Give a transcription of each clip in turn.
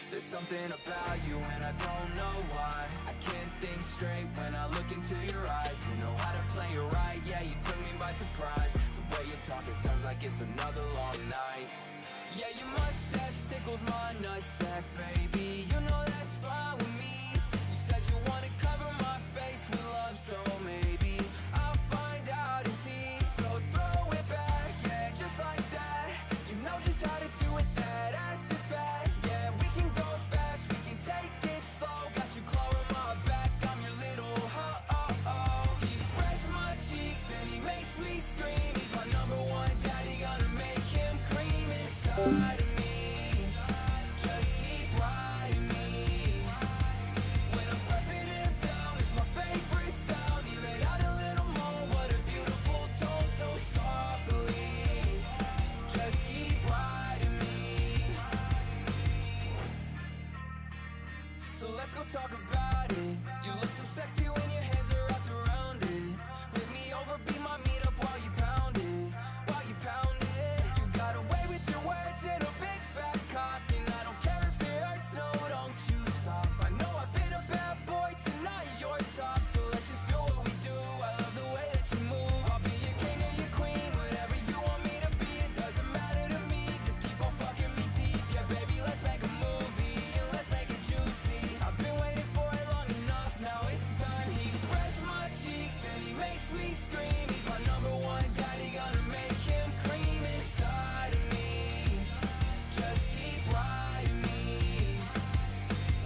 There's something about you and I don't know why. I can't think straight when I look into your eyes. You know how to play it right, yeah, you took me by surprise. The way you talk, it sounds like it's another long night. Yeah, your mustache tickles my nutsack, baby. You know that's fine with me. You said you wanna cover my face with love, so maybe I'll find out it's he. So throw it back, yeah, just like that. You know just how to do it, that ass is fat. Yeah, we can go fast, we can take it slow. Got you clawing my back, I'm your little ho-oh-oh. He spreads my cheeks and he makes me scream. He's my number one daddy, gonna make him cream inside of me. Just keep riding me. When I'm slapping him down, it's my favorite sound. He let out a little more, what a beautiful tone, so softly. Just keep riding me. So let's go talk about it. You look so sexy when your hands are wrapped around it. Flip me over, be my meetup while you pound it. While you pound it. You got away with your words and a big fat cock. And I don't care if it hurts, no, don't you stop. I know I've been a bad boy, tonight you're top. So let's just do what we do, I love the way that you move. I'll be your king or your queen, whatever you want me to be. It doesn't matter to me, just keep on fucking me deep. Yeah, baby, let's make a movie, and let's make it juicy. I've been waiting for it long enough, now it's time. He spreads my cheeks and he makes me scream. He's my number one daddy, gonna make him cream inside of me. Just keep riding me.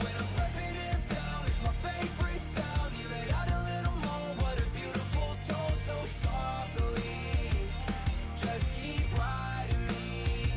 When I'm slapping him down, it's my favorite sound. He let out a little more, what a beautiful tone, so softly. Just keep riding me.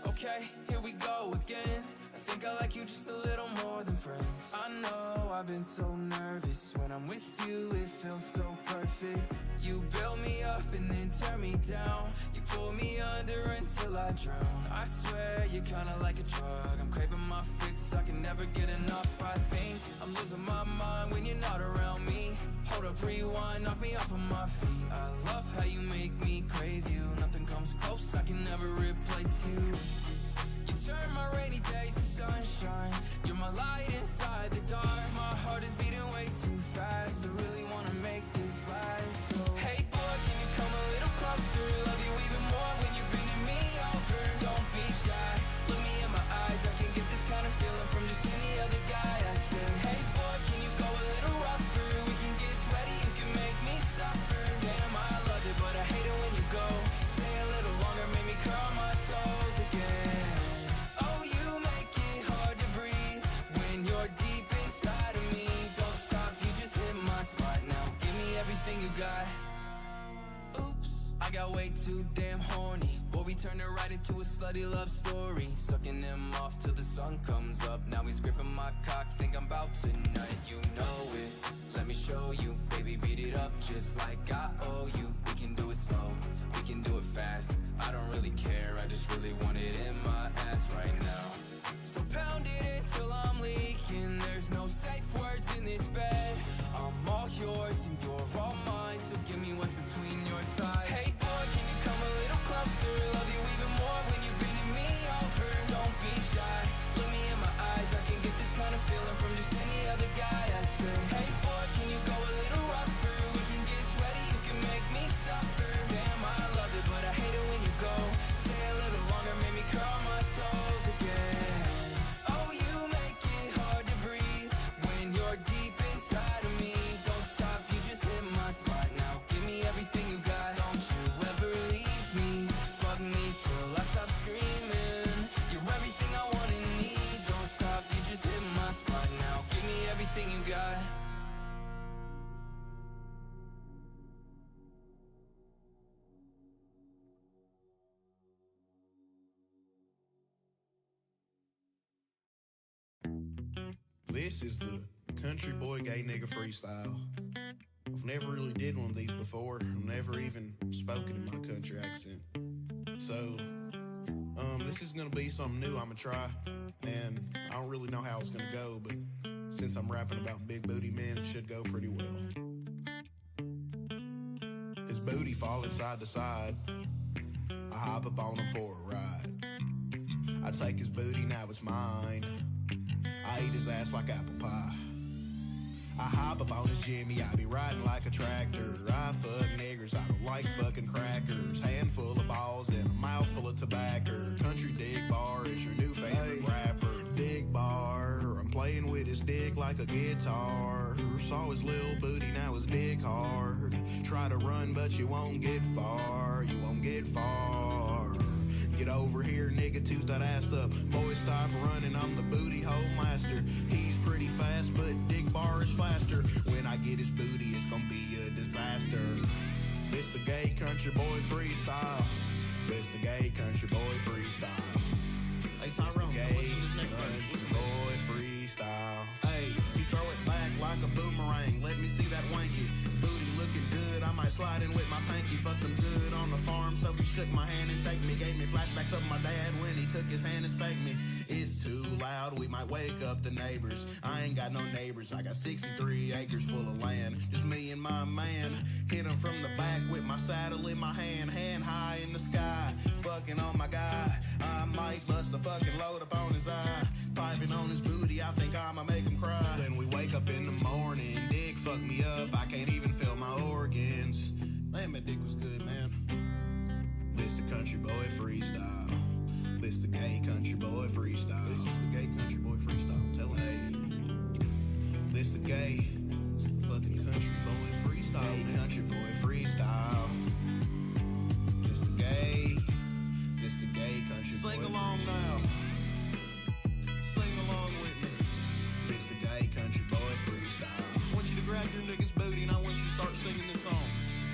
Okay, here we go again. I think I like you just a little more than friends. I know I've been so nervous. When I'm with you, it feels so perfect. You build me up and then tear me down. You pull me under until I drown. I swear you're kinda like a drug. I'm craving my fix, I can never get enough. I think I'm losing my mind when you're not around me. Hold up, rewind, knock me off of my feet. I love how you make me crave you. Nothing comes close, I can never replace you. You turn my rainy days to sunshine. You're my light inside the dark. My heart is beating way too fast. I really wanna make this last. So hey boy, can you come a little closer? Love you even more when you're bringing me over. Don't be shy, look me in my eyes. I can get this kind of feeling from just any other guy. I said, hey boy, can you go a little rougher? We can get sweaty, you can make me suffer. Damn, I loved it, but I hate it when you go. Stay a little longer, make me curl my toes again. Oh, you make it hard to breathe when you're deep inside of me. Don't stop, you just hit my spot now. Give me everything you got. Oops, I got way too damn horny. Boy, we turned it right into a slutty love story. Sucking him off till the sun comes up. Now he's gripping my cock, think I'm about to nut. You know it, let me show you. Baby, beat it up just like I owe you. We can do it slow, we can do it fast. I don't really care, I just really want it in my ass right now. So pound it until I'm leaking. There's no safe words in this bed. I'm all yours and you're all mine. So give me what's between your thighs. Hey boy, can you come a little closer? Love you even more when you're bringing me over. Don't be shy, look me in my eyes. I can get this kind of feeling from just any other guy. I said, hey boy, can you go a little rougher? We can get sweaty, you can make me suffer. Damn, I love it, but I hate it when you go. Stay a little longer, make me curl my toes again. Oh, you make it hard to breathe when you're deep inside of me. Don't stop, you just hit my spot now. Give me everything you got. Don't you ever leave me. Fuck me till I stop screaming. You're everything I want and need. Don't stop, you just hit my spot now. Give me everything you got. This is the country boy gay nigga freestyle. I've never really did one of these before. I've never even spoken in my country accent. So, This is gonna be something new I'm gonna try, and I don't really know how it's gonna go, but since I'm rapping about big booty men, it should go pretty well. His booty falling side to side, I hop up on him for a ride. I take his booty, now it's mine. I eat his ass like apple pie. I hop up on his Jimmy, I be riding like a tractor. I fuck niggers, I don't like fucking crackers. Handful of balls and a mouthful of tobacco. Country Dick Bar is your new favorite rapper. Dick Bar, I'm playing with his dick like a guitar. Saw his little booty, now his dick hard. Try to run, but you won't get far. You won't get far. Get over here, nigga, toot that ass up. Boy, stop running, I'm the booty hole master. He's pretty fast, but Dick Bar is faster. When I get his booty, it's gonna be a disaster. This the gay country boy freestyle. This the gay country boy freestyle. Hey Tyrone, what's in this next country boy freestyle? Hey, you throw it back like a boomerang. Let me see that wanky booty looking good. I might slide in with my panky. Fucked him good on the farm, so he shook my hand and thanked me. Gave me flashbacks of my dad when he took his hand and spanked me. It's too loud, we might wake up the neighbors. I ain't got no neighbors, I got 63 acres full of land. Just me and my man. Hit him from the back with my saddle in my hand. Hand high in the sky, fucking on my guy. I might bust a fucking load up on his eye. Piping on his booty, I think I'ma make him cry. Then we wake up in the morning, dick fuck me up, I can't even feel my organs. Man, my dick was good, man. This the country boy freestyle. This the gay country boy freestyle. This is the gay country boy freestyle. I'm telling you. This the gay. This the fucking country boy freestyle. Gay country boy freestyle. This the gay. This the gay country boy. Sing along now. Sing along with me. This the gay country boy freestyle. I want you to grab your nigga's booty and I want you to start singing this song.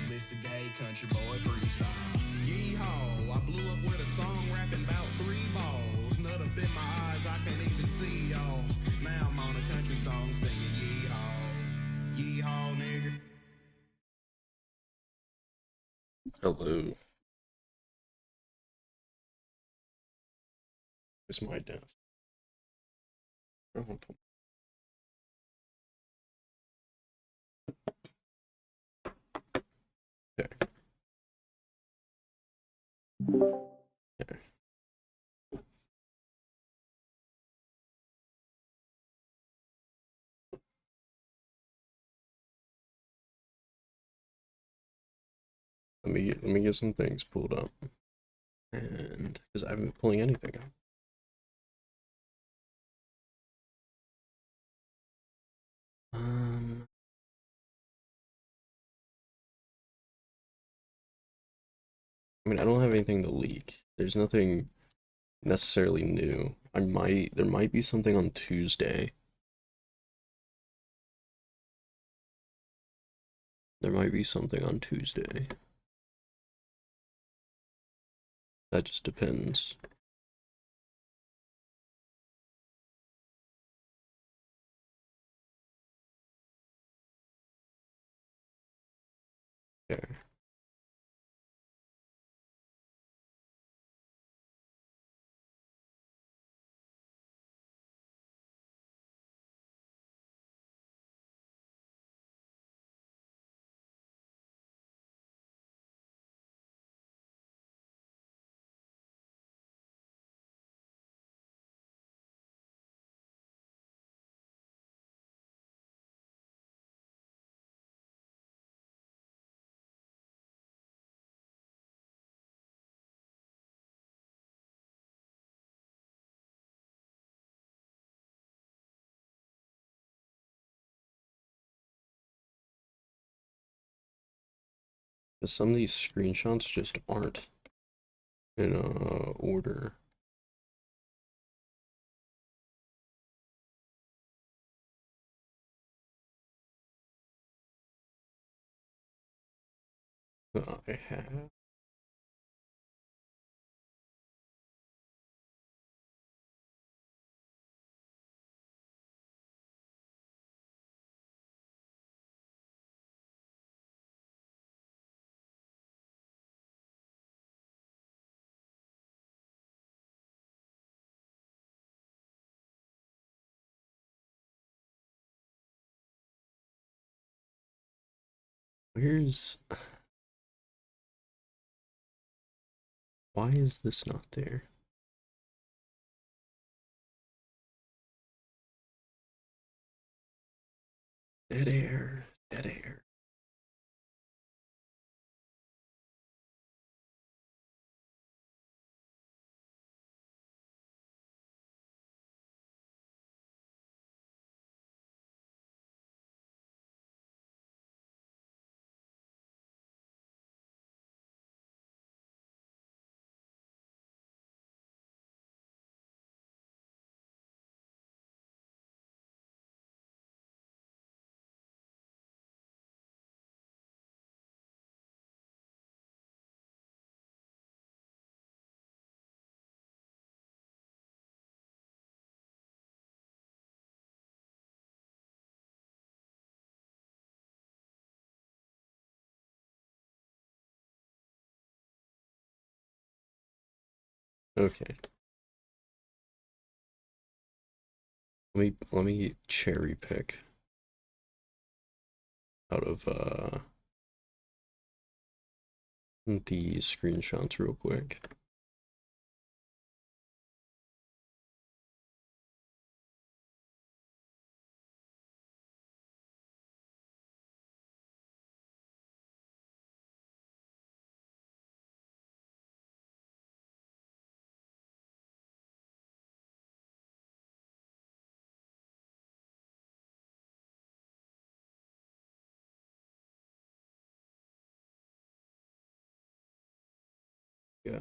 This the gay country boy freestyle. Yeehaw, I blew up with a song rapping about 3 balls. Nut up in my eyes, I can't even see y'all. Now I'm on a country song singing yeehaw. Yeehaw, nigga. Hello. It's my desk. Okay. Okay. Let me get some things pulled up, and because I haven't been pulling anything up. I mean, I don't have anything to leak. There's nothing necessarily new. There might be something on Tuesday. There might be something on Tuesday. That just depends. There. Some of these screenshots just aren't in order. I have. Where's... Why is this not there? Dead air. Dead air. Okay. Let me cherry pick out of the screenshots real quick. Yeah.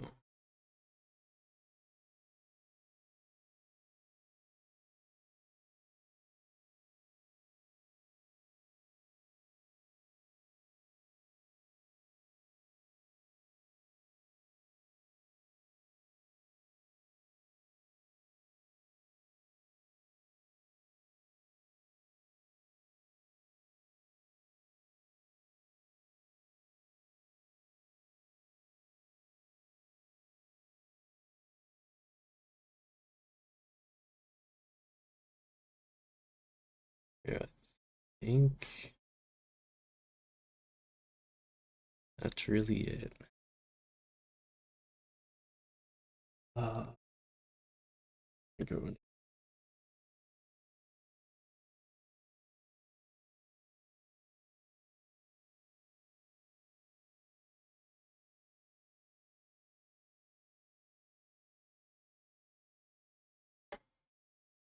Yeah. I think that's really it. Go.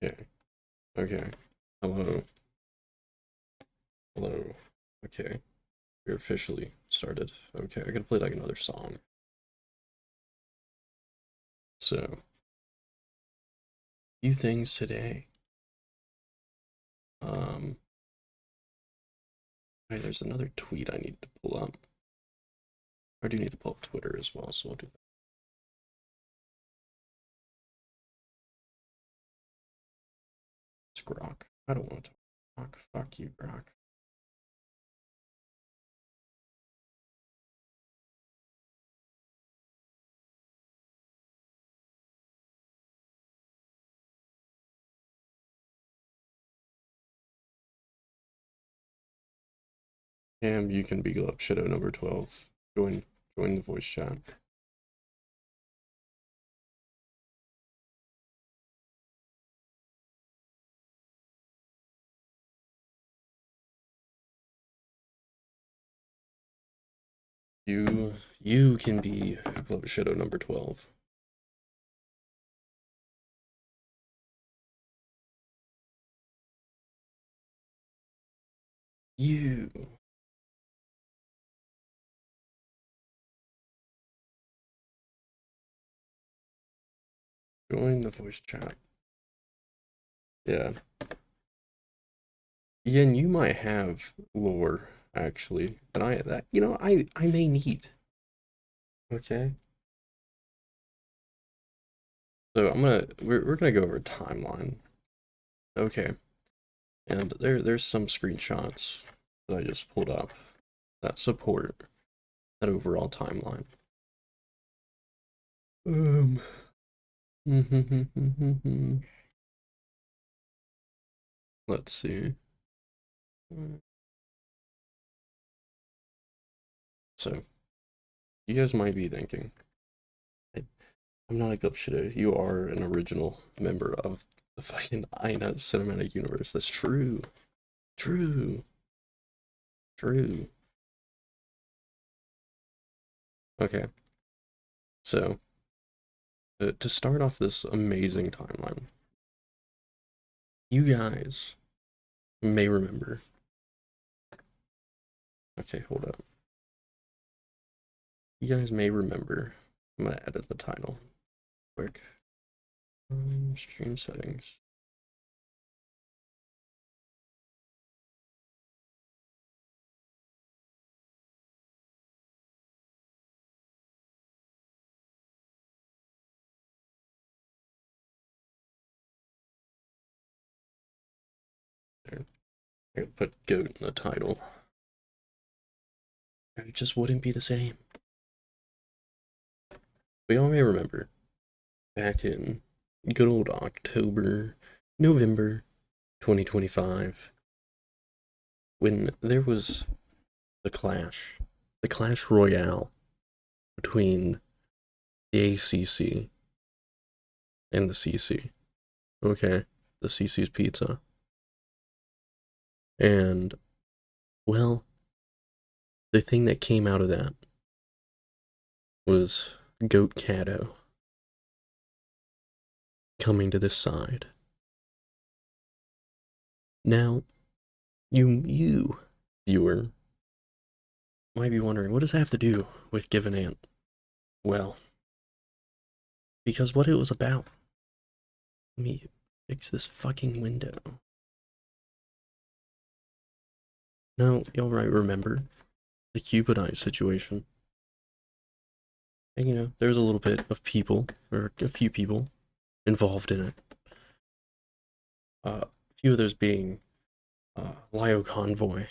Okay. Okay. Hello. Hello. Okay. We're officially started. Okay, I gotta play like another song. So, few things today. Hey, there's another tweet I need to pull up. I do need to pull up Twitter as well, so I'll do that. It's Grok. I don't want to talk Grok. Fuck you, Grok. Cam, you can beagle up Shadow number 12. Join the voice chat. You can be Glow Shadow number 12. You. Join the voice chat. Yeah. Yeah, and you might have lore, actually. And I may need. Okay. So we're gonna go over a timeline. Okay. And there's some screenshots that I just pulled up that support that overall timeline. Let's see. So, you guys might be thinking, I'm not a glitch. You are an original member of the fucking INET cinematic universe. That's true. True. True. Okay. So, to start off this amazing timeline, you guys may remember. Okay, hold up. You guys may remember. I'm gonna edit the title quick. Stream settings. There. I could put GOAT in the title. It just wouldn't be the same. We all may remember back in good old October, November 2025, when there was the clash royale between the ACC and the CC. Okay, the CC's Pizza. And, well, the thing that came out of that was GoatCatto coming to this side. Now, you viewer might be wondering, what does that have to do with GivenAnt? Well, because what it was about. Let me fix this fucking window. Now, y'all might remember the GivenAnt's situation. And you know, there's a little bit of people, or a few people, involved in it. A few of those being Lio Convoy,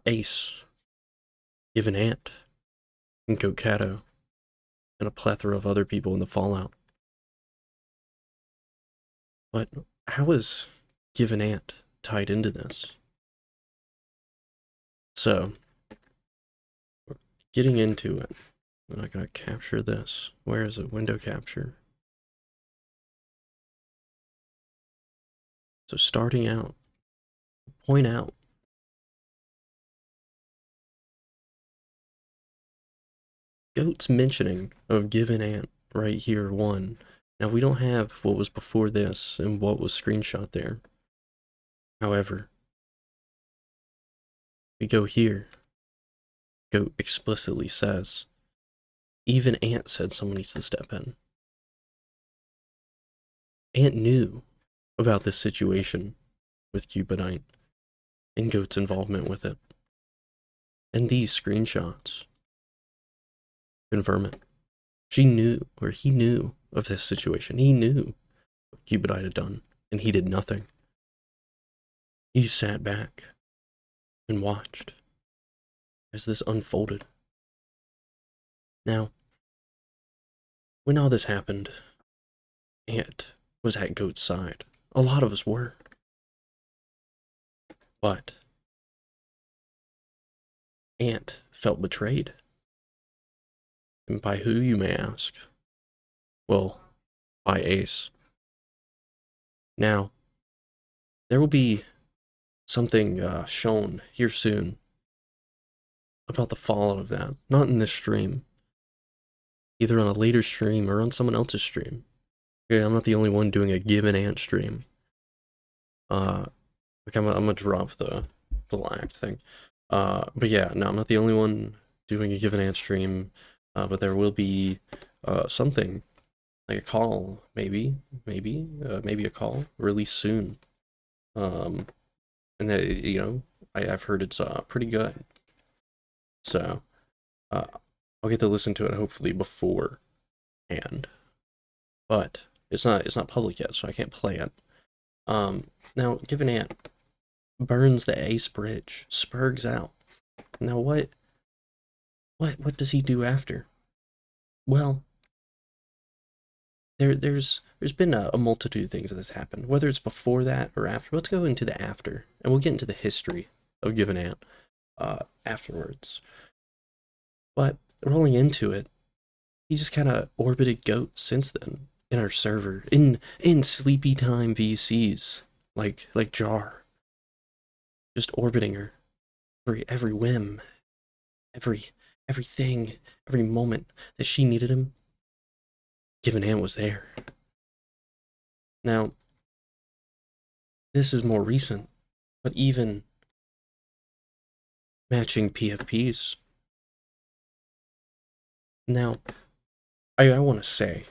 Ace, GivenAnt, and GoatCatto, and a plethora of other people in the fallout. But how is GivenAnt tied into this? So, getting into it, I'm gonna capture this. Where is it? Window capture. So starting out, point out Goat's mentioning of GivenAnt right here, one. Now we don't have what was before this and what was screenshot there. However, we go here. Goat explicitly says, even Ant said someone needs to step in. Ant knew about this situation with GivenAnt and Goat's involvement with it. And these screenshots confirm it. She knew, or he knew of this situation. He knew what GivenAnt had done, and he did nothing. He sat back and watched as this unfolded. Now, when all this happened, Ant was at Goat's side. A lot of us were. But Ant felt betrayed. And by who, you may ask? Well, by Ace. Now, there will be something shown here soon about the fallout of that. Not in this stream. Either on a later stream or on someone else's stream. Okay, I'm not the only one doing a GivenAnt stream. I'm gonna drop the lag thing. But yeah, no, I'm not the only one doing a GivenAnt stream. But there will be something like a call, maybe a call released soon. And that, you know, I've heard it's pretty good. So I'll get to listen to it hopefully beforehand. But it's not public yet, so I can't play it. Now GivenAnt burns the Ace bridge, spurgs out. Now what does he do after? Well, there's been a multitude of things that has happened, whether it's before that or after. Let's go into the after, and we'll get into the history of GivenAnt afterwards. But rolling into it, he just kind of orbited Goat since then in our server, in sleepy time VCs, like Jar, just orbiting her, every whim, everything, every moment that she needed him. GivenAnt was there. Now, this is more recent, but even matching PFPs. Now, I want to say,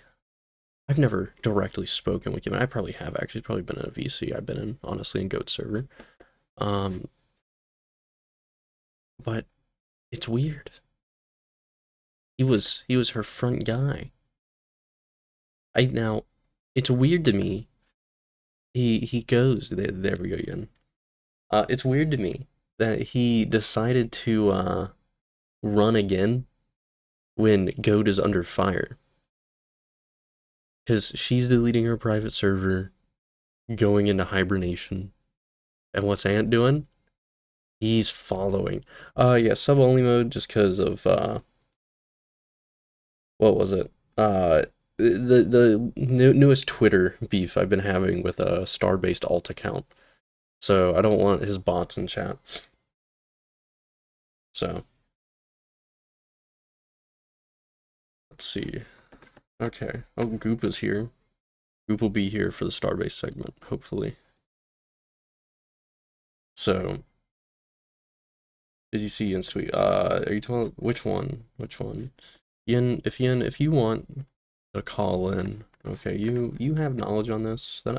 I've never directly spoken with GivenAnt. I probably have actually. It's probably been in a VC I've been in, honestly, in Goat server. But it's weird. He was her front guy. Now, it's weird to me. He goes there we go again. It's weird to me that he decided to run again when Goat is under fire. Because she's deleting her private server, going into hibernation. And what's Ant doing? He's following. Yeah, sub-only mode just because of, what was it? The newest Twitter beef I've been having with a star-based alt account. So I don't want his bots in chat. So. Let's see. Okay. Oh, Goop is here. Goop will be here for the star-based segment, hopefully. So. Did you see Ian's tweet? Are you talking which one? Which one? Ian, if you want to call in, okay, you have knowledge on this that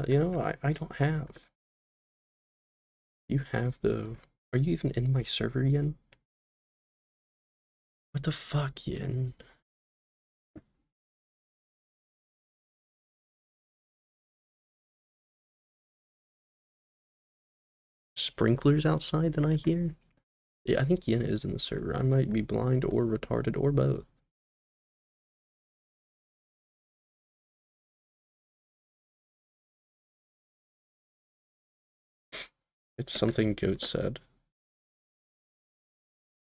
I don't have. You have the. Are you even in my server, Ian? What the fuck, Ian? Sprinklers outside that I hear? Yeah, I think Yin is in the server. I might be blind or retarded or both. It's something Goat said.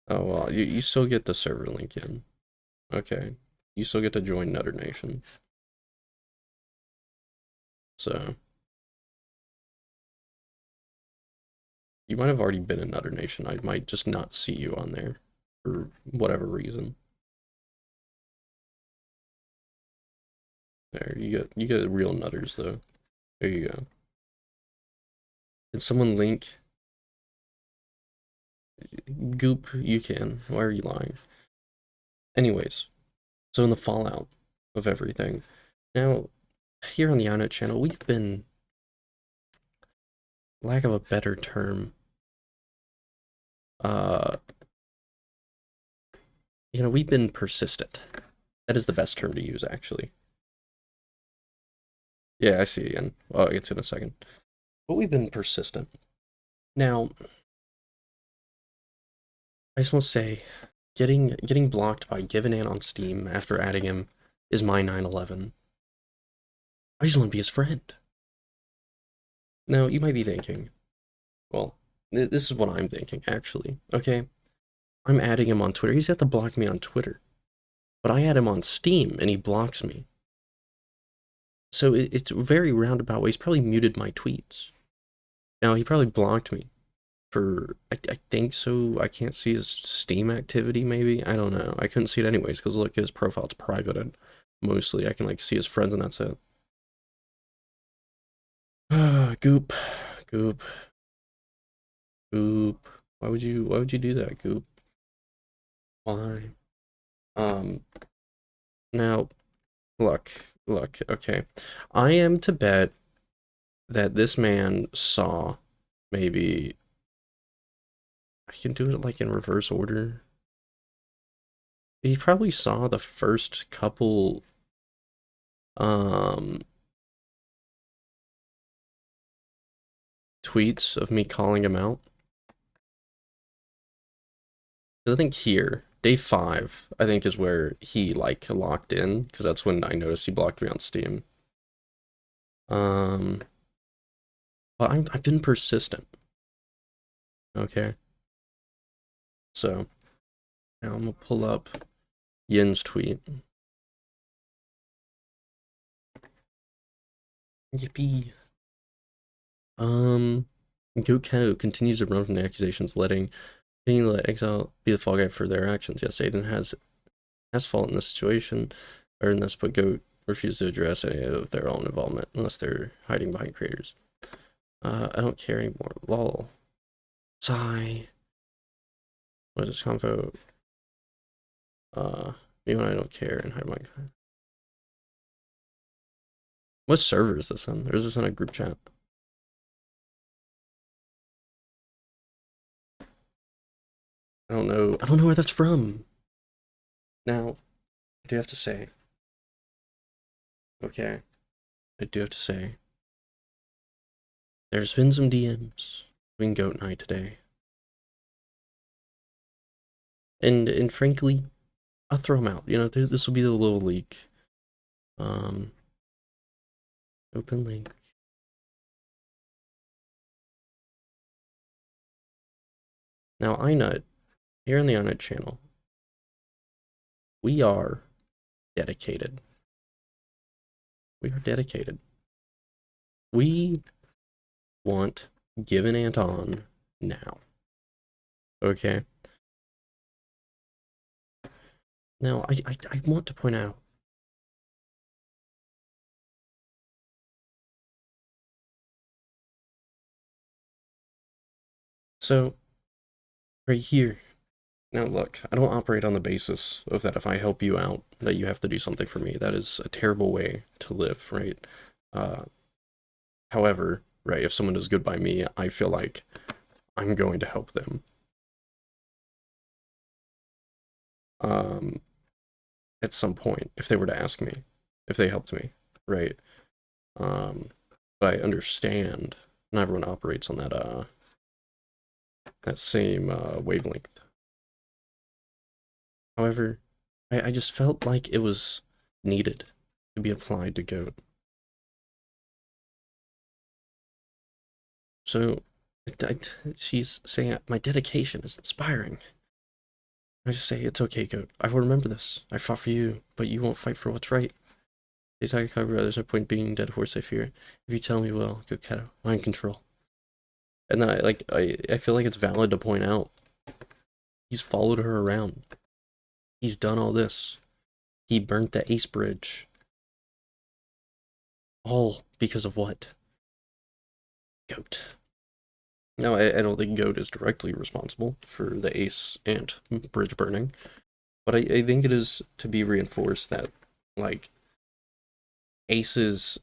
Oh, well, you still get the server link in. Okay. You still get to join Nutter Nation. So. You might have already been in Nutter Nation. I might just not see you on there. For whatever reason. There, you get real nutters though. There you go. Did someone link? Goop, you can. Why are you lying? Anyways, so in the fallout of everything, now here on the iNote channel, we've been, lack of a better term, we've been persistent. That is the best term to use, actually. Yeah, I see again. Well, I'll get to it in a second. But we've been persistent. Now, I just want to say, getting blocked by GivenAnt on Steam after adding him is my 9/11. I just want to be his friend. Now, you might be thinking, well, this is what I'm thinking, actually. Okay, I'm adding him on Twitter. He's got to block me on Twitter. But I add him on Steam, and he blocks me. So it's a very roundabout way. He's probably muted my tweets. Now, he probably blocked me for, I think so. I can't see his Steam activity, maybe. I don't know. I couldn't see it anyways, because look, his profile's private, and mostly I can, like, see his friends, and that's it. Goop. Goop. Goop. Why would you do that, Goop? Why? Now, look, okay. I am to bet that this man saw, maybe, I can do it like in reverse order. He probably saw the first couple, tweets of me calling him out. I think here, day 5, I think is where he, like, locked in, because that's when I noticed he blocked me on Steam. But I've been persistent. Okay. So, now I'm gonna pull up Yin's tweet. Yippee. GoatCatto continues to run from the accusations, letting Exile be the fall guy for their actions. Yes, Aiden has fault in this situation, or in this, but Goat refused to address any of their own involvement unless they're hiding behind creators. I don't care anymore. Lol. Sigh. What is this convo? You and I don't care and hide behind. What server is this on? Or is this on a group chat? I don't know. I don't know where that's from. Now, I do have to say. Okay. I do have to say. There's been some DMs between Goat and I today. And frankly, I'll throw them out. You know, this will be the little leak. Open link. Now, iNut, here on the iNut channel, we are dedicated. We are dedicated. We want GivenAnt on now. Okay? Now, I want to point out. So, right here. Now look, I don't operate on the basis of that if I help you out, that you have to do something for me. That is a terrible way to live, right? However, right, if someone does good by me, I feel like I'm going to help them. At some point, if they were to ask me, if they helped me, right? But I understand not everyone operates on that that same wavelength. However, I just felt like it was needed to be applied to Goat. So, she's saying my dedication is inspiring. I just say, it's okay, Goat. I will remember this. I fought for you, but you won't fight for what's right. They talk about there's no point being dead horse, I fear. If you tell me, well, GoatCatto, I'm in control. And then I feel like it's valid to point out, he's followed her around. He's done all this. He burnt the Ace Bridge. All because of what? Goat. Now, I don't think Goat is directly responsible for the Ace and bridge burning, but I think it is to be reinforced that, like, Ace's,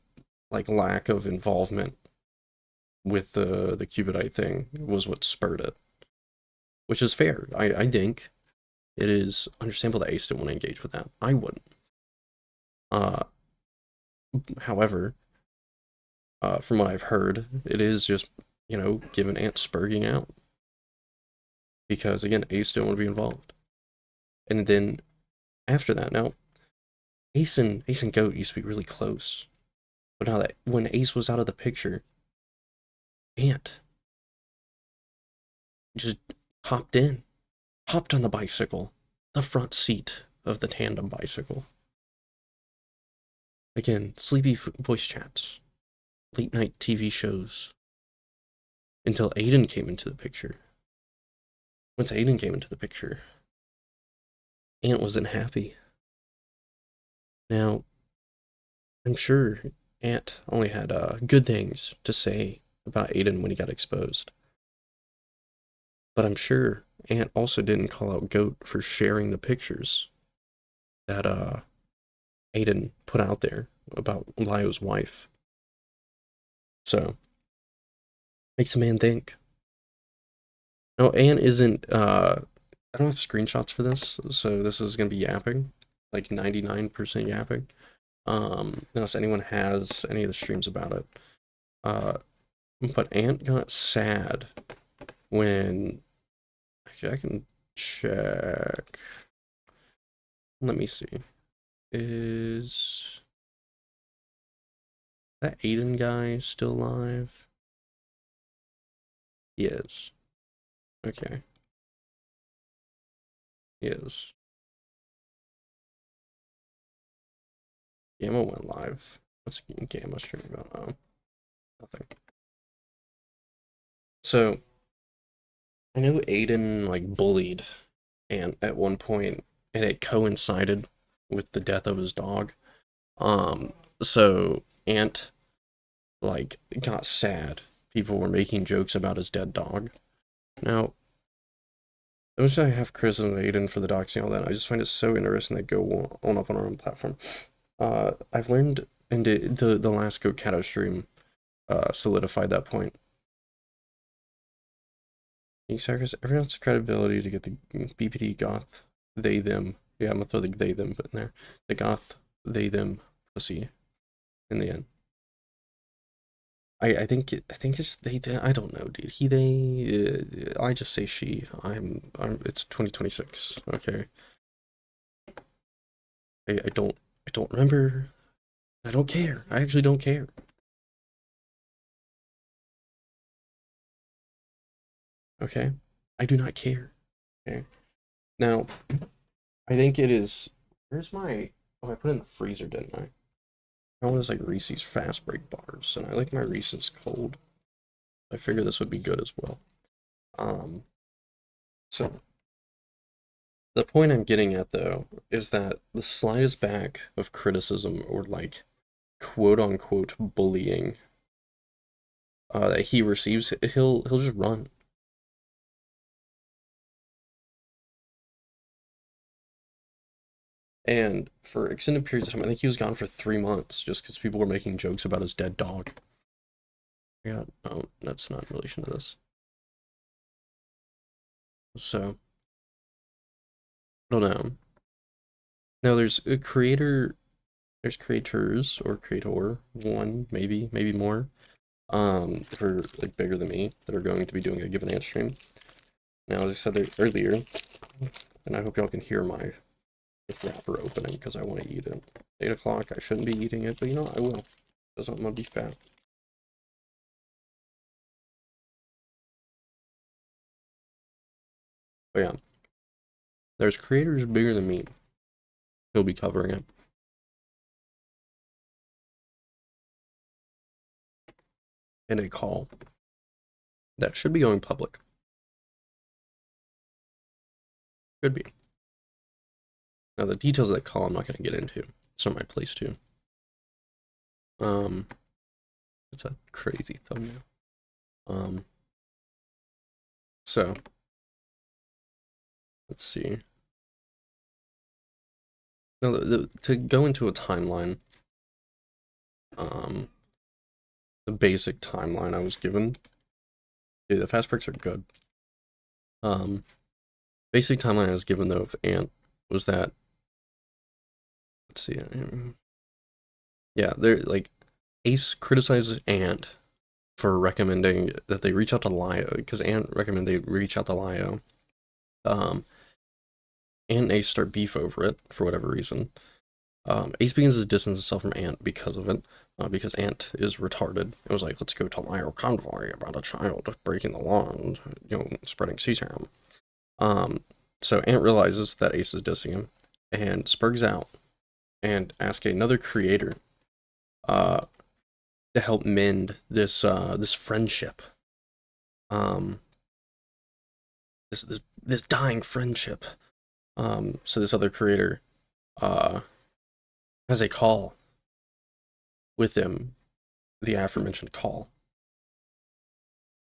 like, lack of involvement with the Cubidite thing was what spurred it, which is fair. I think it is understandable that Ace didn't want to engage with that. I wouldn't. However, from what I've heard, it is just, you know, GivenAnt's spurging out. Because, again, Ace didn't want to be involved. And then, after that, now, Ace and Goat used to be really close. But now that, when Ace was out of the picture, Ant just hopped on the bicycle, the front seat of the tandem bicycle. Again, sleepy voice chats, late night TV shows, until Aiden came into the picture. Once Aiden came into the picture, Ant wasn't happy. Now, I'm sure Ant only had good things to say about Aiden when he got exposed. But I'm sure Ant also didn't call out Goat for sharing the pictures that Aiden put out there about Lyo's wife. So, makes a man think. No, Ant isn't, I don't have screenshots for this, so this is going to be yapping, like 99% yapping. Unless anyone has any of the streams about it. But Ant got sad when, actually I can check. Let me see. Is that Aiden guy still alive? He is. Okay. He is. Gamma went live. What's Gamma streaming about? Oh, nothing. So I know Aiden like bullied Ant at one point, and it coincided with the death of his dog. So Ant like got sad. People were making jokes about his dead dog. Now, I wish I have criticism of Aiden for the doxing and all that. I just find it so interesting that Go on up on our own platform. I've learned, and the last GoatCatto's stream solidified that point. You sacrifice everyone's credibility to get the BPD goth they them. Yeah, I'm gonna throw the they them in there. The goth they them pussy in the end. I think it's they. I don't know, dude. He they. I just say she. It's 2026. Okay. I don't remember. I don't care. I actually don't care. Okay. I do not care. Okay. Now, I think it is. Where's my? Oh, I put it in the freezer, didn't I? I want like Reese's fast break bars, and I like my Reese's cold. I figure this would be good as well. So the point I'm getting at though is that the slightest back of criticism or like quote unquote bullying that he receives, he'll just run. And for extended periods of time, I think he was gone for 3 months just because people were making jokes about his dead dog. Yeah, oh, that's not in relation to this. So, I don't know. Now there's a creator, there's creators or creator, one, maybe more, for like bigger than me that are going to be doing a GivenAnt's stream. Now, as I said there earlier, and I hope y'all can hear my wrapper opening because I want to eat it. 8 o'clock, I shouldn't be eating it, but you know, I will. Because I'm gonna be fat. But yeah, there's creators bigger than me. He'll be covering it. In a call that should be going public. Should be. Now the details of that call I'm not gonna get into. It's not my place to. It's a crazy thumbnail. So let's see. Now to go into a timeline, the basic timeline I was given. Dude, the fast breaks are good. Basic timeline I was given though of Ant was that, let's see, yeah, they're like, Ace criticizes Ant for recommending that they reach out to Lio, because Ant recommended they reach out to Lio. Ant and Ace start beef over it for whatever reason. Ace begins to distance himself from Ant because of it, because Ant is retarded. It was like, let's go to Lio convoy about a child breaking the law and, you know, spreading CSAM. So Ant realizes that Ace is dissing him and spurgs out and asks another creator to help mend this this friendship. This dying friendship. So this other creator has a call with him, the aforementioned call.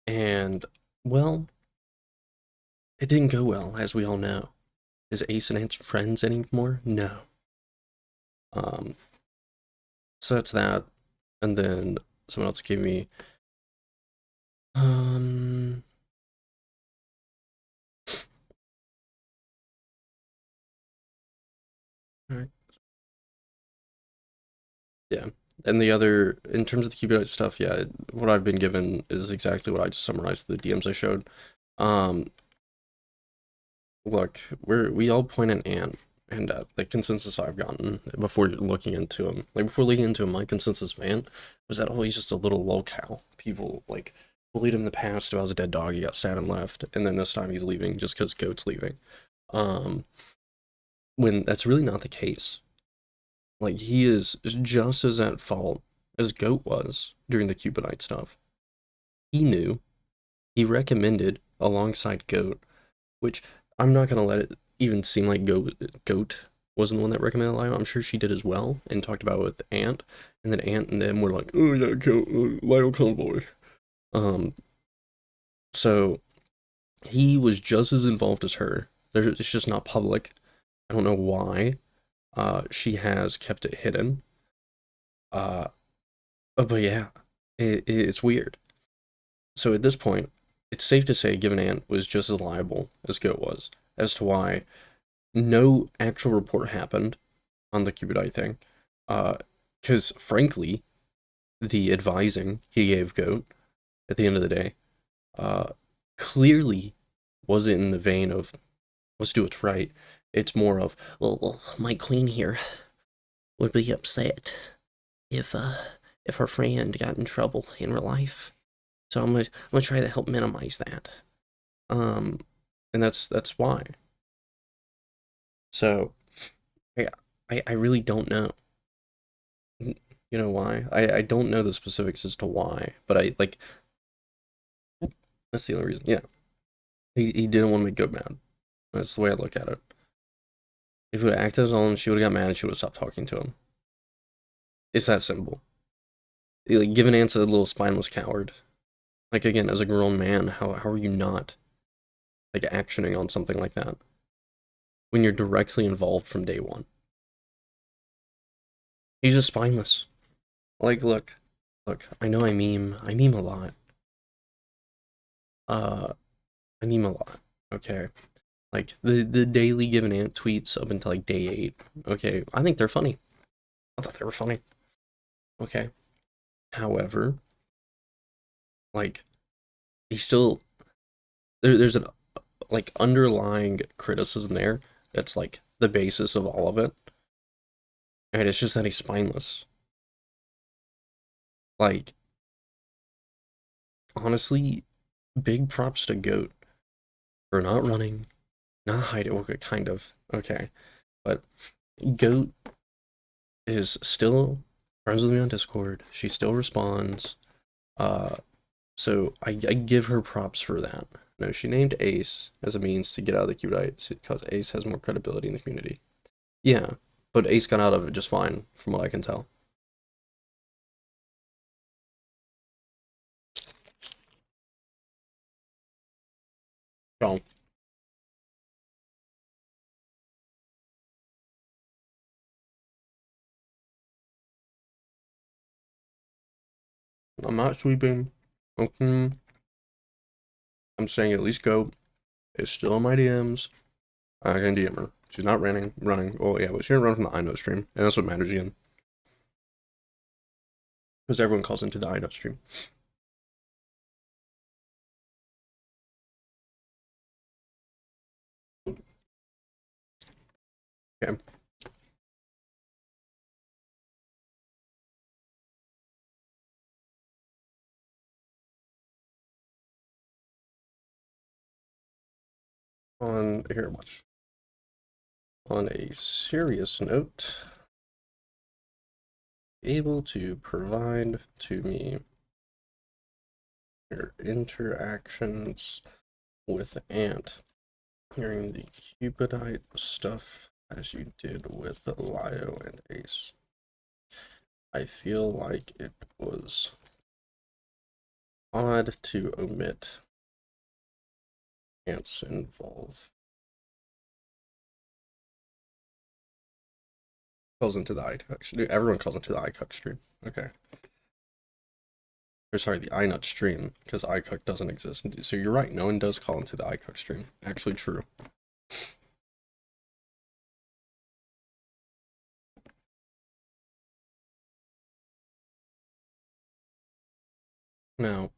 And well, it didn't go well, as we all know. Is Ace and Ant friends anymore? No. So that's that. And then someone else gave me alright. Yeah. And the other, in terms of the Cubonite stuff, yeah, what I've been given is exactly what I just summarized, the DMs I showed. Look, we all point at Ant, and the consensus I've gotten before looking into him, my consensus of Ant was that, oh, he's just a little lolcow. People, like, bullied him in the past about his dead dog, he got sad and left, and then this time he's leaving just because Goat's leaving. When that's really not the case. Like, he is just as at fault as Goat was during the Cupidite stuff. He knew. He recommended alongside Goat, which I'm not gonna let it even seem like Goat wasn't the one that recommended Lyle. I'm sure she did as well and talked about it with Ant, and then Ant and them were like, "Oh yeah, Goat, Lyle Convoy." So he was just as involved as her. It's just not public. I don't know why. She has kept it hidden. Uh, but yeah, it's weird. So at this point, it's safe to say GivenAnt was just as liable as Goat was as to why no actual report happened on the Cupidite thing. Because frankly, the advising he gave Goat at the end of the day, clearly wasn't in the vein of let's do what's right. It's more of, well, my queen here would be upset if her friend got in trouble in real life. So I'm gonna try to help minimize that. And that's why. So yeah, I really don't know. You know why? I don't know the specifics as to why, but I like that's the only reason. Yeah. He didn't want to make Goat mad. That's the way I look at it. If he would have acted his own, she would have got mad and she would have stopped talking to him. It's that simple. Like, GivenAnt's a little spineless coward. Like, again, as a grown man, how are you not, like, actioning on something like that? When you're directly involved from day one. He's just spineless. Like, look, I know I meme a lot. I meme a lot, okay? Like, the daily GivenAnt tweets up until, like, day 8, okay? I think they're funny. I thought they were funny. Okay. However, like, he's still, there's an, like, underlying criticism there that's, like, the basis of all of it. And it's just that he's spineless. Like, honestly, big props to Goat for not running, not hiding, okay, kind of, okay. But Goat is still friends with me on Discord. She still responds. So I give her props for that. No, she named Ace as a means to get out of the Cupidite because Ace has more credibility in the community. Yeah, but Ace got out of it just fine, from what I can tell. So, I'm not sweeping. Okay. I'm saying at least Goat is still in my DMs. I can DM her. She's not running. Oh yeah, but she didn't run from the I know stream, and that's what matters again. Because everyone calls into the I know stream. Okay. On here, watch. On a serious note, able to provide to me your interactions with Ant hearing the Cupidite stuff as you did with Lio and Ace. I feel like it was odd to omit Ant's involve. Calls into the iCuck stream. Everyone calls into the iCuck stream. Okay. Or sorry, the iNut stream, because iCuck doesn't exist. So you're right, no one does call into the iCuck stream. Actually true. Now,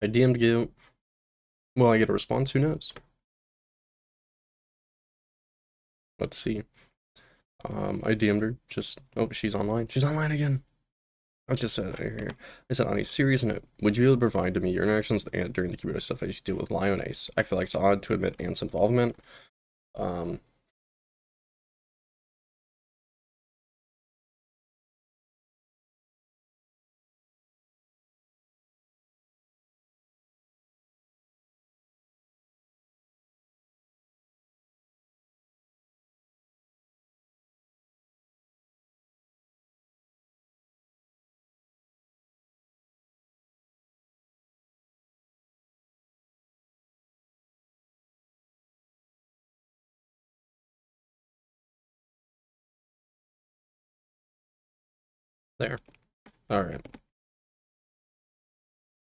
I DM'd you. Will I get a response? Who knows? Let's see. I DM'd her. Just, oh, she's online. She's online again. I just said right here. I said, on a serious note, would you be able to provide to me your interactions with Ant during the Cupidite stuff as you deal with Lio and Ace? I feel like it's odd to admit Ant's involvement. There. Alright.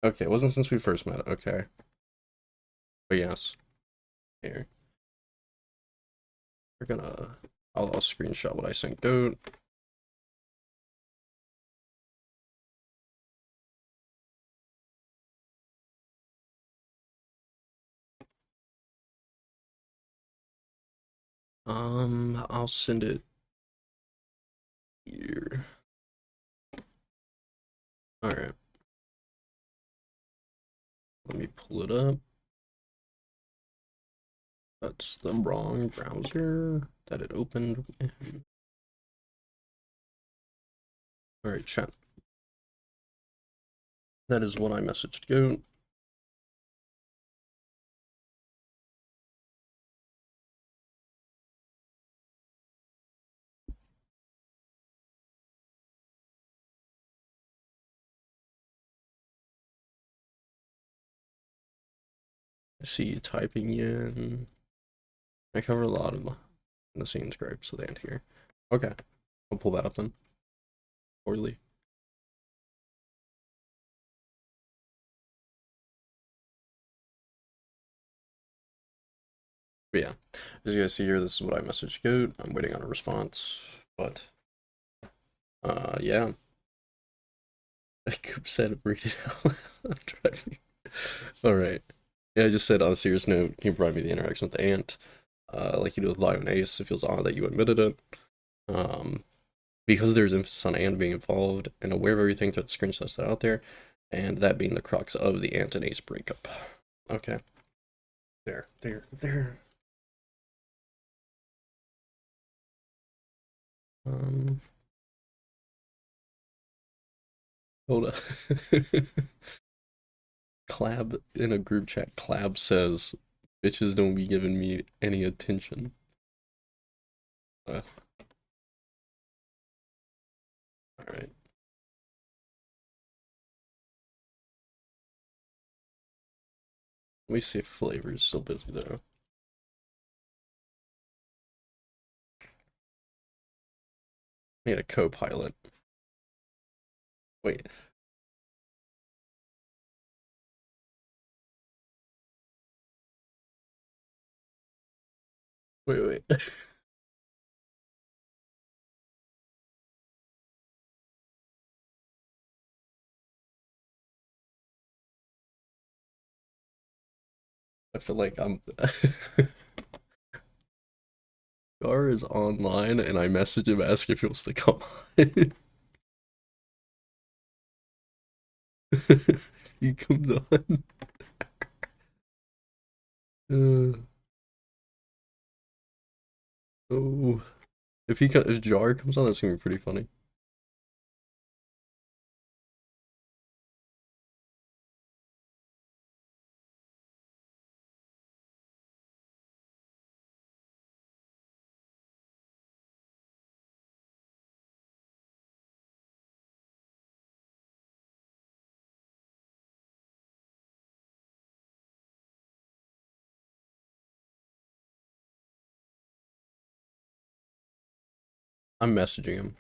Okay, it wasn't since we first met. Okay. But yes. Here. We're gonna... I'll screenshot what I sent Goat. I'll send it here. Alright. Let me pull it up. That's the wrong browser that it opened. Alright, chat. That is what I messaged Goat. I see you typing in. I cover a lot of the scenes gripes with Ant here. Okay, I'll pull that up then. Poorly. But yeah, as you guys see here, this is what I messaged Goat. I'm waiting on a response, but yeah. Coop said read it out. I'm driving. Alright. Yeah, I just said on a serious note, can you provide me the interaction with the Ant? Like you do with Lion Ace, it feels odd that you admitted it. Because there's emphasis on Ant being involved and aware of everything that screenshots that out there, and that being the crux of the Ant and Ace breakup. Okay. There. Hold up. Clab in a group chat, Clab says, bitches don't be giving me any attention. Alright. Let me see if Flavor's still busy though. Need a co-pilot. Wait. Wait. I feel like I'm... Gar is online and I message him asking if he wants to come on. He comes on. Oh. If Jar comes on, that's gonna be pretty funny. I'm messaging him.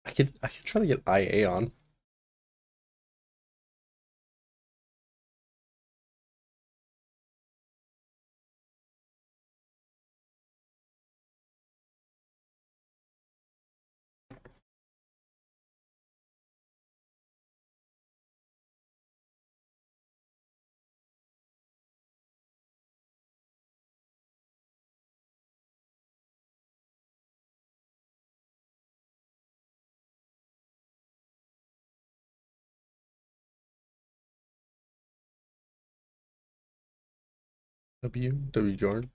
I could try to get IA on. W Jar. Let's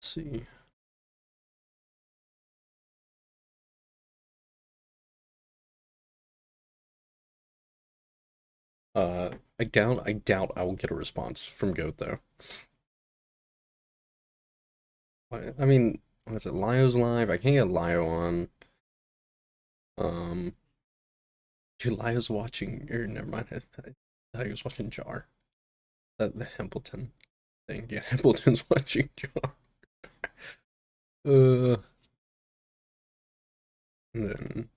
see. I doubt I will get a response from Goat though. I mean, What's it? Lio's live. I can't get Lio on. Dude, Lio's watching. Or never mind. I thought he was watching Jar. The Hempleton thing. Yeah, Hempleton's watching Jar. And then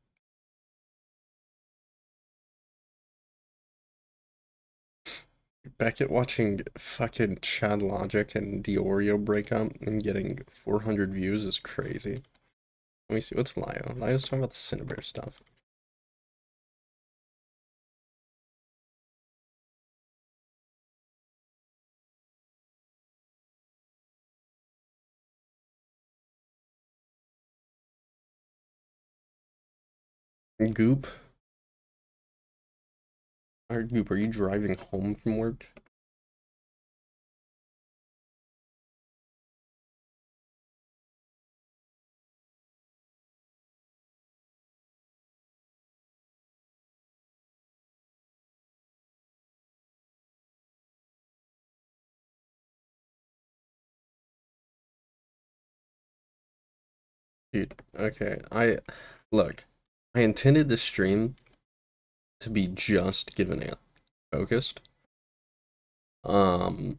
back at watching fucking Chad Logic and Diorio break up and getting 400 views is crazy. Let me see, what's Lio? Lio's talking about the Cinnabar stuff. Goop? Alright, Goop, are you driving home from work? Dude, okay, look, I intended this stream to be just GivenAnt's focused. And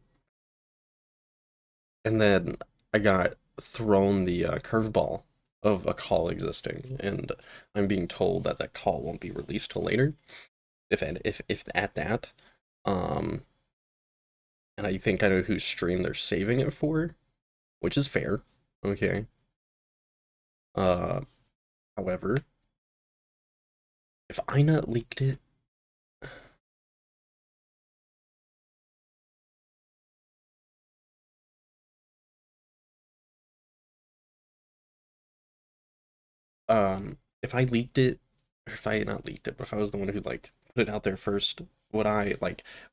then I got thrown the curveball of a call existing, and I'm being told that that call won't be released till later, if at that. And I think I know whose stream they're saving it for, which is fair. Okay. However, if I not leaked it, if I leaked it, or if I had not leaked it, but if I was the one who like put it out there first, would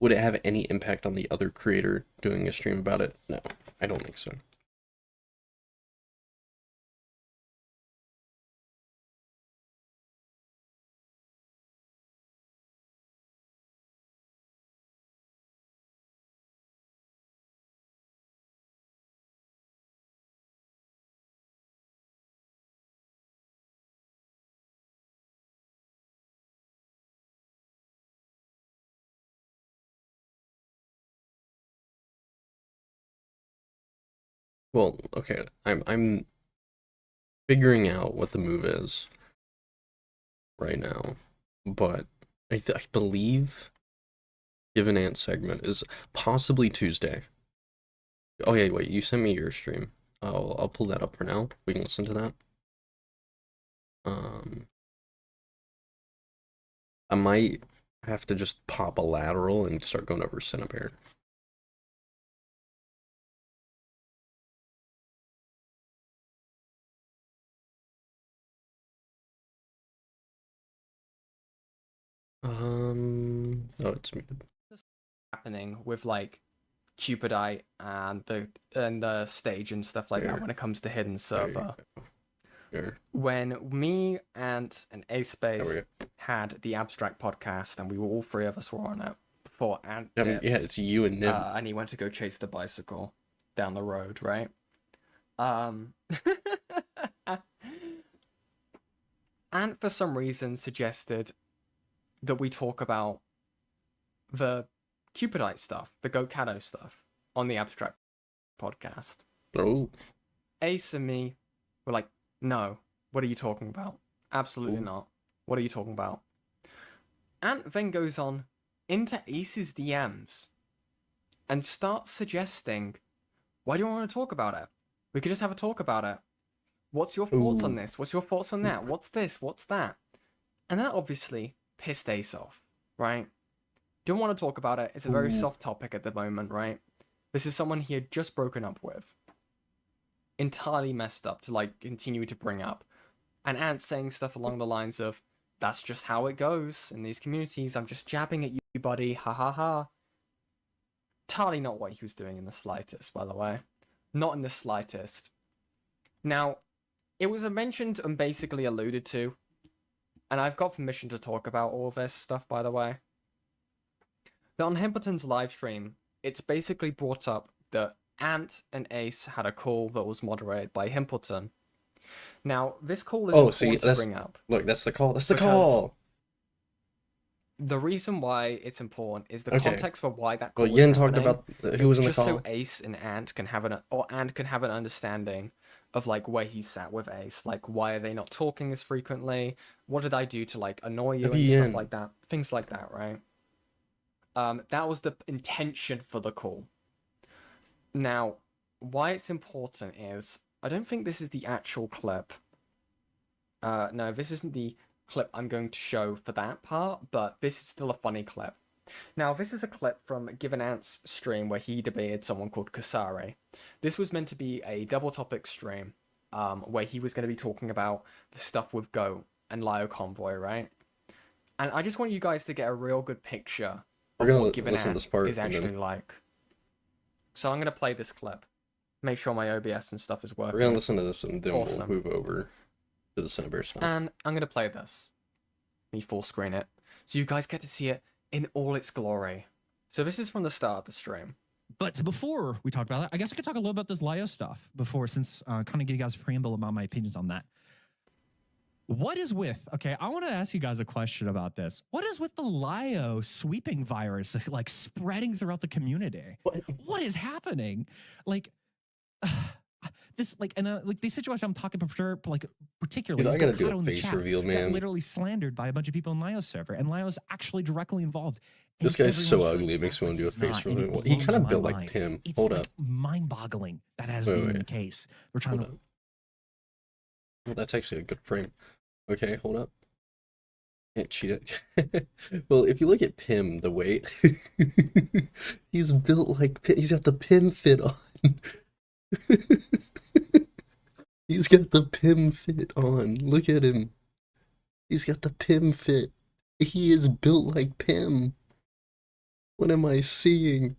would it have any impact on the other creator doing a stream about it? No, I don't think so. Well, okay, I'm figuring out what the move is right now, but I believe GivenAnt's segment is possibly Tuesday. Oh yeah, wait, you sent me your stream. I'll pull that up for now. We can listen to that. I might have to just pop a lateral and start going over Cinnabar. Oh, it's muted. Happening with like Cupidite and the stage and stuff like that when it comes to hidden server. Here. When me and A Space had the abstract podcast and we were all three of us were on it before Ant dipped, yeah, it's you and Nim. and he went to go chase the bicycle down the road, right? Ant for some reason suggested that we talk about the Cupidite stuff, the GoatCatto's stuff on the abstract podcast. Oh. Ace and me were like, no, what are you talking about? Absolutely not. What are you talking about? Ant then goes on into Ace's DMs and starts suggesting, why do you want to talk about it? We could just have a talk about it. What's your thoughts on this? What's your thoughts on that? What's this? What's that? And that obviously pissed Ace off, right? Don't want to talk about it. It's a very soft topic at the moment, right? This is someone he had just broken up with. Entirely messed up to like continue to bring up. And Ant saying stuff along the lines of, that's just how it goes in these communities. I'm just jabbing at you, buddy. Ha ha ha. Entirely not what he was doing in the slightest, by the way. Not in the slightest. Now, it was mentioned and basically alluded to, and I've got permission to talk about all this stuff, by the way, that on Hempleton's live stream, it's basically brought up that Ant and Ace had a call that was moderated by Himpleton. Now, this call is Oh, see, important to that's bring up. look, that's the call. That's the Because call. the reason why it's important is the Okay. context for why that call Well, was Yin talked happening. about who was in the Just call. so Ace and Ant can have an understanding of like where he's sat with Ace, like why are they not talking as frequently? What did I do to like annoy you and Yin. stuff like that? Things like that, right? That was the intention for the call. Now, why it's important is I don't think this is the actual clip. No, this isn't the clip I'm going to show for that part, but this is still a funny clip. Now, this is a clip from GivenAnt's stream where he debated someone called Kasari. This was meant to be a double topic stream, where he was going to be talking about the stuff with Goat and Lio Convoy, right? And I just want you guys to get a real good picture of We're what gonna listen to this part is and then- actually like. So I'm going to play this clip. Make sure my OBS and stuff is working. We're gonna listen to this and then Awesome. we'll move over to the Cinnabar stuff. And I'm going to play this. Let me full screen it. So you guys get to see it in all its glory. So this is from the start of the stream. But before we talk about that, I guess I could talk a little about this Lio stuff before, since kind of give you guys a preamble about my opinions on that. What is with, okay, I want to ask you guys a question about this. What is with the Lio sweeping virus, like spreading throughout the community? What is happening? Like, this, like, and like these situations I'm talking about, like, particularly, Dude, I is gotta do GoatCatto a in the face chat reveal, got man. literally slandered by a bunch of people in Lio's server, and Lio's actually directly involved. This And guy's so everyone's trying ugly, it to makes act me want to do a like he's face not, and it reveal. He blows kind of my built like mind. Pim. It's Hold like up. mind-boggling that has Wait, been wait. the case. We're trying Hold to. up. Well, that's actually a good frame. Okay, hold up. Can't cheat it. Well, if you look at Pim, the weight, he's built like Pim. He's got the Pim fit on. He's got the Pim fit on. Look at him. He's got the Pim fit. He is built like Pim. What am I seeing?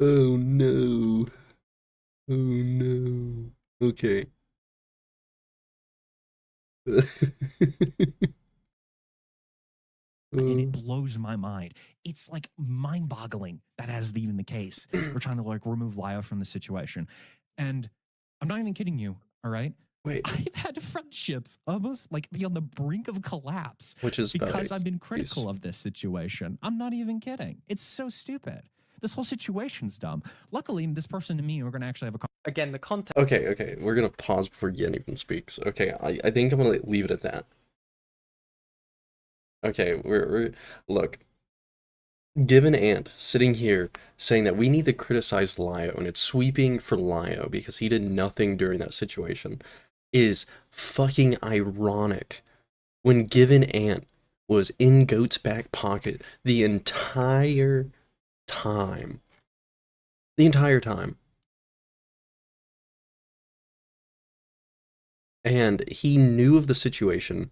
Oh no. Oh no. Okay. And it blows my mind. It's like mind-boggling that is even the case. We're trying to like remove Lio from the situation, and I'm not even kidding you. All right, Wait, I've had friendships almost like be on the brink of collapse which is because bad. I've been critical of this situation. I'm not even kidding. It's so stupid. This whole situation's dumb. Luckily, this person and me are going to actually have a Again, the context. Okay, we're gonna pause before Yen even speaks. Okay, I think I'm gonna leave it at that. Okay, we're look. GivenAnt sitting here saying that we need to criticize Lio and it's sweeping for Lio because he did nothing during that situation is fucking ironic. When GivenAnt was in Goat's back pocket the entire time. The entire time. And he knew of the situation,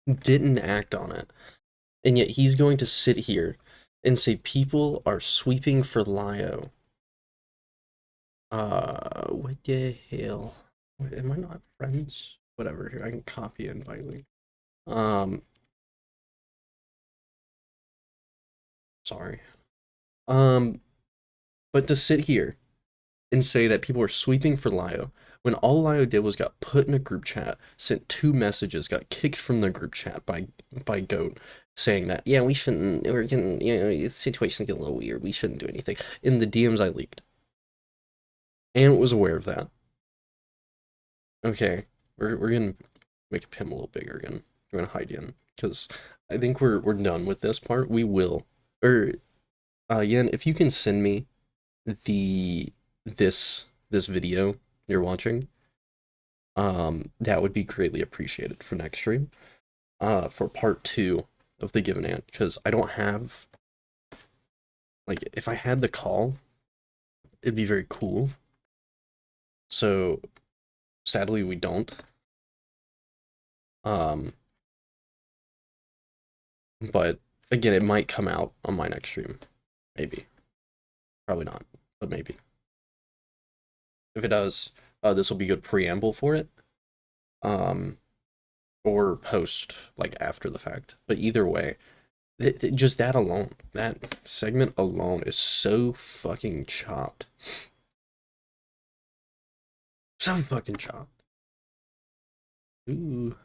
didn't act on it, and yet he's going to sit here and say people are sweeping for Lio. What the hell? Wait, am I not friends? Whatever, here, I can copy and invite link. Sorry. But to sit here and say that people are sweeping for Lio, when all Lio did was got put in a group chat, sent 2 messages, got kicked from the group chat by Goat, saying that, yeah, we shouldn't, we're getting, you know, the situation's getting a little weird, we shouldn't do anything, in the DMs I leaked. And was aware of that. Okay, we're gonna make Pim a little bigger again. We're gonna hide Yen, because I think we're done with this part. We will. Yen, if you can send me this video you're watching, that would be greatly appreciated for next stream, for part 2 of the GivenAnt, because I don't have, like, if I had the call, it'd be very cool. So sadly we don't. But again, it might come out on my next stream, maybe, probably not, but maybe. If it does, this will be good preamble for it, or post, like, after the fact. But either way, Just that alone, that segment alone is so fucking chopped. So fucking chopped. Ooh,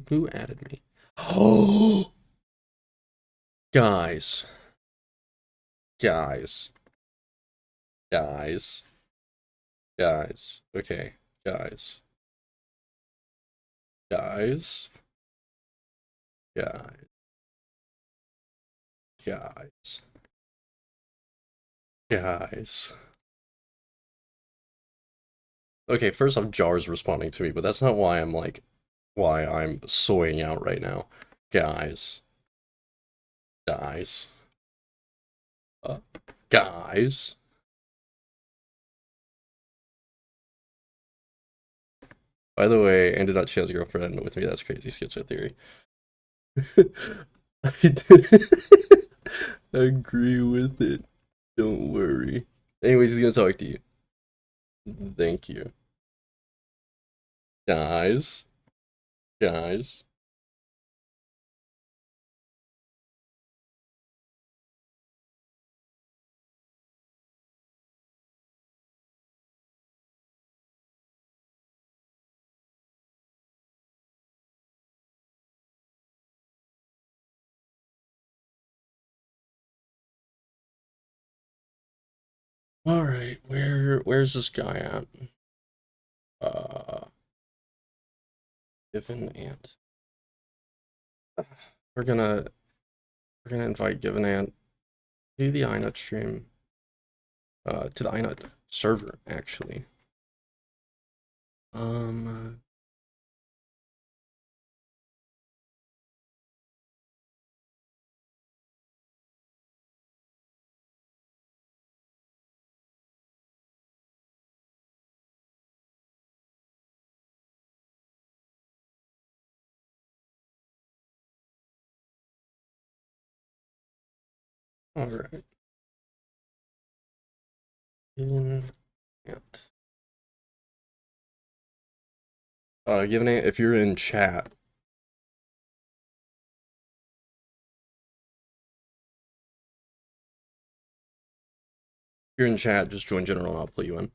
who added me? Oh, guys, guys, guys, guys. Okay, guys, guys, guys, guys, guys. Okay, first off, Jar's responding to me, but that's not why I'm like, why I'm soying out right now. Guys. Guys. Guys. By the way, ended up she has a girlfriend with me. That's crazy schizo theory. I didn't agree with it. Don't worry. Anyways, he's gonna talk to you. Thank you. Guys. Guys. Alright, where's this guy at? GivenAnt. We're gonna invite GivenAnt to the iNut stream. To the iNut server, actually. Alright. GivenAnt. GivenAnt, if you're in chat, just join general and I'll put you in.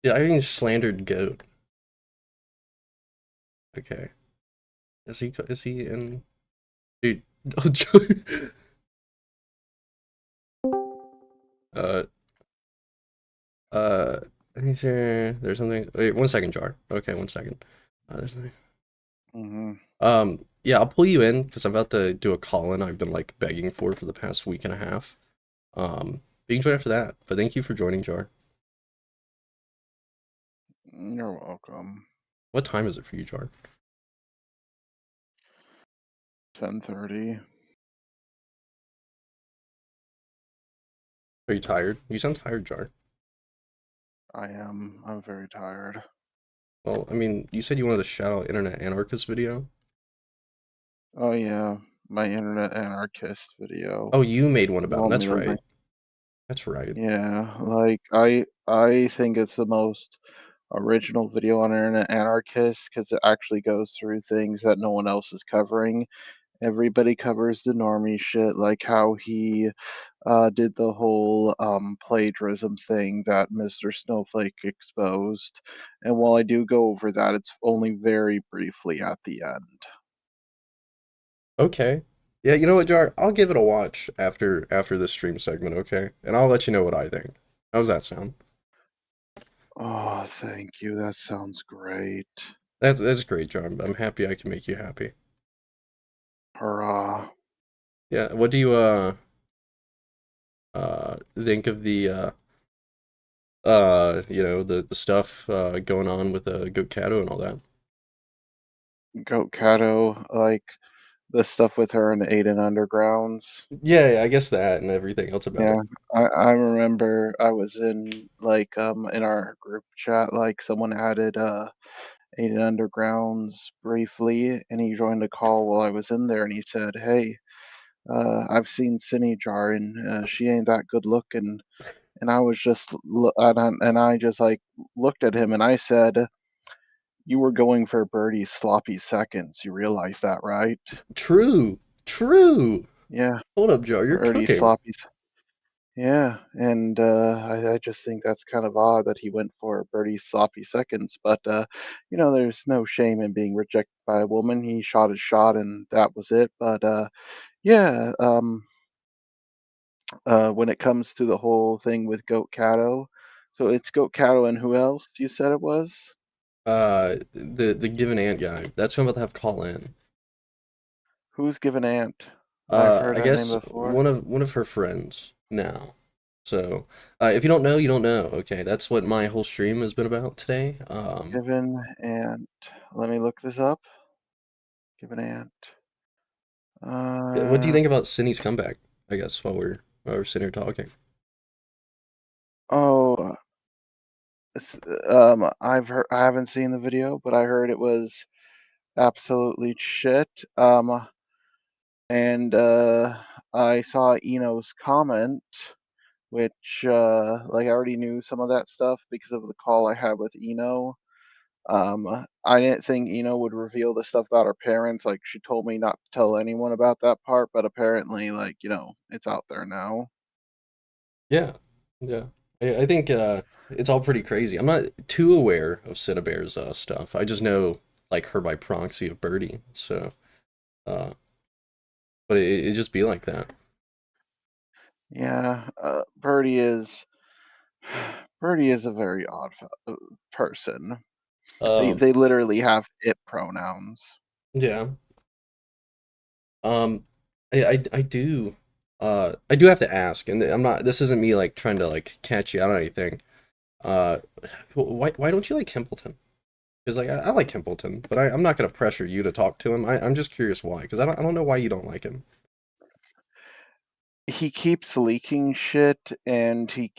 Yeah, I think slandered goat. Okay. Is he in? Dude. uh, let me see. There's something. Wait, 1 second, Jar. Okay, 1 second. There's something. Yeah, I'll pull you in because I'm about to do a call-in I've been like begging for the past week and a half. You can join after that. But thank you for joining, Jar. You're welcome. What time is it for you, Jar? 10:30. Are you tired? You sound tired, Jar. I am. I'm very tired. Well, I mean, you said you wanted to shout out Internet Anarchist video. Oh yeah, my internet anarchist video. Oh, you made one You about him. want me That's to right. link? That's right. Yeah, like I think it's the most original video on internet anarchist because it actually goes through things that no one else is covering. Everybody covers the normie shit, like how he did the whole plagiarism thing that Mr. Snowflake exposed. And while I do go over that, it's only very briefly at the end. Okay. Yeah, you know what, Jar? I'll give it a watch after this stream segment, okay? And I'll let you know what I think. How's that sound? Oh, thank you. That sounds great. That's great, Jar. I'm happy I can make you happy. Hurrah. Yeah, what do you think of the you know, the stuff going on with GoatCatto and all that? GoatCatto, like the stuff with her and Aiden Undergrounds. Yeah, I guess that and everything else about Yeah, it. I remember I was in like in our group chat, like someone added Aiden Undergrounds briefly, and he joined a call while I was in there, and he said, "Hey, I've seen Cine Jar, and she ain't that good looking." And I was just, and I just like looked at him, and I said, "You were going for Birdie's sloppy seconds. You realize that, right?" True. True. Yeah, Hold up, Jar. You're Birdie's cooking. sloppy. Yeah, and I just think that's kind of odd that he went for Birdie's sloppy seconds. But there's no shame in being rejected by a woman. He shot his shot, and that was it. But yeah, when it comes to the whole thing with Goat Catto, so it's Goat Catto and who else you said it was? The GivenAnt guy. That's who I'm about to have call in. Who's GivenAnt? I've heard I that name guess before. one of her friends now. So, if you don't know, you don't know. Okay, that's what my whole stream has been about today. GivenAnt. Let me look this up. GivenAnt. What do you Uh, think about Cindy's comeback? I guess while we're sitting here talking. oh, I haven't seen the video, but I heard it was absolutely shit. And I saw Eno's comment, which like I already knew some of that stuff because of the call I had with Eno. I didn't think Eno would reveal the stuff about her parents. Like she told me not to tell anyone about that part, but apparently, like it's out there now. Yeah, yeah. I think it's all pretty crazy. I'm not too aware of Cinnabear's stuff. I just know like her by proxy of Birdie. So, uh, but it just be like that. Yeah, Birdie is Birdie is a very odd person. They Um, they literally have it pronouns. yeah. Um, I do have to ask, and I'm not. This isn't me like trying to like catch you out on anything. Uh, why don't you like Templeton? Because like I like Templeton, but I'm not gonna pressure you to talk to him. I'm just curious why, because I don't know why you don't like him. He keeps leaking shit, and he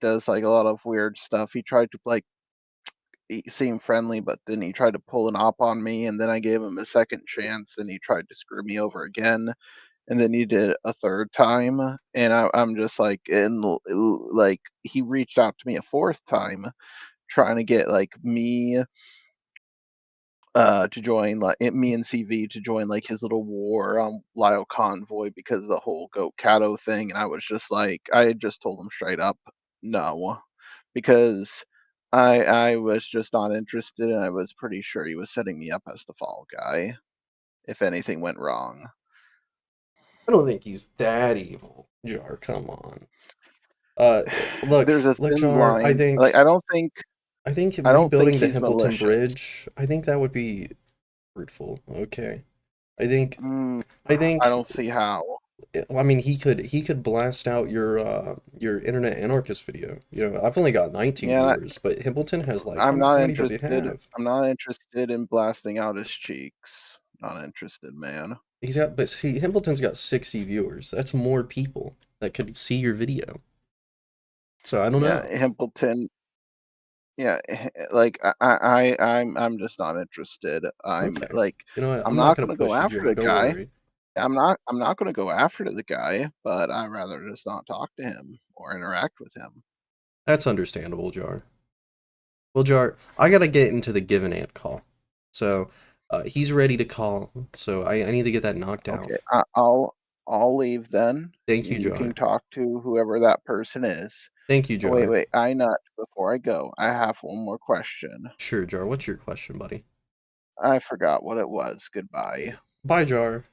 does like a lot of weird stuff. He tried to like seem friendly, but then he tried to pull an op on me, and then I gave him a second chance, and he tried to screw me over again, and then he did it a third time, and I'm just like, and like he reached out to me a fourth time, trying to get like me to join me and CV to join like his little war on Lyle Convoy because of the whole Goat Catto thing, and I was just like, I had just told him straight up, no, because I was just not interested, and I was pretty sure he was setting me up as the fall guy if anything went wrong. I don't think he's that evil, Jar. Come on. Uh, There's a look, thin Jar. line. Like I think I don't think rebuilding the he's Himpleton malicious. Bridge. I think that would be fruitful. Okay. I think Mm, I I think don't see how. I mean he could blast out your internet anarchist video. You know, I've only got 19 Yeah, viewers, but Himpleton has like I'm how not many does he interested. have? I'm not interested in blasting out his cheeks. Not interested, man. He's got but see Himpleton's got 60 viewers. That's more people that could see your video. So I don't Yeah, know. Himpleton. Yeah, like I'm just not interested. I'm Okay. like, You know what? I'm I'm not not gonna gonna go push you, after Jar. the Don't guy. worry. I'm not gonna go after the guy, but I'd rather just not talk to him or interact with him. That's understandable, Jar. Well, Jar, I gotta get into the GivenAnt call. So, he's ready to call. So I need to get that knocked out. Okay, I'll leave then. Thank you, You Jar. can talk to whoever that person is. Thank you, Oh, wait, Jar. wait. I nut before I go. I have one more question. Sure, Jar. What's your question, buddy? I forgot what it was. Goodbye. Bye, Jar.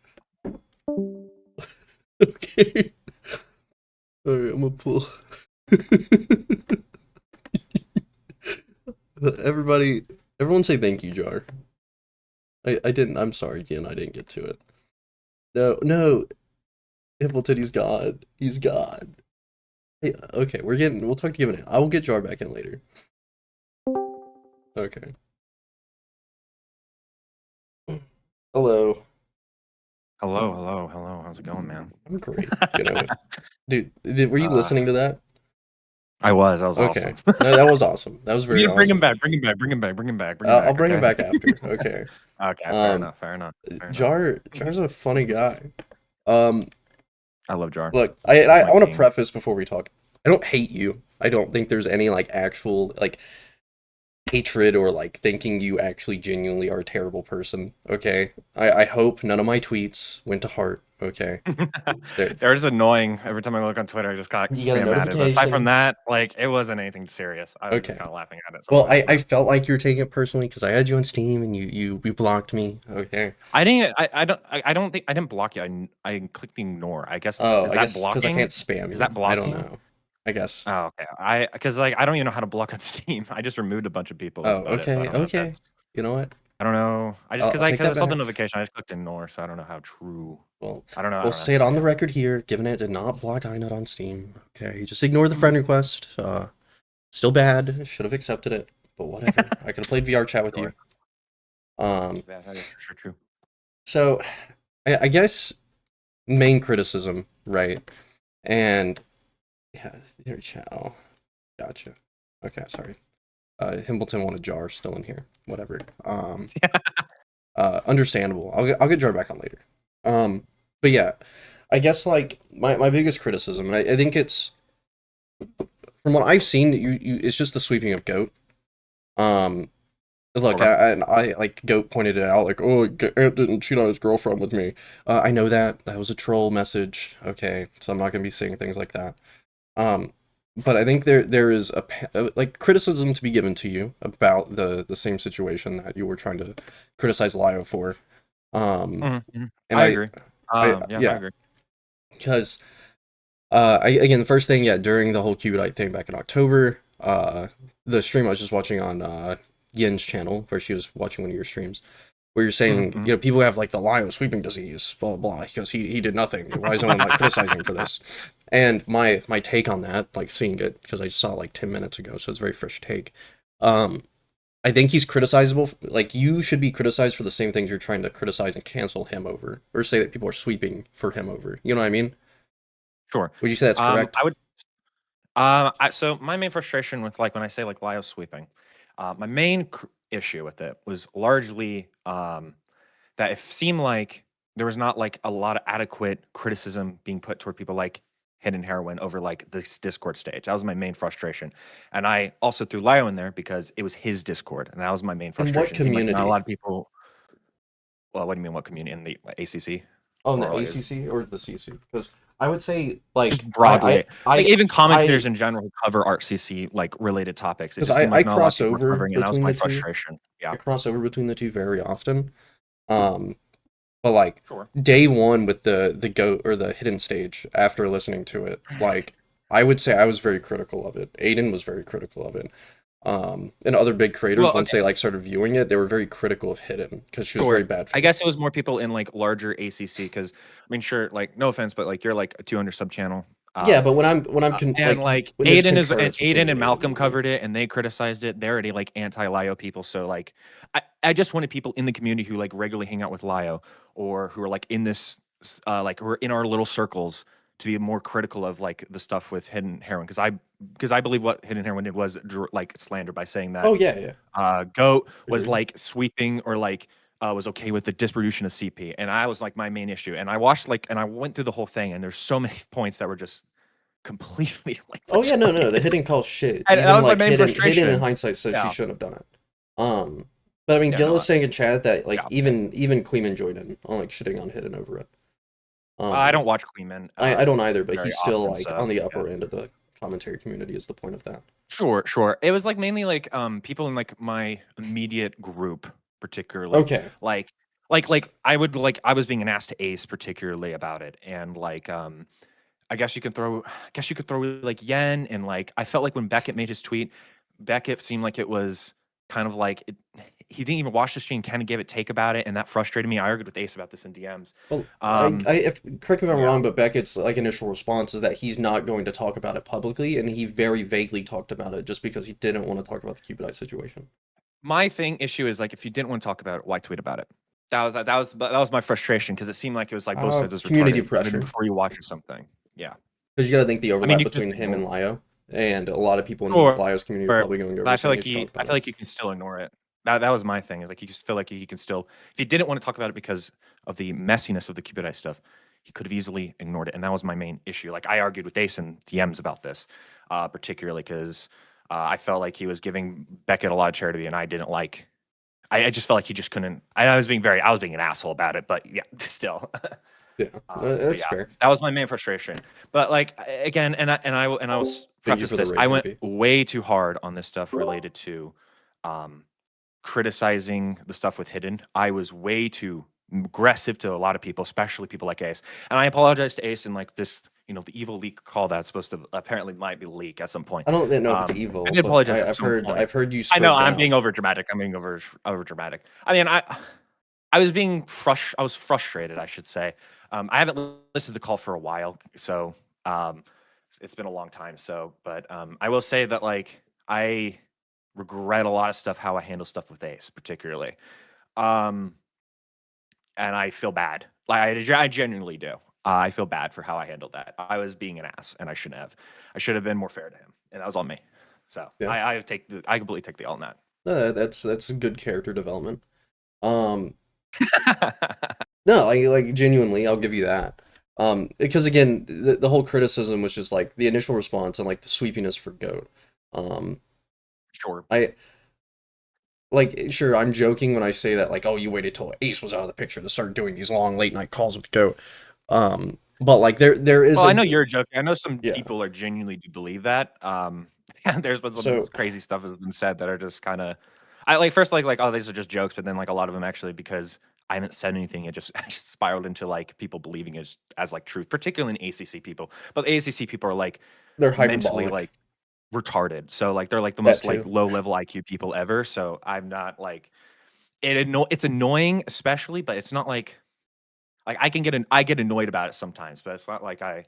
Okay. Alright, I'm gonna pull. Everybody, everyone say thank you, Jar. I didn't, I'm sorry again, I didn't get to it. No, no, Hippleton, he's gone. He's gone. Hey, okay, we'll talk to Given. I will get Jar back in later. Okay. Hello. Hello, hello, hello. How's it going, man? I'm great. You know, dude, were you Uh, listening to that? I was. That was Okay, awesome. no, that was awesome. That was We very need to bring him awesome. back. Bring him back. Bring him back. Bring him back. Bring him back. I'll bring him okay? back after. Okay. Okay. Fair Um, enough. Fair enough. Fair enough. Jar's a funny guy. Um, I love Jar. Look, He's I my want to king. preface before we talk. I don't hate you. I don't think there's any like actual like hatred or like thinking you actually genuinely are a terrible person. Okay, I hope none of my tweets went to heart. Okay, They're just annoying. Every time I look on Twitter, I just got You get a spam at it. But aside notification. from that, like it wasn't anything serious. I was Okay. just kind of laughing at it. Well, sometimes, I but- felt like you were taking it personally because I had you on Steam and you blocked me. Okay. I didn't. I don't think I didn't block you. I clicked ignore. I guess. Oh, Is I that guess because I blocking? can't spam you. Is that I don't blocking? know. I guess. Oh, okay. Because like I don't even know how to block on Steam. I just removed a bunch of people. That's Oh, about it, so I okay, don't know if okay. that's- You know what? I don't know. I just I'll because I take that saw the back. notification, I just clicked ignore, so I don't know how true. Well, I don't know. I we'll don't know. say it on the record here. GivenAnt did not block iNut on Steam. Okay, he just ignored the friend request. Still bad. Should have accepted it, but whatever. I could have played VR chat with you. Yeah, that is true. So, I guess main criticism, right? And yeah, your channel. Gotcha. Okay, sorry. Himbleton wanted Jar still in here. Whatever. Understandable. I'll get Jar back on later. But yeah, I guess like my biggest criticism, and I think it's from what I've seen, you it's just the sweeping of Goat. Look, I like Goat pointed it out, like, oh, Ant didn't cheat on his girlfriend with me. I know that was a troll message. Okay, so I'm not gonna be saying things like that. But I think there is a like criticism to be given to you about the same situation that you were trying to criticize Lio for. And I agree. I agree. Because again, the first thing, yeah, during the whole Cubedite thing back in October, the stream I was just watching on Yin's channel, where she was watching one of your streams, where you're saying, you know, people have like the Lio sweeping disease, blah blah blah, because he did nothing. Why is no one like criticizing for this? And my take on that, like seeing it, because I saw it like 10 minutes ago, so it's a very fresh take. I think he's criticizable. Like, you should be criticized for the same things you're trying to criticize and cancel him over, or say that people are sweeping for him over. You know what I mean? Sure. Would you say that's correct? I would. So my main frustration with like when I say like Lio sweeping, my main issue with it was largely that it seemed like there was not like a lot of adequate criticism being put toward people like Hidden Heroine over like this Discord stage. That was my main frustration, and I also threw Lio in there because it was his Discord, and that was my main frustration. what community? Like not a lot of people. Well, what do you mean? What community? In the ACC? Oh, in the Or ACC or the CC? Because I would say like just broadly, I like even commentators in general who cover ArtCC like related topics. It just seemed like not a lot of people were covering it, and that was my frustration. Yeah, I cross over between the two very often. But like sure. day one with the Goat or the Hidden stage, after listening to it, like I would say I was very critical of it. Aiden was very critical of it. And other big creators, once they like started viewing it, they were very critical of Hidden because she was very bad. I guess it was more people in like larger ACC because I mean, sure, like no offense, but like you're like a 200 sub channel. Yeah, but when I'm and like when there's Aiden and Malcolm covered it and they criticized it. They're already like anti-Lio people, so like I just wanted people in the community who like regularly hang out with Lio or who are like in this like who are in our little circles to be more critical of like the stuff with Hidden Heroine because I believe what Hidden Heroine did was like slander by saying that. Oh yeah. Goat was like sweeping or like was okay with the distribution of CP, and I was like my main issue. And I watched like and I went through the whole thing, and there's so many points that were just completely like. Oh yeah, no, the Hidden call shit. And that was like, my main frustration. Hidden in hindsight says she shouldn't have done it. But I mean, Gil is saying in chat that like even Queeman joined in on like shitting on Hidden over it. I don't watch Queeman. I don't either, but he's still often, like on the upper end of the commentary community is the point of that. Sure. It was like mainly like people in like my immediate group particularly. Okay. Like I was being asked to Ace particularly about it, and like I guess you could throw like Yen, and like I felt like when Beckett made his tweet, Beckett seemed like it was kind of like he didn't even watch the stream, kind of gave it take about it, and that frustrated me. I argued with Ace about this in DMs. Well, correct me if I'm wrong, but Beckett's like initial response is that he's not going to talk about it publicly, and he very vaguely talked about it just because he didn't want to talk about the Cubedite situation. My issue is like if you didn't want to talk about it, why tweet about it? That was my frustration because it seemed like it was like both sides was community retarded, pressure before you watch something. Yeah, because you got to think the overlap between him and Lio. and a lot of people in Sure. the Lio's community are Sure. probably going over. But I feel like saying, I feel like you can still ignore it. That was my thing. Is like you just feel like you can still, if he didn't want to talk about it because of the messiness of the Cupidite stuff, he could have easily ignored it. And that was my main issue. Like I argued with Ace and DMs about this, particularly because I felt like he was giving Beckett a lot of charity, and I didn't like. I just felt like he just couldn't. I was being an asshole about it, but yeah, still. yeah, But that's yeah, fair. that was my main frustration. But like again, I will Thank you preface for the this. raid, I went Ruby. way too hard on this stuff related to criticizing the stuff with Hidden. I was way too aggressive to a lot of people, especially people like Ace. And I apologize to Ace in like this, the evil leak call that's supposed to apparently might be leak at some point. I don't know if it's evil. I did but apologize at I've some heard point. I've heard you. I know spoke I'm down. being over dramatic. I'm being over dramatic. I mean, I was being I was frustrated, I should say. I haven't listened to the call for a while, so it's been a long time. So, but I will say that like I regret a lot of stuff how I handle stuff with Ace, particularly, and I feel bad. Like I genuinely do. I feel bad for how I handled that. I was being an ass, and I shouldn't have. I should have been more fair to him, and that was on me. So Yeah. I completely take the L on that. That's a good character development. No, like genuinely, I'll give you that. Because again, the whole criticism was just like the initial response and like the sweepiness for Goat. Sure. Sure, I'm joking when I say that, like, oh, you waited till Ace was out of the picture to start doing these long late night calls with Goat. But like there is. Well, I know you're joking. I know some Yeah. people are genuinely do believe that. And there's been some crazy stuff has been said that are just kind of, I like first like oh these are just jokes, but then like a lot of them actually because I haven't said anything, it just spiraled into like people believing it as like truth, particularly in ACC people. But ACC people are like They're mentally hyperbolic. like retarded, so like they're like the That most like too. low level IQ people ever. So I'm not like it's annoying, especially, but it's not like I get annoyed about it sometimes, but it's not like I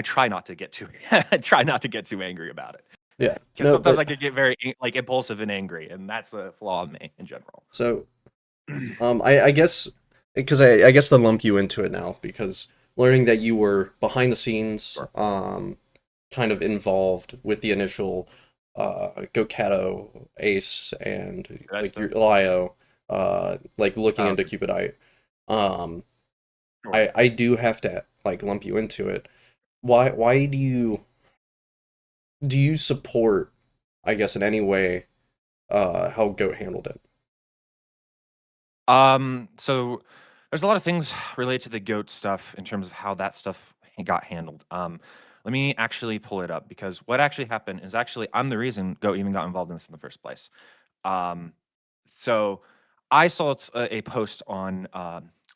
try not to get too angry about it. Yeah. Because sometimes I could get very like impulsive and angry, and that's a flaw in me in general. So, I guess because I guess to lump you into it now because learning that you were behind the scenes, kind of involved with the initial GoatCatto, Ace, and like your Lio, like looking into Cupidite. I do have to like lump you into it. Why do you support, I guess, in any way, how Goat handled it? So there's a lot of things related to the Goat stuff in terms of how that stuff got handled. Let me actually pull it up because what actually happened is actually I'm the reason Goat even got involved in this in the first place. So I saw a post on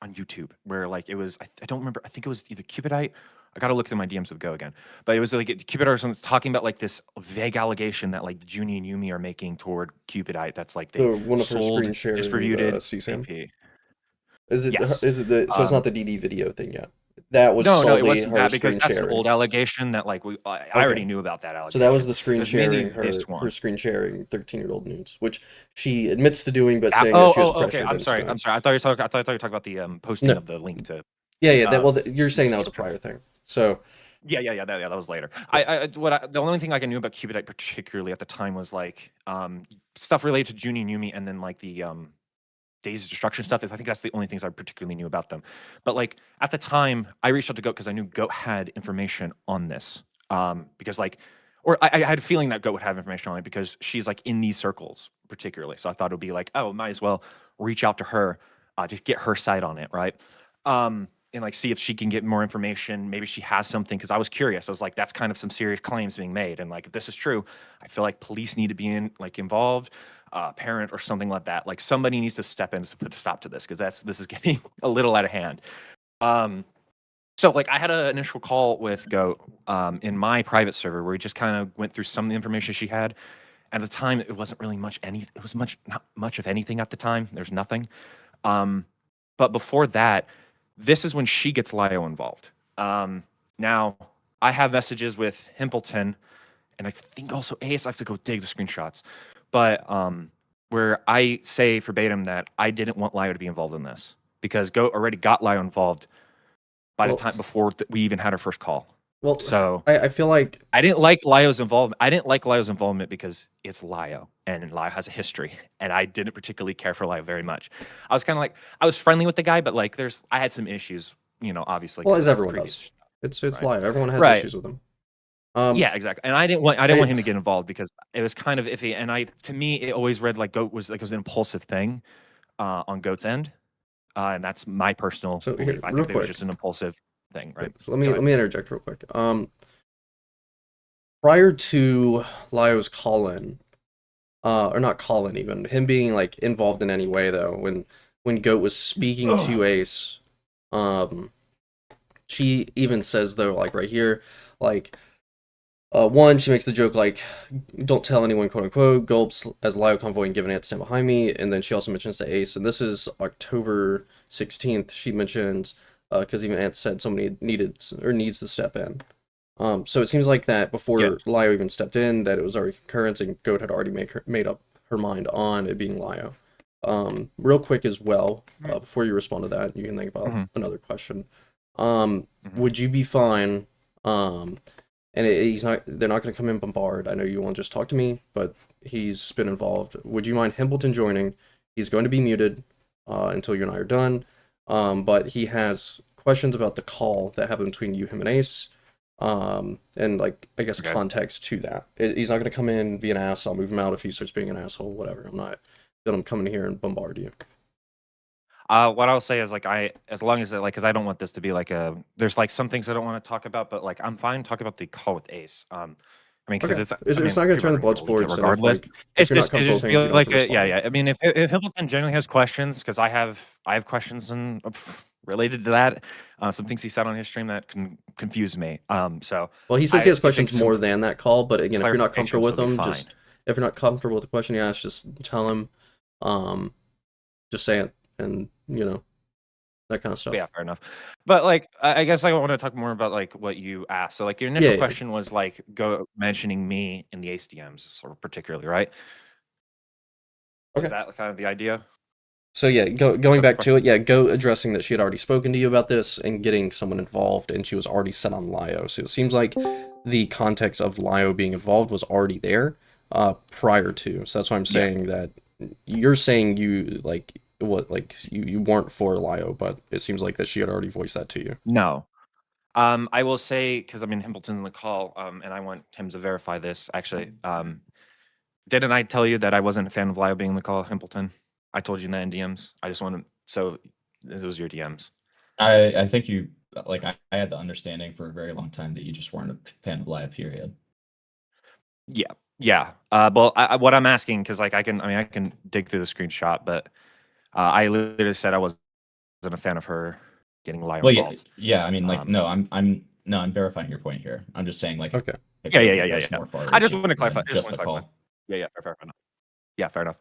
YouTube where like it was I don't remember, I think it was either Cupidite. I gotta look through my DMs with Go again, but it was like Cupidite or something talking about like this vague allegation that like Junie and Yumi are making toward Cupidite. That's like they One of her sold screen sharing distributed CSAM? CP. Is it Yes. is it the so it's not the DD video thing yet? That was No, it solely wasn't her that because screen that's an sharing. old allegation that like I already knew about that allegation. So that was the screen It was mainly sharing this her one. screen sharing 13-year-old nudes, which she admits to doing, but Yeah, saying that she was okay. pressured I'm into sorry. doing. I'm sorry. I thought you were talking about the posting No. of the link to. Yeah. You're saying that was a prior thing. So Yeah. That was later. The only thing I knew about Cupidite particularly at the time was like stuff related to Junie and Yumi, and then like the Days of Destruction stuff. I think that's the only things I particularly knew about them. But like at the time, I reached out to Goat because I knew Goat had information on this. Because like, or I had a feeling that Goat would have information on it because she's like in these circles particularly. So I thought it would be like, oh, might as well reach out to her, to get her side on it, right? And like see if she can get more information. Maybe she has something because I was curious. I was like, that's kind of some serious claims being made, and like if this is true, I feel like police need to be involved. Parent or something like that. Like somebody needs to step in to put a stop to this because this is getting a little out of hand. So like I had an initial call with Goat in my private server where we just kind of went through some of the information she had. At the time, it wasn't really not much of anything at the time. There's nothing. But before that, this is when she gets Lio involved. Now I have messages with Himpleton, and I think also Ace. I have to go dig the screenshots. But where I say verbatim that I didn't want Lio to be involved in this because Goat already got Lio involved by the time before we even had our first call. Well, So I feel like I didn't like Lyo's involvement. I didn't like Lyo's involvement because it's Lyo, and Lyo has a history, and I didn't particularly care for Lyo very much. I was kind of like, I was friendly with the guy, but like, I had some issues, obviously well, because as of his everyone previous does. stuff, It's right? live. Everyone has Right. issues with him. Yeah, exactly. And I didn't want I- him to get involved because it was kind of iffy. And to me, it always read like Goat was like it was an impulsive thing on Goat's end, and that's my personal so here, belief. I real think it was quick. just an impulsive thing, right? So let Go me ahead. interject real quick. Prior to Lyo's call-in, or not call-in even, him being like involved in any way though, when Goat was speaking to Ace, she even says though, like right here, like one, she makes the joke like, "Don't tell anyone," quote unquote. Gulps as Lyo convoy and GivenAnt's stand behind me, and then she also mentions to Ace, and this is October 16th. She mentions because even Ant said somebody needed or needs to step in. So it seems like that before Yes. Lyo even stepped in, that it was already concurrence, and Goat had already made up her mind on it being Lyo. Real quick as well, before you respond to that, you can think about another question. Would you be fine? And they're not going to come in bombard. I know you want to just talk to me, but he's been involved. Would you mind Hempleton joining? He's going to be muted until you and I are done. But he has questions about the call that happened between you, him, and Ace. And like, I guess Okay. context to that. He's not going to come in, be an ass. I'll move him out if he starts being an asshole, whatever. I'm not going to come in here and bombard you. What I'll say is like as long as because I don't want this to be like there's like some things I don't want to talk about, but like I'm fine talking about the call with Ace. I mean, because Okay. it's It's not going to turn the blood people leak it sports, and regardless. if It's you're not just comfortable with things, feel you don't like have to respond. yeah. I mean, if Hamilton generally has questions, because I have questions and related to that, some things he said on his stream that can confuse me. So Well, he says he has I think questions more than that call, but again, if you're not comfortable with clarifications will be them, fine. just if you're not comfortable with the question you ask, just tell him, just say it, and that kind of stuff. Yeah, fair enough. But like, I guess I want to talk more about like what you asked. So like your initial Yeah. question was like go mentioning me in the ACDMs, sort of particularly, right? Okay. Is that kind of the idea? So yeah, going back to it, yeah, Go addressing that she had already spoken to you about this and getting someone involved, and she was already set on Lyo. So it seems like the context of Lyo being involved was already there prior to. So that's why I'm saying that you're saying you like you weren't for Lyo, but it seems like that she had already voiced that to you. No. I will say because I mean Hamilton's in the call, and I want him to verify this. Actually, didn't I tell you that I wasn't a fan of Lyo being in the call, Hamilton? I told you in the DMs. I just wanted so it was your DMs. I think you like I had the understanding for a very long time that you just weren't a fan of Laya, period. Yeah. Well, what I'm asking because like I can dig through the screenshot, but I literally said I wasn't a fan of her getting Lyo Well, involved. yeah. I mean, like, no, I'm verifying your point here. I'm just saying, like, Okay. I feel Yeah. like it goes more far I just reaching want to clarify. than just the call. Yeah, fair enough. Yeah, fair enough.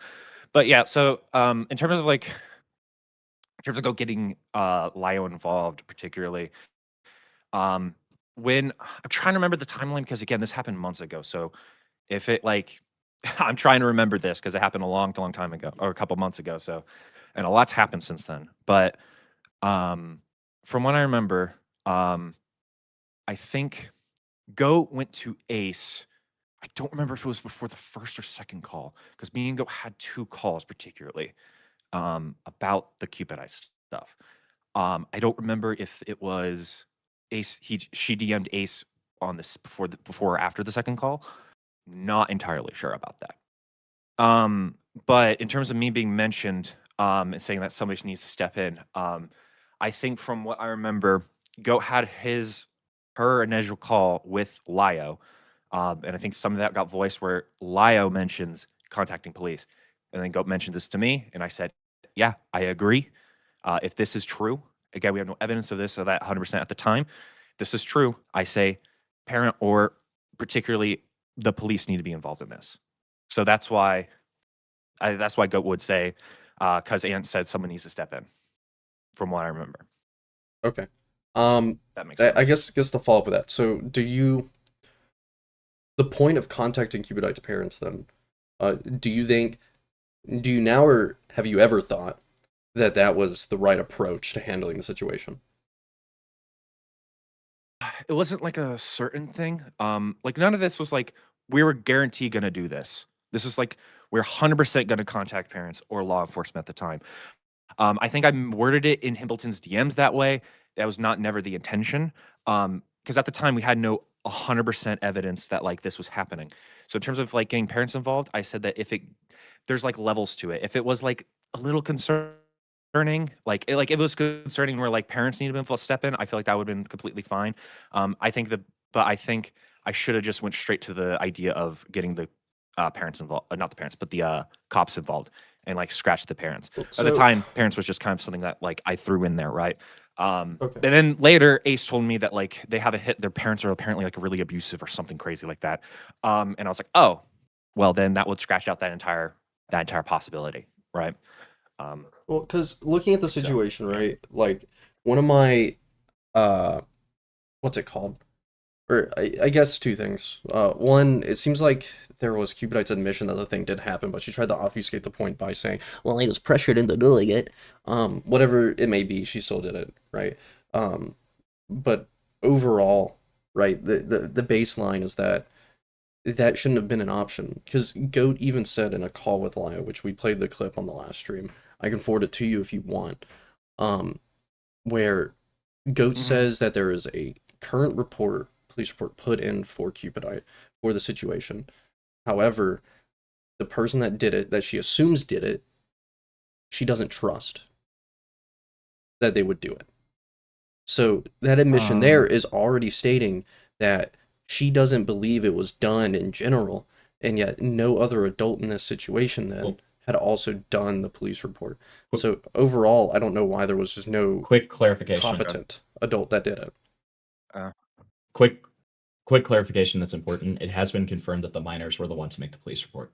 But yeah, so in terms of like, in terms of go getting Lyo involved, particularly, when I'm trying to remember the timeline because again, this happened months ago. So if it like, I'm trying to remember this because it happened a long time ago or a couple months ago. So, and a lot's happened since then. But from what I remember, I think Go went to Ace. I don't remember if it was before the first or second call because me and Go had two calls particularly about the Cupidite stuff. I don't remember if it was Ace. She DM'd Ace on this before or after the second call. Not entirely sure about that. But in terms of me being mentioned and saying that somebody needs to step in, I think from what I remember, Goat had her initial call with Lyo. And I think some of that got voiced where Lyo mentions contacting police. And then Goat mentioned this to me. And I said, yeah, I agree. If this is true, again, we have no evidence of this, so that 100% at the time. If this is true, I say parent or particularly the police need to be involved in this. So that's why Goat would say, because Ant said someone needs to step in, from what I remember. Okay. That makes sense. I guess to follow up with that. So the point of contacting Cupidite's parents then, do you now or have you ever thought that was the right approach to handling the situation? it wasn't like a certain thing. Like none of this was like we were guaranteed gonna do this. This was like we're 100% gonna contact parents or law enforcement at the time. I think I worded it in Hambleton's DMs that way. That was not never the intention. Because at the time we had no 100% evidence that like this was happening. So in terms of like getting parents involved, I said that if it there's like levels to it. If it was like a little concerning, like if it was concerning where like parents need to step in, I feel like that would have been completely fine. But I think I should have just went straight to the idea of getting the parents involved, not the parents, but the cops involved, and like scratch the parents. At the time, parents was just kind of something that like I threw in there, right? Okay. And then later, Ace told me that like they have a hit. Their parents are apparently like really abusive or something crazy like that. And I was like, oh, well then that would scratch out that entire possibility, right? Well, because looking at the situation, right? Like one of my, what's it called? Or I guess two things. One, it seems like there was Cupidite's admission that the thing did happen, but she tried to obfuscate the point by saying, "Well, I was pressured into doing it." Whatever it may be, she still did it, right? But overall, right, the baseline is that that shouldn't have been an option, because Goat even said in a call with Lio, which we played the clip on the last stream. I can forward it to you if you want. Where Goat says that there is a current police report put in for Cupidite for the situation. However, the person that did it, that she assumes did it, she doesn't trust that they would do it. So that admission there is already stating that she doesn't believe it was done in general, and yet no other adult in this situation then had also done the police report. So overall, I don't know why there was just no Quick clarification. competent adult that did it. Quick clarification that's important. It has been confirmed that the minors were the ones to make the police report.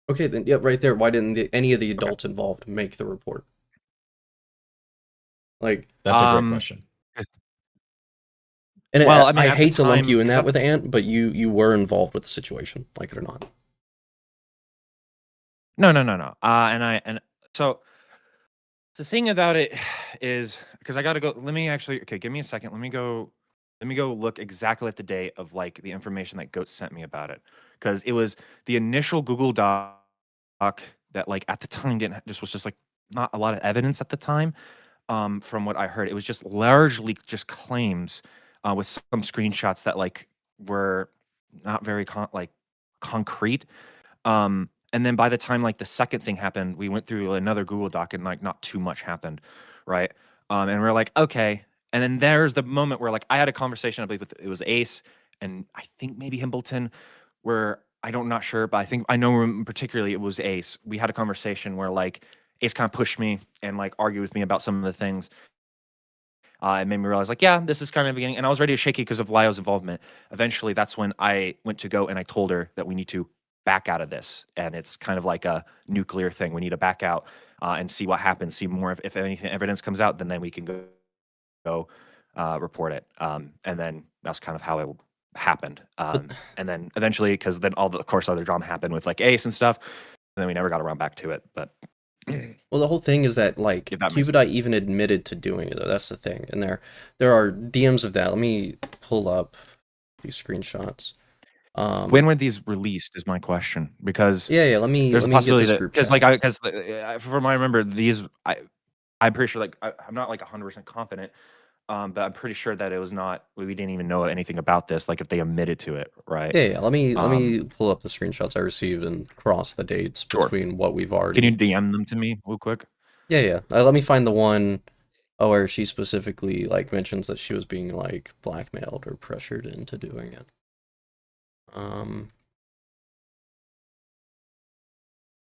Okay, then, yeah, right there. Why didn't any of the adults involved make the report? Like, That's a great question. And well, I mean, I at the hate to lump time- you in 'cause that at with the- Ant, but you were involved with the situation, like it or not. No. And so the thing about it is because I got to go. Let me actually. Okay, give me a second. Let me go look exactly at the date of like the information that Goat sent me about it, because it was the initial Google Doc that like at the time didn't. This was just like not a lot of evidence at the time. From what I heard, it was just largely just claims with some screenshots that like were not very concrete. And then by the time like the second thing happened, we went through another Google Doc and like not too much happened, right? And we're like, okay. And then there's the moment where like I had a conversation, I believe it was Ace and I think maybe Hambleton, where not sure, but I know particularly it was Ace. We had a conversation where like Ace kind of pushed me and like argued with me about some of the things. It made me realize, like, yeah, this is kind of the beginning. And I was ready to shake it because of Lio's involvement. Eventually, that's when I went to go and I told her that we need to back out of this. And it's kind of like a nuclear thing. We need to back out and see what happens, see more if anything evidence comes out, then we can go report it. And then that's kind of how it happened. And then eventually, because then of course, other drama happened with like Ace and stuff. And then we never got around back to it. But well, the whole thing is that like Cupidite even admitted to doing it, though. That's the thing. And there are DMs of that. Let me pull up these screenshots. When were these released is my question, because yeah, let me there's a get possibility this that group because chat. like from what I remember, these I'm pretty sure like I'm not like 100% confident, but I'm pretty sure that it was not, we didn't even know anything about this, like if they admitted to it, right? Yeah, let me pull up the screenshots I received and cross the dates between what we've already. Can you DM them to me real quick? Yeah. Let me find the one where she specifically like mentions that she was being like blackmailed or pressured into doing it.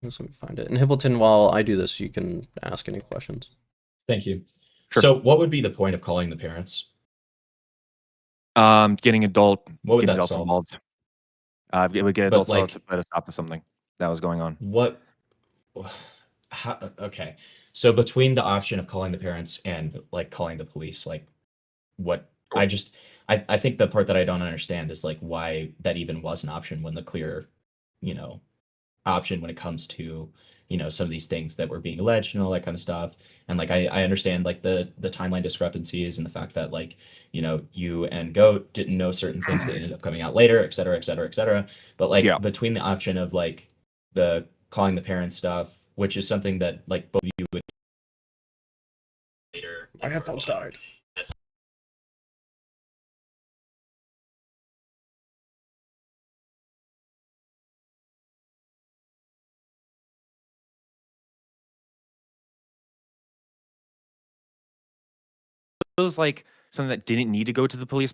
Let me find it. And Hambleton, while I do this, you can ask any questions. Thank you. Sure. So what would be the point of calling the parents? Getting adults solve? involved. It would get adults involved to put a stop to something that was going on. Okay. So between the option of calling the parents and like calling the police, like what I think the part that I don't understand is like why that even was an option when the clear, option when it comes to, you know, some of these things that were being alleged and all that kind of stuff. And like I understand like the timeline discrepancies and the fact that like, you know, you and Goat didn't know certain things that ended up coming out later, et cetera, et cetera, et cetera. But like Yeah. between the option of like the calling the parents stuff, which is something that like both of you would later. My headphones died. It was like something that didn't need to go to the police,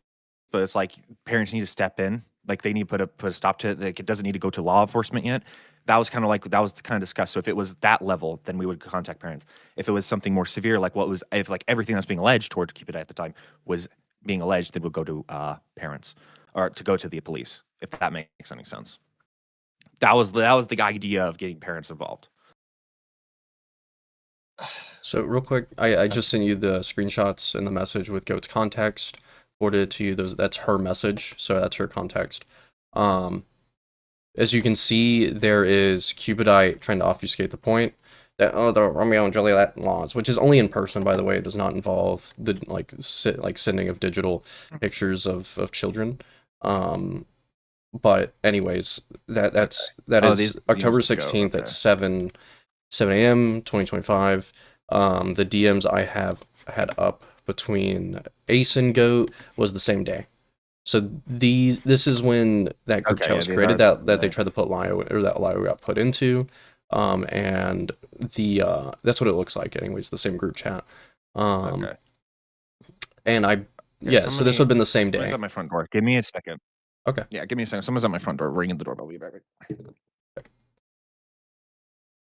but it's like parents need to step in. Like they need to put a stop to it. Like it doesn't need to go to law enforcement yet. That was kind of discussed. So if it was that level, then we would contact parents. If it was something more severe, like if like everything that's being alleged toward Keep It at the time was being alleged, then would go to parents or to go to the police. If that makes any sense. That was the idea of getting parents involved. So real quick, I just sent you the screenshots and the message with Goat's context. Forwarded it to you. That's her message, so that's her context. As you can see, there is Cupidite trying to obfuscate the point that the Romeo and Juliet laws, which is only in person, by the way. It does not involve the sending of digital pictures of children. But anyways, that is October 16th at 7 a.m. 2025. The DMs I have had up between Ace and Goat was the same day. So this is when that group chat was created that they tried to put Lio, or that Lio got put into. And that's what it looks like anyways, the same group chat. And so this would have been the same day. Someone's at my front door. Give me a second. Okay. Yeah, give me a second. Someone's at my front door ringing the doorbell. I'll be back.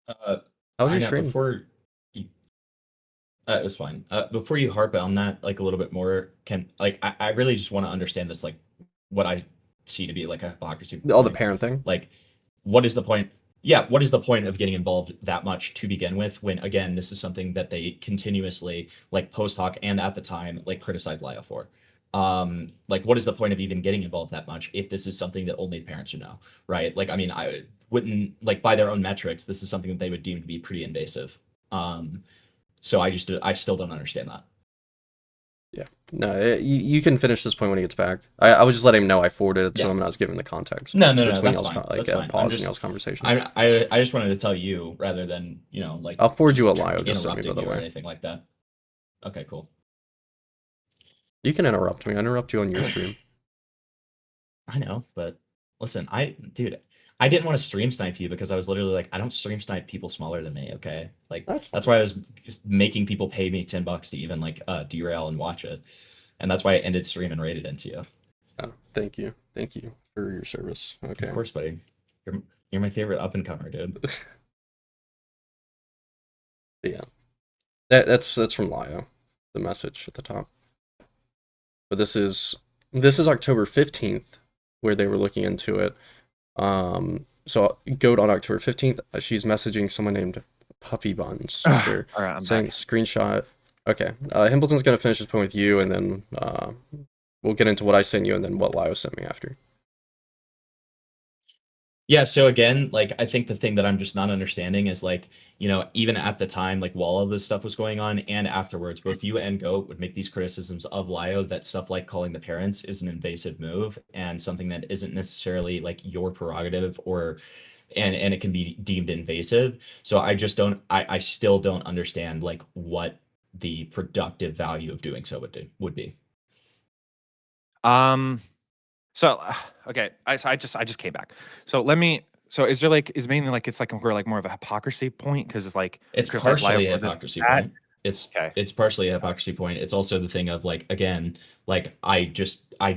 How was your stream? It was fine. Before you harp on that like a little bit more, I really just want to understand this, like what I see to be like a hypocrisy. Oh, the parent thing? Like, what is the point? Yeah, what is the point of getting involved that much to begin with when, again, this is something that they continuously, like post hoc and at the time, like criticized Lio for? Like, what is the point of even getting involved that much if this is something that only the parents should know, right? Like, I mean, I wouldn't, like, by their own metrics, this is something that they would deem to be pretty invasive. So I still don't understand that. Yeah, no, you can finish this point when he gets back. I was just letting him know I forwarded it to him and I was giving the context. No, that's fine. That's fine. Pause in y'all's conversation. I just wanted to tell you rather than, you know, like, I'll forward you a Lio just sent me, by the way, or anything like that. Okay, cool. You can interrupt me. I interrupt you on your stream. I know, but listen, dude, I didn't want to stream snipe you because I was literally like, I don't stream snipe people smaller than me, okay? Like, that's why I was making people pay me $10 to even, like, derail and watch it. And that's why I ended stream and raided into you. Oh, thank you. Thank you for your service. Okay. Of course, buddy. You're my favorite up-and-comer, dude. Yeah. That's from Lio, the message at the top. But this is October 15th, where they were looking into it. So Goat on October 15th, she's messaging someone named Puppy Buns. Sure. All right, I'm saying back. Screenshot. Okay. Himbleton's gonna finish his point with you, and then we'll get into what I sent you and then what Lio sent me after. Yeah, so again, like, I think the thing that I'm just not understanding is, like, you know, even at the time, like, while all this stuff was going on and afterwards, both you and Goat would make these criticisms of Lio that stuff like calling the parents is an invasive move and something that isn't necessarily, like, your prerogative and it can be deemed invasive. So I still don't understand, like, what the productive value of doing so would be. So okay, I just came back. So is there like mainly like it's like we're like more of a hypocrisy point because it's like it's partially a hypocrisy point. It's partially a hypocrisy point. It's also the thing of like, again, like I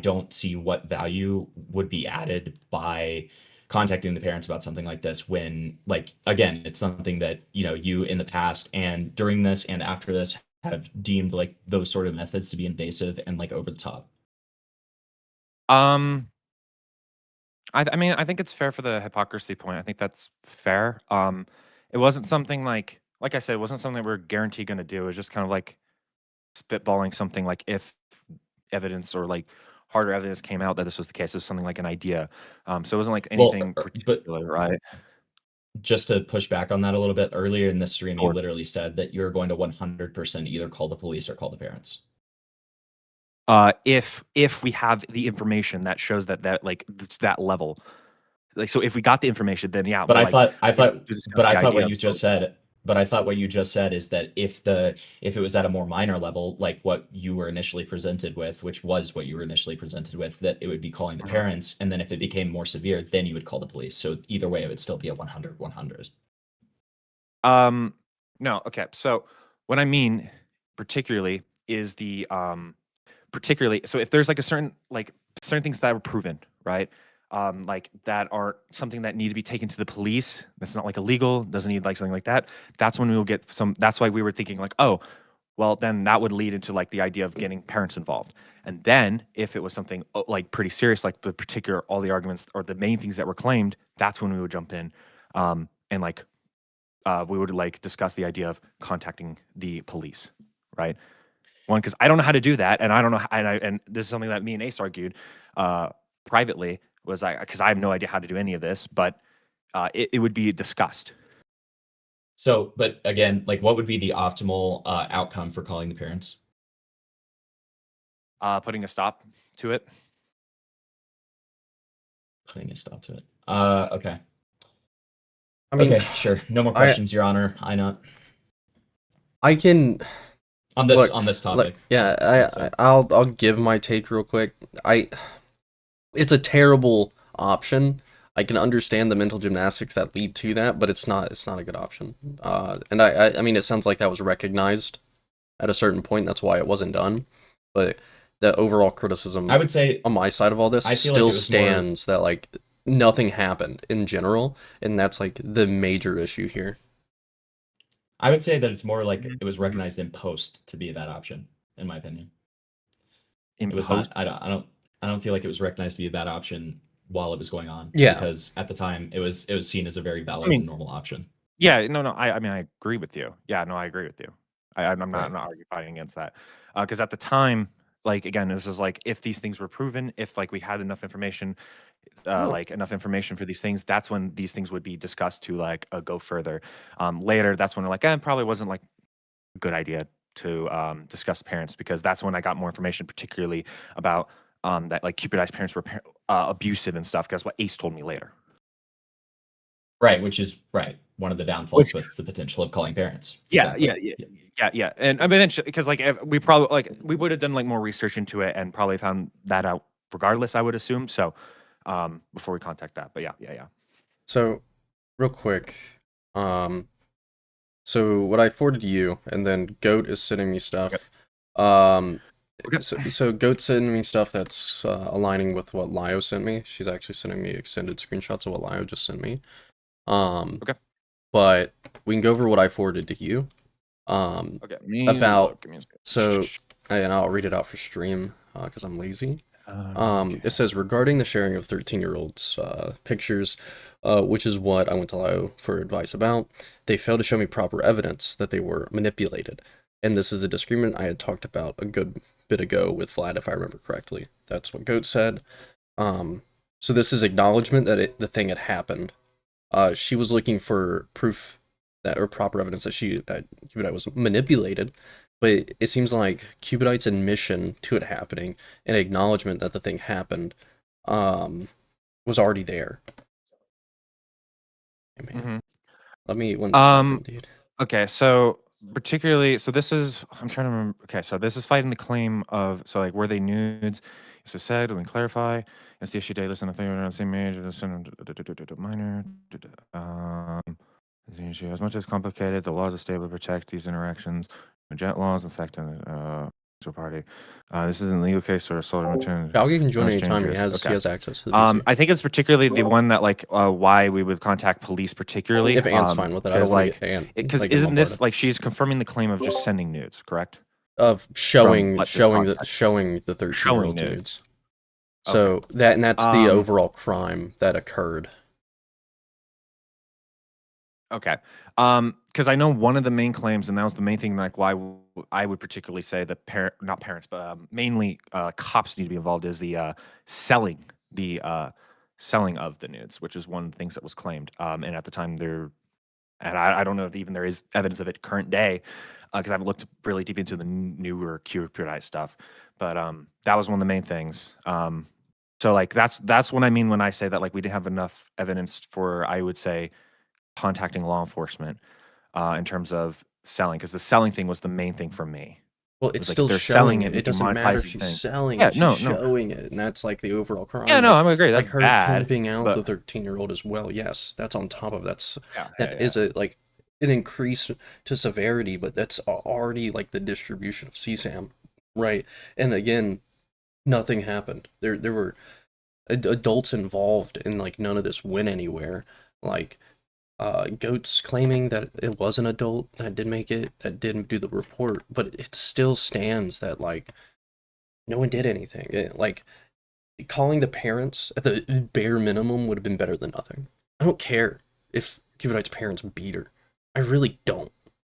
don't see what value would be added by contacting the parents about something like this when, like, again, it's something that, you know, you in the past and during this and after this have deemed like those sort of methods to be invasive and like over the top. I mean, I think it's fair for the hypocrisy point. I think that's fair. It wasn't something like I said, it wasn't something that we're guaranteed going to do. It was just kind of like spitballing something like if evidence or like harder evidence came out that this was the case. It was something like an idea. So it wasn't like anything particular, right? just to push back on that a little bit, earlier in the stream, you Sure. literally said that you're going to 100% either call the police or call the parents. If we have the information that shows that like it's that level, like, so if we got the information, then yeah. But we're, I like, thought, we're to discuss the idea what of you just both. said. But I thought what you just said is that if it was at a more minor level, like what you were initially presented with, which was what you were initially presented with, that it would be calling the Mhm. parents, and then if it became more severe, then you would call the police. So either way, it would still be a 100-100. No, okay. So what I mean particularly is the particularly, so if there's like certain things that were proven, right? Like that are something that need to be taken to the police. That's not like illegal, doesn't need like something like that. That's when we will get some. That's why we were thinking like, oh, well, then that would lead into like the idea of getting parents involved. And then if it was something like pretty serious, like the particular, all the arguments or the main things that were claimed, that's when we would jump in. And like, we would like discuss the idea of contacting the police, right? One, because I don't know how to do that, and I don't know, and this is something that me and Ace argued privately, was because I have no idea how to do any of this, but it would be discussed. So, but again, like, what would be the optimal outcome for calling the parents? Putting a stop to it. Putting a stop to it. Okay. I mean, okay, sure. No more questions, Your Honor. I not I can. on this Look, topic. I'll give my take real quick. It's a terrible option. I can understand the mental gymnastics that lead to that, but it's not a good option. And I mean, it sounds like that was recognized at a certain point. That's why it wasn't done. But the overall criticism, I would say, on my side of all this, I feel like still it was more- stands that like nothing happened in general, and that's like the major issue here. I would say that it's more like it was recognized in post to be a bad option, in my opinion. It was not. I don't feel like it was recognized to be a bad option while it was going on. Yeah. Because at the time it was seen as a very valid and normal option. Yeah, no, I mean, I agree with you. Yeah, no, I agree with you. I'm not, Right. I'm not fighting against that. Because at the time, like, again, this is like, if these things were proven, if like we had enough information, like enough information for these things, that's when these things would be discussed to like go further. Later, that's when we're like, it probably wasn't like a good idea to discuss parents, because that's when I got more information, particularly about that like Cupid Eye's parents were abusive and stuff. Because what Ace told me later. Right, which is right. One of the downfalls with the potential of calling parents. Yeah, Exactly. yeah. And I mean, because like if we probably like we would have done like more research into it and probably found that out regardless, I would assume. So before we contact that. But yeah. So, real quick, so what I forwarded to you, and then Goat is sending me stuff. Okay. So Goat's sending me stuff that's aligning with what Lio sent me. She's actually sending me extended screenshots of what Lio just sent me. Okay. But we can go over what I forwarded to you. Okay. And I'll read it out for stream because I'm lazy. It says, regarding the sharing of 13-year-olds' pictures, which is what I went to Lio for advice about, they failed to show me proper evidence that they were manipulated. And this is a disagreement I had talked about a good bit ago with Vlad, if I remember correctly. That's what Goat said. So this is acknowledgement that the thing had happened. She was looking for proof that, or proper evidence that Cupidite was manipulated, but it seems like Cupidite's admission to it happening and acknowledgement that the thing happened was already there. Hey, man. Let me one second, dude. Okay, so particularly, so this is, I'm trying to remember. Okay, so this is fighting the claim of, so like, were they nudes? As I said, let me clarify. It's the issue day, listen to thing on the same age, minor. The issue, as much as complicated, the laws are stable to protect these interactions. Jet laws affect party. This is a legal case or assault or Galgi can join anytime. He has access to the VC. I think it's particularly the one that like why we would contact police particularly. If Ant's fine with it, I don't like want because isn't this like she's confirming the claim of just sending nudes, correct? Of showing the Showing 13-year-old nudes. nudes. So that's the overall crime that occurred. Okay. Because I know one of the main claims, and that was the main thing, like why I would particularly say that not parents, but mainly cops need to be involved, is the selling the selling of the nudes, which is one of the things that was claimed. And at the time, and I don't know if even there is evidence of it current day, because I haven't looked really deep into the newer Cupidite stuff. But that was one of the main things. So like that's what I mean when I say that like we didn't have enough evidence for, I would say, contacting law enforcement in terms of selling, because the selling thing was the main thing for me. Well, It it's was like still they're showing selling it. it, It doesn't matter if monetizing she's things. selling Yeah, it. She's no. showing it, and that's like the overall crime. Yeah, no, Like, I agree. That's like her bad. pimping out But the 13-year-old as well. Yes, that's on top of that's yeah, that is a like an increase to severity, but that's already like the distribution of CSAM, right? And again, nothing happened. There were adults involved, and like none of this went anywhere. Like Goat's claiming that it was an adult that did make it, that didn't do the report, but it still stands that like no one did anything. Like calling the parents at the bare minimum would have been better than nothing. I don't care if Cupidite's parents beat her. I really don't.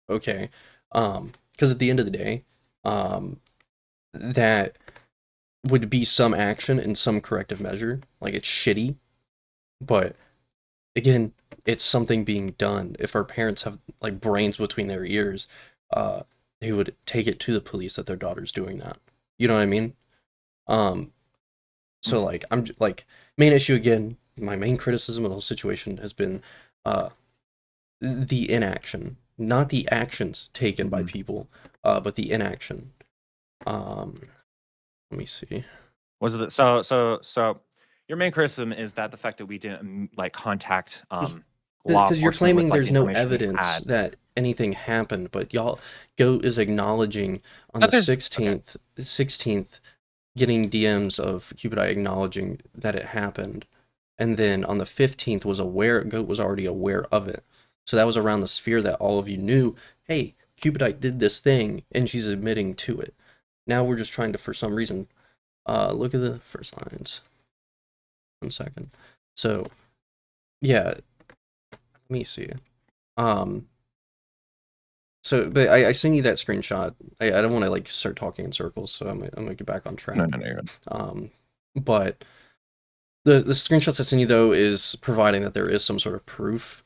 Okay, because at the end of the day, that would be some action and some corrective measure. Like it's shitty, but again, it's something being done. If our parents have like brains between their ears, they would take it to the police that their daughter's doing that. You know what I mean? So like I'm like main issue again. My main criticism of the whole situation has been the inaction, not the actions taken by people, but the inaction. Let me see. Was it so? Your main criticism is that the fact that we didn't like contact law enforcement Because you're claiming with, like, there's no information we evidence had. that anything happened, but y'all Goat is acknowledging on That the there's- 16th, getting DMs of Cupidite acknowledging that it happened, and then on the 15th Goat was already aware of it. So that was around the sphere that all of you knew, hey, Cupidite did this thing, and she's admitting to it. Now we're just trying to, for some reason, look at the first lines. 1 second. So, yeah, let me see. So, but I sent you that screenshot. I don't want to like start talking in circles, so I'm gonna get back on track. No, you're good. But the screenshots I sent you though is providing that there is some sort of proof,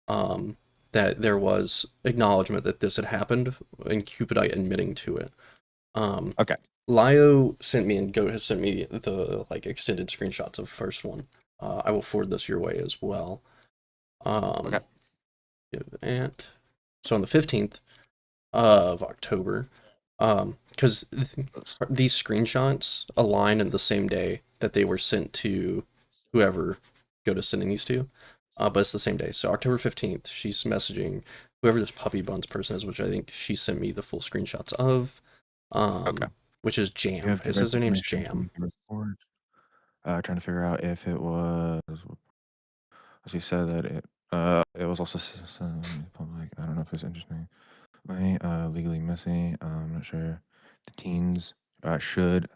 that there was acknowledgement that this had happened and Cupidite admitting to it. Okay. Lio sent me and Goat has sent me the like extended screenshots of the first one. I will forward this your way as well. Okay. GivenAnt. So on the 15th of October, because these screenshots align in the same day that they were sent to whoever Goat is sending these to, but it's the same day. So October 15th, she's messaging whoever this Puppy Buns person is, which I think she sent me the full screenshots of. Okay. Which is Jam. It says their name's Jam. Trying to figure out if it was. She said that it was also public. I don't know if it's interesting. Legally messy. I'm not sure. The teens should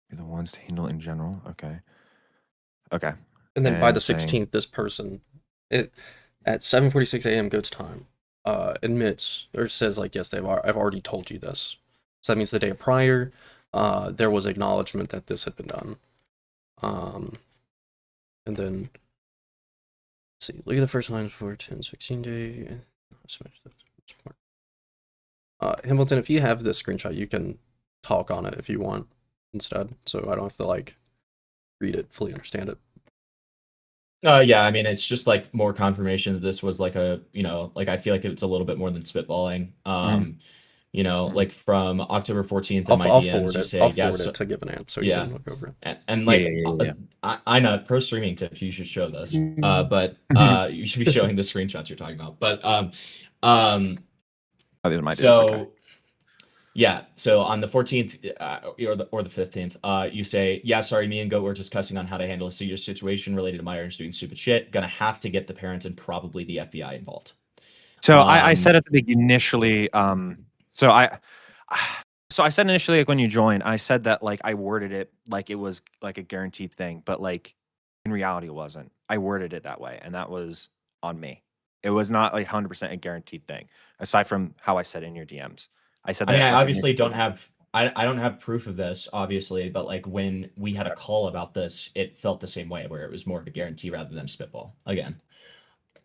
be the ones to handle in general. Okay. And then by the saying- 16th, this person, at 7:46 a.m. Goat's time, admits or says like, yes, I've already told you this. So that means the day prior, there was acknowledgement that this had been done. And then, let's see, look at the first line for 10-16 day. Hamilton, if you have this screenshot, you can talk on it if you want instead, so I don't have to like read it, fully understand it. Yeah, I mean, it's just like more confirmation that this was like a, like I feel like it's a little bit more than spitballing. Like from October 14th in my I'll DMs, forward you it. say, I'll yes, forward it to GivenAnt's so yeah. you can look over it. And like, Yeah. I know, pro streaming tip, you should show this. But you should be showing the screenshots you're talking about. But these are my so dudes, okay. yeah, so on the 14th or the 15th, you say, yeah, sorry, me and Goat were discussing on how to handle a serious situation related to my parents doing stupid shit. Gonna have to get the parents and probably the FBI involved. So I said at the beginning initially, so I said initially, like when you joined, I said that like I worded it like it was like a guaranteed thing, but like in reality it wasn't. I worded it that way, and that was on me. It was not like 100% a guaranteed thing, aside from how I said in your DMs. I said I mean, that, I like, obviously don't have I don't have proof of this, obviously, but like when we had a call about this, it felt the same way, where it was more of a guarantee rather than spitball again.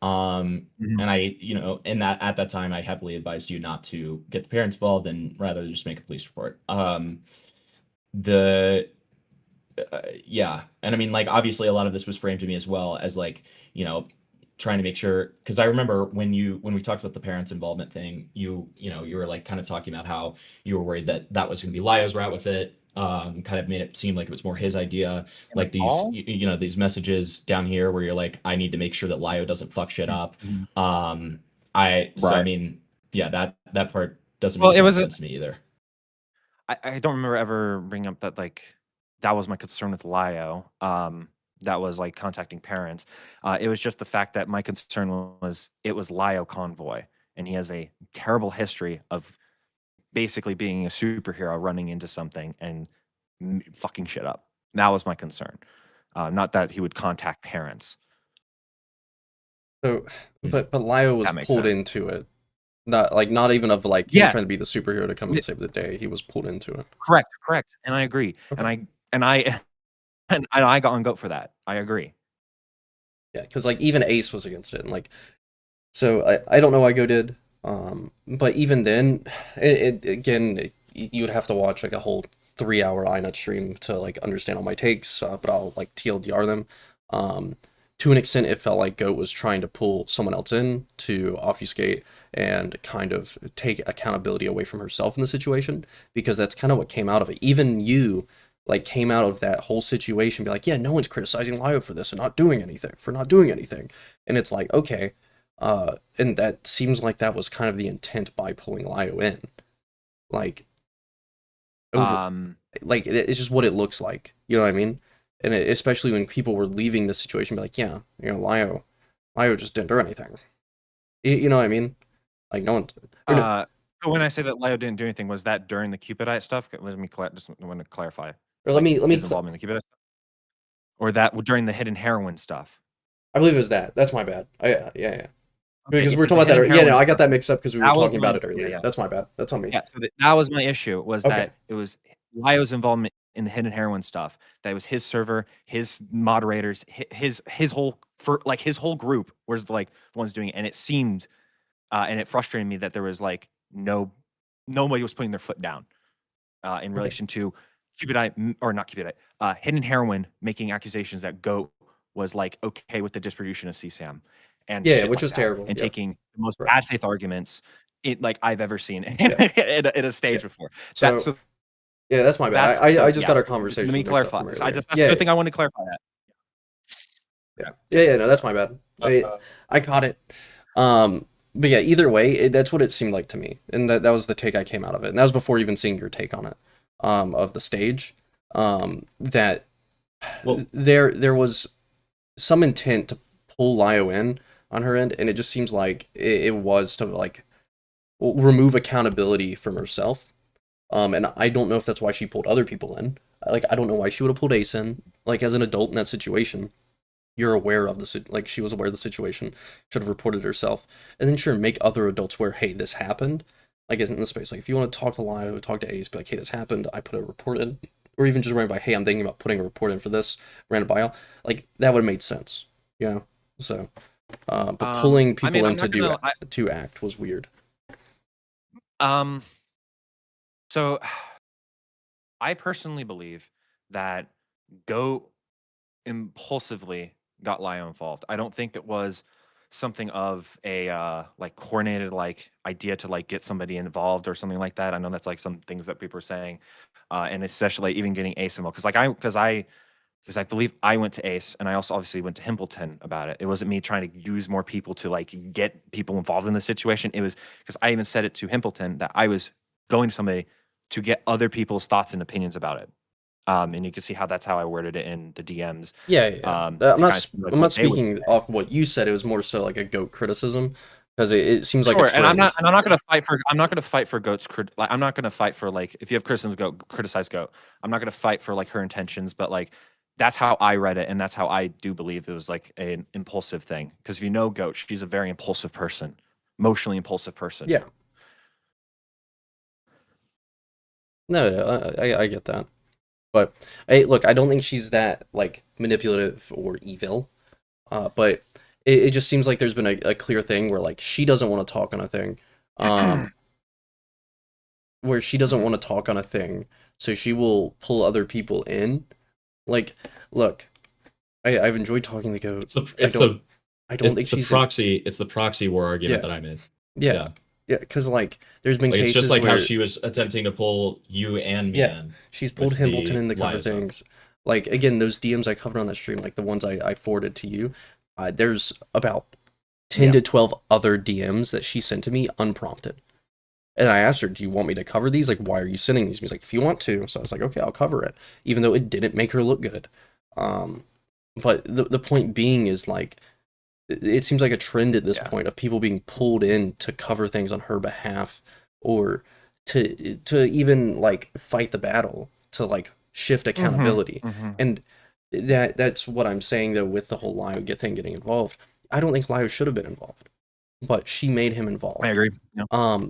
And I, you know, in that at that time, I heavily advised you not to get the parents involved and rather just make a police report. The Yeah, and I mean, like, obviously, a lot of this was framed to me as well as like, you know, trying to make sure, because I remember when we talked about the parents involvement thing, you know, you were like kind of talking about how you were worried that that was going to be Lio's route with it. Kind of made it seem like it was more his idea, like these you know, these messages down here where you're like, I need to make sure that Lio doesn't fuck shit up. So I Right. mean, yeah, that part doesn't Well, make a it ton of was. sense to me either. I don't remember ever bringing up that like that was my concern with Lio. That was like contacting parents. It was just the fact that my concern was it was Lio Convoy, and he has a terrible history of basically being a superhero running into something and fucking shit up. That was my concern. Not that he would contact parents. So, Hmm. but Lio was That makes pulled sense. into it. Not even of like him Yes. trying to be the superhero to come and save the day. He was pulled into it. Correct. And I agree. Okay. And I got on GOAT for that. I agree. Yeah, because like even Ace was against it, and like, so I don't know why Go did, but even then, you would have to watch like a whole 3 hour INET stream to like understand all my takes, but I'll like TLDR them. To an extent, it felt like Goat was trying to pull someone else in to obfuscate and kind of take accountability away from herself in the situation, because that's kind of what came out of it. Even you like came out of that whole situation be like, yeah, no one's criticizing Lio for this and not doing anything. And it's like, okay, and that seems like that was kind of the intent by pulling Lio in. Like like it's just what it looks like. You know what I mean? And especially when people were leaving the situation, be like, yeah, you know, Lio just didn't do anything. You know what I mean? Like no one. But when I say that Lio didn't do anything, was that during the Cupidite stuff? Let me just want to clarify. Or Like let me. his involvement in the Cupidite stuff? Or that during the hidden heroin stuff? I believe it was that. That's my bad. Yeah. Okay, Because we were because talking the about that. hidden Yeah, no, heroin I got stuff, that mixed up because we were that was talking my about it earlier. That's my bad. That's on me. Yeah, so that was my issue, was Okay. that it was Lio's involvement in the hidden heroin stuff. That it was his server, his moderators, his whole his whole group was like the ones doing it, and it seemed and it frustrated me that there was like nobody was putting their foot down in relation to Cupidite, or not Cupidite, hidden heroin making accusations that GOAT was like okay with the distribution of CSAM and Yeah, shit which like was that, terrible. and Yeah. taking the most Right. bad faith arguments like I've ever seen Yeah. in a stage Yeah. before. So yeah, that's my bad. I just Yeah. got our Let me conversation mixed up clarify. from I earlier. just that's the Yeah, good thing I wanted to clarify that. yeah. No, that's my bad. I caught it. But yeah, either way, that's what it seemed like to me, and that was the take I came out of it, and that was before even seeing your take on it, of the stage. That Well, there was some intent to pull Lio in on her end, and it just seems like it was to like remove accountability from herself. And I don't know if that's why she pulled other people in. Like, I don't know why she would have pulled Ace in. Like, as an adult in that situation, you're aware of the like she was aware of the situation, should have reported herself, and then sure, make other adults aware, hey, this happened. Like in the space, like if you want to talk to Lio, talk to Ace, be like, hey, this happened. I put a report in, or even just random by, hey, I'm thinking about putting a report in for this random bio. Like that would have made sense, you know. So, but pulling I people mean, in I'm to not gonna. to act was weird. So I personally believe that GOAT impulsively got Lio involved. I don't think it was something of a like coordinated like idea to like get somebody involved or something like that. I know that's like some things that people are saying, and especially like, even getting Ace involved, because I believe I went to Ace, and I also obviously went to Himpleton about it. It wasn't me trying to use more people to like get people involved in the situation. It was because I even said it to Himpleton that I was going to somebody to get other people's thoughts and opinions about it. And you can see how that's how I worded it in the DMs. Yeah. To I'm kinda see, like, I'm not what they would speaking say. off what you said. It was more so like a goat criticism, because it seems like a Sure, and trend. I'm not gonna fight for Goat's like, I'm not gonna fight for, like, if you have criticisms of Goat, criticize Goat. I'm not gonna fight for, like, her intentions, but, like, that's how I read it, and that's how I do believe it was, like, an impulsive thing. Because if you know Goat, she's a very impulsive person, emotionally impulsive person. Yeah. No, I get that. But look, I don't think she's that like manipulative or evil. But it just seems like there's been a clear thing where like she doesn't want to talk on a thing. Where she doesn't want to talk on a thing, so she will pull other people in. Like, look, I've enjoyed talking to Goat. I don't think she's proxy. It's the proxy war argument that I made. Yeah, because like there's been Like, cases it's just like where how she was attempting to pull you and me in. she's pulled with Himbleton the in to cover Lyle stuff. things. Like again, those DMs I covered on that stream, like the ones I forwarded to you, there's about 10 to 12 other DMs that she sent to me unprompted. And I asked her, do you want me to cover these? Like, why are you sending these? She's like, if you want to. So I was like, okay, I'll cover it. Even though it didn't make her look good. But the point being is like, it seems like a trend at this point of people being pulled in to cover things on her behalf, or to even like fight the battle, to like shift accountability. And that's what I'm saying though with the whole Lio thing getting involved. I don't think Lio should have been involved, but she made him involved. I agree. Yeah.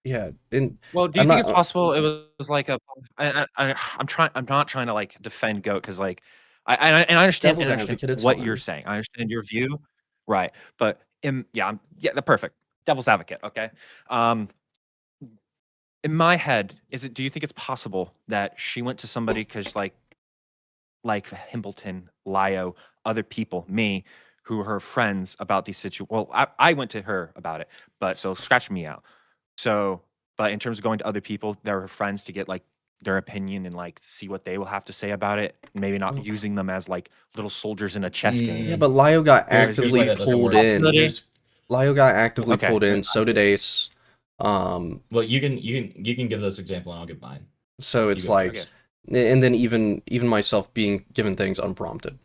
Yeah, and well, do you think it's possible it was like a? I'm not trying to like defend Goat because like I understand what you're saying. I understand your view, right? But the perfect devil's advocate. Okay. In my head, do you think it's possible that she went to somebody because like Himbleton, Lio, other people, me, who are her friends about these situations? Well, I went to her about it, but so scratch me out. So, but in terms of going to other people, they're her friends to get like their opinion and like see what they will have to say about it. Maybe not using them as like little soldiers in a chess game. Yeah, but Lio got actively pulled in. Lio got actively pulled in. So did Ace. Well, you can give this example and I'll give mine. So it's like, and then even myself being given things unprompted.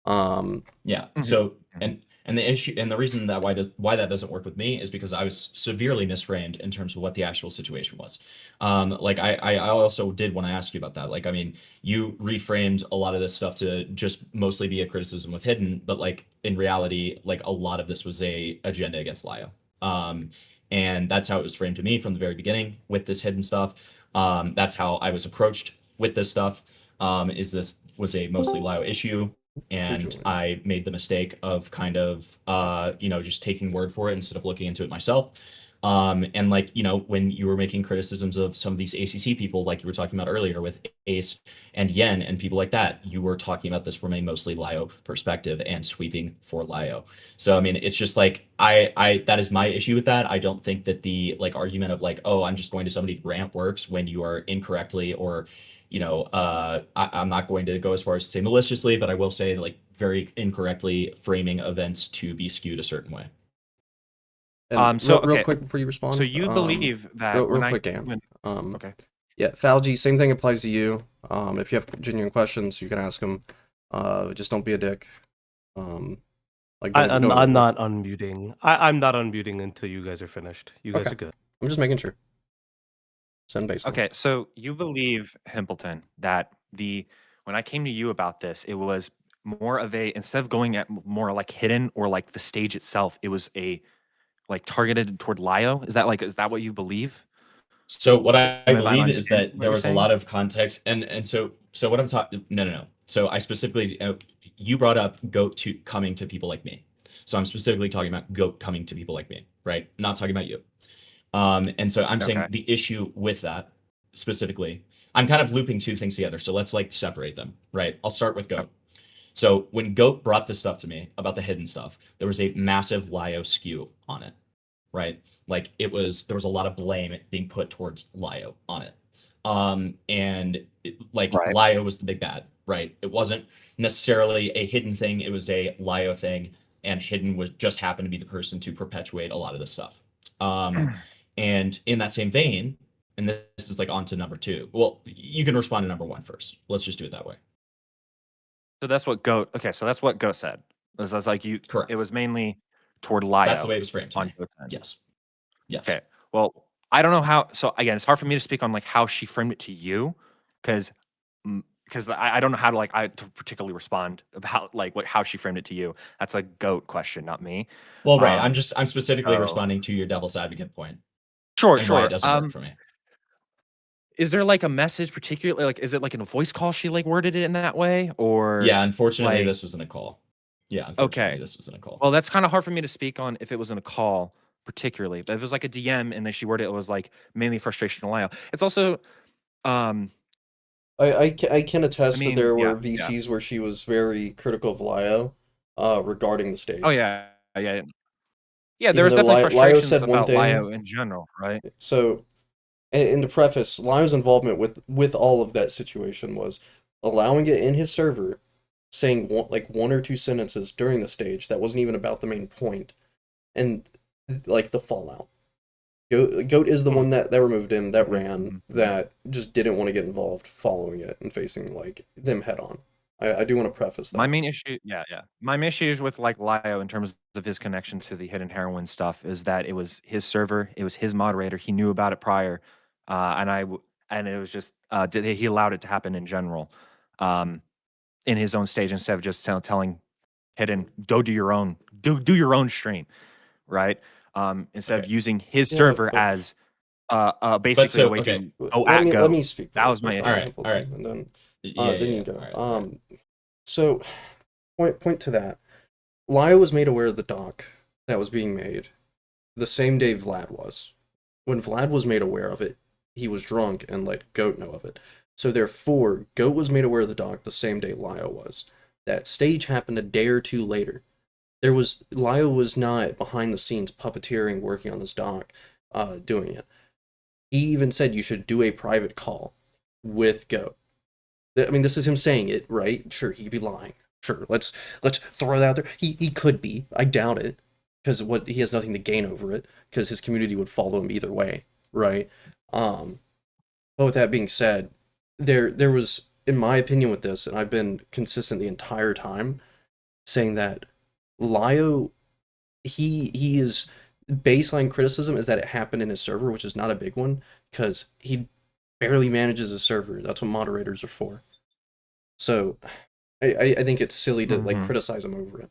Yeah. So and the issue and the reason that why that doesn't work with me is because I was severely misframed in terms of what the actual situation was. Like I also did when I asked you about that. Like, I mean, you reframed a lot of this stuff to just mostly be a criticism with Hidden, but like in reality, like a lot of this was a agenda against Lio. And that's how it was framed to me from the very beginning with this Hidden stuff. That's how I was approached with this stuff. Is this was a mostly Lio issue. And I made the mistake of kind of, just taking word for it instead of looking into it myself. And like, when you were making criticisms of some of these ACC people, like you were talking about earlier with Ace and Yen and people like that, you were talking about this from a mostly Lio perspective and sweeping for Lio. So, I mean, it's just like, that is my issue with that. I don't think that the like argument of like, oh, I'm just going to somebody rant works when you are incorrectly or I'm not going to go as far as to say maliciously, but I will say like very incorrectly framing events to be skewed a certain way. So real quick before you respond. So you believe that real quick, okay. Yeah, Falgi, same thing applies to you. If you have genuine questions, you can ask them. Just don't be a dick. I'm not unmuting. I'm not unmuting until you guys are finished. You guys are good. I'm just making sure. Okay, so you believe, Himbleton, that when I came to you about this, it was more of a, instead of going at more like Hidden or like the stage itself, it was a like targeted toward Lio? Is that what you believe? So what I believe is that there was a lot of context, and so what I'm talking. No. So I specifically, you brought up Goat coming to people like me. So I'm specifically talking about Goat coming to people like me, right? I'm not talking about you. And so I'm saying the issue with that specifically, I'm kind of looping two things together. So let's like separate them, right? I'll start with Goat. So when Goat brought this stuff to me about the Hidden stuff, there was a massive Lio skew on it, right? Like there was a lot of blame being put towards Lio on it. Lio was the big bad, right? It wasn't necessarily a Hidden thing. It was a Lio thing, and Hidden was just happened to be the person to perpetuate a lot of this stuff. And in that same vein, and this is like on to number two. Well, you can respond to number one first. Let's just do it that way. So that's what Goat. Okay, so that's what Goat said. It was like you. Correct. It was mainly toward Lio. That's the way it was framed. On Goat's end. Yes. Okay. Well, I don't know how. So again, it's hard for me to speak on like how she framed it to you, because I don't know how to to particularly respond about like how she framed it to you. That's a Goat question, not me. Well, right. I'm specifically responding to your devil's advocate point. Sure. Why it doesn't work for me. is there like a message particularly, like, is it like in a voice call she like worded it in that way, or Yeah, unfortunately, like this was in a call. Yeah, unfortunately, okay, this was in a call. well that's kind of hard for me to speak on if it was in a call particularly, but if it was like a DM and then she worded it was like mainly frustration and Lyle. It's also um I can I attest that mean there yeah were VCs where she was very critical of Lio, regarding the stage. oh yeah yeah there Even was though definitely Lio frustrations said one about Lio thing, in general, right? so in the preface, Lio's involvement with all of that situation was allowing it in his server, saying one or two sentences during the stage that wasn't even about the main point, and like the fallout. Goat is the one that removed him, that ran, that just didn't want to get involved following it and facing like them head on. I do want to preface that. My main issue, my main issues with like Lio in terms of his connection to the hidden heroin stuff is that it was his server, it was his moderator, he knew about it prior, and it was just he allowed it to happen in general, in his own stage instead of just telling hidden go do your own your own stream, right? Instead of using his server as basically a way to go at let go. me speak. That was my issue. All right. And then Yeah, then yeah, you go. all right. So point to that. Lio was made aware of the doc that was being made the same day Vlad was. When Vlad was made aware of it, he was drunk and let Goat know of it. So therefore, Goat was made aware of the doc the same day Lio was. That stage happened a day or two later. Lio was not behind the scenes puppeteering, working on this doc, doing it. He even said you should do a private call with Goat. I mean, this is him saying it, right? Sure, he could be lying. Sure, let's throw that out there. He could be. I doubt it, because he has nothing to gain over it, because his community would follow him either way, right? But with that being said, there was, in my opinion, with this, and I've been consistent the entire time, saying that Lio, he is baseline criticism is that it happened in his server, which is not a big one, because he barely manages his server. That's what moderators are for. So I think it's silly to like criticize him over it.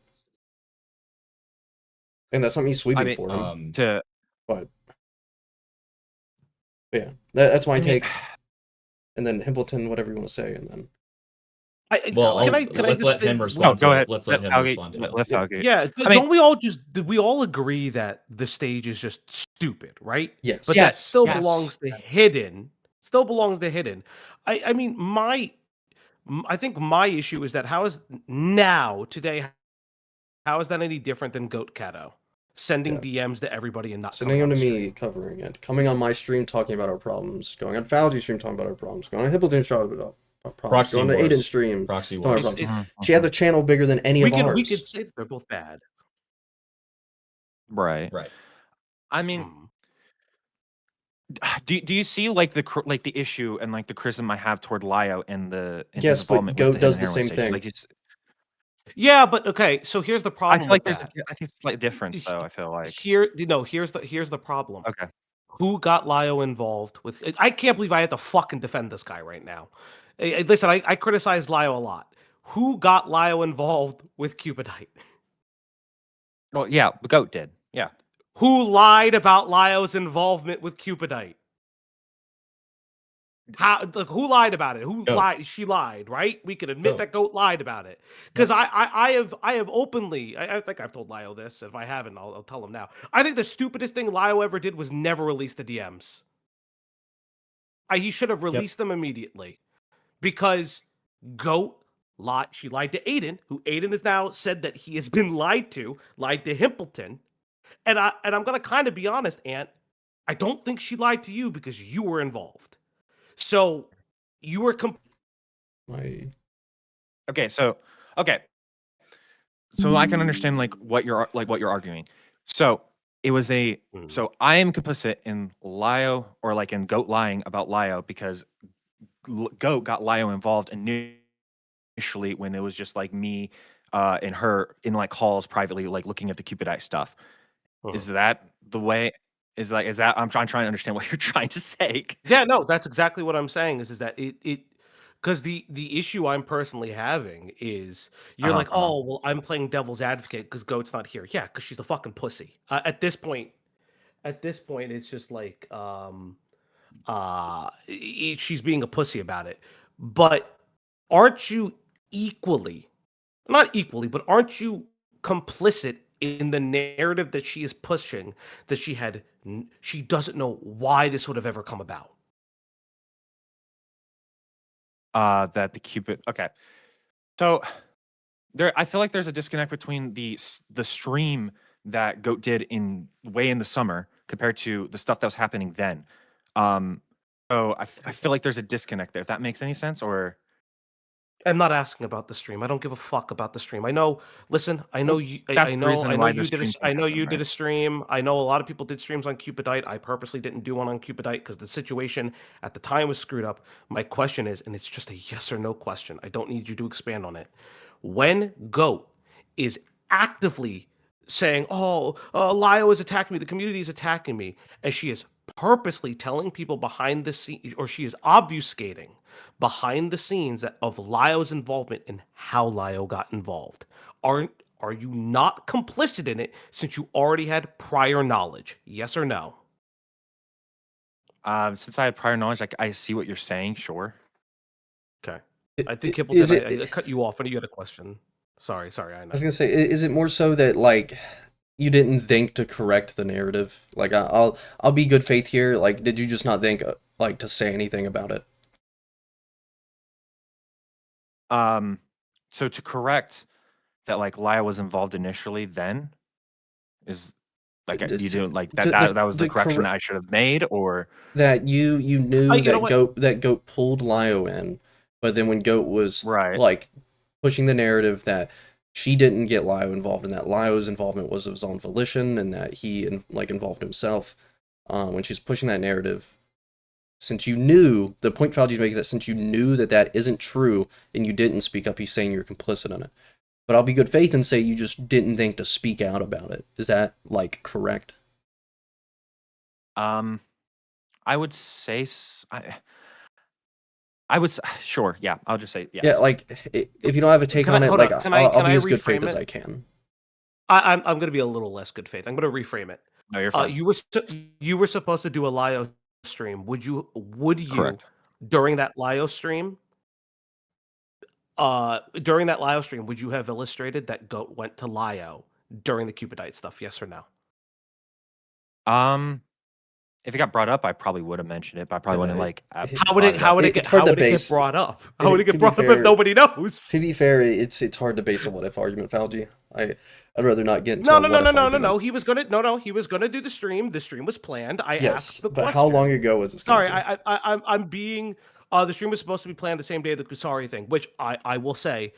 And that's not me sweeping for him. But yeah, that's my take. And then Himpleton, whatever you want to say, and then let's let him respond. Go ahead. Let's let him respond to it. Yeah, don't we all did we all agree that the stage is just stupid, right? Yes. But that still belongs to hidden. Still belongs to hidden. I mean, I think my issue is that how is today, how is that any different than GoatCatto? Sending DMs to everybody and not sending them to me, covering it, coming on my stream talking about our problems, going on Falgy's stream talking about our problems, going on Himpleton's stream about our problems, going on Aiden's stream. Proxy wars. She has a channel bigger than any of ours. We could say that they're both bad. Right. I mean, do you see like the issue and like the criticism I have toward Lio and yes, but Goat does the same thing. Like yeah, but okay. So here's the problem. I feel like I think it's a slight difference, though. I feel like here's the problem. Okay. Who got Lio involved with? I can't believe I have to fucking defend this guy right now. Listen, I criticized Lio a lot. Who got Lio involved with Cupidite? Well, yeah, Goat did. Yeah. Who lied about Lio's involvement with Cupidite? Who lied about it? Who lied? She lied, right? We can admit that Goat lied about it. Because I have openly, I think I've told Lio this. If I haven't, I'll tell him now. I think the stupidest thing Lio ever did was never release the DMs. He should have released them immediately. Because Goat lied. She lied to Aiden, who Aiden has now said that he has been lied to Himpleton. And I'm gonna kind of be honest, Ant. I don't think she lied to you because you were involved. So you were okay. So I can understand like what you're arguing. So it was so I am complicit in Lio or like in Goat lying about Lio because Goat got Lio involved initially when it was just like me and her in like calls privately, like looking at the Cupidite stuff. Is that the way? Is that I'm trying to understand what you're trying to say. Yeah, no, that's exactly what I'm saying. Is that it because the issue I'm personally having is you're like, oh well, I'm playing devil's advocate because Goat's not here. Yeah, because she's a fucking pussy. At this point, it's just like she's being a pussy about it. But aren't you equally, not equally, but aren't you complicit in the narrative that she is pushing, that she doesn't know why this would have ever come about? That the Cupid. Okay, so I feel like there's a disconnect between the stream that Goat did in the summer compared to the stuff that was happening then. So I feel like there's a disconnect there. If that makes any sense, or I'm not asking about the stream. I don't give a fuck about the stream. I know. Listen, I know you. that's I the know. reason I know why the you did. stream I can't know happen, you did right? a stream. I know a lot of people did streams on Cupidite. I purposely didn't do one on Cupidite because the situation at the time was screwed up. My question is, and it's just a yes or no question. I don't need you to expand on it. When Goat is actively saying, "Oh, Lio is attacking me. The community is attacking me," and she is purposely telling people behind the scenes, or she is obfuscating behind the scenes of Lio's involvement and how Lio got involved. Are you not complicit in it since you already had prior knowledge? Yes or no? Since I had prior knowledge, I see what you're saying. Sure. Okay. I think Kibble Is did. I it? cut you off and you had a question. Sorry, I I know. was gonna say, is it more so that like you didn't think to correct the narrative? Like I'll be good faith here. Like, did you just not think like to say anything about it? So to correct that, like Lio was involved initially, then is like you do like that was the correction that I should have made, or that you knew You know what? that Goat pulled Lio in, but then when Goat was right? like pushing the narrative that she didn't get Lio involved and that Lio's involvement was of his own volition and that he like involved himself, when she's pushing that narrative, since you knew the point Fauci's making is that since you knew that that isn't true and you didn't speak up, he's saying you're complicit in it. But I'll be good faith and say you just didn't think to speak out about it. Is that like correct? I would say I would sure, yeah. I'll just say yes. Yeah, like if you don't have a take on it, like I'll be as good faith as I can. I'm going to be a little less good faith. I'm going to reframe it. No, you're fine. You were supposed to do a Lio stream. Would you Correct. during that Lio stream? Would you have illustrated that Goat went to Lio during the Cupidite stuff? Yes or no? If it got brought up, I probably would have mentioned it, but I probably wouldn't like. How would it get brought up? How would it get brought up if nobody knows? To be fair, it's hard to base a what if argument, Fauci. I'd rather not get into No. He was gonna do the stream. The stream was planned. I asked the question. But how long ago was this? Sorry, I'm being. The stream was supposed to be planned the same day of the Kusari thing, which I will say,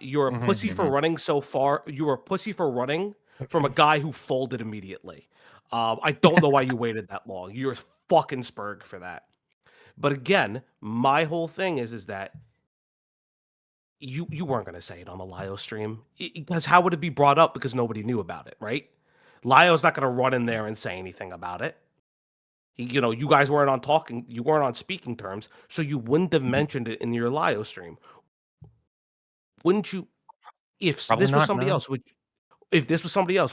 you're a pussy for running so far. You were a pussy for running from a guy who folded immediately. I don't know why you waited that long. You're fucking Spurg for that. But again, my whole thing is that you weren't going to say it on the Lio stream because how would it be brought up because nobody knew about it, right? Lio's not going to run in there and say anything about it. You guys weren't on speaking terms, so you wouldn't have mentioned it in your Lio stream. Wouldn't you? If this was somebody else,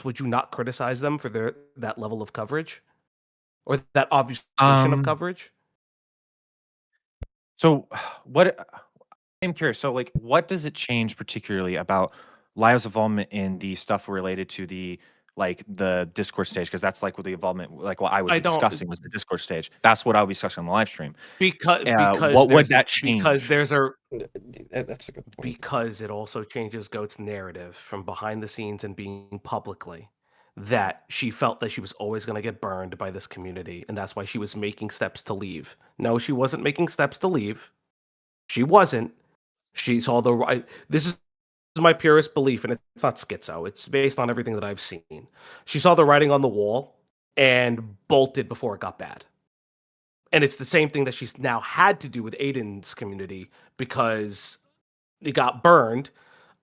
would you not criticize them for that level of coverage or that obfuscation of coverage? So what I'm curious. So like what does it change particularly about Lio's involvement in the stuff related to the Discord stage? Because that's like what the involvement, like what I would be discussing was the Discord stage. That's what I would be discussing on the live stream. Because what would that change? Because that's a good point. Because it also changes Goat's narrative from behind the scenes and being publicly that she felt that she was always going to get burned by this community, and that's why she was making steps to leave. No, she wasn't making steps to leave. She wasn't. She saw the right. This is my purest belief, and it's not schizo. It's based on everything that I've seen. She saw the writing on the wall and bolted before it got bad. And it's the same thing that she's now had to do with Aiden's community because it got burned,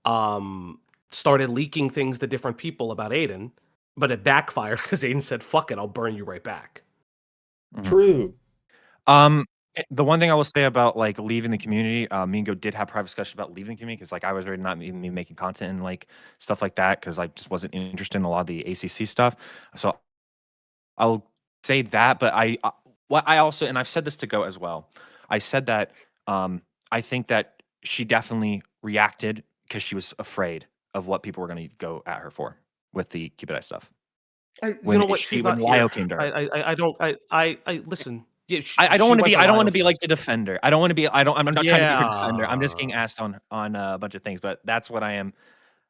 started leaking things to different people about Aiden, but it backfired because Aiden said, fuck it, I'll burn you right back. True. The one thing I will say about like leaving the community, me and Go did have private discussion about leaving the community because like I was already not even making content and like stuff like that because I just wasn't interested in a lot of the ACC stuff. So I'll say that, but what I also, and I've said this to Go as well. I said that I think that she definitely reacted because she was afraid of what people were going to go at her for with the Cupid Eye stuff. You When know what? she She's when not here. Lio came to her. I don't. I listen. Yeah, I don't she want to went be to I don't want Lio to be like the first. defender. I don't want to be I'm not trying to be her defender. I'm just Yeah. getting asked on a bunch of things, but that's what I am.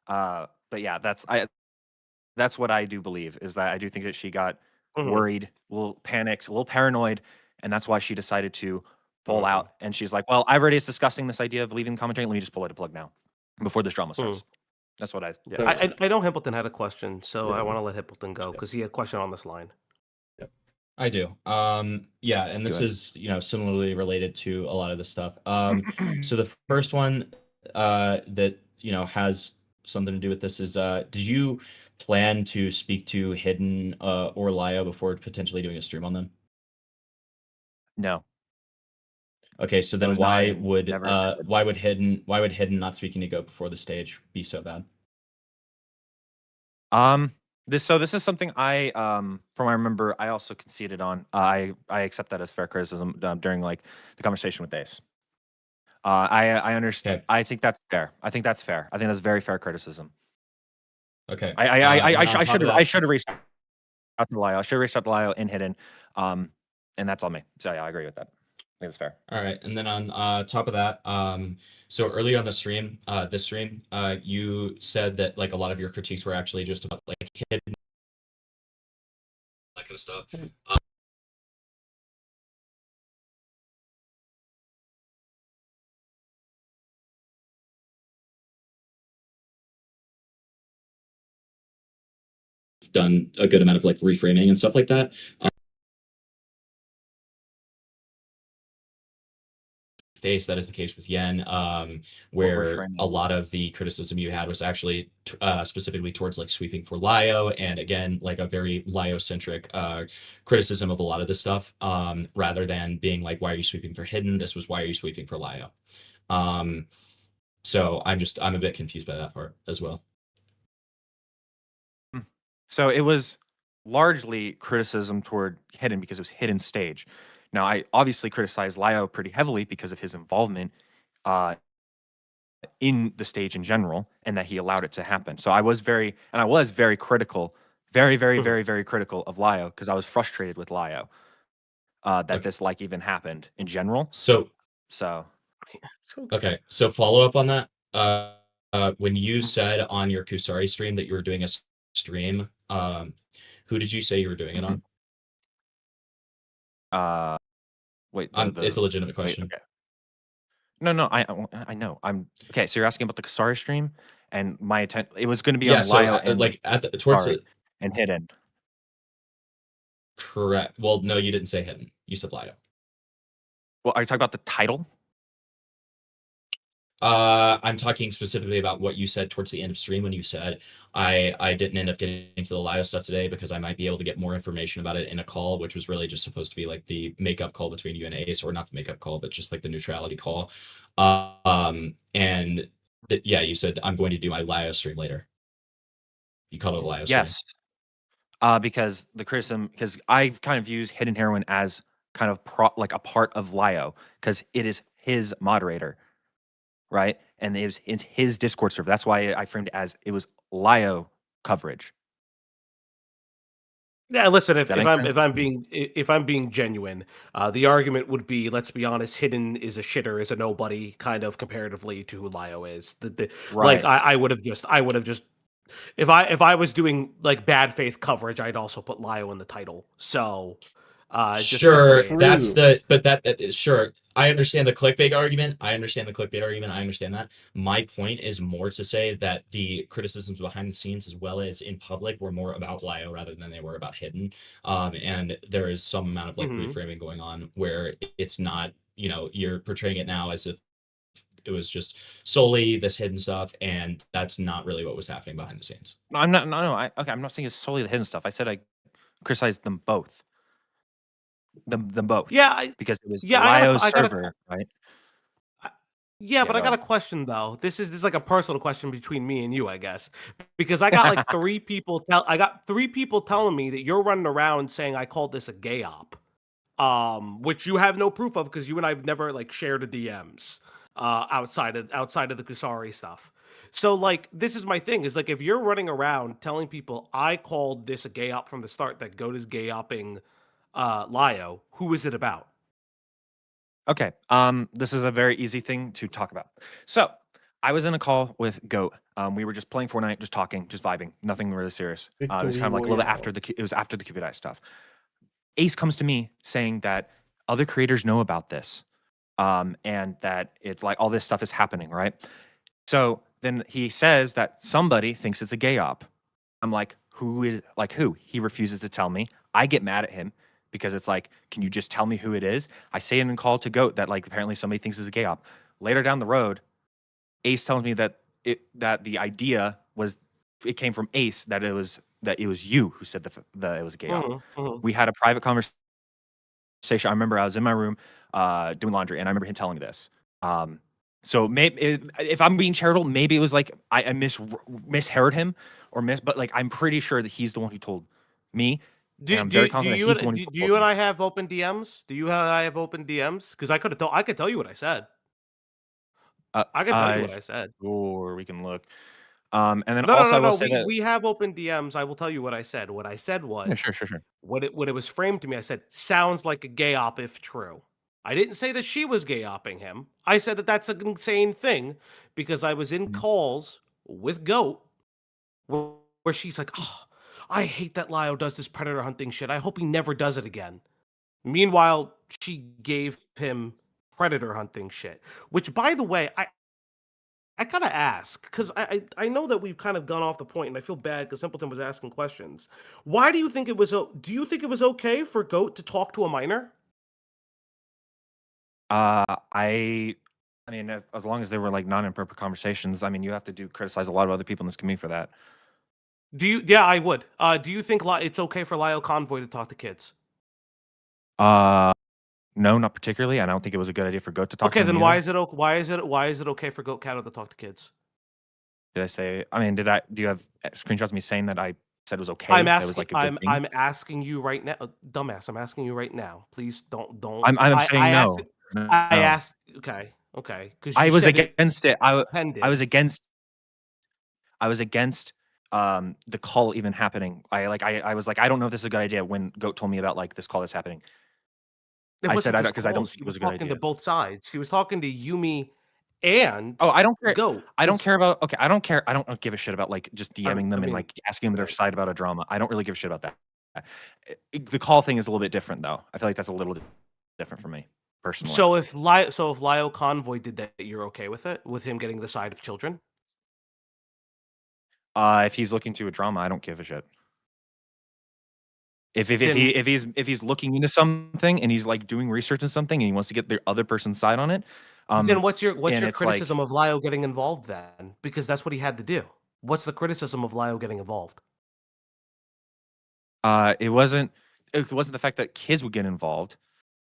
But yeah, that's what I do believe is that I do think that she got Mhm, worried, a little panicked, a little paranoid, and that's why she decided to pull mhm, out. And she's like, "Well, I've already discussing this idea of leaving commentary. Let me just pull it a plug now before this drama mhm. starts." That's what I. Yeah, Fair enough. I know Hippleton had a question, so I Yeah. want to let Hippleton go Yeah. because he had a question on this line. I do. Yeah, and Go this ahead. is, similarly related to a lot of this stuff. So the first one that, has something to do with this is did you plan to speak to Hidden or Lio before potentially doing a stream on them? No, Okay, so it then was not. It never intended. why would Hidden not speaking to Goat before the stage be so bad? This is something I from I remember I also conceded on. I accept that as fair criticism during like the conversation with Ace. I understand. Okay. I think that's fair. I think that's fair. I think that's very fair criticism. Okay. I And then on top of I that, should have reached out to Lyle. I should have reached out to Lyle in Hidden. And that's on me. So yeah, I agree with that. I think it's fair. all right, and then on top of that, so earlier on the stream, you said that like a lot of your critiques were actually just about like Hidden, that kind of stuff. Done a good amount of like reframing and stuff like that. Face that is the case with Yen, where reframing? a lot of the criticism you had was actually specifically towards like sweeping for Lio, and again like a very Lio centric criticism of a lot of this stuff, rather than being like, why are you sweeping for Hidden? This was, why are you sweeping for Lio? So I'm a bit confused by that part as well. So it was largely criticism toward Hidden because it was Hidden stage. Now I obviously criticized Lio pretty heavily because of his involvement in the stage in general and that he allowed it to happen. So I was very critical, very, very, Mhm. very, very critical of Lio because I was frustrated with Lio that Okay. this like even happened in general. So So okay, so follow up on that. When you said on your Kusari stream that you were doing a stream, who did you say you were doing it on? wait, It's a legitimate wait, question. okay. No, I know. I'm okay. So you're asking about the Kasari stream and my intent. It was going to be Yeah, on so Lio and like at the towards Kasari the and Hidden. correct. Well, no, you didn't say Hidden. You said Lio. Well, are you talking about the title? I'm talking specifically about what you said towards the end of stream when you said I didn't end up getting into the Lio stuff today because I might be able to get more information about it in a call, which was really just supposed to be like the makeup call between you and Ace, or not the makeup call, but just like the neutrality call. And yeah, you said I'm going to do my Lio stream later. You called it a Lio stream. Yes. Because the criticism, because I've kind of used Hidden Heroine as kind of like a part of Lio because it is his moderator, right? And it's his Discord server. That's why I framed it as it was Lio coverage. Yeah, listen. Does that make sense? If I'm being genuine, the argument would be, let's be honest, Hidden is a shitter, is a nobody, kind of comparatively to who Lio is. Like Right. I would have just if I was doing like bad faith coverage, I'd also put Lio in the title. So Sure, just that's sure. I understand the clickbait argument. I understand that. My point is more to say that the criticisms behind the scenes as well as in public were more about Lio rather than they were about Hidden. And there is some amount of like reframing going on where it's not, you're portraying it now as if it was just solely this Hidden stuff, and that's not really what was happening behind the scenes. No, I'm not. No, I'm not saying it's solely the Hidden stuff. I said I criticized them both. Them both. Yeah, because it was yeah, Lio's I got a server, right? Yeah, but go I got a ahead. question though. This is like a personal question between me and you, I guess, because I got like I got three people telling me that you're running around saying I called this a gay op. which you have no proof of because you and I've never like shared a DMs outside of the Kusari stuff. So like this is my thing is like if you're running around telling people I called this a gay op from the start that Goat is gay opping Lio, who is it about? Okay. This is a very easy thing to talk about. So I was in a call with Goat. We were just playing Fortnite, just talking, just vibing, nothing really serious. It was kind of like a little bit after it was after the Cupid Eye stuff. Ace comes to me saying that other creators know about this, and that it's like all this stuff is happening, right? So then he says that somebody thinks it's a gay op. I'm like, who is like who? He refuses to tell me. I get mad at him because it's like, can you just tell me who it is? I say in a call to Goat that like apparently somebody thinks it's a gay op. Later down the road, Ace tells me that the idea was it came from Ace that it was you who said that it was a gay op. We had a private conversation. I remember I was in my room doing laundry, and I remember him telling me this. So maybe if I'm being charitable, maybe it was like I misheard him but like I'm pretty sure that he's the one who told me. And I'm very confident that he's the one who do you and I have open DMs? Do you and I have open DMs? Because I could tell you what I said. I can tell you what I said. Or we can look. And then No, no, also no, I will no. say that We have open DMs. I will tell you what I said. What I said was yeah, sure. what it was framed to me. I said sounds like a gay op if true. I didn't say that she was gay opping him. I said that that's an insane thing because I was in Mhm. calls with Goat where she's like, "Oh, I hate that Lio does this predator hunting shit. I hope he never does it again." Meanwhile, she gave him predator hunting shit. Which, by the way, I gotta ask because I know that we've kind of gone off the point, and I feel bad because Simpleton was asking questions. Why do you think it was? Do you think it was okay for Goat to talk to a minor? I mean, as long as they were like non-inappropriate conversations, I mean, you have to criticize a lot of other people in this community for that. Do you? Yeah, I would. Do you think it's okay for Lyle Convoy to talk to kids? No, not particularly. I don't think it was a good idea for Goat to talk to Okay, him then either. why is it okay for GoatCatto to talk to kids? Did I say? I mean, do you have screenshots of me saying that I said it was okay? That it was like a good thing. I'm asking you right now, dumbass. I'm asking you right now. Please don't. I'm saying I asked. no. I No. asked. Okay, because I you was said it against it. I pended. was against the call even happening. I was like, I don't know if this is a good idea when Goat told me about like this call that's happening. It I said wasn't I don't just because I don't calls. think She it was was a good talking to idea. both sides. She was talking to Yumi and Oh, I don't care. Goat. I don't 'Cause care about okay. I don't care. I don't give a shit about like just I DMing them and mean, like asking them their right. side about a drama. I don't really give a shit about that. The call thing is a little bit different though. I feel like that's a little different for me personally. So if Lio Convoy did that, you're okay with it? With him getting the side of children? If he's looking to a drama, I don't give a shit. Then If he's looking into something and he's like doing research in something and he wants to get the other person's side on it, what's your and it's like criticism of Lio getting involved then? Because that's what he had to do. What's the criticism of Lio getting involved? it wasn't the fact that kids would get involved,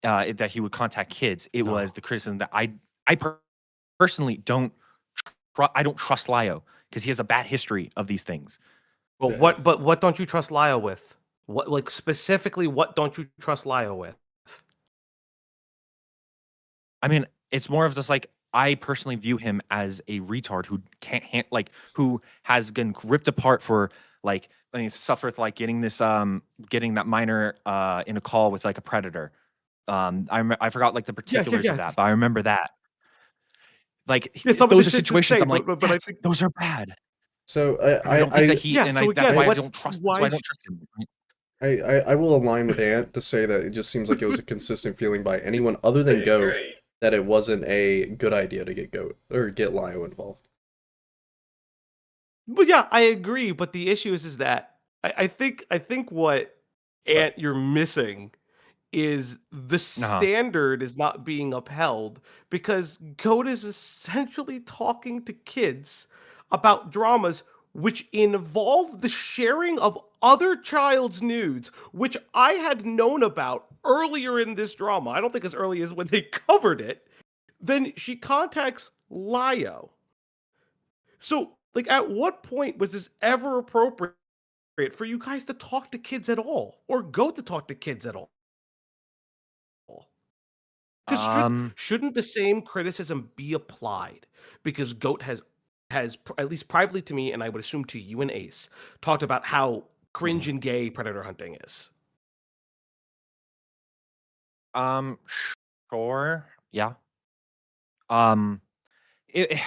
that he would contact kids. It was No. the criticism that I personally I don't trust Lio because he has a bad history of these things. But what don't you trust Lio with? What like specifically what don't you trust Lio with? I mean, it's more of just like I personally view him as a retard who can't who has been ripped apart for like I mean stuff with like getting getting that minor in a call with like a predator. I forgot like the particulars of that, but I remember that. Like Yeah, some of those this are shit's situations I'm insane, like, but I yes, think those are bad. So I don't think that he yeah. and So that's again, why I what's don't trust. That's why why I don't trust him. Right? I will align with Ant to say that it just seems like it was a consistent feeling by anyone other than Goat that it wasn't a good idea to get Goat or get Lio involved. But yeah, I agree. But the issue is that I think what Ant you're missing is the Uh-huh. standard is not being upheld because Goat is essentially talking to kids about dramas which involve the sharing of other child's nudes, which I had known about earlier in this drama. I don't think as early as when they covered it. Then she contacts Lio. So, like, at what point was this ever appropriate for you guys to talk to kids at all, or go to talk to kids at all? Because shouldn't the same criticism be applied? Because Goat has at least privately to me, and I would assume to you and Ace, talked about how cringe and gay predator hunting is. Sure. Yeah. It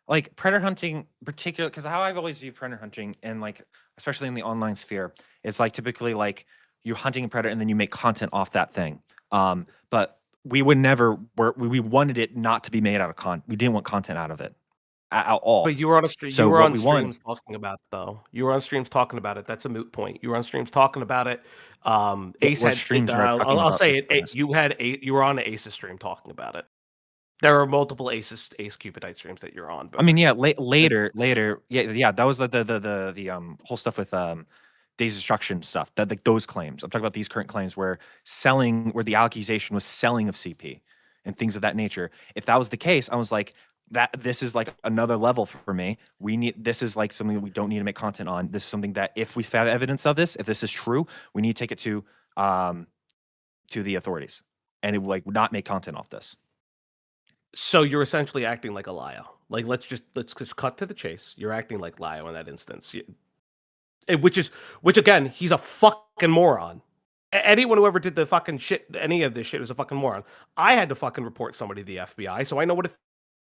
like predator hunting, particular, because how I've always viewed predator hunting, and like especially in the online sphere, it's like typically like you're hunting a predator and then you make content off that thing. But we would never. We wanted it not to be made out of We didn't want content out of it at all. But you were on a stream. So You were what on we streams want, talking about it, though. You were on streams talking about it. That's a moot point. You were on streams talking about it. Ace what had. streams were I talking I'll about say this? it. You were on an Ace's stream talking about it. There are multiple Ace Cupidite streams that you're on. But I mean, yeah, later, yeah, that was the whole stuff with Days Destruction stuff. That like those claims. I'm talking about these current claims where the accusation was selling of CP and things of that nature. If that was the case, I was like, this is like another level for me. This is like something that we don't need to make content on. This is something that if we have evidence of this, if this is true, we need to take it to the authorities, and it would like not make content off this. So you're essentially acting like a Lio. Like let's just cut to the chase. You're acting like Lio in that instance. Which again, he's a fucking moron. Anyone who ever did the fucking shit, any of this shit, was a fucking moron. I had to fucking report somebody to the FBI, so I know what it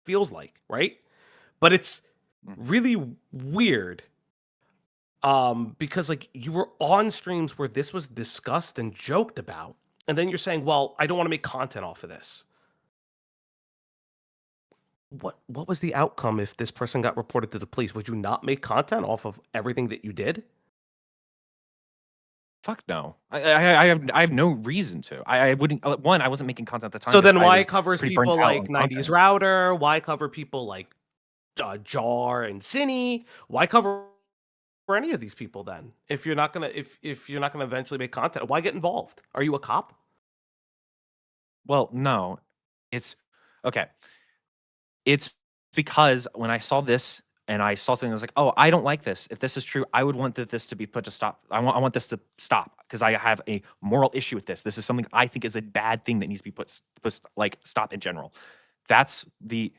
feels like, right? But it's really weird. Because like you were on streams where this was discussed and joked about, and then you're saying, well, I don't want to make content off of this. What was the outcome if this person got reported to the police? Would you not make content off of everything that you did? Fuck no. I have no reason to. I wouldn't. One, I wasn't making content at the time. So then because I why was covers pretty people burnt out like on 90s content. Router? Why cover people like Jar and Cine? Why cover any of these people then? If you're not gonna eventually make content, why get involved? Are you a cop? Well, no. It's okay. It's because when I saw this and I saw something that was like, oh, I don't like this. If this is true, I would want this to be put to stop. I want this to stop because I have a moral issue with this. This is something I think is a bad thing that needs to be put like stop in general. That's the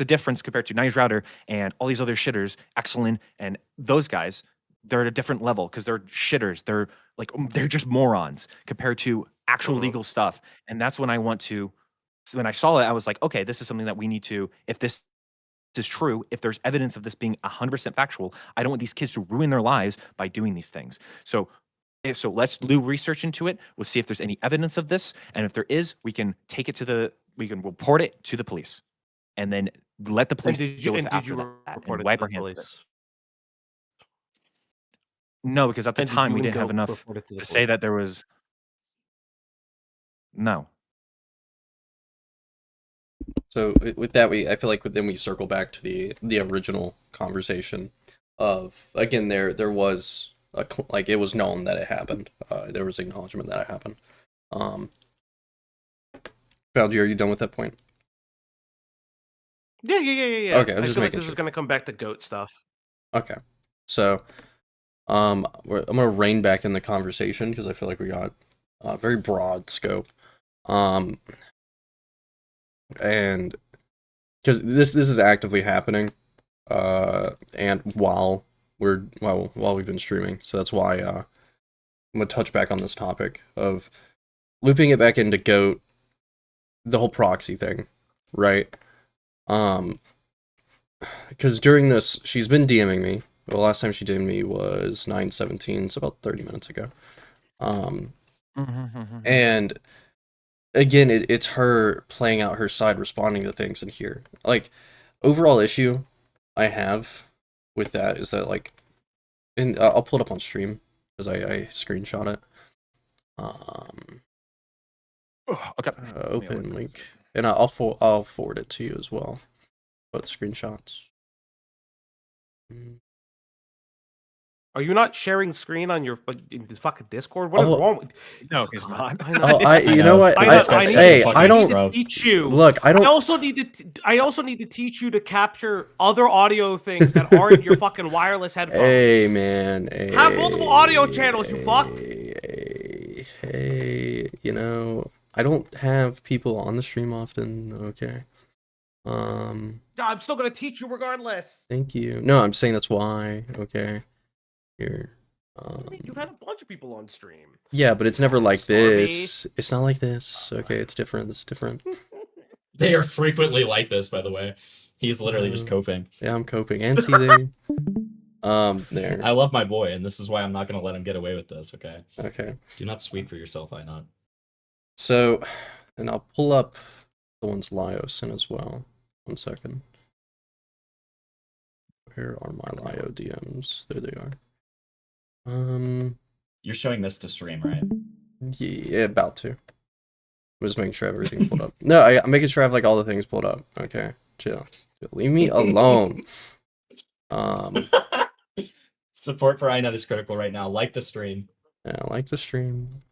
difference compared to Nice Router and all these other shitters, Excellent, and those guys. They're at a different level because they're shitters. They're just morons compared to actual legal stuff. And that's when when I saw it, I was like, okay, this is something that we need to, if this is true, if there's evidence of this being 100% factual, I don't want these kids to ruin their lives by doing these things. So let's do research into it. We'll see if there's any evidence of this. And if there is, we can report it to the police and then let the police deal with it after that and wipe our hands of it. No, because at the time we didn't have enough to say that there was. No. So with that, I feel like then we circle back to the original conversation of, again, there was like it was known that it happened. There was acknowledgement that it happened. Balgi, are you done with that point? Yeah. Okay, I'm I just feel like making this sure. is gonna come back to goat stuff. Okay, so I'm gonna rein back in the conversation because I feel like we got a very broad scope. And because this is actively happening, and while we've been streaming, so that's why I'm gonna touch back on this topic of looping it back into GOAT, the whole proxy thing, right? Because during this, she's been DMing me. The last time she DM'd me was 9/17, so about 30 minutes ago. And again, it's her playing out her side, responding to things in here. Like, overall issue I have with that is that, like, and I'll pull it up on stream because I screenshot it. Okay. Open link, and I'll forward it to you as well. Both screenshots. Are you not sharing screen on your in the fucking Discord? What is wrong with No, he's not. You know what? I don't teach you. Look, I don't. I also need to teach you to capture other audio things that aren't your fucking wireless headphones. Hey, man. Have multiple audio channels, you fuck. Hey, you know, I don't have people on the stream often. Okay. I'm still gonna teach you regardless. Thank you. No, I'm saying that's why. Okay. Here. You've had a bunch of people on stream. Yeah, but it's never like Stormy. this. It's not like this. Okay, it's different. It's different. They are frequently like this, by the way. He's literally just coping. Yeah, I'm coping and seething. There. I love my boy, and this is why I'm not gonna let him get away with this. Okay. Okay. Do not sweep for yourself, I not. So, and I'll pull up the ones Lio sent as well. 1 second. Where are my Lio DMs? There they are. You're showing this to stream, right? Yeah, about to. I'm just making sure I have everything pulled up. No, I'm making sure I have like all the things pulled up. Okay, chill. Leave me alone. Support for iNut is critical right now. Like the stream. Yeah, I like the stream.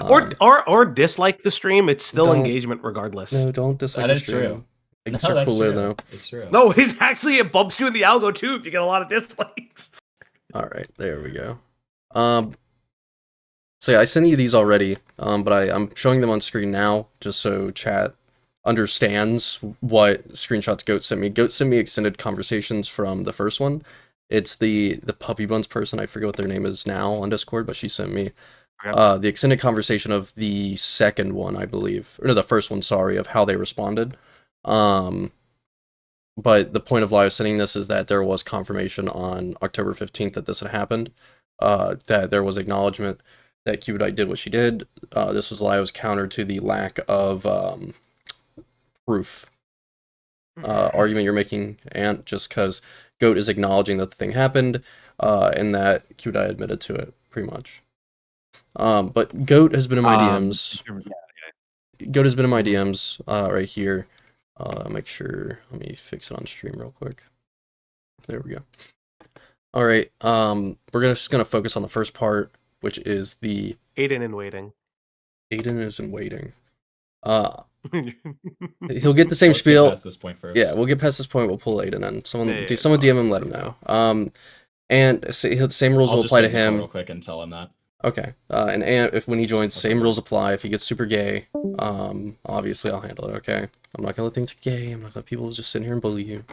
Or dislike the stream. It's still don't- engagement regardless. No, don't dislike That the is stream. true. It's No, that's cooler true. though. It's true. No, it's actually it bumps you in the algo too if you get a lot of dislikes. All right, there we go. So yeah, I sent you these already, but I'm showing them on screen now just so chat understands what screenshots Goat sent me. Goat sent me extended conversations from the first one. It's the puppy buns person. I forget what their name is now on Discord, but she sent me the extended conversation of the second one, I believe, or no, the first one. Sorry, of how they responded. But the point of Lio sending this is that there was confirmation on October 15th that this had happened. That there was acknowledgement that Cubedite did what she did. This was Lio's counter to the lack of proof argument you're making, and just because Goat is acknowledging that the thing happened, and that Cubedite admitted to it, pretty much. But Goat has been in my DMs. Goat has been in my DMs right here. Make sure, let me fix it on stream real quick. There we go. All right, we're just gonna focus on the first part, which is the Aiden in waiting. Aiden is in waiting. He'll get the same Let's spiel. Get past this point first. Yeah, we'll get past this point. We'll pull Aiden in. Someone Yeah, DM him, let him know. And the same rules I'll will just apply to leave the call him. real quick and tell him that. Okay. And if when he joins, same rules apply. If he gets super gay, obviously I'll handle it. Okay. I'm not gonna let things get gay. I'm not gonna let people just sit here and bully you.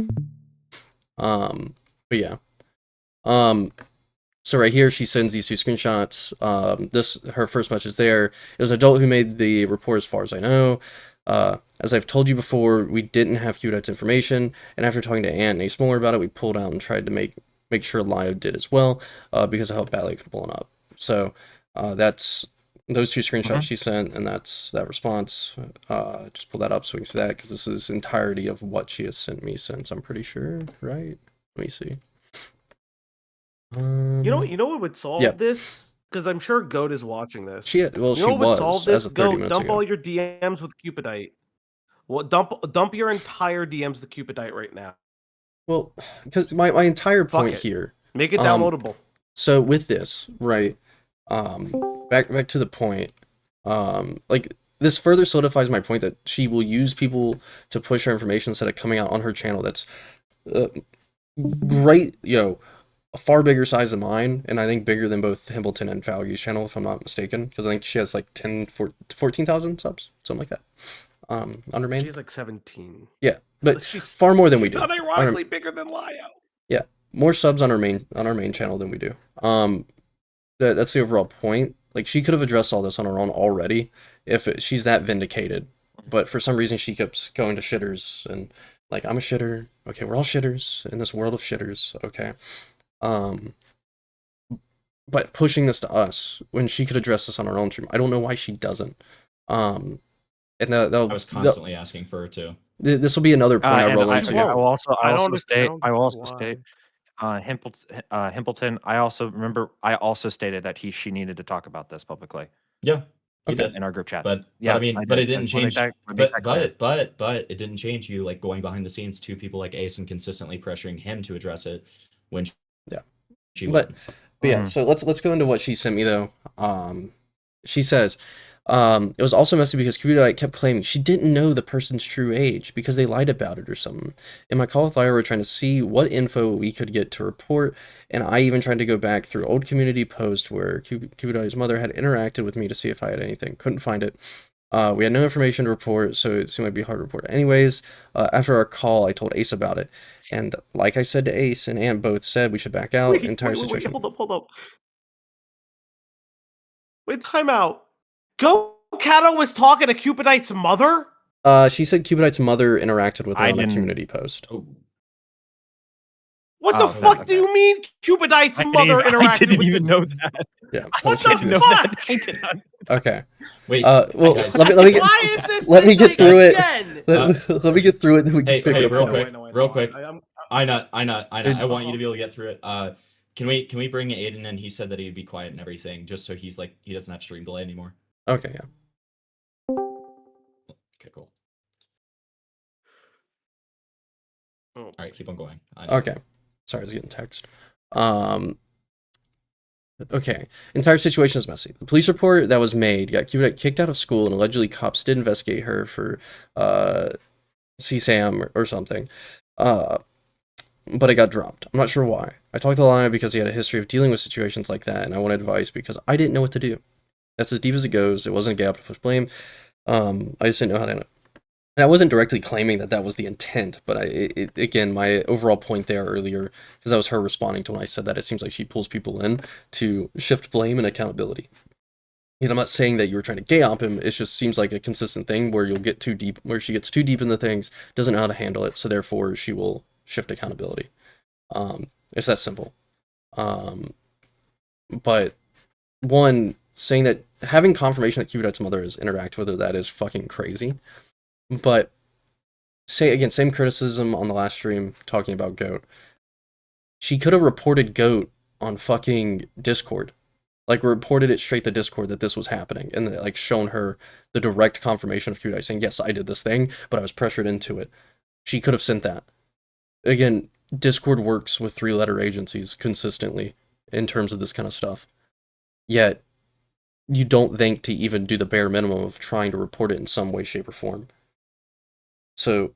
But yeah. So right here, she sends these 2 screenshots. Her first message there. It was an adult who made the report, as far as I know. As I've told you before, we didn't have Cubedite's information, and after talking to Ant and Ace more about it, we pulled out and tried to make sure Lio did as well, because of how badly it could have blown up. So that's those 2 screenshots she sent, and that's that response. Just pull that up so we can see that, because this is entirety of what she has sent me since, I'm pretty sure, right? Let me see. You know what would solve this? Because I'm sure Goat is watching this. She was solve as this? of 30 Go minutes dump ago. all your DMs with Cupidite. Well, dump your entire DMs with Cupidite right now. Well, because my entire point it. here. Make it downloadable. So with this, right? Back to the point. Like this further solidifies my point that she will use people to push her information instead of coming out on her channel. That's great, a far bigger size than mine, and I think bigger than both Himbleton and Falgy's channel, if I'm not mistaken, because I think she has like 14,000 subs, something like that. On her main. She's like 17. Yeah, but she's far more than we do. Unironically bigger than Lio. Yeah, more subs on our main channel than we do. That's the overall point. Like, she could have addressed all this on her own already if she's that vindicated, but for some reason she keeps going to shitters and like, I'm a shitter. Okay, we're all shitters in this world of shitters. Okay. But pushing this to us when she could address this on her own stream, I don't know why she doesn't. And I was constantly asking for her too. This will be another point I roll into. I will also state, why. Himpleton. I also stated that she needed to talk about this publicly. Yeah, Okay. In our group chat. but yeah, I mean, I but it did. didn't I wanna change. make that clear. But it didn't change you like going behind the scenes to people like Ace and consistently pressuring him to address it when she But wouldn't. yeah, so let's go into what she sent me though. She says, it was also messy because Cubedite kept claiming she didn't know the person's true age because they lied about it or something. In my call with Lyra, we're trying to see what info we could get to report, and I even tried to go back through old community posts where Cubedite's mother had interacted with me to see if I had anything. Couldn't find it. We had no information to report, so it seemed like it'd be hard to report. Anyways, after our call, I told Ace about it, and like I said to Ace and Ant both said we should back out. Entire situation. Hold up. Wait, time out. GoatCatto was talking to Cupidite's mother? She said Cupidite's mother interacted with her on a community post. Oh. What the fuck do you mean Cupidite's mother interacted I didn't with even this? know that. Yeah. What the know fuck? that. I did not. Okay. Wait. Well, guys. let me get. Why is this Let me thing get like through it. again? Let me get through it, then we can Hey, pick it real apart. quick, real quick. I know. I want you to be able to get through it. Can we bring Aiden in? He said that he'd be quiet and everything, just so he's like he doesn't have stream delay anymore. Okay, yeah. Okay, cool. Oh. All right, keep on going. Okay. Sorry, I was getting text. Okay. Entire situation is messy. The police report that was made got Cupidite kicked out of school, and allegedly cops did investigate her for CSAM or something. But it got dropped. I'm not sure why. I talked to Lyle because he had a history of dealing with situations like that, and I wanted advice because I didn't know what to do. That's as deep as it goes. It wasn't a gap to push blame. I just didn't know how to. And I wasn't directly claiming that was the intent, but again, my overall point there earlier, because that was her responding to when I said that, it seems like she pulls people in to shift blame and accountability. And I'm not saying that you were trying to gay op him, it just seems like a consistent thing where you'll get too deep, where she gets too deep into things, doesn't know how to handle it, so therefore she will shift accountability. It's that simple. But one, saying that having confirmation that Cupidite's mother has interacted with her, that is fucking crazy. But same criticism on the last stream talking about Goat. She could have reported Goat on fucking Discord. Like, reported it straight to Discord that this was happening, and like shown her the direct confirmation of Cupidite saying, yes, I did this thing, but I was pressured into it. She could have sent that. Again, Discord works with 3-letter agencies consistently in terms of this kind of stuff. Yet, you don't think to even do the bare minimum of trying to report it in some way, shape, or form. So,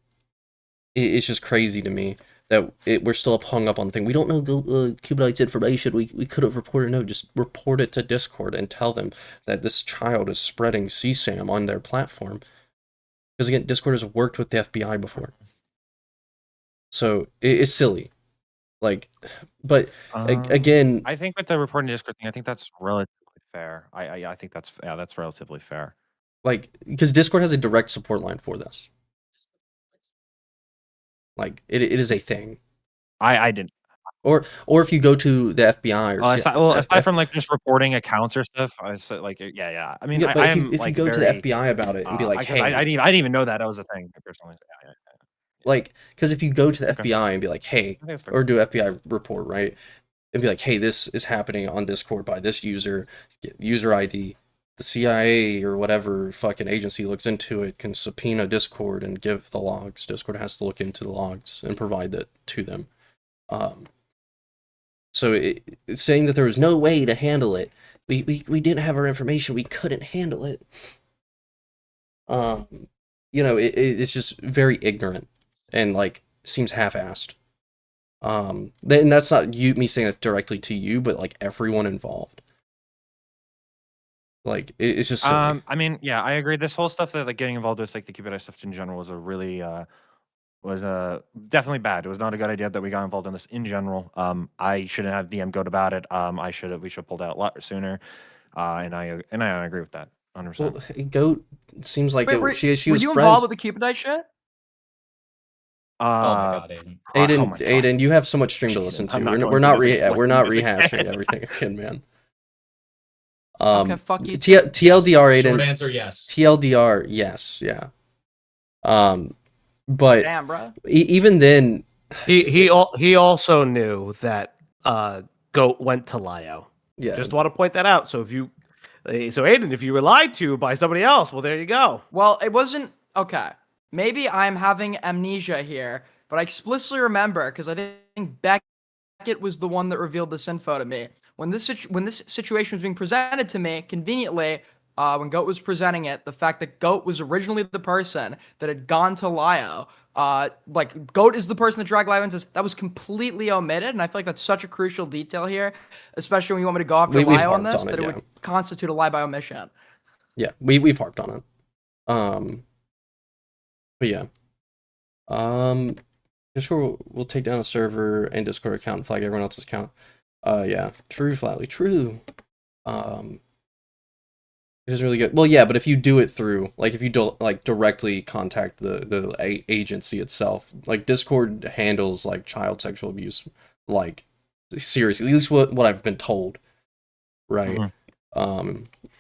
it's just crazy to me that we're still hung up on the thing. We don't know Cupidite's information. We could have reported. No, just report it to Discord and tell them that this child is spreading CSAM on their platform. Because again, Discord has worked with the FBI before. So, it's silly. Like, but again... I think with the reporting to Discord thing, I think that's relatively fair. I think that's relatively fair. Like, because Discord has a direct support line for this. Like, it is a thing. I didn't. Or if you go to the FBI or aside from like just reporting accounts or stuff, I said like yeah. I mean, yeah, but if you go to the FBI about it and be like, hey, I didn't even know that was a thing personally. Yeah. Like, because if you go to the FBI and be like, hey, or do an FBI report, right, and be like, hey, this is happening on Discord by this user, get user ID. The CIA or whatever fucking agency looks into it can subpoena Discord and give the logs. Discord has to look into the logs and provide that to them. So it's saying that there was no way to handle it. We didn't have our information. We couldn't handle it. You know, it's just very ignorant and like seems half-assed. And that's not me saying that directly to you, but like everyone involved. Like, it's just silly. I mean, yeah, I agree. This whole stuff that like getting involved with like the Cupidite stuff in general was a really was definitely bad. It was not a good idea that we got involved in this in general. I shouldn't have DM Goat about it. We should have pulled out a lot sooner. And I agree with that 100%. Well, Goat seems like she was were you friends. involved with the Cupidite shit? Oh my god, Aiden. Aiden, you have so much stream to listen to. We're not rehashing everything again, man. Okay, fuck you. TLDR, Aiden. Short answer, yes. TLDR, yes, yeah. But damn, bro. Even then, he also knew that Goat went to Lio. Yeah. Just want to point that out. So Aiden, if you were lied to by somebody else, well, there you go. Well, it wasn't okay. Maybe I'm having amnesia here, but I explicitly remember because I think Beckett was the one that revealed this info to me. When this situation was being presented to me, conveniently, when Goat was presenting it, the fact that Goat was originally the person that had gone to Lio, like Goat is the person that dragged Lio into this, that was completely omitted, and I feel like that's such a crucial detail here, especially when you want me to go after Lio on this, that it would constitute a lie by omission. Yeah, we've harped on it. But yeah. Discord will take down a server and Discord account and flag everyone else's account. Yeah, true, Flatly, true. It is really good. Well, yeah, but if you do it through, like, if you don't, like, directly contact the agency itself, like, Discord handles, like, child sexual abuse, like, seriously, at least what I've been told, right?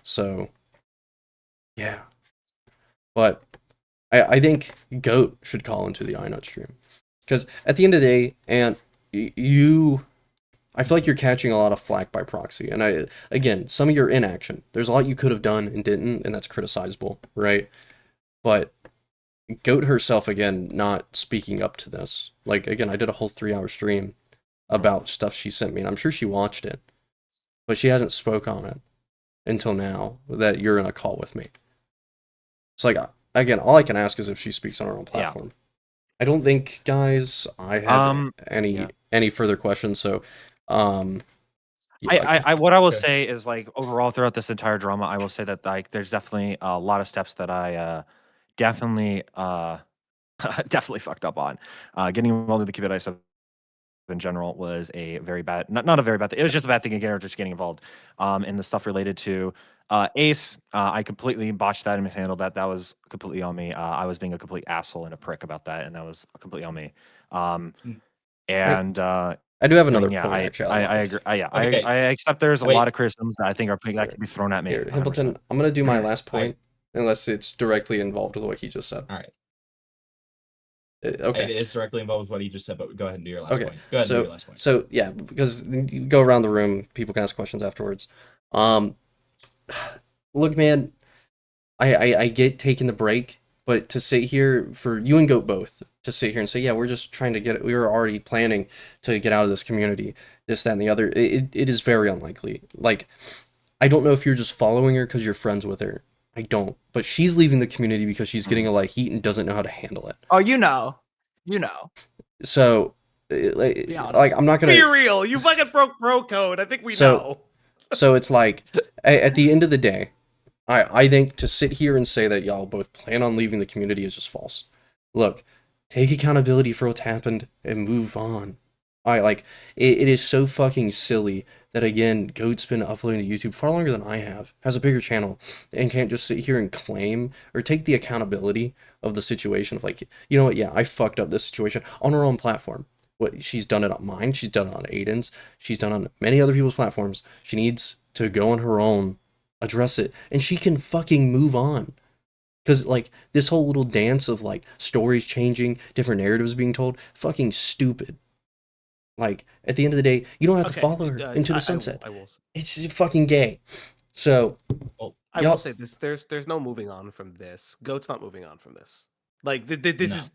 So, yeah. But I think Goat should call into the iNut stream. Because at the end of the day, and I feel like you're catching a lot of flack by proxy. And again, some of your inaction. There's a lot you could have done and didn't, and that's criticizable, right? But Goat herself, again, not speaking up to this. Like, again, I did a whole 3-hour stream about stuff she sent me, and I'm sure she watched it. But she hasn't spoke on it until now that you're in a call with me. So, like, again, all I can ask is if she speaks on her own platform. Yeah. I don't think, guys, I have any further questions. So, yeah, what I will say is, like, overall throughout this entire drama, I will say that, like, there's definitely a lot of steps that I definitely definitely fucked up on. Getting involved in the community stuff in general was a very bad, not a very bad thing. It was just a bad thing again, or just getting involved in the stuff related to Ace. I completely botched that and mishandled that. That was completely on me. I was being a complete asshole and a prick about that, and that was completely on me. And I do have another point. Actually, I agree. I accept there's a lot of criticisms that I think that can be thrown at me. Here, Himpleton, I'm gonna do my last point, unless it's directly involved with what he just said. All right. Okay. It is directly involved with what he just said, but go ahead and do your last point. Go ahead and do your last point. So yeah, because you go around the room, people can ask questions afterwards. Look, man, I get taking the break, but to sit here for you and Goat both to sit here and say, yeah, we're just trying to we were already planning to get out of this community, this, that, and the other. It is very unlikely. Like, I don't know if you're just following her because you're friends with her. I don't, but she's leaving the community because she's getting a lot of heat and doesn't know how to handle it. Oh, you know. So, like I'm not gonna be real. You fucking broke bro code. I think we know. So it's like, at the end of the day, I think to sit here and say that y'all both plan on leaving the community is just false. Look, take accountability for what's happened and move on. It is so fucking silly that, again, Goat's been uploading to YouTube far longer than I have, has a bigger channel, and can't just sit here and claim or take the accountability of the situation of, like, you know what, yeah, I fucked up this situation on her own platform. What, she's done it on mine, she's done it on Aiden's, she's done it on many other people's platforms. She needs to go on her own, address it, and she can fucking move on. Because, like, this whole little dance of, like, stories changing, different narratives being told, fucking stupid. Like, at the end of the day, you don't have to follow her into the sunset. I will. It's fucking gay. So, I will say this: there's no moving on from this. Goat's not moving on from this. Like, this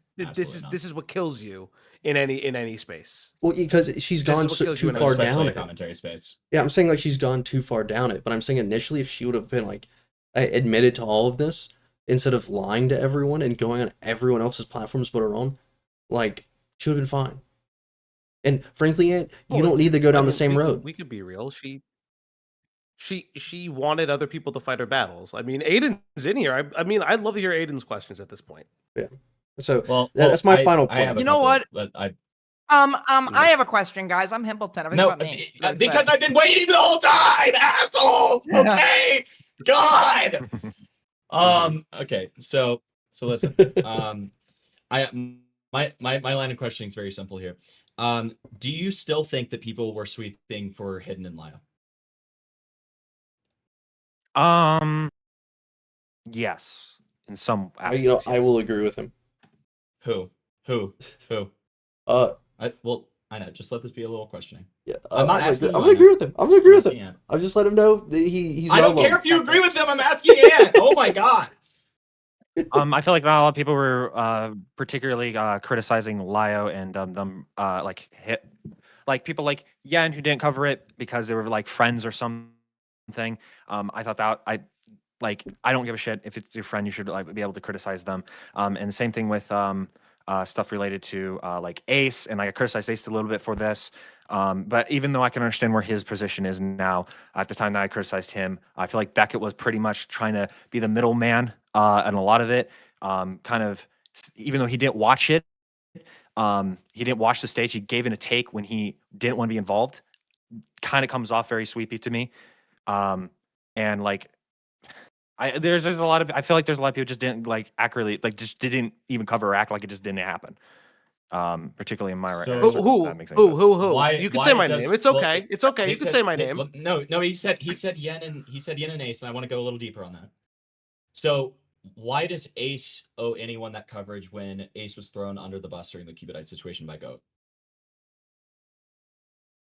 is what kills you in any space. Well, because she's gone too far down it. Commentary space. Yeah, I'm saying, like, she's gone too far down it. But I'm saying initially, if she would have been, like, admitted to all of this instead of lying to everyone and going on everyone else's platforms but her own, like, she would have been fine. And frankly, you don't need to go down the same road. We could be real. She wanted other people to fight her battles. I mean, Aiden's in here. I mean, I'd love to hear Aiden's questions at this point. Yeah. So that's my final point. You know what? I have a question, guys. I'm Himpleton. Because I've been waiting the whole time, asshole. Okay. God. Okay. So listen. My line of questioning is very simple here. Do you still think that people were sweeping for Hidden and Lio? Yes, in some aspects. You know, I will agree with him. Who? I know. Just let this be a little questioning. Yeah, I'm not asking. I'm gonna agree with him. I'll just let him know that he's. I don't care if you agree with him. I'm asking Ant. Oh my god. I feel like not a lot of people were particularly criticizing Lio and them like people like Yen who didn't cover it because they were like friends or something. I thought that I don't give a shit if it's your friend. You should be able to criticize them. And the same thing with stuff related to like Ace, and I criticized Ace a little bit for this. But even though I can understand where his position is now, at the time that I criticized him, I feel like Beckett was pretty much trying to be the middleman and a lot of it. Even though he didn't watch it, he didn't watch the stage. He gave in a take when he didn't want to be involved. Kind of comes off very sweepy to me. And like, there's a lot of, I feel like there's a lot of people just didn't like accurately, like just didn't even cover or act like it just didn't happen. Particularly in my So- Who? Why- You can why say my does- name. It's well, okay. It's okay. They You can said- say my they- name. well, no, he said Yen and Ace, and I want to go a little deeper on that. So why does Ace owe anyone that coverage when Ace was thrown under the bus during the Cubidite situation by Goat?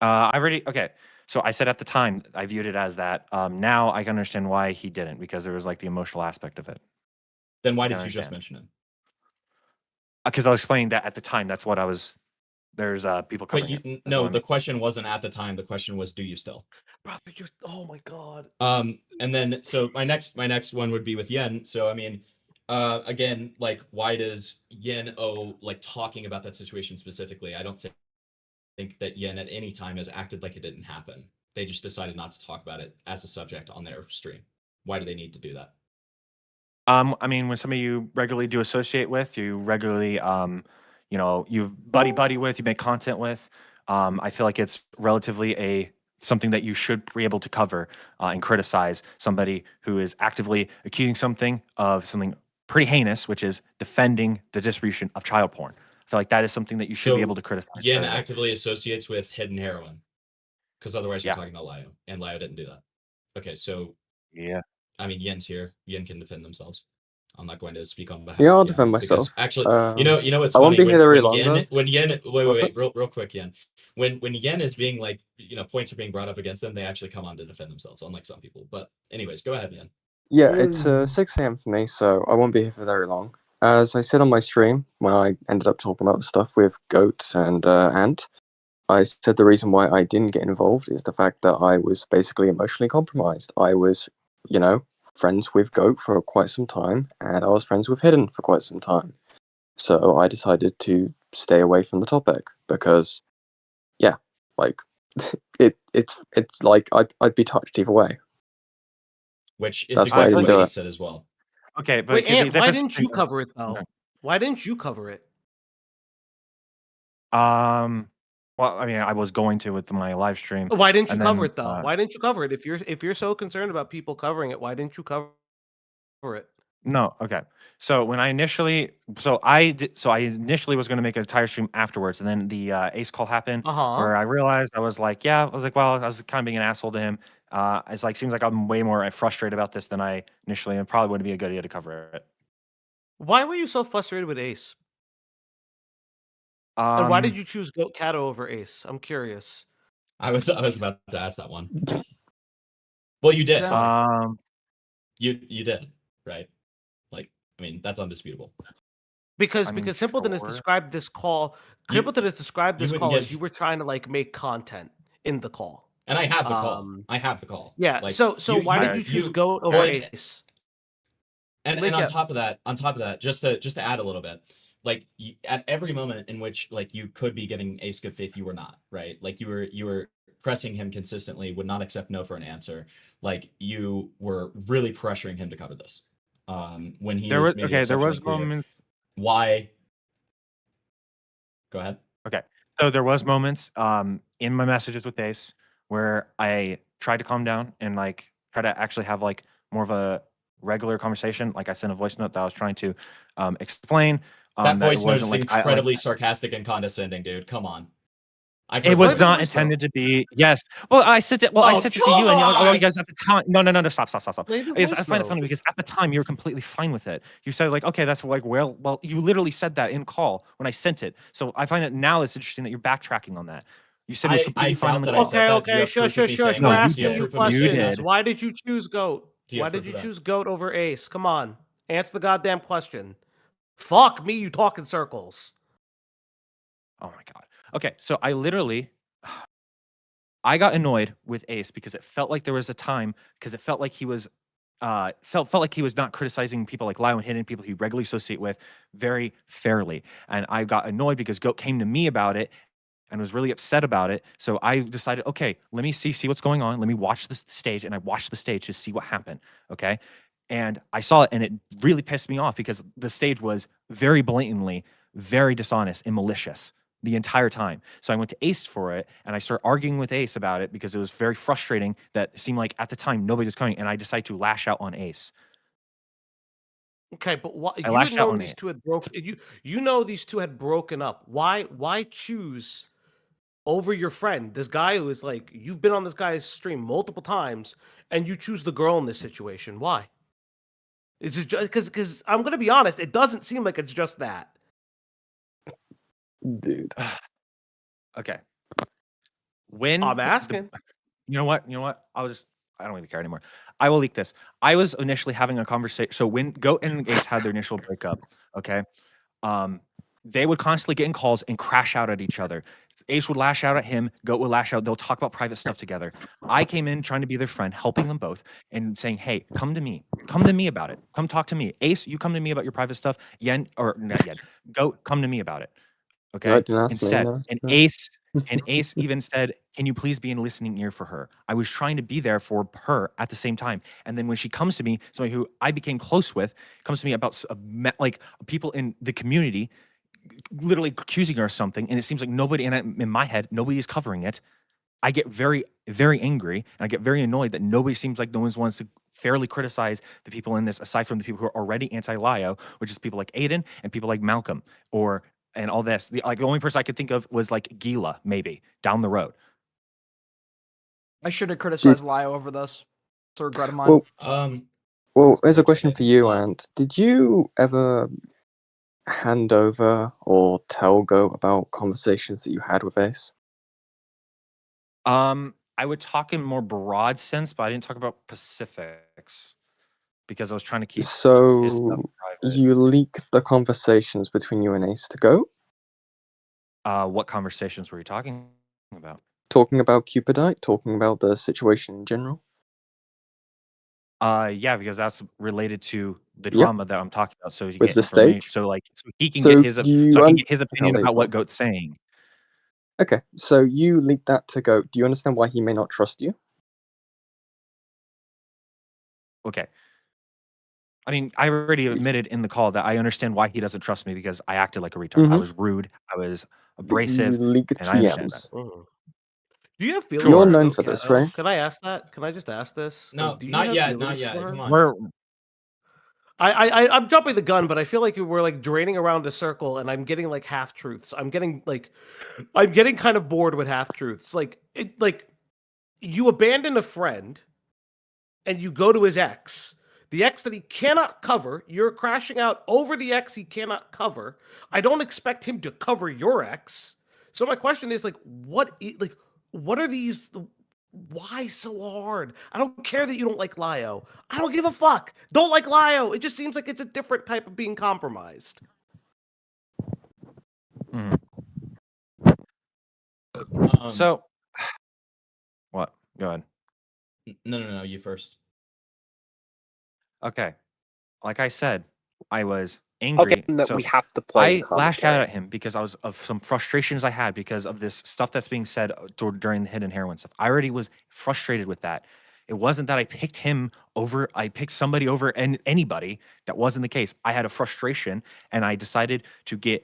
Okay. So I said at the time I viewed it as that. Now I can understand why he didn't, because there was like the emotional aspect of it. Then why I did you just understand. mention him? Because I was explaining that at the time. That's what I was. There's people But covering it. That's no, what I the mean. question wasn't at the time. The question was, do you still? Brother, oh my god. And then so my next one would be with Yen. So I mean, again, like why does Yen owe like talking about that situation specifically? I don't think that Yen at any time has acted like it didn't happen. They just decided not to talk about it as a subject on their stream. Why do they need to do that? I mean, when somebody you regularly do associate with, you regularly, you buddy with, you make content with, I feel like it's relatively something that you should be able to cover and criticize somebody who is actively accusing something of something pretty heinous, which is defending the distribution of child porn. I feel like that is something that you should be able to criticize. Yen actively associates with hidden heroin, because otherwise you're Yeah. talking about Lio, and Lio didn't do that. Okay, so Yeah. I mean, Yen's here. Yen can defend themselves. I'm not going to speak on behalf. Yeah, I'll of Yen, defend because myself. Actually, you know what's I funny? won't be here very long, though. When Yen, What's wait, real quick, Yen. When Yen is being like, points are being brought up against them, they actually come on to defend themselves, unlike some people. But anyways, go ahead, Yen. Yeah, it's 6 a.m. for me, so I won't be here for very long. As I said on my stream, when I ended up talking about the stuff with Goat and Ant, I said the reason why I didn't get involved is the fact that I was basically emotionally compromised. I was, friends with Goat for quite some time, and I was friends with Hidden for quite some time. So I decided to stay away from the topic because, yeah, like it's like I'd be touched either way. Which is That's why I exactly didn't do what he it. said as well. Okay, but Wait, the Ant, why difference didn't you between- cover it though? Okay. Why didn't you cover it? Well, I mean, I was going to with my live stream. Why didn't you and cover then, it though? Why didn't you cover it? If you're so concerned about people covering it, why didn't you cover it? No, okay. So when I initially, I initially was going to make an entire stream afterwards, and then the Ace call happened, where I realized I was like, well, I was kind of being an asshole to him. It's like seems like I'm way more frustrated about this than I initially, and probably wouldn't be a good idea to cover it. Why were you so frustrated with Ace? And why did you choose GoatCatto over Ace? I'm curious. I was about to ask that one. Well, you did. You did, right? Like, I mean, that's undisputable. Because Simpleton has described this call. Simpleton has described this call as you were trying to like make content in the call. And I have the call. I have the call. Yeah. Like, So why did you choose Goat over Ace? And on top of that, just to add a little bit, like at every moment in which like you could be giving Ace good faith, you were not, right? Like you were pressing him consistently, would not accept no for an answer. Like you were really pressuring him to cover this. When he there was moments. Why? Go ahead. Okay, so there was moments in my messages with Ace where I tried to calm down and like try to actually have like more of a regular conversation. Like I sent a voice note that I was trying to explain. That voice note is incredibly sarcastic and condescending, dude. Come on. It was not intended to be. Yes. Well, I sent it. Well, I sent it to you, and all you guys at the time. No. Stop. I find it funny because at the time you were completely fine with it. You said like, okay, that's like well, you literally said that in call when I sent it. So I find it now it's interesting that you're backtracking on that. You said it was completely fine. Okay, shush. We're asking you questions. Why did you choose Goat? Why did you choose Goat over Ace? Come on, answer the goddamn question. Fuck me, you talk in circles. Oh my god. Okay, so I got annoyed with Ace because it felt like there was a time because it felt like he was felt like he was not criticizing people like Lio and Hidden, people he regularly associate with, very fairly. And I got annoyed because Goat came to me about it and was really upset about it. So I decided, okay, let me see what's going on. Let me watch the stage, and I watched the stage to see what happened. Okay, and I saw it, and it really pissed me off because the stage was very blatantly very dishonest and malicious the entire time. So I went to Ace for it, and I started arguing with Ace about it because it was very frustrating that it seemed like at the time nobody was coming, and I decided to lash out on Ace. Okay, but what I you lashed didn't out know on these it. two had broke you know these two had broken up. Why choose over your friend, this guy who is like you've been on this guy's stream multiple times, and you choose the girl in this situation? Why? Is it just because I'm gonna be honest, it doesn't seem like it's just that. Dude. Okay. When I'm asking. You know what? I don't even care anymore. I will leak this. I was initially having a conversation. So when Goat and Ace had their initial breakup, okay, they would constantly get in calls and crash out at each other. Ace would lash out at him. Goat would lash out. They'll talk about private stuff together. I came in trying to be their friend, helping them both, and saying, "Hey, come to me. Come to me about it. Come talk to me. Ace, you come to me about your private stuff. Yen, or not Yen. Goat, come to me about it." No, Okay. didn't ask me. Instead, No. and Ace even said, "Can you please be in listening ear for her?" I was trying to be there for her at the same time. And then when she comes to me, somebody who I became close with comes to me about like people in the community literally accusing her of something, and it seems like nobody in my head, nobody is covering it. I get very, very angry, and I get very annoyed that nobody seems like no one wants to fairly criticize the people in this, aside from the people who are already anti-Lio, which is people like Aiden and people like Malcolm, and all this. The only person I could think of was like Gila, maybe down the road. I should have criticized Lio over this. It's a regret of mine. Well, here's a question for you, Ant. Did you ever hand over or tell Go about conversations that you had with Ace? I would talk in more broad sense, but I didn't talk about specifics because I was trying to keep his stuff So private. you leaked the conversations between you and Ace to Go? What conversations were you talking about? Talking about Cupidite? Talking about the situation in general? Yeah, because that's related to the Yep. drama that I'm talking about. So you With get the information, stage? so he can So get his, you so I can get his how opinion they about what talk. Goat's saying. Okay, so you leaked that to Goat. Do you understand why he may not trust you? Okay. I mean, I already admitted in the call that I understand why he doesn't trust me because I acted like a retard. I was rude, I was abrasive, leaked and I understand that. TMs. Do you have feelings You're for known Goat for this, Catto? right? Can I ask that? Can I just ask this? No, Like, do you not have yet. feelings Not yet. for her? Come on. We're I'm jumping the gun, but I feel like we're like draining around a circle, and I'm getting like half truths. I'm getting kind of bored with half truths. Like you abandon a friend, and you go to his ex, the ex that he cannot cover. You're crashing out over the ex he cannot cover. I don't expect him to cover your ex. So my question is like, what are these? Why so hard? I don't care that you don't like Lio. I don't give a fuck. Don't like Lio. It just seems like it's a different type of being compromised. so what? Go ahead. No. You first. Okay. Like I said, I was angry. that So we have to play I lashed out commentary. at him because I was of some frustrations I had because of this stuff that's being said during the hidden heroin stuff. I already was frustrated with that. It wasn't that I picked him over, I picked somebody over and anybody. That wasn't the case. I had a frustration and I decided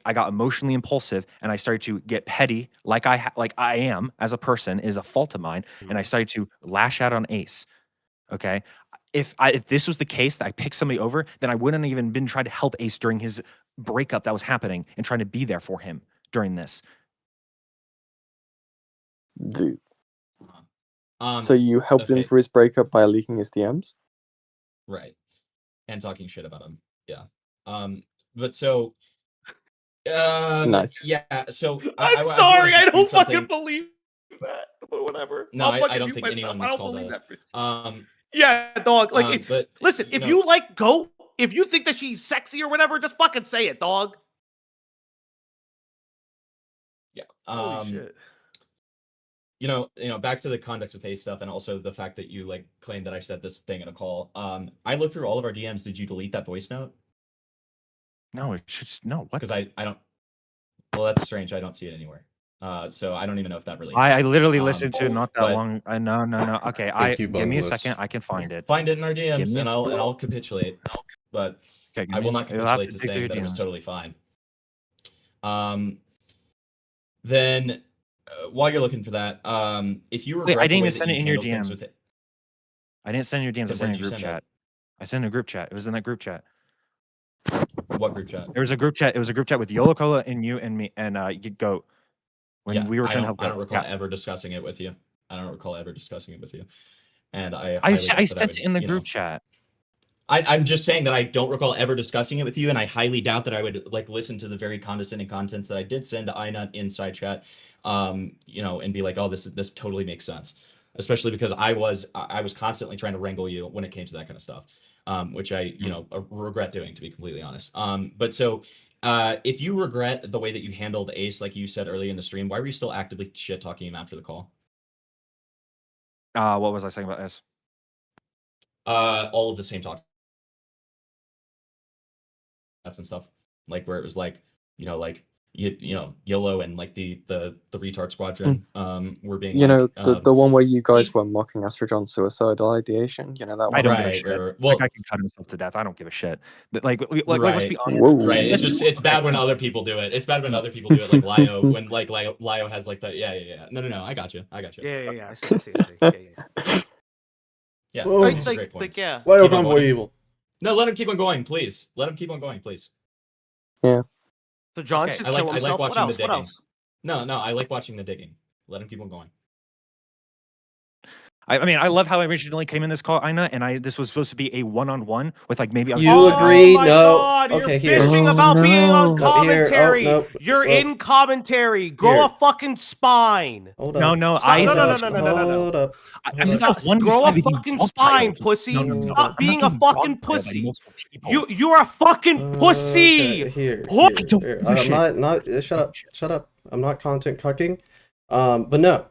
I got emotionally impulsive and I started to get petty like I am as a person is a fault of mine. And I started to lash out on Ace. Okay. If this was the case that I picked somebody over, then I wouldn't have even been trying to help Ace during his breakup that was happening and trying to be there for him during this. Dude. So you helped him for his breakup by leaking his DMs? Right. And talking shit about him. Yeah. But so Nice. Yeah, so I'm sorry, I don't fucking believe that. But whatever. No, I don't think anyone I don't miscalled believe us. that. Yeah, dog. Like, but listen, if you like Goat, if you think that she's sexy or whatever, just fucking say it, dog. Yeah. Holy shit. You know, back to the context with Ace stuff, and also the fact that you like claimed that I said this thing in a call. I looked through all of our DMs. Did you delete that voice note? No, it should no. What? Because I don't. Well, that's strange. I don't see it anywhere. So I don't even know if that really. I literally listened to it not that but- long. No. Okay, you, give me a Bungless. second. I can find it. Find it in our DMs, me and a I'll capitulate. But Okay, give I me will a not sec- you'll have capitulate to dig through saying your that it was DMs. totally fine. Then while you're looking for that, if you regret Wait, I the didn't way even that send you it in your handled things DMs. with it, I didn't send your DMs. I Then sent where in did a you group send it? chat. I sent in a group chat. It was in that group chat. What group chat? There was a group chat. It was a group chat with Yolo Cola and you and me and Goat. When we were trying to help I don't Goat. recall Yeah. ever discussing it with you. I don't recall ever discussing it with you. And I I highly doubt that sent would, it in the you know- group chat. I'm just saying that I don't recall ever discussing it with you, and I highly doubt that I would like listen to the very condescending contents that I did send to Inut inside chat, you know, and be like, oh, this totally makes sense. Especially because I was constantly trying to wrangle you when it came to that kind of stuff, which I, you know, regret doing, to be completely honest. But so if you regret the way that you handled Ace, like you said earlier in the stream, why were you still actively shit talking him after the call? What was I saying about Ace? All of the same talk. And stuff, like where it was like, you know, like you know, YOLO and like the retard squadron were being, You know, like, the one where you guys were mocking Astrojohn's suicidal ideation. You know that one. I don't give a Right, shit. right. Well, like, I can cut himself to death. I don't give a shit. But like, let's be honest. Whoa. Right. It's bad when other people do it. It's bad when other people do it, like Lio, when like Lio has like the yeah. No. I got you. Yeah. I see. Yeah. Whoa. These are great points. yeah. Lio Keep on Convoy going. Evil. No, let him keep on going, please. Yeah. So John Okay, should I kill like himself. watching the What digging. else? No, I like watching the digging. Let him keep on going. I mean, I love how I originally came in this call, Ina, and this was supposed to be a one-on-one with like maybe other You people. agreed? Oh my No. God, Okay, you're here. bitching Oh, about being on no. No, here. Oh, commentary. no. You're Oh. in commentary. Grow Here. a fucking spine. Hold No, up. no, Stop- I no, Hold no, up. no, no, no, no, no. Hold up. I'm Hold not up. one to Grow a fight with you fucking dog spine, titles. pussy. No. Stop I'm not being a getting fucking dog titled by pussy. multiple people. You're a fucking pussy. Okay, here. What? I don't Here. give a shit. I'm not. Shut up. I'm not content cucking. But no.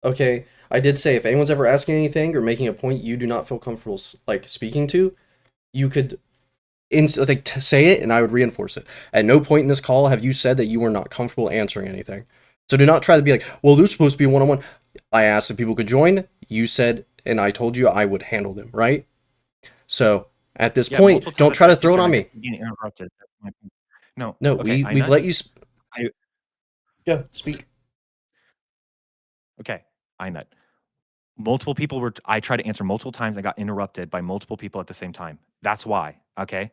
Okay. I did say if anyone's ever asking anything or making a point you do not feel comfortable like speaking to, you could say it and I would reinforce it. At no point in this call have you said that you were not comfortable answering anything. So do not try to be like, well, this is supposed to be a one-on-one. I asked if people could join. You said, and I told you I would handle them, right? So at this point, don't try to throw it on me. Being interrupted. No. No, Okay, we've let you. I- Yeah, speak. Okay, Inut. Multiple people I tried to answer multiple times. I got interrupted by multiple people at the same time. That's why. Okay.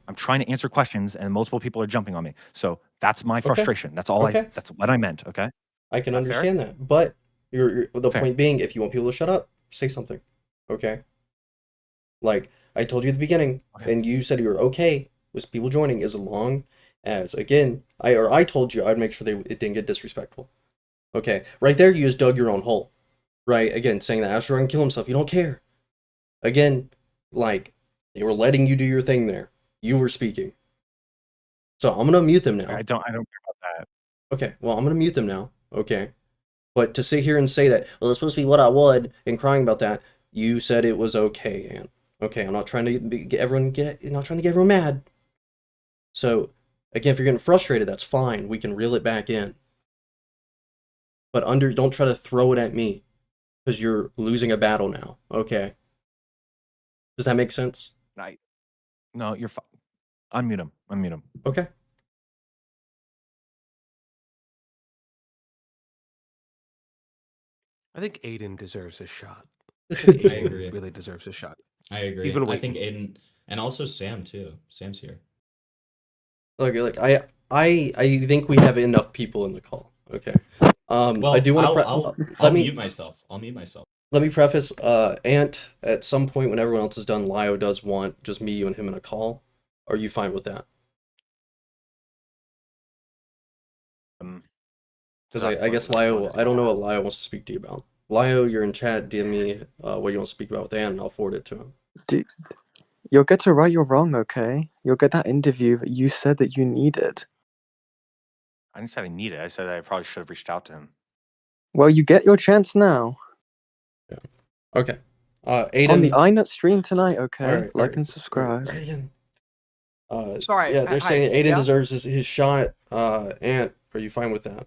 I'm trying to answer questions and multiple people are jumping on me. So that's my frustration. That's all that's what I meant. Okay. I can That understand that, but the Fair. point being, if you want people to shut up, say something. Okay. Like I told you at the beginning, and you said you were okay with people joining as long as again I told you I'd make sure it didn't get disrespectful. Okay, right there you just dug your own hole. Right, again saying that Astro can kill himself, you don't care. Again, like they were letting you do your thing there. You were speaking. So I'm gonna mute them now. I don't care about that. Okay, well I'm gonna mute them now. Okay. But to sit here and say that, well, it's supposed to be what I would, and crying about that, you said it was okay, Ann. Okay, I'm not trying to get everyone mad. So, again, if you're getting frustrated, that's fine. We can reel it back in. But don't try to throw it at me, because you're losing a battle now. Okay. Does that make sense? No, you're fine. Unmute him. Okay. I think Aiden deserves a shot. I agree. Really deserves a shot. I agree. He's been I waiting. think Aiden and also Sam too. Sam's here. Okay, like I think we have enough people in the call. Okay. Well, I do want to. I'll mute myself. Let me preface. Ant, at some point when everyone else is done, Lio does want just me, you, and him in a call. Are you fine with that? Because I guess Lio, I don't know what Lio wants to speak to you about. Lio, you're in chat. DM me what you want to speak about with Ant, and I'll forward it to him. Dude, you'll get to right your wrong, okay? You'll get that interview that you said that you needed. I didn't say I need it. I said I probably should have reached out to him. Well, you get your chance now. Yeah. Okay. Aiden. On the Inut stream tonight, okay? All right, like and subscribe. Aiden. Sorry. Yeah, they're hi, saying Aiden yeah? deserves his shot. Ant, are you fine with that?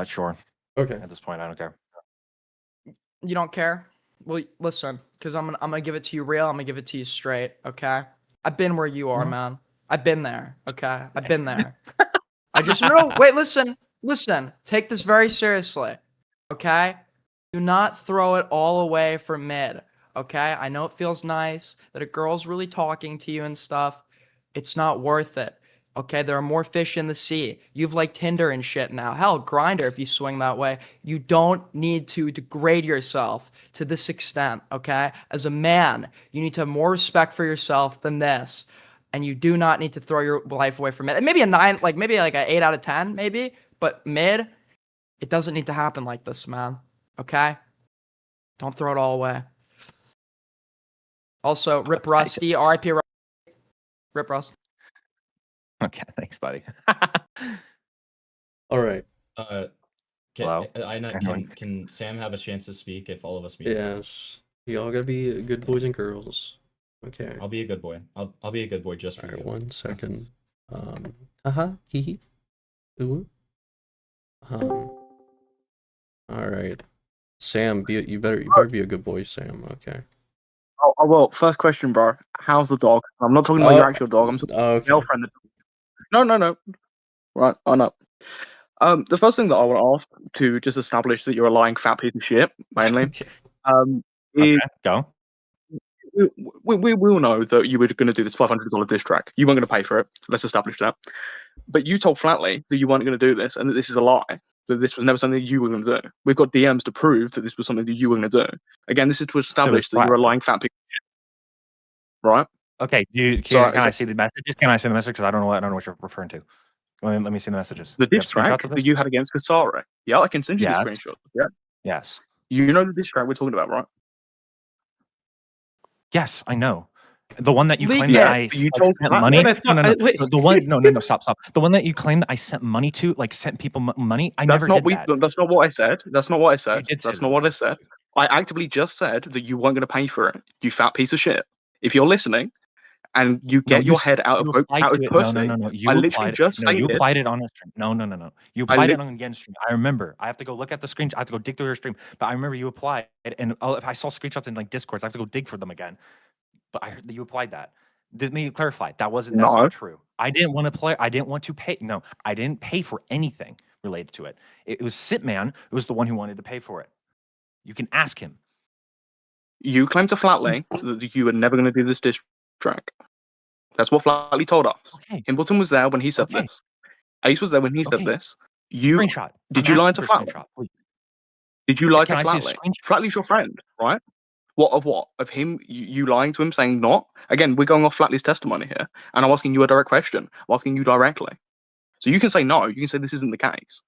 Sure. Okay. At this point, I don't care. You don't care? Well, listen, because I'm gonna give it to you real. I'm gonna give it to you straight. Okay. I've been where you are, man. I've been there. Okay. I've been there. I just no. Wait. Listen. Listen. Take this very seriously. Okay. Do not throw it all away for mid. Okay. I know it feels nice that a girl's really talking to you and stuff. It's not worth it. Okay, there are more fish in the sea. You've like Tinder and shit now. Hell, Grindr if you swing that way. You don't need to degrade yourself to this extent, okay? As a man, you need to have more respect for yourself than this. And you do not need to throw your life away for mid. And maybe a 9, like maybe like an 8 out of 10, maybe. But mid, it doesn't need to happen like this, man. Okay? Don't throw it all away. Also, Rip Rusty, RIP Rip Rust. Okay, thanks, buddy. All right. Hello? Can Sam have a chance to speak if all of us meet? Yes. You all gotta be good boys and girls. Okay. I'll be a good boy. I'll be a good boy just for you. 1 second. Hee hee. Ooh. All right. Sam, you better be a good boy, Sam. Okay. Oh, well, first question, bro. How's the dog? I'm not talking about your actual dog. I'm talking about your girlfriend. No. Right, I know. The first thing that I want to ask to just establish that you're a lying fat piece of shit, mainly, is go. We all know that you were going to do this $500 diss track. You weren't going to pay for it. Let's establish that. But you told flatly that you weren't going to do this and that this is a lie. That this was never something that you were going to do. We've got DMs to prove that this was something that you were going to do. Again, this is to establish that you're a lying fat piece of shit. Right? Okay. Can I see the messages? Can I see the message? Because I don't know what you're referring to. Let me see the messages. The diss track that you had against Kasara. Yeah, I can send you the Yes. screenshot. Yeah. Yes. You know the diss track we're talking about, right? Yes, I know. The one that you claimed Yeah, that I you like, told sent Flat- money. Wait, No. wait. The one. No. Stop. The one that you claimed that I sent money to, like sent people money. I That's never not did that. That's not what I said. That's not what I said. did say That's that. not what I said. I actively just said that you weren't going to pay for it. You fat piece of shit. If you're listening, and you get your head out of pussy, No. You I literally applied. just No, you stated. applied it on a stream. No. You applied it on again stream. I remember. I have to go look at the screenshot. I have to go dig through your stream. But I remember you applied, and if I saw screenshots in like Discords, I have to go dig for them again. But I heard that you applied that. Let me clarify. That's not true. I didn't want to play. I didn't want to pay. No, I didn't pay for anything related to it. It was Sitman who was the one who wanted to pay for it. You can ask him. You claimed to Flatly that you were never going to do this diss track. That's what Flatly told us. Okay. Himbleton was there when he said this. Ace was there when he said this. Screenshot. Did you lie to Flatly? Did you lie to Can I see a Flatly? screenshot? Flatly's your friend, right? What? Of him, you lying to him, saying not? Again, we're going off Flatly's testimony here, and I'm asking you a direct question. I'm asking you directly. So you can say no. You can say this isn't the case.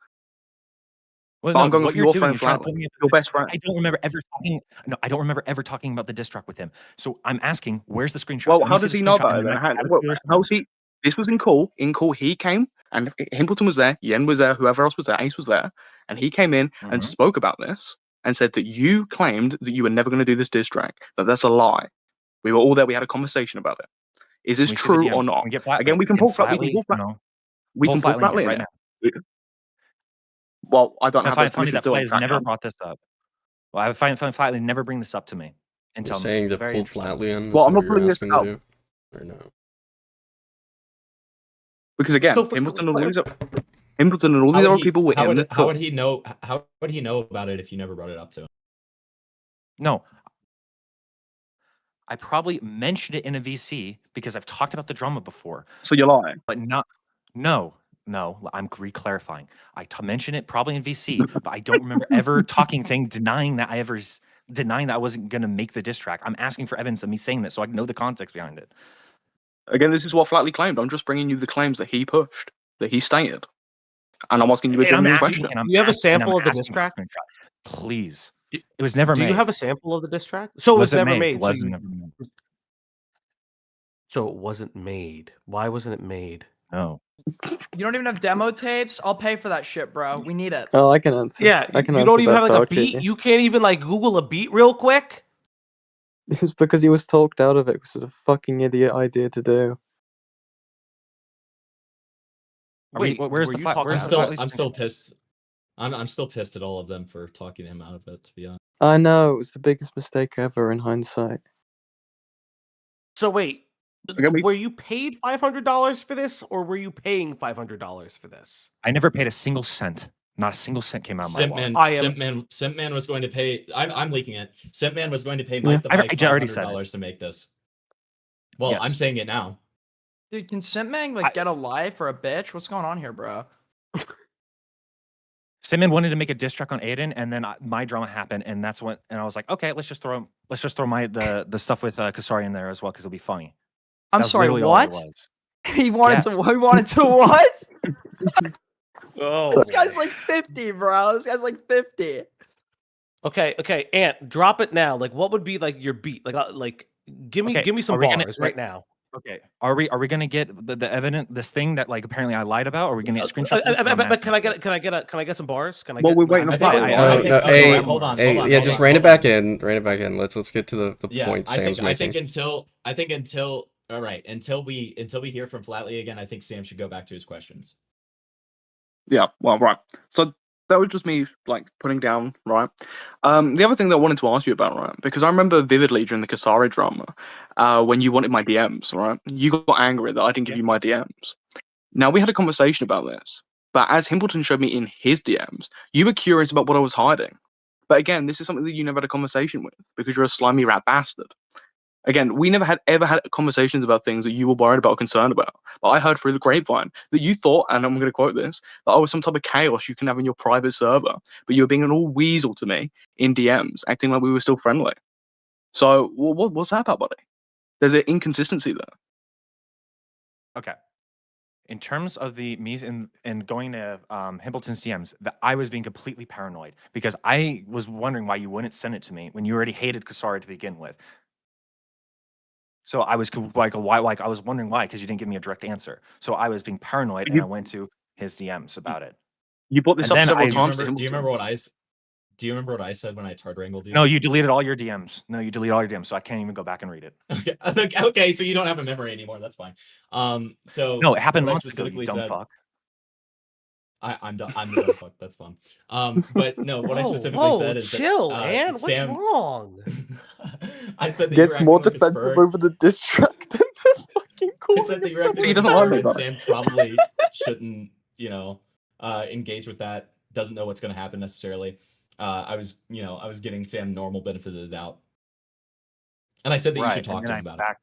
Well, But no, I'm going what for you're your doing friend is trying to Flatly, put me in your best friend. I don't remember ever talking. No, I don't remember ever talking about the diss track with him. So I'm asking, where's the screenshot? Well, Let me how see does the he know screenshot, about and it? then Then? I have to How's he? This was in call. In call, he came, and Himbleton was there. Yen was there. Whoever else was there, Ace was there, and he came in and spoke about this and said that you claimed that you were never going to do this diss track. That's a lie. We were all there. We had a conversation about it. Is this Can we see the true or DMs? not? Can we get Flatly? Again, we can Can pull Flatly. We can pull no. We can pull Flatly in right it. now. Well, I don't I have find the it funny permission that to do Fly it. has never brought this up. Well, I find Flatly never bring this up to me until You're saying to very pull interesting. Flatly in? Well, Is I'm what not you're pulling this asking to up. do? Or no? Because again, So Himbleton and all these other people were in this How call. would he know? How would he know about it if you never brought it up to him? No. I probably mentioned it in a VC because I've talked about the drama before. So you're lying. But not. No. I'm re-clarifying. I mentioned it probably in VC, but I don't remember ever denying that I wasn't gonna make the diss track. I'm asking for evidence of me saying that so I can know the context behind it. Again, this is what Flatly claimed. I'm just bringing you the claims that he pushed, that he stated, and I'm asking you a genuine question. Do you have a sample of the diss track? Please. It was never Do made. you have a sample of the diss track? So it was never made. It wasn't never made. So it wasn't made. Why wasn't it made? No. You don't even have demo tapes? I'll pay for that shit, bro. We need it. Oh, I can answer. Yeah, I can you answer don't even that have like a voucher, beat. yeah. You can't even like Google a beat real quick. It's because he was talked out of it. It was a fucking idiot idea to do. Where's the flat? I'm still pissed. I'm still pissed at all of them for talking him out of it, to be honest. I know, it was the biggest mistake ever in hindsight. So wait, Okay, were you paid $500 for this, or were you paying $500 for this? I never paid a single cent. Not a single cent came out of my wallet. Simpman was going to pay. I'm leaking it. Simpman was going to pay Mike the Mike $500 to make this. Well, Yes. I'm saying it now. Dude, can Simpman like get a life for a bitch? What's going on here, bro? Simon wanted to make a diss track on Aiden, and then my drama happened, and that's when, and I was like, okay, let's just throw the stuff with Kasari in there as well because it'll be funny. I'm sorry, what? He wanted to what? Oh, this guy's like 50, bro. This guy's like 50. Okay, Ant, drop it now. Like, what would be like your beat? Like, give me some bars right now. Okay, are we gonna get the evidence, this thing that like apparently I lied about? Or are we gonna get screenshots? But can I get some bars? Can I? Well, get, we're waiting on Hey, hold on. just rein it back in. Rein it back in. Let's get to the point Sam's making. I think until we hear from Flatley again, I think Sam should go back to his questions. Yeah, well, right. So that was just me like putting down, right? The other thing that I wanted to ask you about, right? Because I remember vividly during the Kasari drama, when you wanted my DMs, right? You got angry that I didn't give you my DMs. Now we had a conversation about this, but as Himpleton showed me in his DMs, you were curious about what I was hiding. But again, this is something that you never had a conversation with because you're a slimy rat bastard. Again, we never ever had conversations about things that you were worried about or concerned about. But I heard through the grapevine that you thought, and I'm going to quote this, that I was some type of chaos you can have in your private server. But you were being an all weasel to me in DMs, acting like we were still friendly. So what's that about, buddy? There's an inconsistency there. Okay. In terms of the me and going to Himpleton's DMs, that I was being completely paranoid because I was wondering why you wouldn't send it to me when you already hated Kasari to begin with. So I was like, why? Like I was wondering why, because you didn't give me a direct answer. So I was being paranoid, and I went to his DMs about it. You brought this up several times. Do you remember what I said when I hard wrangled you? No, you deleted all your DMs. No, you deleted all your DMs, so I can't even go back and read it. Okay, so you don't have a memory anymore. That's fine. So no, it happened what I months ago. specifically You dumb said. fuck. I'm the dumb fuck. That's fun. But no, what I specifically said is chill, that, man. Sam, What's wrong? I said that Gets you were more acting like a defensive spur. over the diss track than the fucking I said that you're acting he like a doesn't like spur, me and about Sam probably shouldn't, engage with that. Doesn't know what's going to happen necessarily. I was giving Sam normal benefit of the doubt, and I said that you should talk to him about it.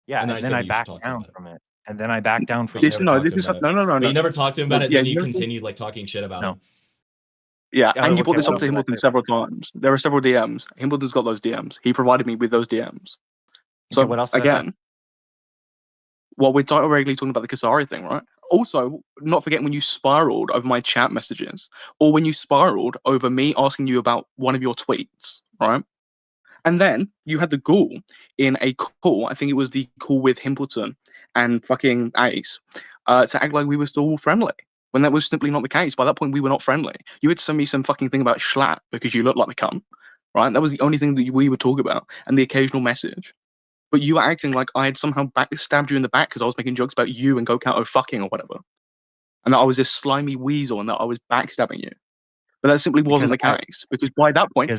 Yeah, and then I backed down from it. And then I backed down from it. No. But you never talked to him about it. Yeah, Then you continued like talking shit about him. Yeah, Oh, and you brought okay, this up to Himpleton several times. There are several DMs. Himpleton's got those DMs. He provided me with those DMs. So what else did I say? again, well, we're regularly talking about the Kasari thing, right? Also, not forgetting when you spiraled over my chat messages, or when you spiraled over me asking you about one of your tweets, right? And then you had the ghoul in a call. I think it was the call with Himpleton and fucking Ace, to act like we were still friendly. When that was simply not the case. By that point, we were not friendly. You had send me some fucking thing about Schlatt because you look like the cunt, right? That was the only thing that we would talk about, and the occasional message. But you were acting like I had somehow stabbed you in the back because I was making jokes about you and GoatCatto fucking or whatever, and that I was this slimy weasel and that I was backstabbing you. But that simply wasn't the case because by that point,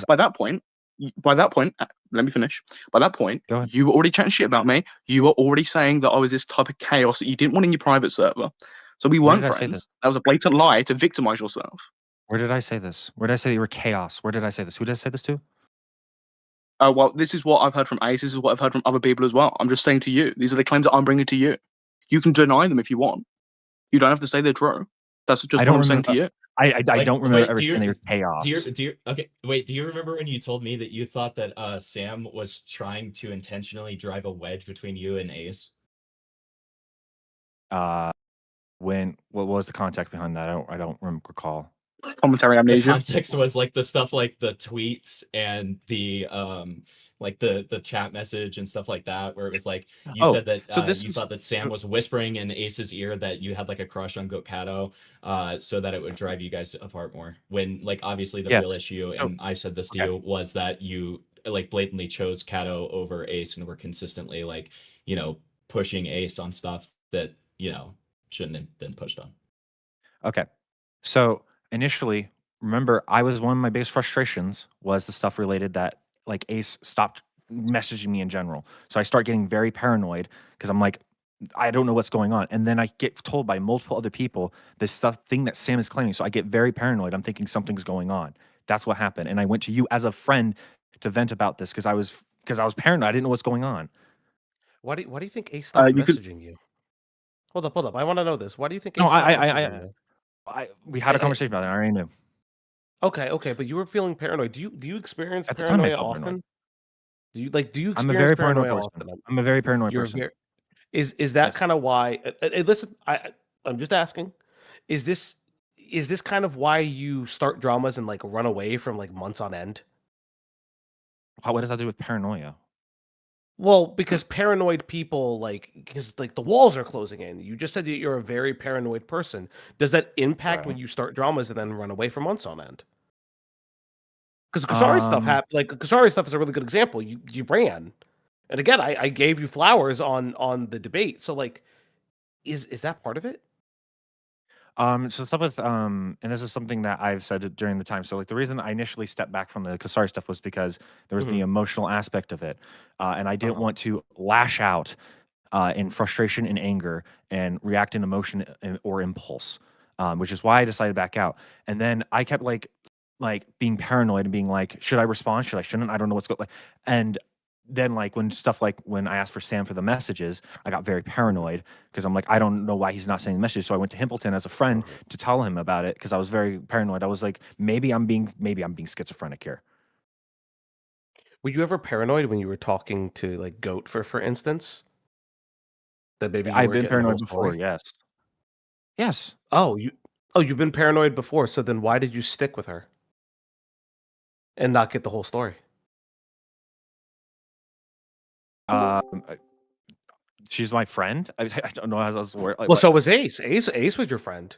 let me finish. By that point, you were already chatting shit about me. You were already saying that I was this type of chaos that you didn't want in your private server. So we weren't friends. That was a blatant lie to victimize yourself. Where did I say this? Where did I say you were chaos? Where did I say this? Who did I say this to? Well, this is what I've heard from Ace. This is what I've heard from other people as well. I'm just saying to you. These are the claims that I'm bringing to you. You can deny them if you want. You don't have to say they're true. That's just what I'm saying to you. I don't remember ever saying they were chaos. Do you remember when you told me that you thought that Sam was trying to intentionally drive a wedge between you and Ace? What was the context behind that? I don't recall. Commentary amnesia. The context was like the stuff like the tweets and the like the chat message and stuff like that, where it was like you said that you thought that Sam was whispering in Ace's ear that you had like a crush on GoatCatto, so that it would drive you guys apart more. When like obviously the real issue, and I said this to you, was that you like blatantly chose Catto over Ace and were consistently like pushing Ace on stuff that shouldn't have been pushed on. Okay, so initially, remember, I was one of my biggest frustrations was the stuff related that like Ace stopped messaging me in general. So I start getting very paranoid because I'm like, I don't know what's going on. And then I get told by multiple other people this thing that Sam is claiming. So I get very paranoid. I'm thinking something's going on. That's what happened. And I went to you as a friend to vent about this because I was paranoid. I didn't know what's going on. Why do you think Ace stopped You could. messaging you? Hold up. I want to know this. Why do you think No, Ace stopped messaging you? we had a Eh, eh, conversation about it. I already knew. Okay, but you were feeling paranoid. Do you experience At the time, I paranoia felt paranoid. often? Do you I'm a experience very paranoid paranoia person. often? I'm a very paranoid You're person. very is that Yes. kind of why? Listen, I'm just asking. Is this kind of why you start dramas and like run away from like months on end? What does that do with paranoia? Well, because paranoid people because like the walls are closing in. You just said that you're a very paranoid person. Does that impact when Right. you start dramas and then run away for months on end? Because Kasari stuff Um, happened. Like Kasari stuff is a really good example. You ran, and again, I gave you flowers on the debate. So like, is that part of it? so stuff with and this is something that I've said during the time. So like the reason I initially stepped back from the Kasari stuff was because there was the Mhm. emotional aspect of it, and I didn't Uh-huh. want to lash out in frustration and anger and react in emotion or impulse, which is why I decided to back out. And then I kept like being paranoid and being like, should I respond? Should I? Shouldn't? I don't know what's going. And then like when I asked for Sam for the messages, I got very paranoid because I'm like, I don't know why he's not sending the message. So I went to Himpleton as a friend Uh-huh. to tell him about it because I was very paranoid. I was like, maybe I'm being schizophrenic here. Were you ever paranoid when you were talking to like Goat for instance? That maybe you I've weren't been getting the whole paranoid before. story? Yes. Yes. You've been paranoid before, so then why did you stick with her and not get the whole story? Um, she's my friend. I don't know how else to word. Like Well, what? so was Ace. Ace was your friend.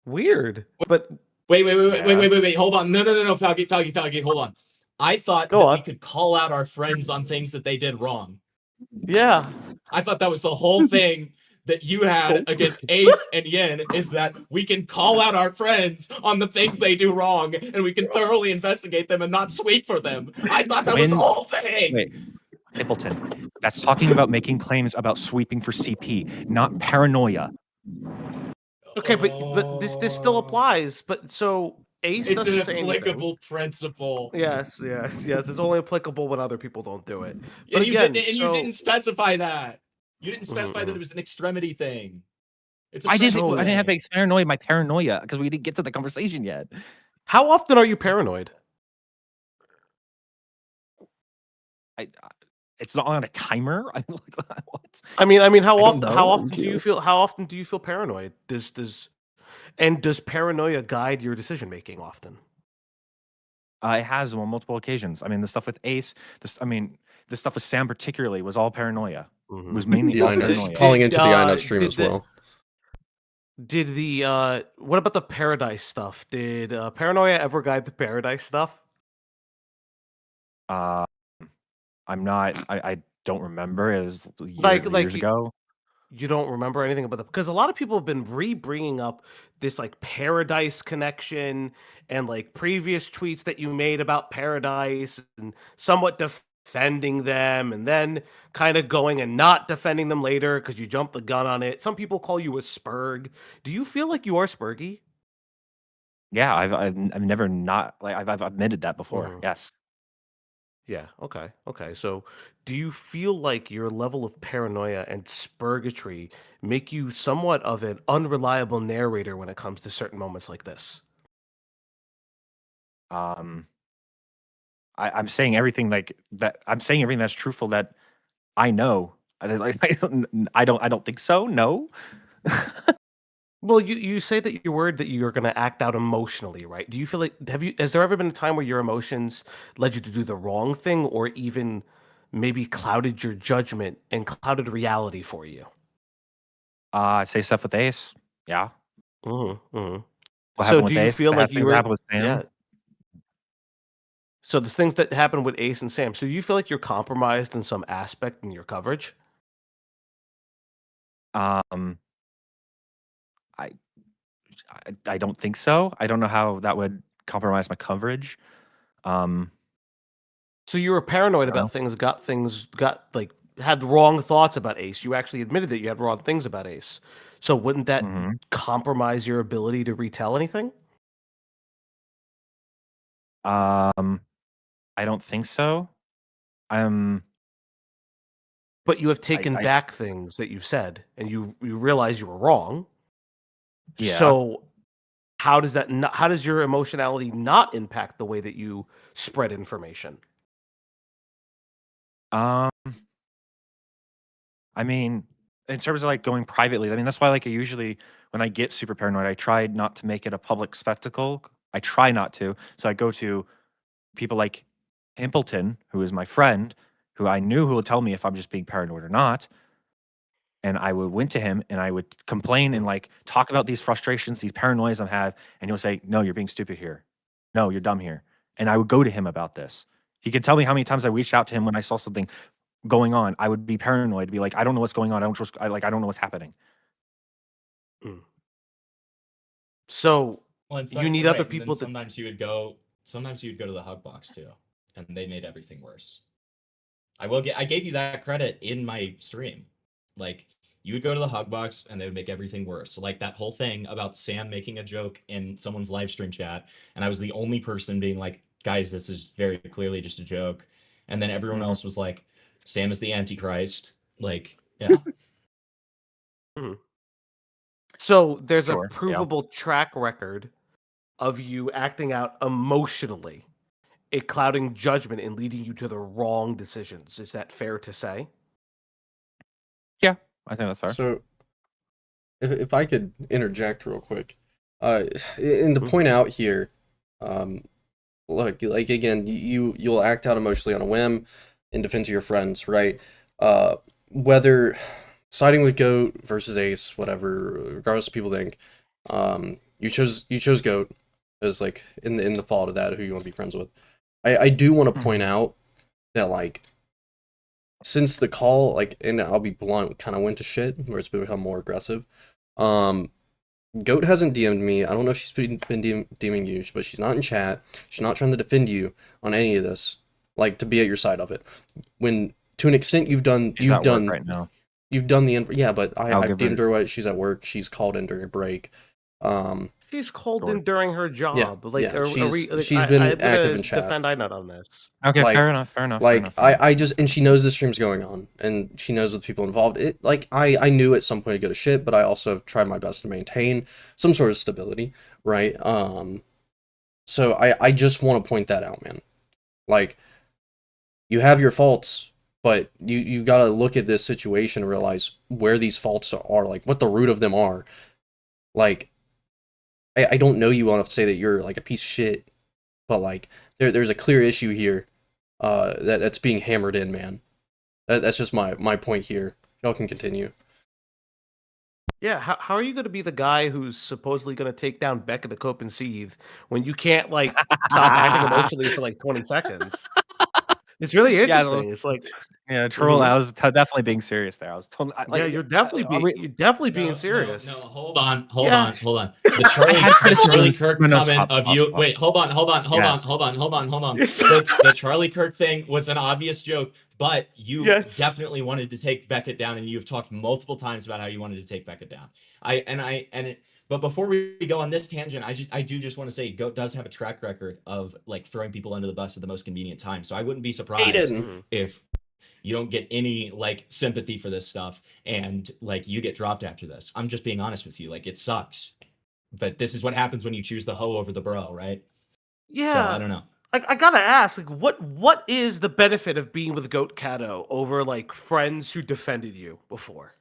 Weird, but Yeah. Wait. Hold on. No. Falky, hold on. I thought go that we on. could call out our friends on things that they did wrong. Yeah. I thought that was the whole thing that you had Cool. against Ace and Yin is that we can call out our friends on the things they do wrong and we can thoroughly investigate them and not sweep for them. I thought that was the When whole thing. wait, Hippleton. That's talking about making claims about sweeping for CP, not paranoia. Okay, but this still applies. But so Ace It's an doesn't say anything. applicable principle. Yes. It's only applicable when other people don't do it. But And you again, didn't specify that. You didn't specify that Mhm. it was an extremity thing. It's a I didn't. principle I didn't have to thing. explain my paranoia because we didn't get to the conversation yet. How often are you paranoid? I, it's not on a timer. I'm like, what? I mean, how I don't often? How know. often do you feel? How often do you feel paranoid? Does paranoia guide your decision making often? It has on multiple occasions. I mean, the stuff with Ace. The stuff with Sam particularly was all paranoia. It was mainly The all iNut, paranoia. calling into the iNut stream as well. Did the what about the Paradise stuff? Did paranoia ever guide the Paradise stuff? I'm not. I don't remember. It was Like years ago. you don't remember anything about the because a lot of people have been bringing up this like Paradise connection and like previous tweets that you made about Paradise and somewhat defending them and then kind of going and not defending them later because you jumped the gun on it. Some people call you a spurg. Do you feel like you are spurgy? Yeah, I've never not like I've admitted that before. Mhm. Yes. Yeah. Okay. So, do you feel like your level of paranoia and spurgatory make you somewhat of an unreliable narrator when it comes to certain moments like this? Um, I'm saying everything like that. I'm saying everything that's truthful that I know. I don't think so. No. Well, you say that you're worried that you're going to act out emotionally, right? Do you feel like has there ever been a time where your emotions led you to do the wrong thing, or even maybe clouded your judgment and clouded reality for you? I say stuff with Ace. Yeah. Hmm. What So, happened do with you Ace? feel I had like you things that were? happened with Yeah. Sam. So the things that happened with Ace and Sam. So you feel like you're compromised in some aspect in your coverage? Um, I I don't think so. I don't know how that would compromise my coverage. So you were paranoid I don't know. about things, had the wrong thoughts about Ace. You actually admitted that you had wrong things about Ace. So wouldn't that Mhm. compromise your ability to retell anything? I don't think so. I'm But you have taken I back things that you've said, and you realize you were wrong. yeah. So how does how does your emotionality not impact the way that you spread information? Um, I mean, in terms of like going privately, I mean that's why like I usually when I get super paranoid, I try not to make it a public spectacle. I try not to. So I go to people like Himpleton, who is my friend, who I knew who will tell me if I'm just being paranoid or not. And I would went to him and I would complain and like talk about these frustrations, these paranoias I have, and he'll say, "No, you're being stupid here. No, you're dumb here." And I would go to him about this. He could tell me how many times I reached out to him when I saw something going on. I would be paranoid, be like, "I don't know what's going on. I don't trust. I don't know what's happening." Mm. So Well, and you need other and then people to. sometimes you would go to the hug box too, and they made everything worse. I gave you that credit in my stream. Like, you would go to the hug box and they would make everything worse. So like that whole thing about Sam making a joke in someone's live stream chat, and I was the only person being like, "Guys, this is very clearly just a joke." And then everyone else was like, "Sam is the Antichrist." Like, yeah. Mhm. So there's a Sure. Yeah. provable track record of you acting out emotionally, it clouding judgment and leading you to the wrong decisions. Is that fair to say? Yeah, I think that's fair. So, if I could interject real quick, and to Mhm. point out here, look, like again, you'll act out emotionally on a whim in defense of your friends, right? Whether siding with Goat versus Ace, whatever, regardless of people think, you chose Goat as like in the fall of that who you want to be friends with. I do want to point out that like since the call, like, and I'll be blunt, kind of went to shit where it's become more aggressive. Goat hasn't DM'd me. I don't know if she's been DMing you, but she's not in chat. She's not trying to defend you on any of this, like to be at your side of it. When to an extent She's at work right now. you've done the yeah, but I'll I've give her. DM'd her while she's at work. She's called in during a break. She's called Sure. in during her job. yeah, Are we? she's been I'm active gonna in chat. defend INUT on this. Okay, Like- fair enough. Fair enough. Like fair enough. I just and she knows the stream's going on and she knows with people involved. It like I knew at some point to go to shit, but I also tried my best to maintain some sort of stability, right? So I just want to point that out, man. Like you have your faults, but you got to look at this situation and realize where these faults are, like what the root of them are. Like I don't know you well enough to say that you're like a piece of shit, but like there's a clear issue here that's being hammered in, man. That's just my point here. Y'all can continue. Yeah, how are you going to be the guy who's supposedly going to take down Becca the Cope and Seethe when you can't like stop acting emotionally for like 20 seconds? It's really Yeah, interesting. It's like, yeah, troll. Mhm. I was definitely being serious there. I was totally. yeah, you're definitely being serious. No, hold on. Yeah. The Charlie, had the Charlie criticisms. Kirk No, comment stop, of stop, you. stop. Wait, hold on. Yes. The Charlie Kirk thing was an obvious joke, but you Yes. definitely wanted to take Beckett down, and you've talked multiple times about how you wanted to take Beckett down. But before we go on this tangent, I do just want to say Goat does have a track record of like throwing people under the bus at the most convenient time. So I wouldn't be surprised Aiden. if you don't get any like sympathy for this stuff and like you get dropped after this. I'm just being honest with you. Like it sucks. But this is what happens when you choose the hoe over the bro, right? Yeah. So I don't know. I gotta ask, like, what is the benefit of being with GoatCatto over like friends who defended you before?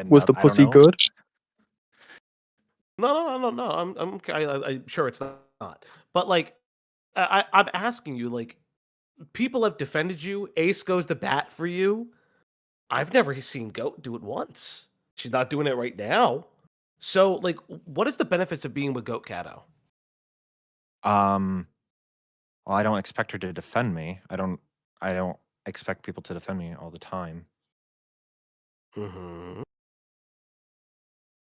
Was the pussy good? No. I'm sure it's not. But like, I'm asking you, like, people have defended you. Ace goes to bat for you. I've never seen Goat do it once. She's not doing it right now. So, like, what is the benefits of being with GoatCatto? Well, I don't expect her to defend me. I don't expect people to defend me all the time. Mm-hmm.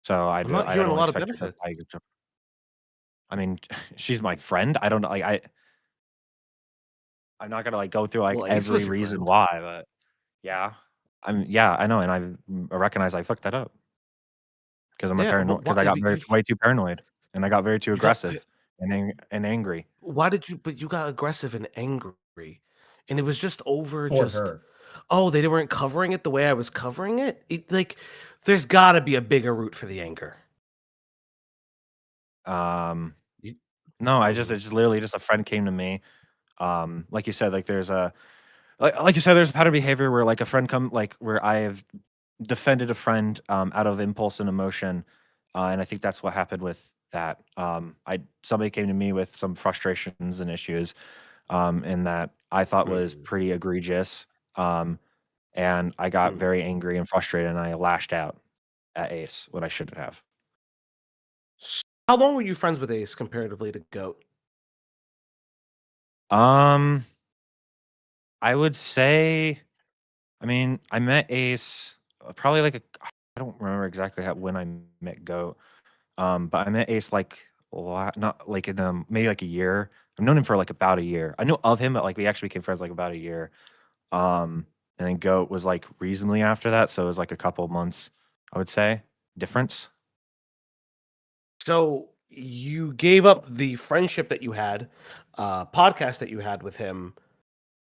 So I'm not hearing a don't lot of expect her to. benefits. I mean, she's my friend. I don't know. Like I'm not gonna like go through like Well, Ace was every your reason friend. why, but yeah, I know, and I recognize I fucked that up because I'm a Yeah, paranoid. but Because I got way too paranoid, and I got very too you got aggressive and angry. why did you? But you got aggressive and angry, and it was just over. For Just her. oh, they weren't covering it the way I was covering it. Like, there's got to be a bigger root for the anger. You- No, it's just literally just a friend came to me. Like you said, like there's a like you said, there's a pattern of behavior where like a friend where I have defended a friend out of impulse and emotion, and I think that's what happened with that. Somebody came to me with some frustrations and issues, and that I thought was pretty egregious, and I got very angry and frustrated, and I lashed out at Ace when I shouldn't have. How long were you friends with Ace comparatively to Goat? I would say, I mean, I met Ace probably I don't remember exactly when I met Goat. But I met Ace like not like in maybe like a year. I've known him for like about a year. I know of him, but like we actually became friends like about a year. And then Goat was like reasonably after that, so it was like a couple months, I would say, difference. So you gave up the friendship that you had, podcast that you had with him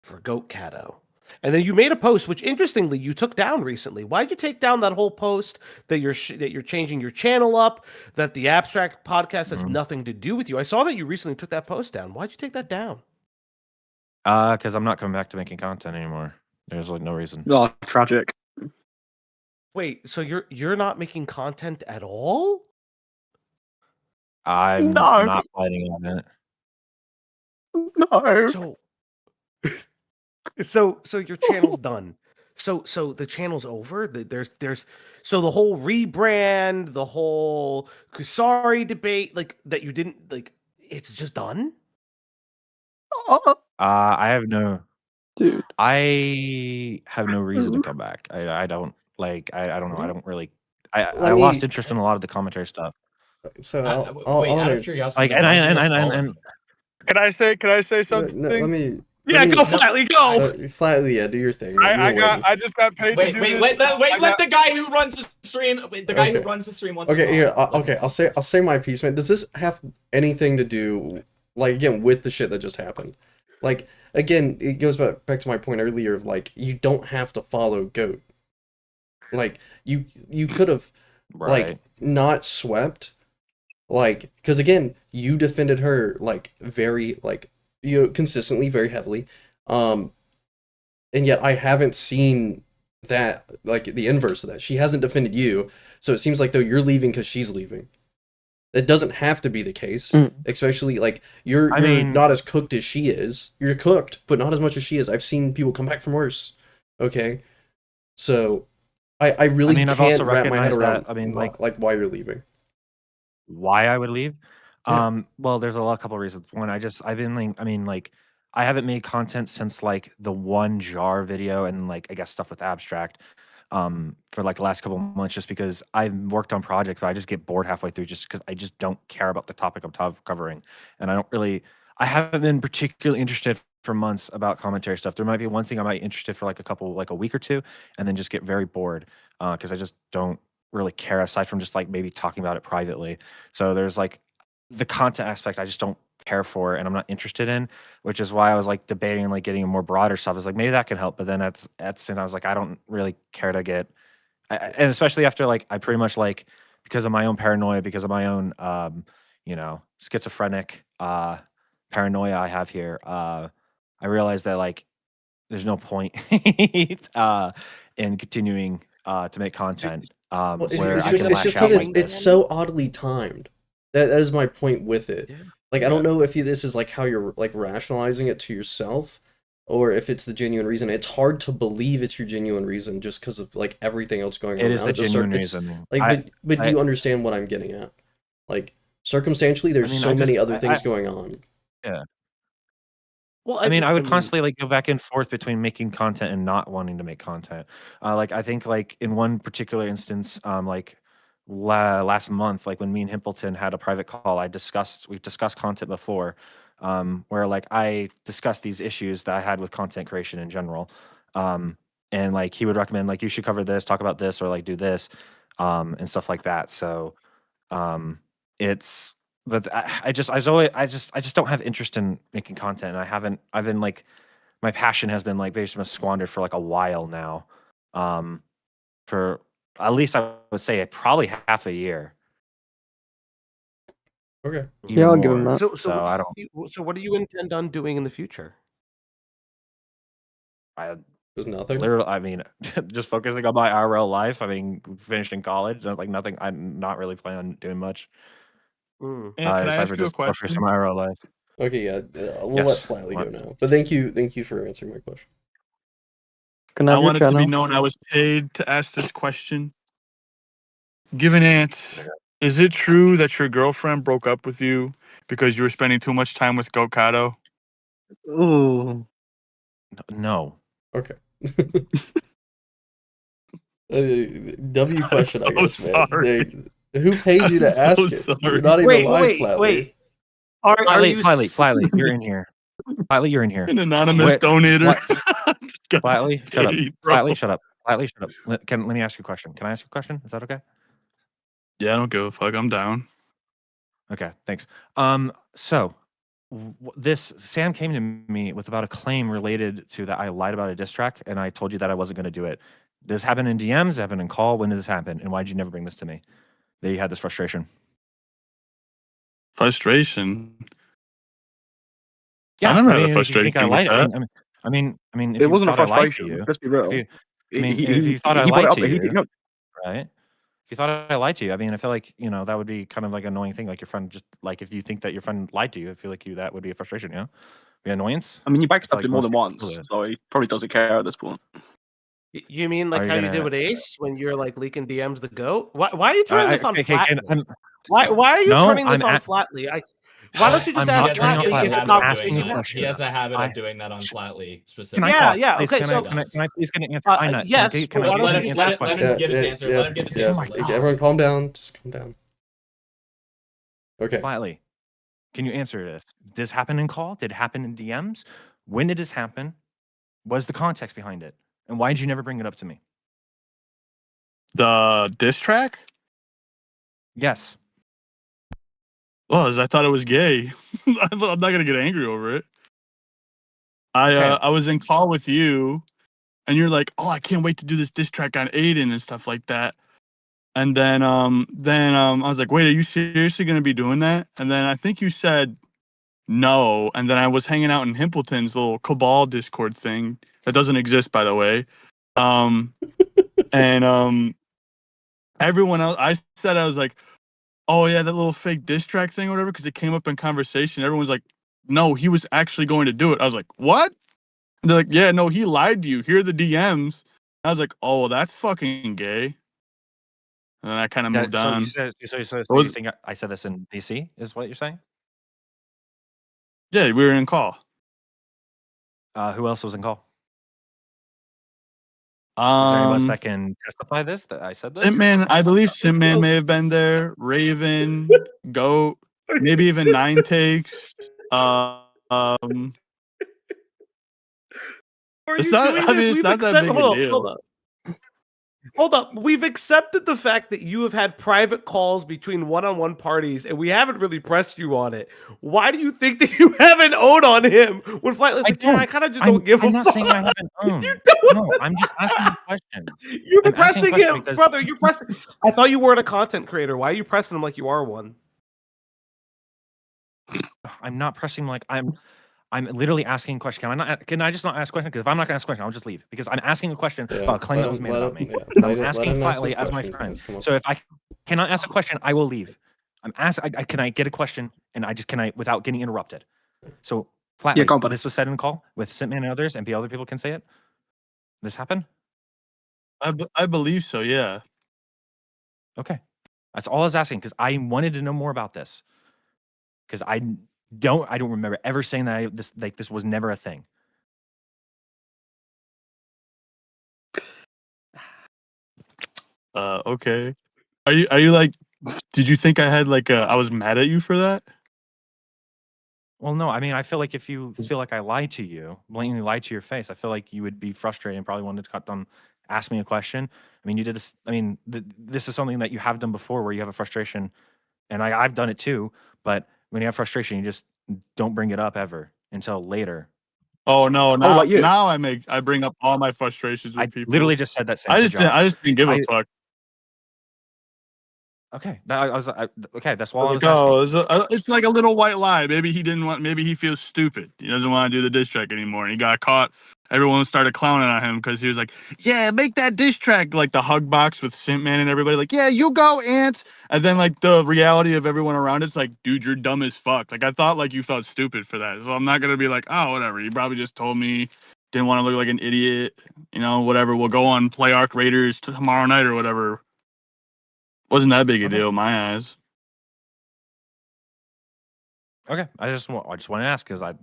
for GoatCatto. And then you made a post, which interestingly you took down recently. Why'd you take down that whole post that you're changing your channel up? That the abstract podcast has nothing to do with you. I saw that you recently took that post down. Why'd you take that down? Because I'm not coming back to making content anymore. There's like no reason. Oh, tragic. Wait, so you're not making content at all? I'm No. not fighting on it. No. So your channel's done. So the channel's over. There's so the whole rebrand, the whole Kusari debate, like that you didn't like. It's just done. I have no Dude. I have no reason to come back. I don't like. I don't know. I don't really. I Let lost me. interest in a lot of the commentary stuff. So Wait, I'll out of wanna- curiosity, Like like, and why do you guys follow and him? Can I say something? no, let me. Yeah, let me, go Flatly, go. Flatly, yeah, do your thing. Man. I just got paid to do this. Let the guy who runs the stream. Wait, the guy who runs the stream wants to Okay, talk. here. Okay, I'll say my piece, man. Does this have anything to do, like, again, with the shit that just happened? Like, again, it goes back to my point earlier of like, you don't have to follow Goat. Like, you could have like not swept, like, because again, you defended her like very like consistently, very heavily, and yet I haven't seen that, like, the inverse of that. She hasn't defended you, so it seems like though you're leaving because she's leaving. It doesn't have to be the case, especially like you're not as cooked as she is. You're cooked, but not as much as she is. I've seen people come back from worse. Okay, so I really I've can't also wrap my head recognized around. that. I mean, like why you're leaving. why I would leave. Yeah. Well, there's a couple reasons. One, I've been like, I mean, like, I haven't made content since like the one jar video and like I guess stuff with abstract, for like the last couple of months, just because I've worked on projects, but I just get bored halfway through, just because I just don't care about the topic I'm covering, and I haven't been particularly interested for months about commentary stuff. There might be one thing I might be interested for like a week or two, and then just get very bored, because I just don't really care aside from just like maybe talking about it privately. So there's like the content aspect I just don't care for and I'm not interested in, which is why I was like debating like getting a more broader stuff. I was like, maybe that can help. But then at the same time, I was like, I don't really care to get, and especially after like, I pretty much like, because of my own paranoia, because of my own, schizophrenic, paranoia I have here, I realized that like, there's no point, in continuing, to make content, Well, where it's I just can lash out like it's this. so oddly timed. That is my point with it. Yeah. Like, I don't know if this is like how you're like rationalizing it to yourself, or if it's the genuine reason. It's hard to believe it's your genuine reason just because of like everything else going on. It is around the it. genuine reason. Like, but do you understand what I'm getting at? Like, circumstantially, there's so many other things going on. Yeah. Well, I mean, I would constantly like go back and forth between making content and not wanting to make content. Like I think like in one particular instance, like last month, like when me and Himpleton had a private call, we discussed content before, where like I discussed these issues that I had with content creation in general. And like he would recommend like you should cover this, talk about this, or like do this, and stuff like that. So it's but I just don't have interest in making content. And I've been like my passion has been like basically squandered for like a while now. For at least I would say probably half a year. Okay. Even Yeah, I'll give him more. that. So I don't what do you intend on doing in the future? There's nothing. literally, I mean, just focusing on my IRL life. I mean, finished in college, like nothing. I'm not really planning on doing much. Mm. Can I Aside ask for you a just focus on question? my IRL life. Okay, yeah, we'll let Yes. Flatley What? go now. But thank you for answering my question. Can I I have your wanted to be channel? known I was paid to ask this question. GivenAnt's, is it true that your girlfriend broke up with you because you were spending too much time with GoatCatto? Ooh. No. Okay. W question, I I'm guess, so man. Who paid you to I'm ask so it? sorry. You're not even live, Wait. Flatley. Are you Flatley, you're in here. Flatley, you're in here. An anonymous Wait, donator. Flatley, shut up. paid, bro. Flatley, shut up. Flatley, shut up. Let me ask you a question. Can I ask you a question? Is that okay? Yeah, I don't give a fuck. I'm down. Okay, thanks. So this Sam came to me with about a claim related to that I lied about a diss track, and I told you that I wasn't going to do it. This happened in DMs, happened in call. When did this happen? And why did you never bring this to me? That you had this frustration. Frustration. Yeah, I never had a if you think I frustration with lied, that. I mean, if It you wasn't a thought I lied to frustration. you, Let's be real. if you thought I He brought lied it up. to He you, didn't know. right? If you thought I lied to you, I mean, I feel like that would be kind of like an annoying thing. Like your friend just like if you think that your friend lied to you, I feel like that would be a frustration. You know, be annoyance. I mean, you I feel backstabbed like him more most than people once, feel it. so he probably doesn't care at this point. You mean like Are you how you did gonna? with Ace when you're like leaking DMs the goat? Why are you turning this on Okay, Flatley? Why are you No, turning this I'm on Flatley? Why don't you just I'm ask not turning off He has Flatley a if the Flatley. habit I'm of doing asking you a that. question. He has a habit I of doing that on Flatley Can I specifically. talk? Yeah. Please, Okay, can so I please get an answer? Why not? yes. Can I Why get don't an you Let just him, answer? let, let him give his answer. Let him give his answer. Let him give Everyone his calm answer. down. Just calm down. Okay. Flatley, can you answer this? Did this happen in call? Did it happen in DMs? When did this happen? What is the context behind it? And why did you never bring it up to me? The diss track? Yes. Was I thought it was gay. I'm not gonna get angry over it. I was in call with you, and you're like, "Oh, I can't wait to do this diss track on Aiden and stuff like that." And then I was like, "Wait, are you seriously gonna be doing that?" And then I think you said no. And then I was hanging out in Himpleton's little Cabal Discord thing that doesn't exist, by the way. And everyone else, I said I was like, "Oh yeah, that little fake diss track thing or whatever," because it came up in conversation. Everyone's like, "No, he was actually going to do it." I was like, "What?" And they're like, "Yeah, no, he lied to you. Here are the DMs." I was like, "Oh, well, that's fucking gay." And then I kind of moved So on. you said so It you was, think I said this in DC? Is what you're saying? yeah, we were in call. Who else was in call? Is there anybody else that can testify this that I said this? Simpman, I believe Simpman may have been there. Raven, Goat, maybe even Nine Takes. It's not. I mean, it's not that big a deal. Hold up. We've accepted the fact that you have had private calls between one-on-one parties, and we haven't really pressed you on it. Why do you think that you haven't owned on him when Flightlet's like, yeah, I kind of just don't give a fuck. I'm not saying I haven't owned. No, I'm just asking a question. You're I'm asking a pressing question him, because brother. You're pressing. I thought you weren't a content creator. Why are you pressing him like you are one? I'm not pressing like I'm literally asking a question. Can I just not ask a question? Because if I'm not going to ask a question, I'll just leave. Because I'm asking a question about a claim that was made about me. I'm asking Flatley as my friend. So if I cannot ask a question, I will leave. Can I get a question? And without getting interrupted. So Flatley, this was said in the call with Sintman and others, and other people can say it. This happened? I believe so, yeah. Okay. That's all I was asking, because I wanted to know more about this. Because I I don't remember ever saying that this was never a thing. Okay. Are you like? Did you think I had like I was mad at you for that? Well, no, I mean, I feel like if you feel like I lied to you, blatantly lied to your face, I feel like you would be frustrated and probably wanted to ask me a question. I mean, you did this. I mean, this is something that you have done before, where you have a frustration, and I've done it too. But when you have frustration, you just don't bring it up ever until later. Oh no! Oh, like you. Now I bring up all my frustrations with I people. literally just said that. Sam, I good just job. didn't give a fuck. Okay, okay. That's I all I was was like, asking. oh, it's like a little white lie. Maybe he didn't want. Maybe he feels stupid. He doesn't want to do the diss track anymore. And he got caught. Everyone started clowning on him because he was like, "Yeah, make that diss track." Like the hug box with Simp Man and everybody. Like, "Yeah, you go, Ant." And then like the reality of everyone around it's like, "Dude, you're dumb as fuck." Like I thought like you felt stupid for that. So I'm not gonna be like, "Oh, whatever." You probably just told me. Didn't want to look like an idiot. You know, whatever. We'll go on Play Arc Raiders tomorrow night or whatever. Wasn't that big a deal in my eyes. Okay, I just wanted to ask because I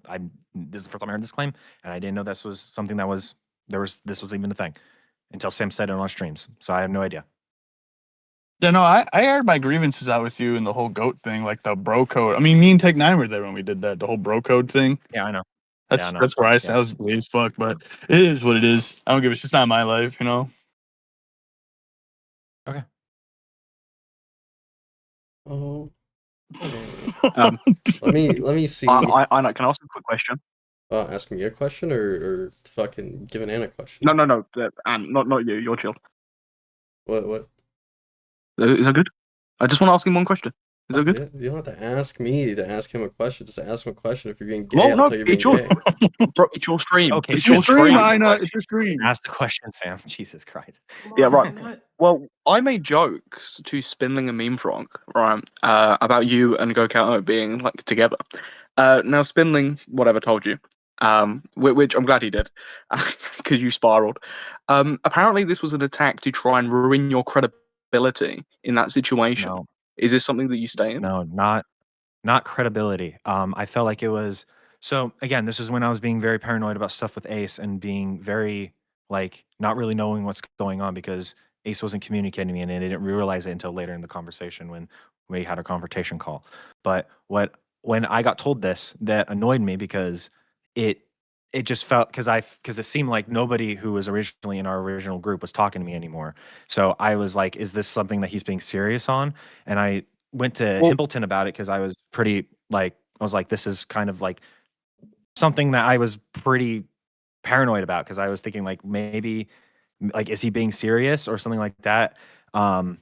this is the first time I heard this claim, and I didn't know this was something that was this was even a thing until Sam said it on streams. So I have no idea. Yeah, no, I aired my grievances out with you and the whole goat thing, like the bro code. I mean, me and Take Nine were there when we did that, the whole bro code thing. Yeah, I know. That's where I said I was gay as fuck, but it is what it is. I don't give a shit. It's not my life, you know. Okay. Oh. Um, let me see. I can I ask a quick question? Asking you a question or fucking giving Anna a question? No, not you. You're chill. What? Is that good? I just want to ask him one question. Is that good? Yeah, you don't have to ask me to ask him a question. Just ask him a question. If you're being gay, Well, I'll no, tell you you're it's being your, gay. bro, it's your stream. Okay, It's your stream, ask the Ina. question. It's your stream. Ask the question, Sam. Jesus Christ. Yeah, right. Well, I made jokes to Spinling and Meme Frog, right, about you and GoCatto being like together. Now Spinling, whatever, told you, which I'm glad he did, because you spiraled. Apparently, this was an attack to try and ruin your credibility in that situation. No. Is this something that you stay in? No, not credibility. I felt like it was so again, this is when I was being very paranoid about stuff with Ace and being very like not really knowing what's going on because Ace wasn't communicating me and I didn't realize it until later in the conversation when we had a confrontation call. But when I got told this, that annoyed me because it just felt because it seemed like nobody who was originally in our original group was talking to me anymore. So I was like, is this something that he's being serious on? And I went to Himpleton about it because I was pretty like I was like, this is kind of like something that I was pretty paranoid about because I was thinking like maybe like is he being serious or something like that? And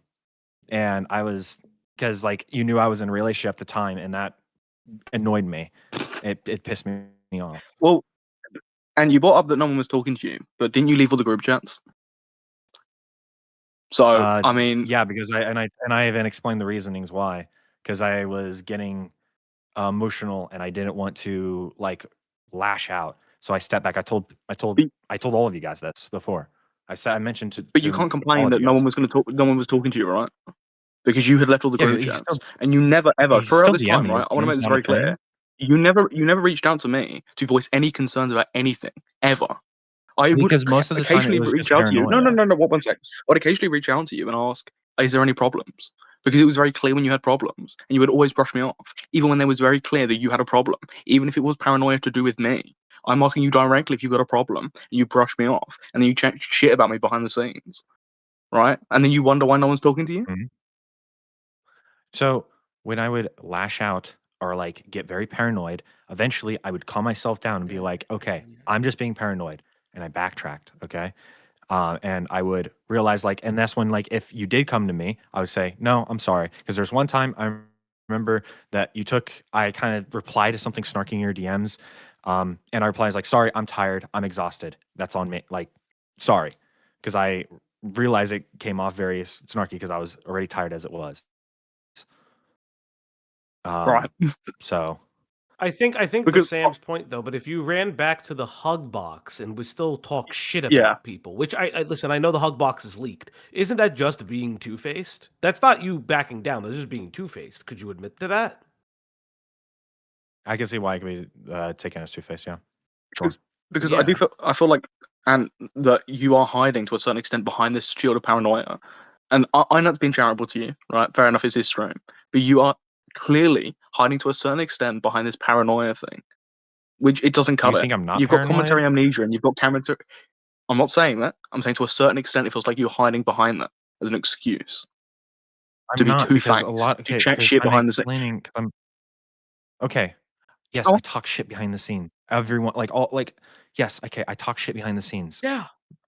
I was because like you knew I was in a relationship at the time and that annoyed me. It pissed me off. Well, and you brought up that no one was talking to you, but didn't you leave all the group chats? So I mean, yeah, because I even explained the reasonings why because I was getting emotional and I didn't want to like lash out. So I stepped back. I told all of you guys this before. I mentioned to. But you can't complain that no one was going to talk. No one was talking to you, right? Because you had left all the group chats, and you never ever throughout this time, right? I want to make this very clear. You never reached out to me to voice any concerns about anything ever. I would most of the occasionally time reach out to you. No. One sec. I'd occasionally reach out to you and ask, "Is there any problems?" Because it was very clear when you had problems, and you would always brush me off, even when it was very clear that you had a problem, even if it was paranoia to do with me. I'm asking you directly if you got a problem, and you brush me off, and then you chat shit about me behind the scenes, right? And then you wonder why no one's talking to you. Mm-hmm. So when I would lash out or like get very paranoid, eventually I would calm myself down and be like, okay, I'm just being paranoid. And I backtracked. Okay. And I would realize like, and that's when like, if you did come to me, I would say, no, I'm sorry. Cause there's one time I remember that I kind of replied to something snarky in your DMs. And I replied like, sorry, I'm tired. I'm exhausted. That's on me. Like, sorry. Cause I realized it came off very snarky because I was already tired as it was. Right. So I think to Sam's point though, but if you ran back to the hug box and would still talk shit about people, which I listen, I know the hug box is leaked. Isn't that just being two-faced? That's not you backing down. That's just being two-faced. Could you admit to that? I can see why it could be taken as two-faced. Yeah, sure. Because Yeah. I feel like, and that you are hiding to a certain extent behind this shield of paranoia. And I know it's been charitable to you, right? Fair enough, it's his stream. But you are clearly hiding to a certain extent behind this paranoia thing, which it doesn't Do you cover. think I'm not You've got commentary paranoid? amnesia and you've got commentary. I'm not saying that. I'm saying to a certain extent, it feels like you're hiding behind that as an excuse to I'm be not, because a two-faced, lot. to Okay, chat because shit I'm behind the scenes. explaining. 'Cause I'm okay. Yes, Go I on. talk shit behind the scene. Everyone, like all, like yes. Okay, I talk shit behind the scenes. Yeah.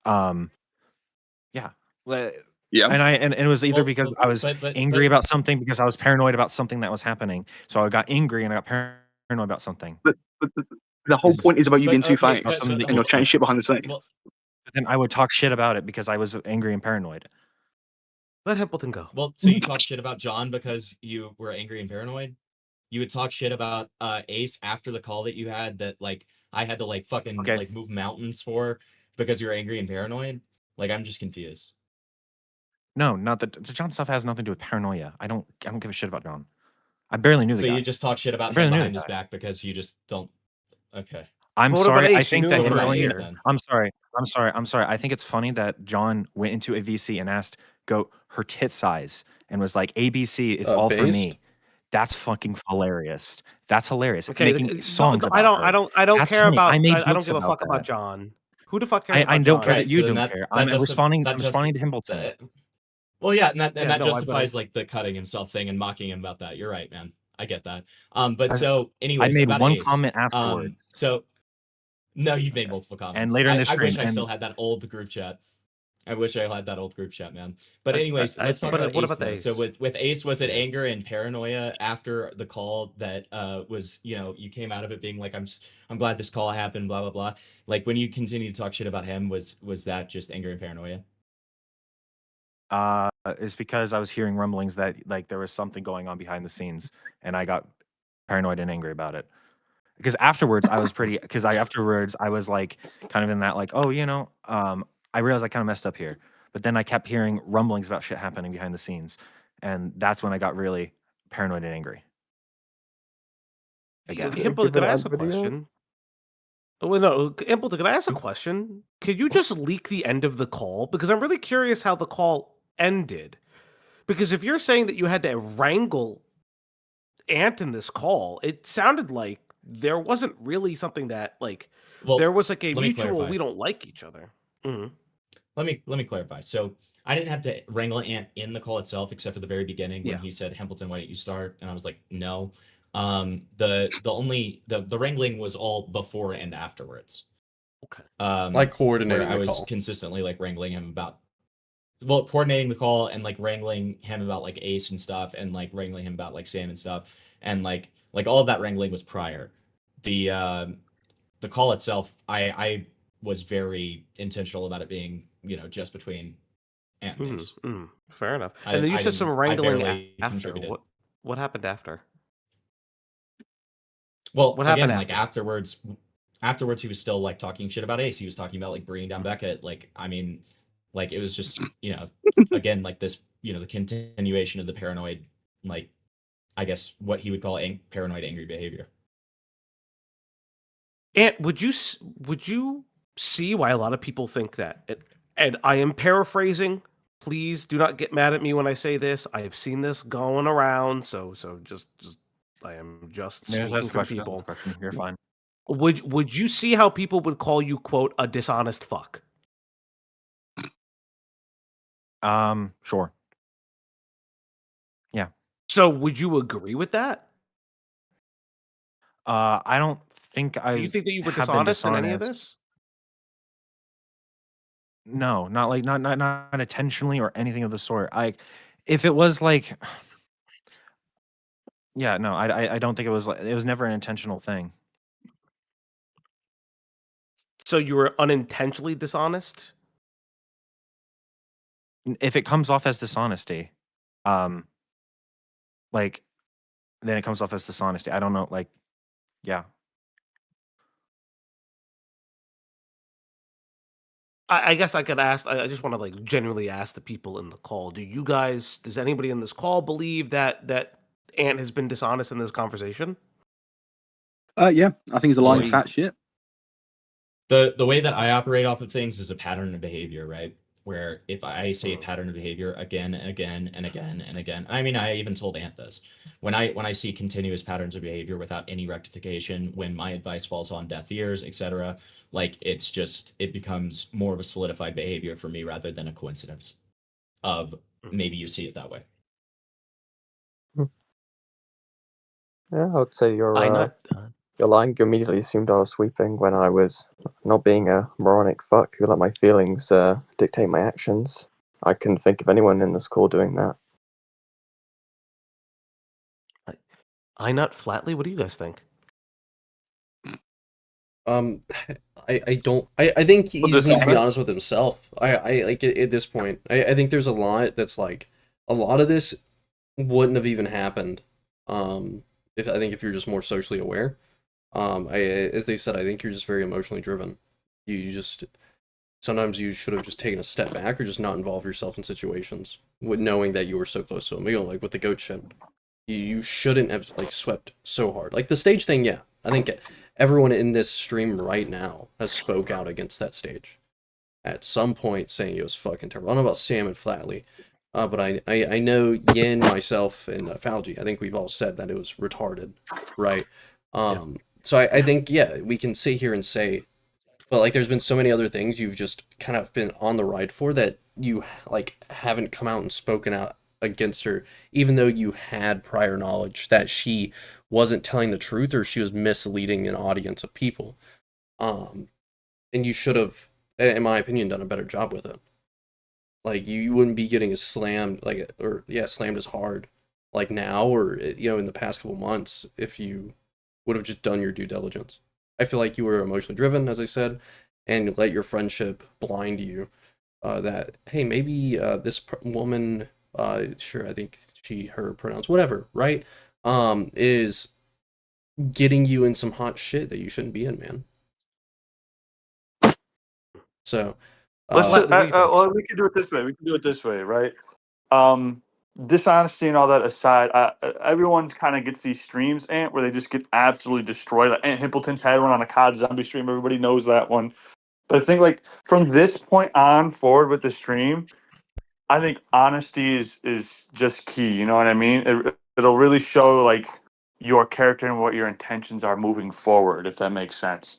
Yeah. Le- Yeah. And it was either Well, because well, I was but angry about something, because I was paranoid about something that was happening. So I got angry and I got paranoid about something. But the whole Is point is about you being okay, two-faced, something that and you're chatting shit behind the scenes. well, But then I would talk shit about it because I was angry and paranoid. Let Himpleton go. well, so you talk shit about John because you were angry and paranoid. You would talk shit about Ace after the call that you had that like I had to like fucking Okay. like move mountains for because you're angry and paranoid. Like I'm just confused. No, not the John stuff has nothing to do with paranoia. I don't give a shit about John. I barely knew the So guy. you just talk shit I about barely him knew behind the his guy. back because you just don't. Okay. I'm Well, what about sorry. I Ace? You think knew that him So him what about going Ace here. then? I'm sorry. I'm sorry. I think it's funny that John went into a VC and asked Goat her tit size and was like, ABC is all for Based? me. That's fucking hilarious. That's hilarious. Okay, Making songs I about her. don't That's care funny. about. I made I don't jokes give a about fuck about that. John. Who the fuck cares I about don't John? care Right. that you So then don't care. I'm responding to Himbleton. that well, yeah, and that Yeah, no, justifies like the cutting himself thing and mocking him about that. You're right, man. I get that. But so, I anyways, made about one Ace. comment afterwards. So no, you've made multiple comments. And later in the I wish stream, I still and had that old group chat. I wish I had that old group chat, man. But anyways, I- let's talk but about what Ace. about the Though. So Ace? with Ace, was it anger and paranoia after the call that was you came out of it being like I'm glad this call happened, blah blah blah. Like when you continue to talk shit about him, was that just anger and paranoia? it's because I was hearing rumblings that like there was something going on behind the scenes, and I got paranoid and angry about it. Because afterwards, I was pretty. Because afterwards I was like kind of in that like, oh, I realized I kind of messed up here. But then I kept hearing rumblings about shit happening behind the scenes, and that's when I got really paranoid and angry. Again. Himpleton, could I ask a question? Oh, well, no, Himpleton, could I ask a question? Could you just leak the end of the call? Because I'm really curious how the call ended. Because if you're saying that you had to wrangle Ant in this call, it sounded like there wasn't really something that like Well, there was like a let me mutual clarify. we don't like each other. Let me clarify. So I didn't have to wrangle Ant in the call itself, except for the very beginning when Yeah. he said, "Hempleton, why don't you start?" And I was like, "No." The wrangling was all before and afterwards. Okay. Like coordinating where I the was call. consistently like wrangling him about, well, coordinating the call and like wrangling him about like Ace and stuff, and like wrangling him about like Sam and stuff, and like all of that wrangling was prior. The call itself, I was very intentional about it being just between Ant and Ace. Fair enough. And then you said some I wrangling barely after. contributed. What happened after? Well, What again, happened like afterwards he was still like talking shit about Ace. He was talking about like bringing down Beckett. Like, I mean, like it was just again like this the continuation of the paranoid, like I guess what he would call paranoid angry behavior. And would you see why a lot of people think that? And I am paraphrasing. Please do not get mad at me when I say this. I have seen this going around, so just I am just speaking for people. You're fine. Would you see how people would call you quote a dishonest fuck? Sure. Yeah. So would you agree with that? I don't think Do you think that you were dishonest in any of this? No, not like not intentionally or anything of the sort. If it was like, yeah, no, I don't think it was like, it was never an intentional thing. So you were unintentionally dishonest? If it comes off as dishonesty, like, then it comes off as dishonesty. I don't know, like, yeah. I guess I could ask. I just want to like genuinely ask the people in the call. Does anybody in this call believe that Ant has been dishonest in this conversation? Yeah, I think he's a lying Boy. fat shit. The way that I operate off of things is a pattern of behavior, right? Where if I say a pattern of behavior again and again and again and again, I mean, I even told Ant this. When I see continuous patterns of behavior without any rectification, when my advice falls on deaf ears, etc., like it becomes more of a solidified behavior for me rather than a coincidence of maybe you see it that way. Yeah, I would say I know. you're lying. You immediately assumed I was sweeping when I was not being a moronic fuck who let my feelings dictate my actions. I couldn't think of anyone in the school doing that. I nut flatly. What do you guys think? I don't. I think he Well, needs to be dishonest. honest with himself. I like at this point. I think there's a lot that's like a lot of this wouldn't have even happened. If I think if you're just more socially aware. As they said, I think you're just very emotionally driven. You just sometimes you should have just taken a step back or just not involve yourself in situations with knowing that you were so close to him. You know, like with the goat shit. You shouldn't have like swept so hard. Like the stage thing, yeah. I think everyone in this stream right now has spoke out against that stage at some point, saying it was fucking terrible. I don't know about Sam and Flatley, but I know Yin, myself, and Falgi. I think we've all said that it was retarded, right? So I think yeah, we can sit here and say, but like there's been so many other things you've just kind of been on the ride for that you like haven't come out and spoken out against her, even though you had prior knowledge that she wasn't telling the truth or she was misleading an audience of people. And you should have, in my opinion, done a better job with it. Like you wouldn't be getting as slammed, like or yeah, slammed as hard, like now or in the past couple months if you would have just done your due diligence. I feel like you were emotionally driven, as I said, and let your friendship blind you. That hey, maybe this woman, sure, I think her pronouns, whatever, right? Is getting you in some hot shit that you shouldn't be in, man. So, Let's Flat, just, what do you think? well, we can do it this way. We can do it this way, right? Dishonesty and all that aside, everyone kind of gets these streams, Ant, where they just get absolutely destroyed. Like Ant Himpleton's had one on a COD zombie stream. Everybody knows that one. But I think like from this point on forward with the stream, I think honesty is just key. You know what I mean? It'll really show like your character and what your intentions are moving forward, if that makes sense.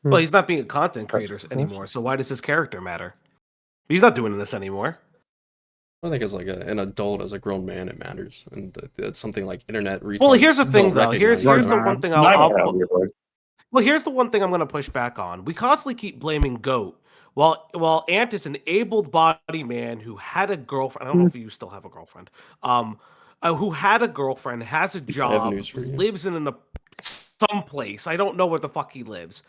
Well, he's not being a content creator anymore, so why does his character matter? He's not doing this anymore. I think as like an adult, as a grown man, it matters, and that's something like internet retards. Well, here's the thing, don't though. Here's recognize the that. one thing well, here's the one thing I'm going to push back on. We constantly keep blaming Goat, while Ant is an able-bodied man who had a girlfriend. I don't know if you still have a girlfriend. Who had a girlfriend, has a job, lives in some place. I don't know where the fuck he lives.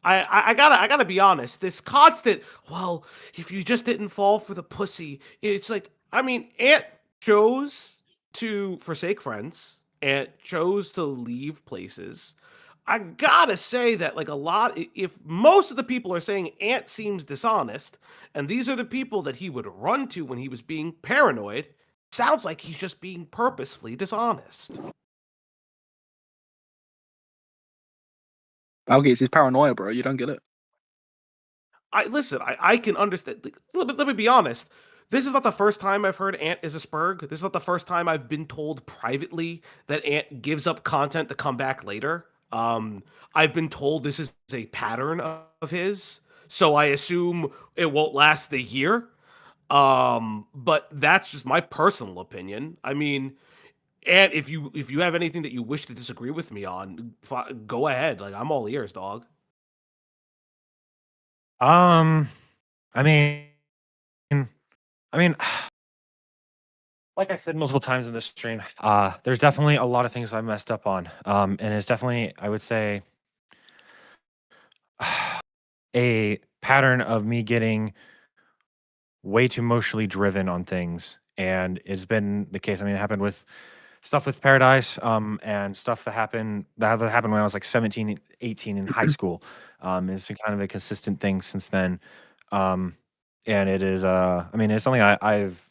I gotta be honest. This constant, well, if you just didn't fall for the pussy, it's like, I mean, Ant chose to forsake friends. Ant chose to leave places. I gotta say that, like, if most of the people are saying Ant seems dishonest, and these are the people that he would run to when he was being paranoid, sounds like he's just being purposefully dishonest. Algae, it's his paranoia, bro. You don't get it. I can understand. Let me be honest. This is not the first time I've heard Ant is a spurg. This is not the first time I've been told privately that Ant gives up content to come back later. I've been told this is a pattern of his, so I assume it won't last the year. But that's just my personal opinion. I mean, and if you have anything that you wish to disagree with me on, go ahead. Like, I'm all ears, dog. I mean, like I said multiple times in this stream, there's definitely a lot of things I messed up on. And it's definitely, I would say, a pattern of me getting way too emotionally driven on things. And it's been the case. I mean, it happened with stuff with Paradise, and stuff that happened when I was like 17, 18 in high school. It's been kind of a consistent thing since then. And it is, I mean, it's something I've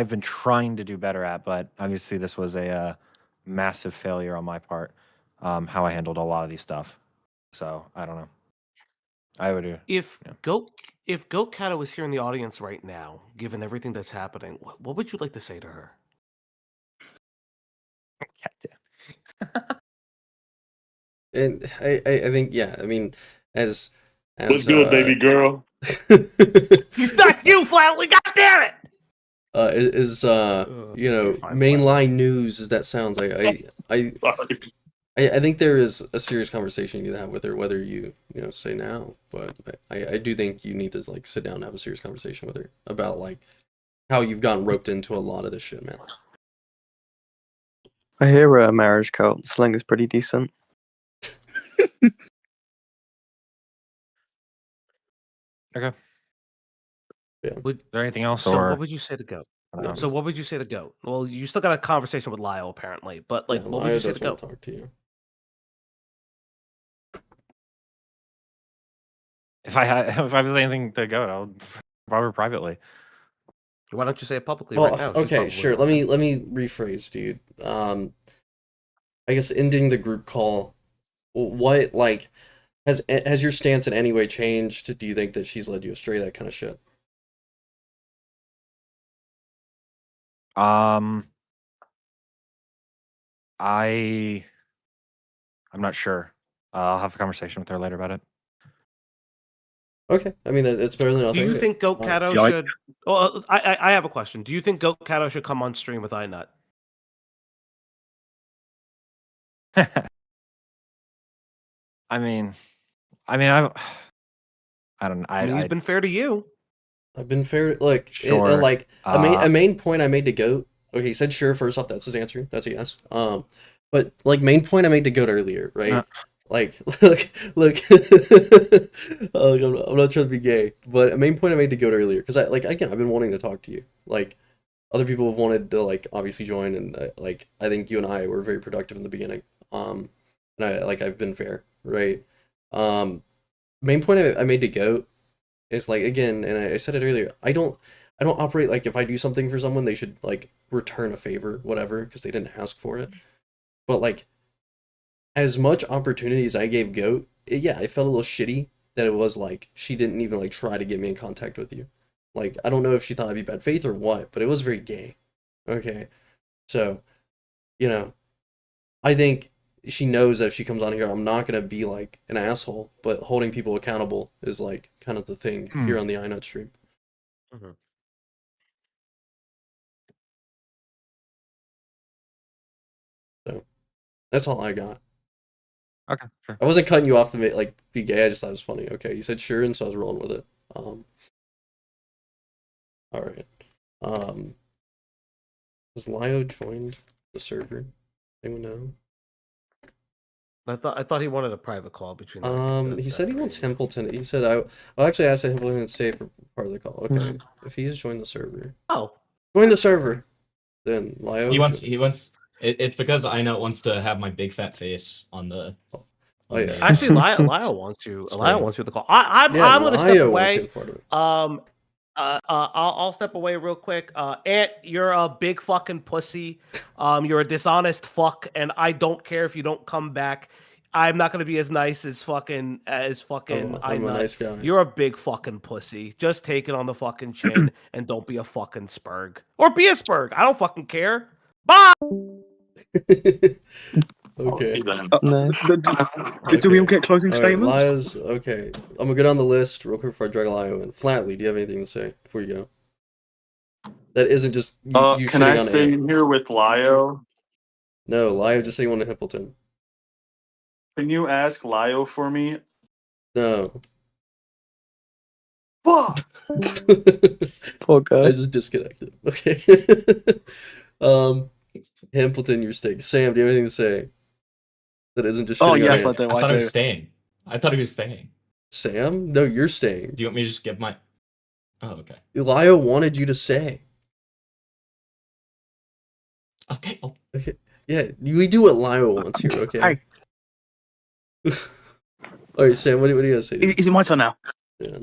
been trying to do better at, but obviously this was a massive failure on my part, how I handled a lot of these stuff. So I don't know. I would. If GoatCatto was here in the audience right now, given everything that's happening, what would you like to say to her? And I think, yeah, I mean, as What's good, baby girl? Not you, Flatly. God damn it! you know, fine, mainline news as that sounds. I think there is a serious conversation you need to have with her, whether you know say now, but I do think you need to like sit down and have a serious conversation with her about like how you've gotten roped into a lot of this shit, man. I hear a marriage cult slang is pretty decent. Okay. Yeah. Is there anything else? So or what would you say to Goat? No. So what would you say to Goat? Well, you still got a conversation with Lyle apparently, but like, Yeah, what would I you say to just want Goat? to talk to you. If I have anything to go, I'll probably privately. Why don't you say it publicly Well, right now? She's okay, probably sure. watching. Let me rephrase, dude. I guess ending the group call. What like has your stance in any way changed? Do you think that she's led you astray? That kind of shit. I'm not sure. I'll have a conversation with her later about it. Okay, I mean it's better than Do nothing. you think GoatCatto Yeah, should? Well, I have a question. Do you think GoatCatto should come on stream with iNut? I mean, I don't know. I mean, he's been fair to you. I've been fair. Like, Sure. like a main point I made to Goat. Okay, he said sure. First off, that's his answer. That's a yes. But like main point I made to Goat earlier, right? Like, look. I'm not trying to be gay, but a main point I made to Goat earlier because I've been wanting to talk to you. Like, other people have wanted to like obviously join, and I think you and I were very productive in the beginning. And I've been fair, right? Main point I made to Goat is like, again, and I said it earlier, I don't operate like if I do something for someone they should like return a favor, whatever, because they didn't ask for it. But like, as much opportunity as I gave Goat, yeah, I felt a little shitty that it was like she didn't even like try to get me in contact with you. Like, I don't know if she thought I'd be bad faith or what, but it was very gay. Okay, so you know, I think she knows that if she comes on here, I'm not gonna be like an asshole, but holding people accountable is like kind of the thing here on the iNut stream. Mhm. So that's all I got. Okay, sure. I wasn't cutting you off to make, like be gay. I just thought it was funny. Okay, you said sure, and so I was rolling with it. All right. Has Lio joined the server? Anyone know? I thought he wanted a private call between. He said he wants Templeton. He said I actually asked Templeton to stay for part of the call. Okay, if he has joined the server. Oh, join the server. Then Lio. He wants. It's because iNut wants to have my big fat face on the. Oh yeah. Actually, Lyle wants you. Lyle wants you to call. I'm gonna step Lio away. wants you a part of it. I'll step away real quick. Ant, you're a big fucking pussy. You're a dishonest fuck, and I don't care if you don't come back. I'm not gonna be as nice as fucking I'm a nice guy. You're a big fucking pussy. Just take it on the fucking chin and don't be a fucking spurg. Or be a spurg. I don't fucking care. Bye. Okay. Do we all get closing statements? Lio's okay. I'm gonna go down the list real quick before I drag Lio in. Flatly, do you have anything to say before you go? That isn't just you Can I shitting on stay Ant. in here with Lio? No, Lio just say you want to Hippleton. Can you ask Lio for me? No. Fuck! Poor guy. I just disconnected. Okay. Himpleton, your steak. Sam, do you have anything to say? That isn't just shitting on yes, Ant? I do. I thought he was staying. I thought he was staying. Sam? No, you're staying. Do you want me to just give my? Oh, okay. Lio wanted you to say. Okay. Oh. Okay. Yeah, we do what Lio wants here, okay? Alright, Sam, what are you gonna say? Is it my turn now? Yeah.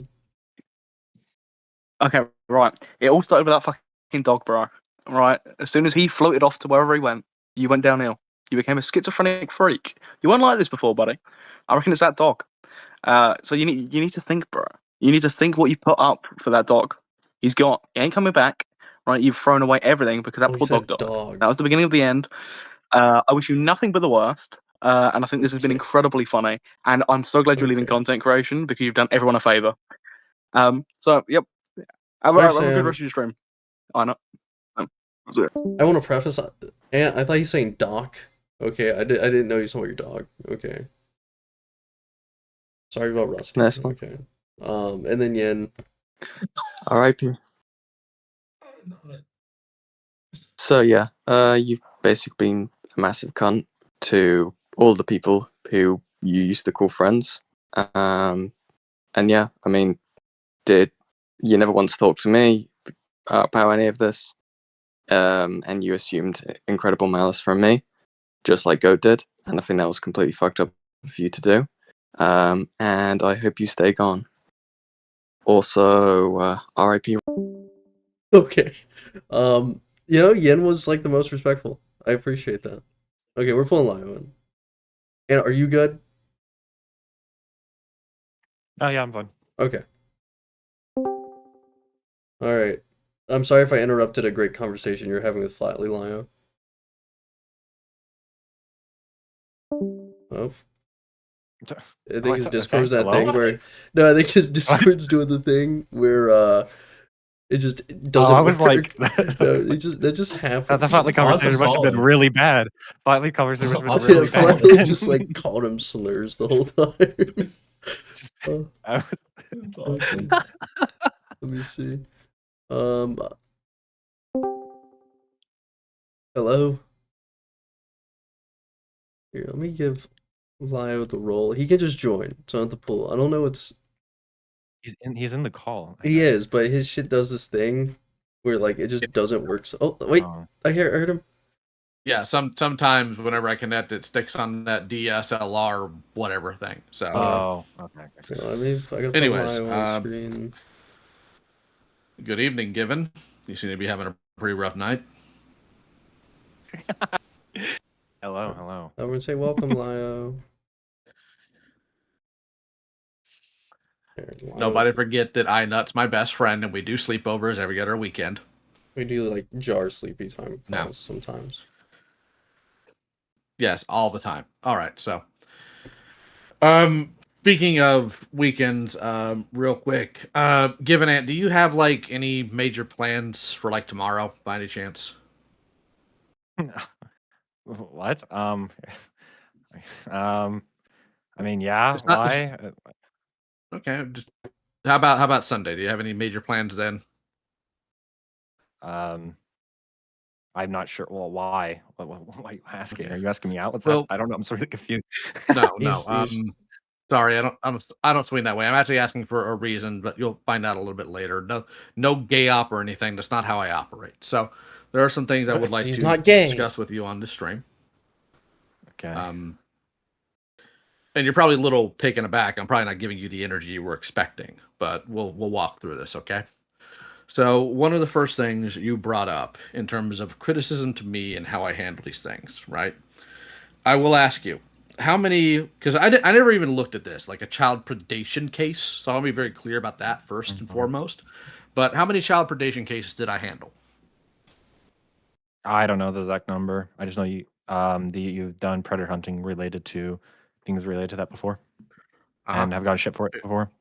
Okay, right. It all started with that fucking dog, bro. Right. As soon as he floated off to wherever he went, you went downhill. You became a schizophrenic freak. You weren't like this before, buddy. I reckon it's that dog. So you need to think, bro. You need to think what you put up for that dog. He's gone. He ain't coming back. Right? You've thrown away everything because that Oh, he poor said dog died. dog. That was the beginning of the end. I wish you nothing but the worst. And I think this has been Okay. incredibly funny. And I'm so glad you're leaving Okay. content creation because you've done everyone a favor. So yep. Have Bye, a good Sam. rest of your stream. I know. That's it. I want to preface, and I thought he's saying Doc. Okay, I didn't know you saw your dog. Okay. Sorry about Rusty. That's fine. Okay. And then Yen. R.I.P. So yeah, you've basically been a massive cunt to all the people who you used to call friends. And yeah, I mean, you never once talked to me about any of this, and you assumed incredible malice from me, just like Goat did, and I think that was completely fucked up for you to do. And I hope you stay gone. Also, R.I.P. Okay. Yen was like the most respectful. I appreciate that. Okay, we're pulling Lio in. And are you good? Oh yeah, I'm fine. Okay. Alright. I'm sorry if I interrupted a great conversation you're having with Flatly, Lio. Oh. I think his Discord's that thing where... No, I think his Discord's doing the thing where, it just doesn't I was work. like... No, that just happens. The Flatly conversation must have been really bad. Flatly conversation must have been really Yeah, bad. Flatly just like called him slurs the whole time. Okay. Let me see. Hello? Here, let me give Lio the role. He can just join. It's not the pull. I don't know what's... He's in the call. He is, but his shit does this thing where like it just doesn't work. So, oh, wait. I heard him. Yeah, sometimes whenever I connect, it sticks on that DSLR whatever thing. So. Okay. So, I mean, I gotta put Anyways, Lio on screen. Good evening, Given. You seem to be having a pretty rough night. Hello. I would say welcome, Lio. Nobody forget that iNut's my best friend, and we do sleepovers every other weekend. We do like jar sleepy time calls sometimes. Yes, all the time. All right, so speaking of weekends, real quick, GivenAnt, do you have like any major plans for like tomorrow by any chance? What? I mean, yeah. Why? Okay. Just how about Sunday? Do you have any major plans then? I'm not sure. Well, why? Why are you asking? Okay. Are you asking me out? What's Well, that? I don't know. I'm sort of confused. No. Sorry, I don't swing that way. I'm actually asking for a reason, but you'll find out a little bit later. No gay op or anything. That's not how I operate. So there are some things I would like He's to not gay. discuss with you on the stream. Okay. And you're probably a little taken aback. I'm probably not giving you the energy you were expecting, but we'll walk through this, okay? So one of the first things you brought up in terms of criticism to me and how I handle these things, right? I will ask you, how many, because I never even looked at this, like a child predation case, so I'll be very clear about that first and foremost. But how many child predation cases did I handle? I don't know the exact number. I just know you've done predator hunting related to things related to that before, and have gotten shit for it before.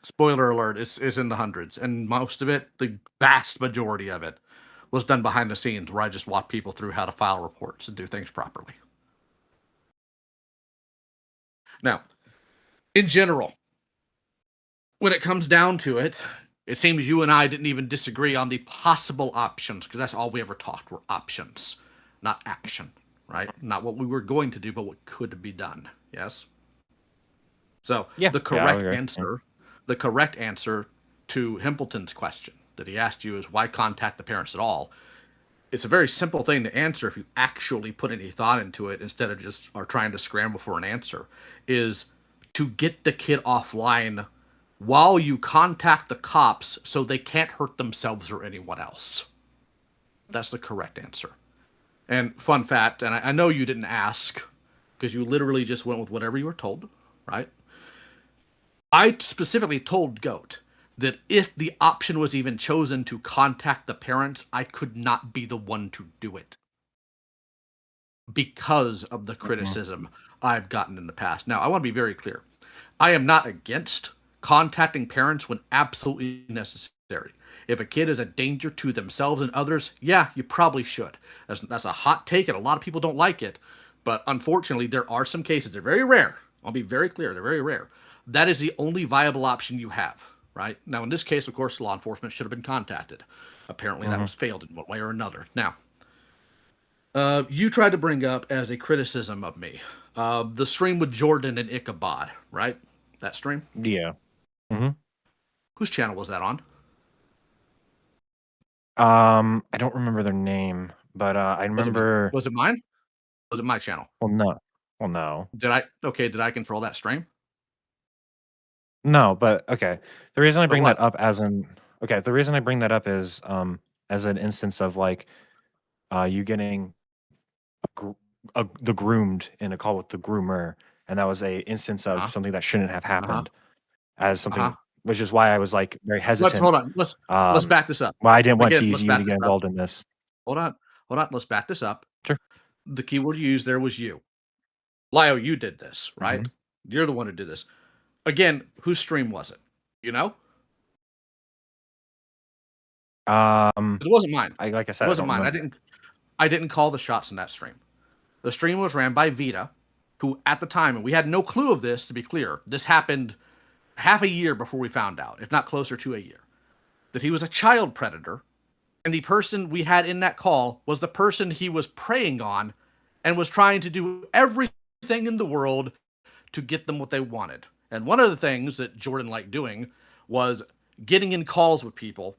Spoiler alert, it's in the hundreds, and most of it, the vast majority of it, was done behind the scenes where I just walk people through how to file reports and do things properly. Now, in general, when it comes down to it, it seems you and I didn't even disagree on the possible options, because that's all we ever talked were options, not action, right? Not what we were going to do, but what could be done. Yes? So, the correct answer to Himpleton's question that he asked you is why contact the parents at all? It's a very simple thing to answer if you actually put any thought into it instead of just trying to scramble for an answer, is to get the kid offline while you contact the cops so they can't hurt themselves or anyone else. That's the correct answer. And fun fact, and I know you didn't ask because you literally just went with whatever you were told, right? I specifically told Goat that if the option was even chosen to contact the parents, I could not be the one to do it because of the criticism I've gotten in the past. Now, I want to be very clear. I am not against contacting parents when absolutely necessary. If a kid is a danger to themselves and others, yeah, you probably should. That's a hot take, and a lot of people don't like it. But unfortunately, there are some cases. They're very rare. I'll be very clear. They're very rare. That is the only viable option you have, right? Now, in this case, of course, law enforcement should have been contacted. Apparently, that was failed in one way or another. Now, you tried to bring up as a criticism of me the stream with Jordan and Ichabod, right? That stream? Yeah. Whose channel was that on? I don't remember their name, but I remember. Was it mine? Was it my channel? Well, no. Well, no. Did I control that stream? No, but okay. The reason I But bring what? that up the reason I bring that up is as an instance of like you getting the groomed in a call with the groomer, and that was a instance of something that shouldn't have happened as something, which is why I was like very hesitant. Hold on. Let's back this up. Well, I didn't want Again, you let's to back get this up. involved in this. Hold on. Let's back this up. Sure. The keyword you used there was you. Lio, you did this, right? You're the one who did this. Again, whose stream was it? You know? It wasn't mine. Like I said, It wasn't mine. I didn't call the shots in that stream. The stream was ran by Vita, who at the time, and we had no clue of this, to be clear, this happened half a year before we found out, if not closer to a year, that he was a child predator, and the person we had in that call was the person he was preying on and was trying to do everything in the world to get them what they wanted. And one of the things that Jordan liked doing was getting in calls with people,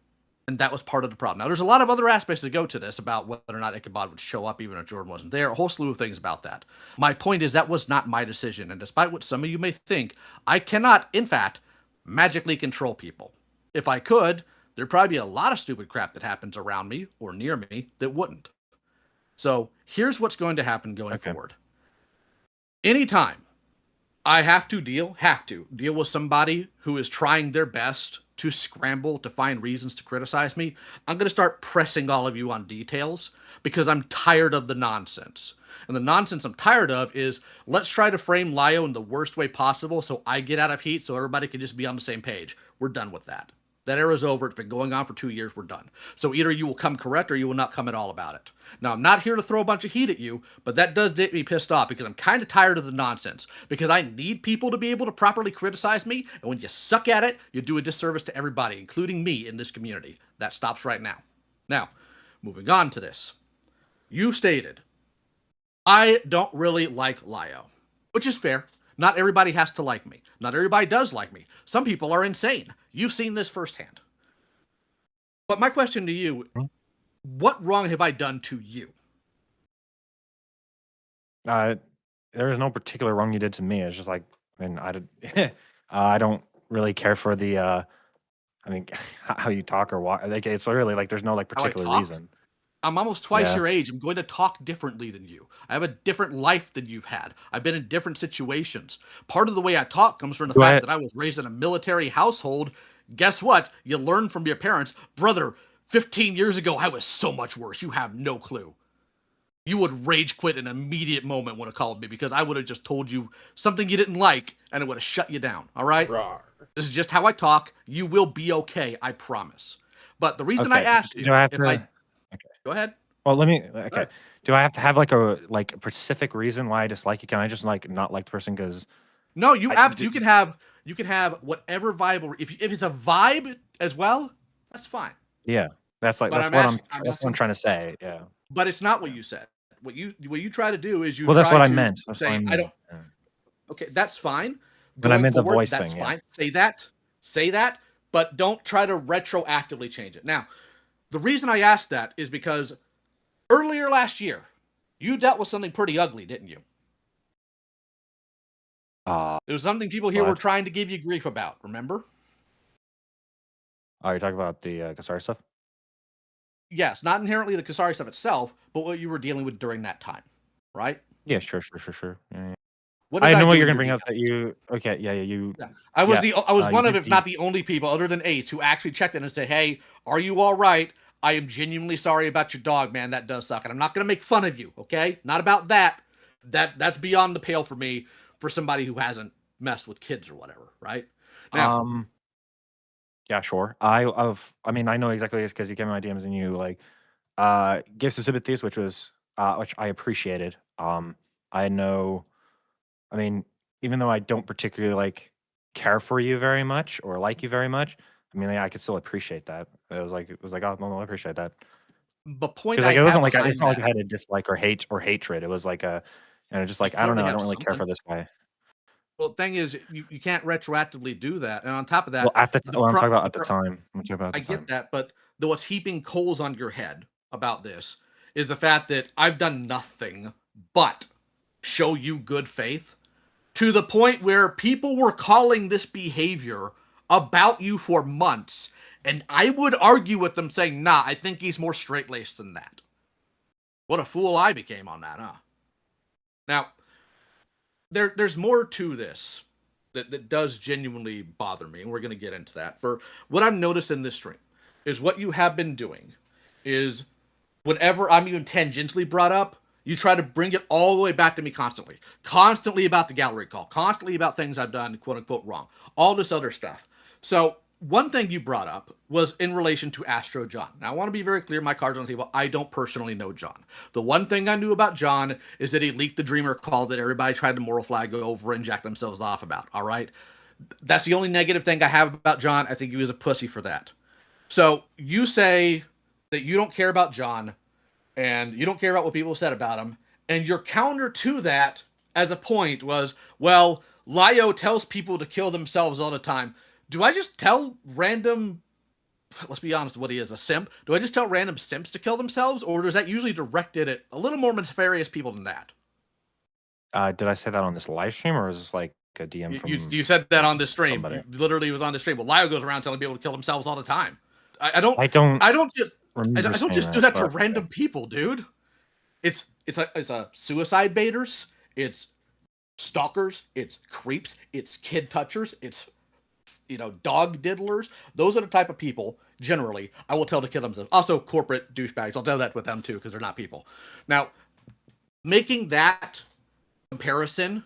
and that was part of the problem. Now, there's a lot of other aspects that go to this about whether or not Ichabod would show up even if Jordan wasn't there, a whole slew of things about that. My point is that was not my decision, and despite what some of you may think, I cannot, in fact, magically control people. If I could, there'd probably be a lot of stupid crap that happens around me or near me that wouldn't. So here's what's going to happen going forward. Anytime I have to deal with somebody who is trying their best to scramble to find reasons to criticize me, I'm going to start pressing all of you on details because I'm tired of the nonsense. And the nonsense I'm tired of is let's try to frame Lio in the worst way possible so I get out of heat so everybody can just be on the same page. We're done with that. That era's over. It's been going on for 2 years. We're done. So either you will come correct or you will not come at all about it. Now, I'm not here to throw a bunch of heat at you, but that does get me pissed off because I'm kind of tired of the nonsense. Because I need people to be able to properly criticize me, and when you suck at it, you do a disservice to everybody, including me in this community. That stops right now. Now, moving on to this. You stated, I don't really like Lio, which is fair. Not everybody has to like me. Not everybody does like me. Some people are insane. You've seen this firsthand. But my question to you, what wrong have I done to you? There is no particular wrong you did to me. It's just like, I mean, I don't really care for the, I mean, how you talk or why. Like, it's literally like there's no like How I particular talk? reason. I'm almost twice Yeah. your age. I'm going to talk differently than you. I have a different life than you've had. I've been in different situations. Part of the way I talk comes from the Do fact I- that I was raised in a military household. Guess what? You learn from your parents. Brother, 15 years ago, I was so much worse. You have no clue. You would rage quit in an immediate moment when it called me because I would have just told you something you didn't like and it would have shut you down. All right? This is just how I talk. You will be okay. I promise. But the reason I Okay, asked you, do I have if to- I... Go ahead. Well, let me. Go Okay. ahead. Do I have to have like a specific reason why I dislike you? Can I just like not like the person because? No, you can have whatever vibe, or if it's a vibe as well, that's fine. Yeah, that's like But that's what I'm trying to say. Yeah. But it's not what you said. What you try to do is you. Well, that's try what I to meant. That's say what I I meant. don't. Yeah. Okay, that's fine. But I Going meant the forward, voice that's thing, yeah. fine. Say that, but don't try to retroactively change it. Now, the reason I asked that is because earlier last year, you dealt with something pretty ugly, didn't you? It was something people here were what? trying to give you grief about. Remember? Oh, you're talking about the Kasar stuff? yes, not inherently the Kasari stuff itself, but what you were dealing with during that time, right? Yeah, sure. Yeah. What I did I know what do you're in gonna your bring up DM? that you. Okay, yeah, you. Yeah. I was you one of, did if the. not the only people, other than Ace, who actually checked in and said, "Hey, are you all right? I am genuinely sorry about your dog, man. That does suck, and I'm not gonna make fun of you. Okay, not about that. That's beyond the pale for me, for somebody who hasn't messed with kids or whatever, right?" Now, Yeah, sure. I mean, I know exactly this because you came in my DMs and you like gave some sympathies, which I appreciated. I know. I mean, even though I don't particularly like care for you very much or like you very much, I mean, I could still appreciate that. It was like, oh, no, I appreciate that. the point Because I like it have wasn't like it's behind not like that, I had a dislike or hatred. It was like just you like I don't know, clearly I have don't really care something. for this guy. Well, the thing is, you can't retroactively do that, and on top of Well, that, I'm talking about at the time. I'm talking about I at the get time. that, but what's heaping coals on your head about this is the fact that I've done nothing but show you good faith, to the point where people were calling this behavior about you for months, and I would argue with them saying, nah, I think he's more straight-laced than that. What a fool I became on that, huh? Now, there's more to this that does genuinely bother me, and we're going to get into that. For what I've noticed in this stream is what you have been doing is whenever I'm even tangentially brought up, you try to bring it all the way back to me constantly about the gallery call, constantly about things I've done, quote unquote, wrong, all this other stuff. So one thing you brought up was in relation to Astro John. Now I want to be very clear, my cards on the table, I don't personally know John. The one thing I knew about John is that he leaked the Dreamer call that everybody tried to moral flag over and jack themselves off about, all right? That's the only negative thing I have about John. I think he was a pussy for that. So you say that you don't care about John, and you don't care about what people said about him, and your counter to that as a point was, well, Lyo tells people to kill themselves all the time. Do I just tell random, let's be honest, what he is, a simp? Do I just tell random simps to kill themselves, or is that usually directed at a little more nefarious people than that? Did I say that on this live stream or is this like a DM from You said that on this stream. somebody? You literally was on the stream. Well, Lyo goes around telling people to kill themselves all the time. I don't just do that to random people, dude. It's a suicide baiters, it's stalkers, it's creeps, it's kid touchers, it's dog diddlers. Those are the type of people generally I will tell to kill themselves. Also corporate douchebags. I'll tell that with them too because they're not people. Now, making that comparison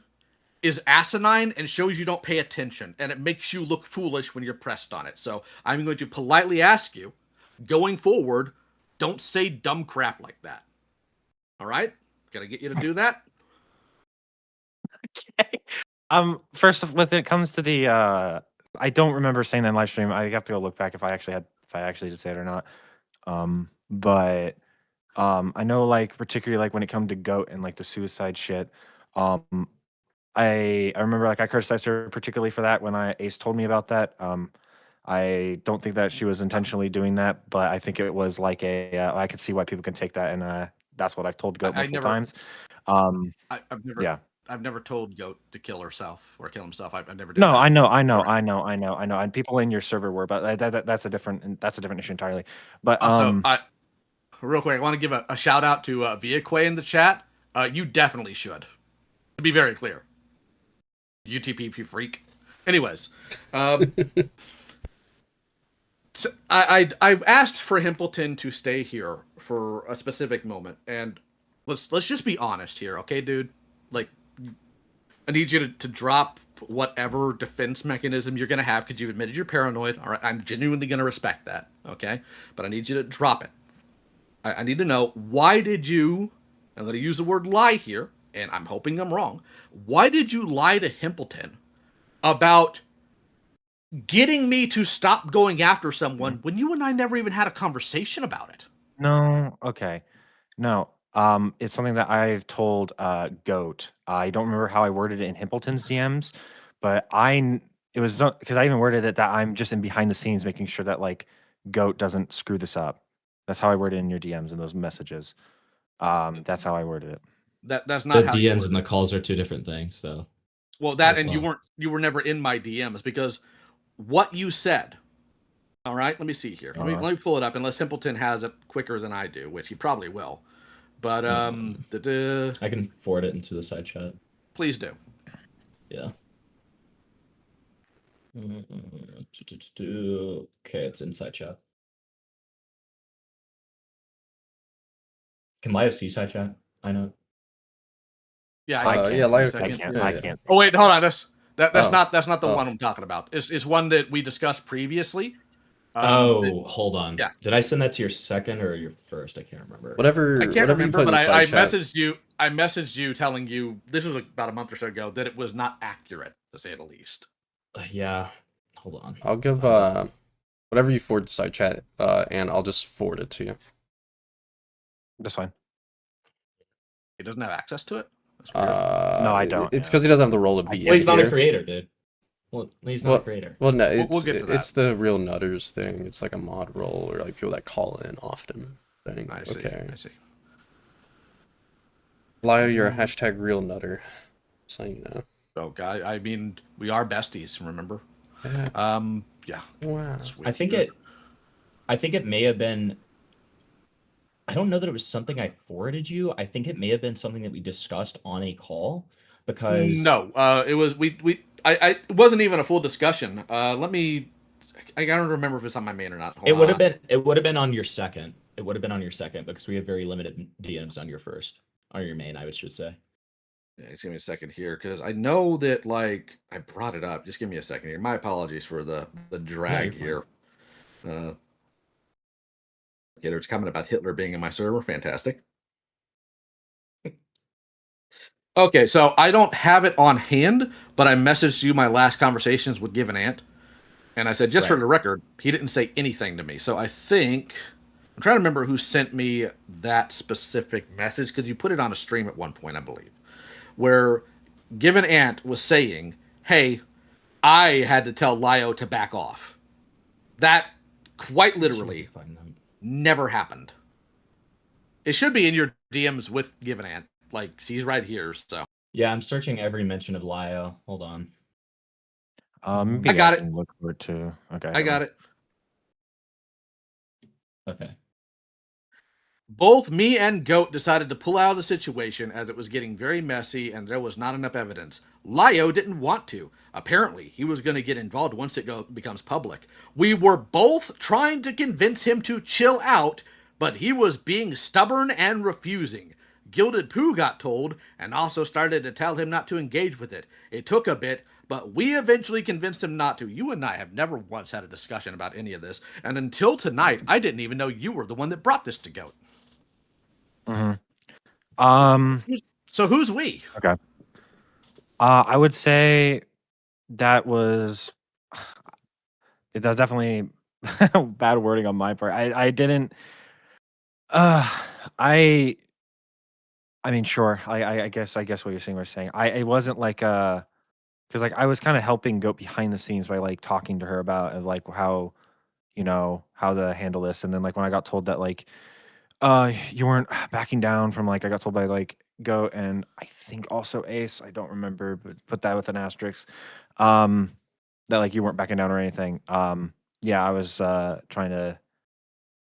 is asinine and shows you don't pay attention, and it makes you look foolish when you're pressed on it. So I'm going to politely ask you, going forward, don't say dumb crap like that. All right? Gonna get you to do that? Okay. First, when it comes to the, I don't remember saying that in live stream. I have to go look back if I actually did say it or not. But I know like particularly like when it comes to Goat and like the suicide shit. I remember like I criticized her particularly for that when Ace told me about that. I don't think that she was intentionally doing that, but I think it was like I could see why people can take that, and that's what I've told Goat multiple times. I've never told Goat to kill herself or kill himself. I've never did No, that. I know, and people in your server were, but that's a different issue entirely. But also, real quick, I want to give a shout out to Viaquay in the chat. You definitely should. To be very clear, UTPP freak. Anyways, so I asked for Himpleton to stay here for a specific moment, and let's just be honest here, okay, dude? Like, I need you to drop whatever defense mechanism you're gonna have because you've admitted you're paranoid. All right, I'm genuinely gonna respect that, okay? But I need you to drop it. I need to know, why did you? I'm gonna use the word lie here, and I'm hoping I'm wrong. Why did you lie to Himpleton about getting me to stop going after someone when you and I never even had a conversation about it? No, okay. No, it's something that I've told Goat. I don't remember how I worded it in Himpleton's DMs, but it was because I even worded it that I'm just in behind the scenes making sure that like Goat doesn't screw this up. That's how I worded it in your DMs and those messages. That's how I worded it. That's not the how DMs and the calls are two different things, though. Well, that and you were never in my DMs because what you said All right, let me see here. Let me pull it up, unless Templeton has it quicker than I do, which he probably will. But I can forward it into the side chat. Please do. Yeah. Okay, it's inside chat. Can Lio see side chat? I know. Yeah, I can't. I can't. Oh wait, hold on. That's Oh. not the one I'm talking about. It's one that we discussed previously. Hold on. Yeah. Did I send that to your second or your first? I can't remember. Whatever. I can't remember, but I messaged you. I messaged you telling you this was about a month or so ago that it was not accurate, to say the least. Yeah. Hold on. I'll give whatever you forward to side chat, and I'll just forward it to you. That's fine. He doesn't have access to it. No, I don't. It's because he doesn't have the role of BS. Well, he's not a creator, dude. Well, he's not a creator. Well, no, We'll get to that. It's the real nutters thing. It's like a mod role or like people that call in often. Thing. I see. Okay. I see. Lio, you're a hashtag real nutter. So you know. Oh God, I mean, we are besties. Remember? Yeah. Yeah. Wow. I think it may have been. I don't know that it was something I forwarded you. I think it may have been something that we discussed on a call, because No, it was it wasn't even a full discussion. I don't remember if it's on my main or not. It would have been on your second. It would have been on your second, because we have very limited DMs on your first, on your main, I should say. Yeah, just give me a second here, because I know that like I brought it up. Just give me a second here. My apologies for the drag here. It's comment about Hitler being in my server. Fantastic. Okay, so I don't have it on hand, but I messaged you my last conversations with GivenAnt, and I said, just for the record, he didn't say anything to me. So I think I'm trying to remember who sent me that specific message, because you put it on a stream at one point, I believe, where GivenAnt was saying, "Hey, I had to tell Lio to back off." That quite literally never happened. It should be in your DMs with GivenAnt. Like, he's right here, so. Yeah, I'm searching every mention of Lio. Hold on. Maybe I got it. can look for it too. Okay. I got it. Okay. Both me and Goat decided to pull out of the situation as it was getting very messy and there was not enough evidence. Lio didn't want to. Apparently, he was going to get involved once it becomes public. We were both trying to convince him to chill out, but he was being stubborn and refusing. Gilded Pooh got told and also started to tell him not to engage with it. It took a bit, but we eventually convinced him not to. You and I have never once had a discussion about any of this, and until tonight, I didn't even know you were the one that brought this to Goat. So who's we? Okay. I would say that was definitely bad wording on my part. I didn't. I mean, sure. I guess what you're saying. It wasn't like because like I was kind of helping Goat behind the scenes by like talking to her about like how how to handle this, and then like when I got told that like you weren't backing down from like I got told by like Goat and I think also Ace, I don't remember, but put that with an asterisk, that like you weren't backing down or anything. Yeah, I was trying to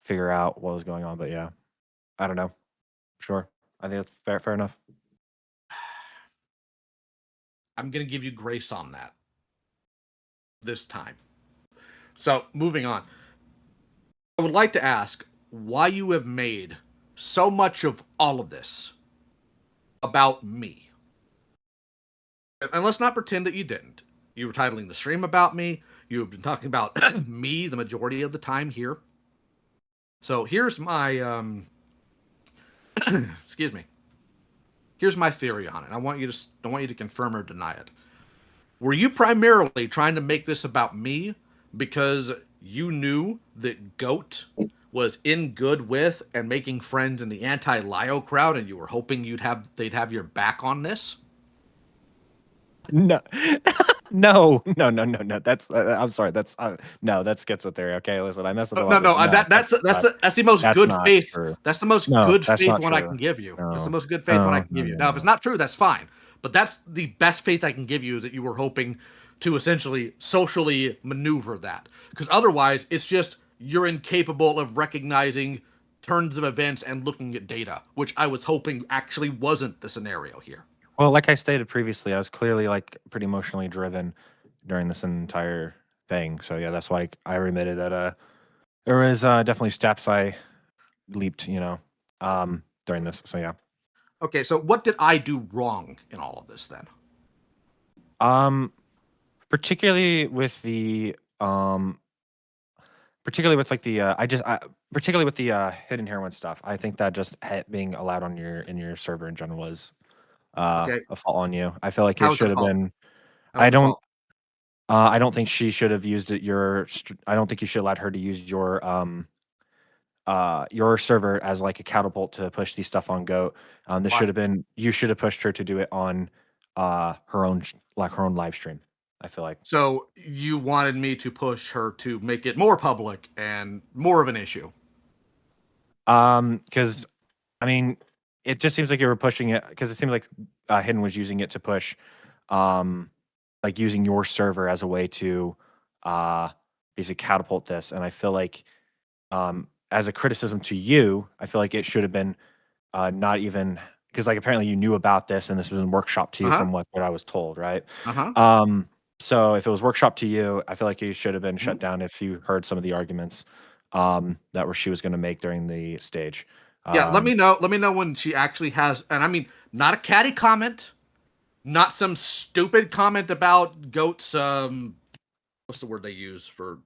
figure out what was going on, but yeah, I don't know. Sure, I think that's fair enough. I'm going to give you grace on that this time. So, moving on. I would like to ask why you have made so much of all of this about me. And let's not pretend that you didn't. You were titling the stream about me. You've been talking about me the majority of the time here. So, here's my excuse me. Here's my theory on it. I want you to confirm or deny it. Were you primarily trying to make this about me because you knew that Goat was in good with and making friends in the anti-Lio crowd, and you were hoping they'd have your back on this? No, no. That's I'm sorry. That's no. That's schizophrenia. Okay, listen. I messed up. That's the most good faith. True. That's the most good faith one I can give you. That's the most good faith one I can give you. Now, if it's not true, that's fine. But that's the best faith I can give you, is that you were hoping to essentially socially maneuver that. Because otherwise, it's just you're incapable of recognizing turns of events and looking at data, which I was hoping actually wasn't the scenario here. Well, like I stated previously, I was clearly like pretty emotionally driven during this entire thing. So yeah, that's why I admitted that there was definitely steps I leaped, during this. So yeah. Okay, so what did I do wrong in all of this then? Particularly with the particularly with like the particularly with the hidden heroine stuff. I think that just being allowed on your server in general was Okay. a fault on you. I feel like it How's should it have fault? been. How's it fault? I don't think she should have used it. I don't think you should allowed her to use your server as like a catapult to push these stuff on Goat. This Why? should have been you should have pushed her to do it on her own live stream. I feel like. So you wanted me to push her to make it more public and more of an issue. Because I mean, it just seems like you were pushing it because it seemed like Hidden was using it to push, like using your server as a way to basically catapult this. And I feel like, as a criticism to you, I feel like it should have been not even because like apparently you knew about this and this was in workshop to you from what I was told, right? So if it was workshop to you, I feel like you should have been shut down if you heard some of the arguments she was going to make during the stage. Yeah, let me know. Let me know when she actually has, and I mean, not a catty comment, not some stupid comment about Goat's. What's the word they use for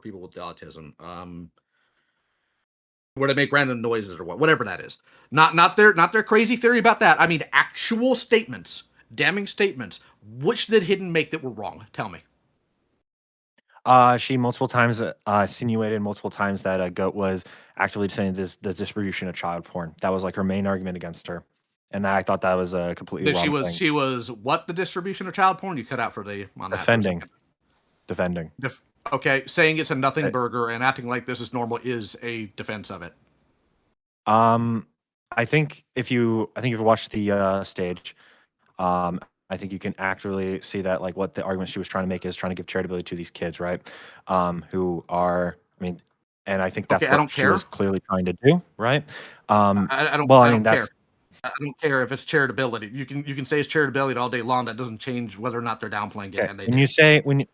people with autism? Where they make random noises or whatever that is. Not their crazy theory about that. I mean, actual statements, damning statements. Which did Hidden make that were wrong? Tell me. She multiple times insinuated multiple times that Goat was actively defending the distribution of child porn. That was like her main argument against her, and I thought that was a completely wrong thing. She was what, the distribution of child porn? You cut out for the on defending. Okay, saying it's a nothing burger and acting like this is normal is a defense of it. I think if you watch the stage, I think you can actually see that like what the argument she was trying to make is trying to give charitability to these kids, right? Who are, I mean, and I think that's what she was clearly trying to do, right? I don't care. I don't care if it's charitability. You can say it's charitability all day long. That doesn't change whether or not they're downplaying it. And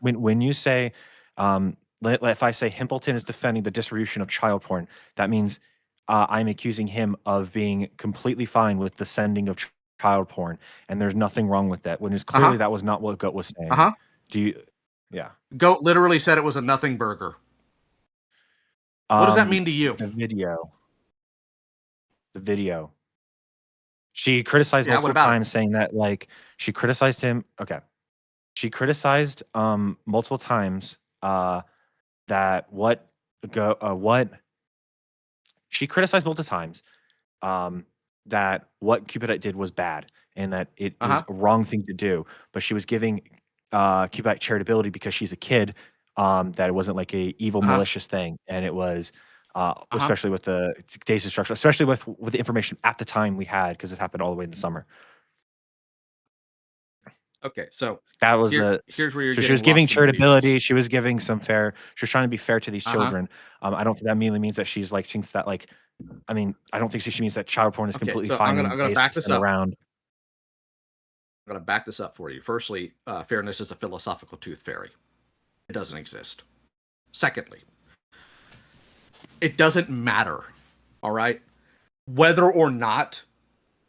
when you say, if I say Himpleton is defending the distribution of child porn, that means I'm accusing him of being completely fine with the sending of child porn, and there's nothing wrong with that. When it's clearly that was not what Goat was saying. Do you? Yeah. Goat literally said it was a nothing burger. What does that mean to you? The video. She criticized multiple times, saying that like she criticized him. Okay. She criticized multiple times that she criticized multiple times that what Cupidite did was bad and that it was a wrong thing to do. But she was giving Cupidite charitability because she's a kid, that it wasn't like a evil malicious thing, and it was especially with the day's instruction, especially with the information at the time we had, because it happened all the way in the summer. Okay, so that was here's where you're. So she was giving charitability. She was giving some fair. She was trying to be fair to these children. I don't think that merely means that she's like thinks that like. I mean, I don't think she means that child porn is completely fine. I'm gonna back this up. I'm gonna back this up for you. Firstly, fairness is a philosophical tooth fairy. It doesn't exist. Secondly, it doesn't matter. All right, whether or not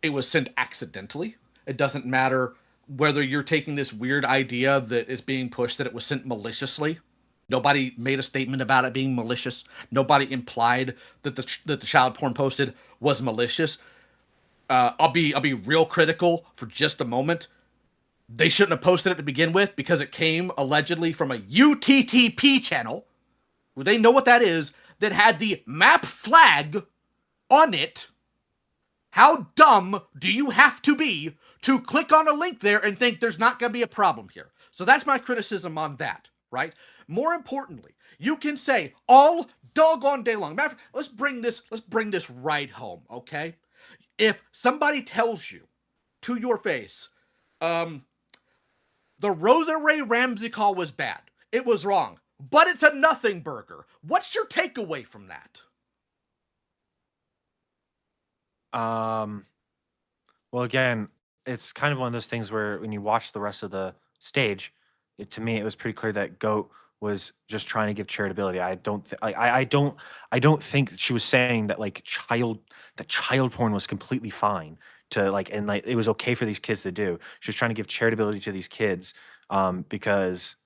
it was sent accidentally. It doesn't matter whether you're taking this weird idea that is being pushed that it was sent maliciously. Nobody made a statement about it being malicious. Nobody implied that the child porn posted was malicious. I'll be real critical for just a moment. They shouldn't have posted it to begin with because it came allegedly from a UTTP channel, where they know what that is, that had the map flag on it. How dumb do you have to be to click on a link there and think there's not going to be a problem here? So that's my criticism on that, right? More importantly, you can say all doggone day long. Matter of fact, let's bring this right home, okay? If somebody tells you to your face, The Rosa Ray Ramsey call was bad. It was wrong. But it's a nothing burger. What's your takeaway from that? Well, again, it's kind of one of those things where when you watch the rest of the stage, to me, it was pretty clear that Goat was just trying to give charitability. I don't think she was saying that like child porn was completely fine to like, and like it was okay for these kids to do. She was trying to give charitability to these kids because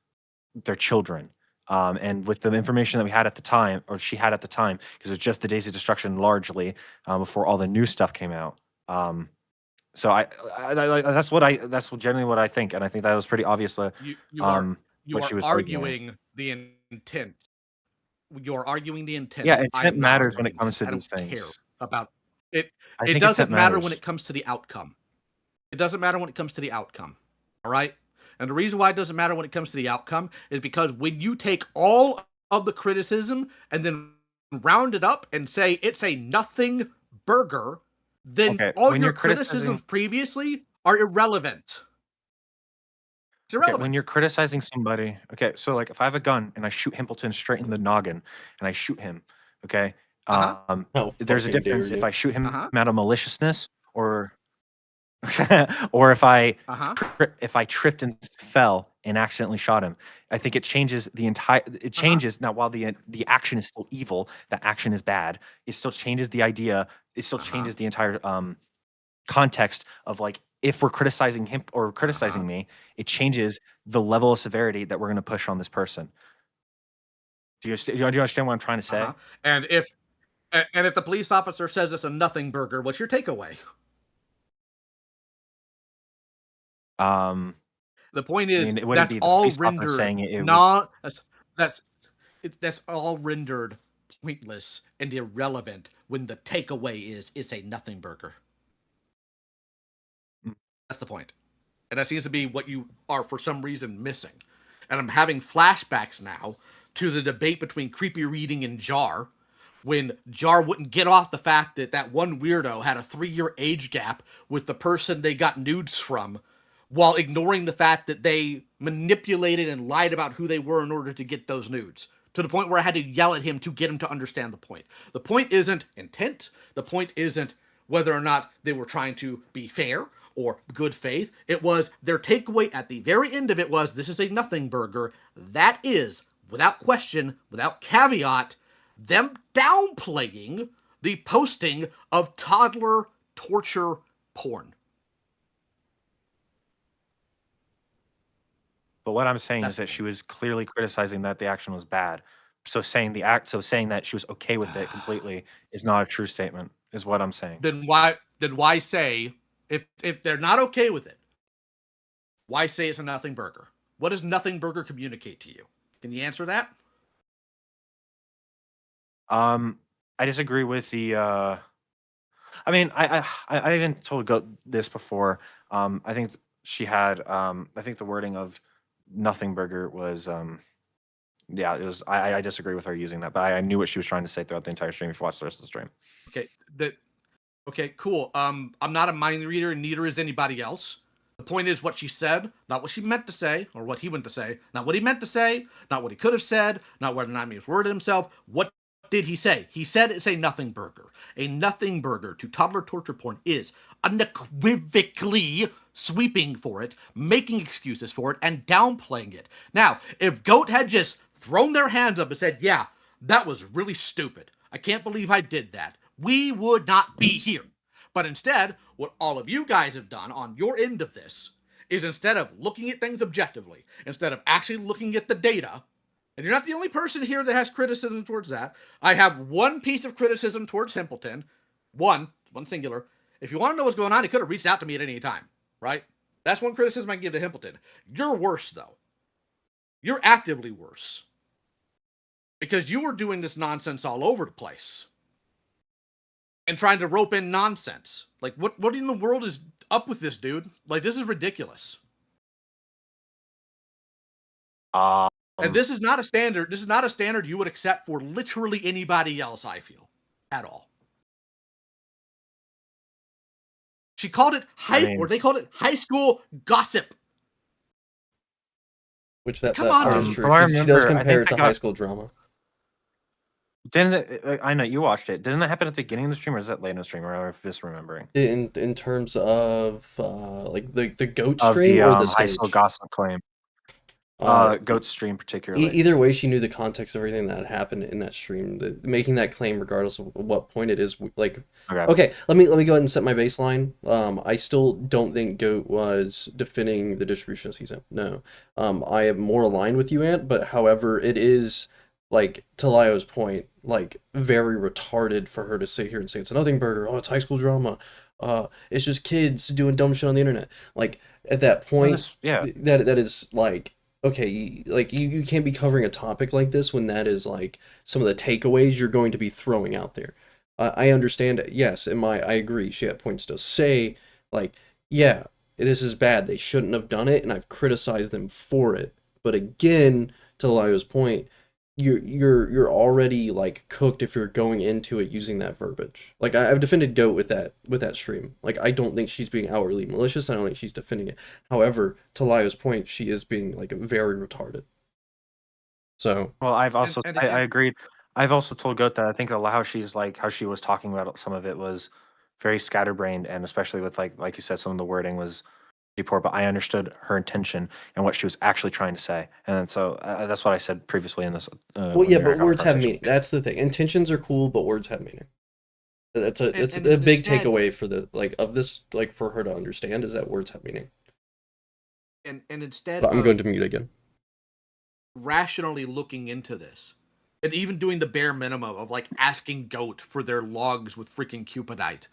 they're children. And with the information that we had at the time, or she had at the time, because it was just the Days of Destruction largely before all the new stuff came out. So that's generally what I think, and I think that was pretty obvious. You what are she was arguing the intent. You're arguing the intent. Yeah, intent I'm not matters when arguing it comes to I these don't care things. about it. I It think doesn't intent matter when matters. it comes to the outcome. It doesn't matter when it comes to the outcome. All right? And the reason why it doesn't matter when it comes to the outcome is because when you take all of the criticism and then round it up and say it's a nothing burger, then Okay, all when your you're criticizing, criticisms previously are irrelevant. It's okay, irrelevant. when you're criticizing somebody, okay, so like if I have a gun and I shoot Himpleton straight in the noggin and I shoot him, okay, How there's a fucking dare difference if you? I shoot him Uh-huh. out of maliciousness or or if I Uh-huh. if I tripped and fell and accidentally shot him. I think it changes the entire. It changes now. While the action is still evil, the action is bad. It still changes the idea. It still changes the entire context of like if we're criticizing him or criticizing me, it changes the level of severity that we're going to push on this person. Do you understand what I'm trying to say? And if the police officer says it's a nothing burger, what's your takeaway? The point I is mean, it wouldn't that's be the all police officer rendered saying it. It would, that's all rendered pointless and irrelevant when the takeaway is it's a nothing burger. That's the point. And that seems to be what you are for some reason missing. And I'm having flashbacks now to the debate between Creepy Reading and Jar, when Jar wouldn't get off the fact that that one weirdo had a 3-year age gap with the person they got nudes from, while ignoring the fact that they manipulated and lied about who they were in order to get those nudes. To the point where I had to yell at him to get him to understand the point. The point isn't intent. The point isn't whether or not they were trying to be fair or good faith. It was their takeaway at the very end of it was, this is a nothing burger. That is, without question, without caveat, them downplaying the posting of toddler torture porn. But what I'm saying is that she was clearly criticizing that the action was bad. So saying that she was okay with it completely is not a true statement, is what I'm saying. Then why say if they're not okay with it, why say it's a nothing burger? What does nothing burger communicate to you? Can you answer that? I disagree with the I mean, I even told Goat this before. I think she had I think the wording of nothing burger was yeah, it was I disagree with her using that, but I knew what she was trying to say throughout the entire stream if you watched the rest of the stream. Okay, cool. I'm not a mind reader, and neither is anybody else. The point is what she said, not what she meant to say, or what he meant to say. Not what he meant to say, not what he could have said, not whether or not he was worded himself. What did he say? He said it's a nothing burger. A nothing burger to toddler torture porn is unequivocally sweeping for it, making excuses for it, and downplaying it. Now, if Goat had just thrown their hands up and said, yeah, that was really stupid. I can't believe I did that, we would not be here. But instead, what all of you guys have done on your end of this is instead of looking at things objectively, instead of actually looking at the data, and you're not the only person here that has criticism towards that. I have one piece of criticism towards Himpleton. One singular. If you want to know what's going on, he could have reached out to me at any time, right? That's one criticism I can give to Himpleton. You're worse, though. You're actively worse. Because you were doing this nonsense all over the place. And trying to rope in nonsense. Like, what in the world is up with this, dude? Like, this is ridiculous. And this is not a standard. This is not a standard you would accept for literally anybody else, I feel. At all. She called it or they called it high school gossip. Which that Come part on, is dude. true. From what I She does remember, I compare think it to that high got school drama. didn't it, I know you watched it. Didn't that happen at the beginning of the stream, or is that late in the stream, or am I misremembering? In terms of like the goat Of stream the or the high school stage? gossip claim. Uh, Goat stream particularly. Either way, she knew the context of everything that happened in that stream. Making that claim, regardless of what point it is, like, Okay. okay, let me go ahead and set my baseline. I still don't think Goat was defending the distribution season. No, I am more aligned with you, Ant. But however, it is like to Lio's point, like very retarded for her to sit here and say it's a nothing burger. Oh, it's high school drama. It's just kids doing dumb shit on the internet. Like at that point, yeah. that is like okay, like you can't be covering a topic like this when that is like some of the takeaways you're going to be throwing out there. I understand it. Yes, I agree. She had points to say, like, yeah, this is bad. They shouldn't have done it, and I've criticized them for it. But again, to Lio's point, you're already like cooked if you're going into it using that verbiage. Like I've defended Goat with that stream. Like I don't think she's being outwardly malicious. I don't think she's defending it. However, to Lio's point, she is being like very retarded. So well, I've also and I again- agreed. I've also told Goat that I think how she was talking about some of it was very scatterbrained, and especially with like you said, some of the wording was pretty poor. But I understood her intention and what she was actually trying to say, and so that's what I said previously in this. well, yeah, but words have meaning. That's the thing. Intentions are cool, but words have meaning. It's a big instead- takeaway for the of this for her to understand is that words have meaning. And instead, But I'm going to mute again. Rationally looking into this, and even doing the bare minimum of like asking Goat for their logs with freaking Cupidite,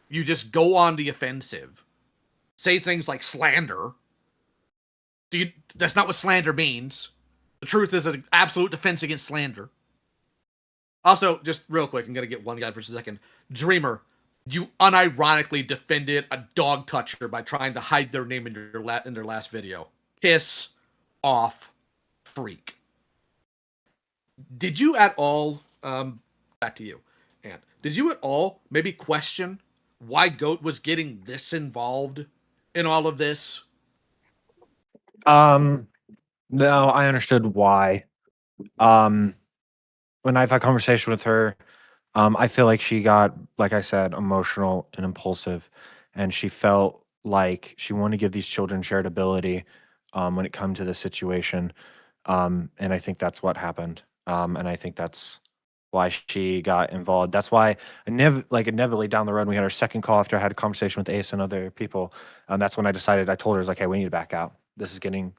you just go on the offensive, say things like slander. That's not what slander means. The truth is an absolute defense against slander. Also, just real quick, I'm gonna get one guy for a second. Dreamer, you unironically defended a dog toucher by trying to hide their name in their last video. Piss off, freak. Did you at all, back to you, Ant, did you at all maybe question why Goat was getting this involved in all of this? No, I understood why. When I've had conversation with her, I feel like she got, like I said, emotional and impulsive, and she felt like she wanted to give these children shareability when it come to the situation. And I think that's what happened. And I think that's why she got involved. That's why inevitably down the road, we had our second call after I had a conversation with Ace and other people. And that's when I decided, I told her, I was like, hey, we need to back out. This is getting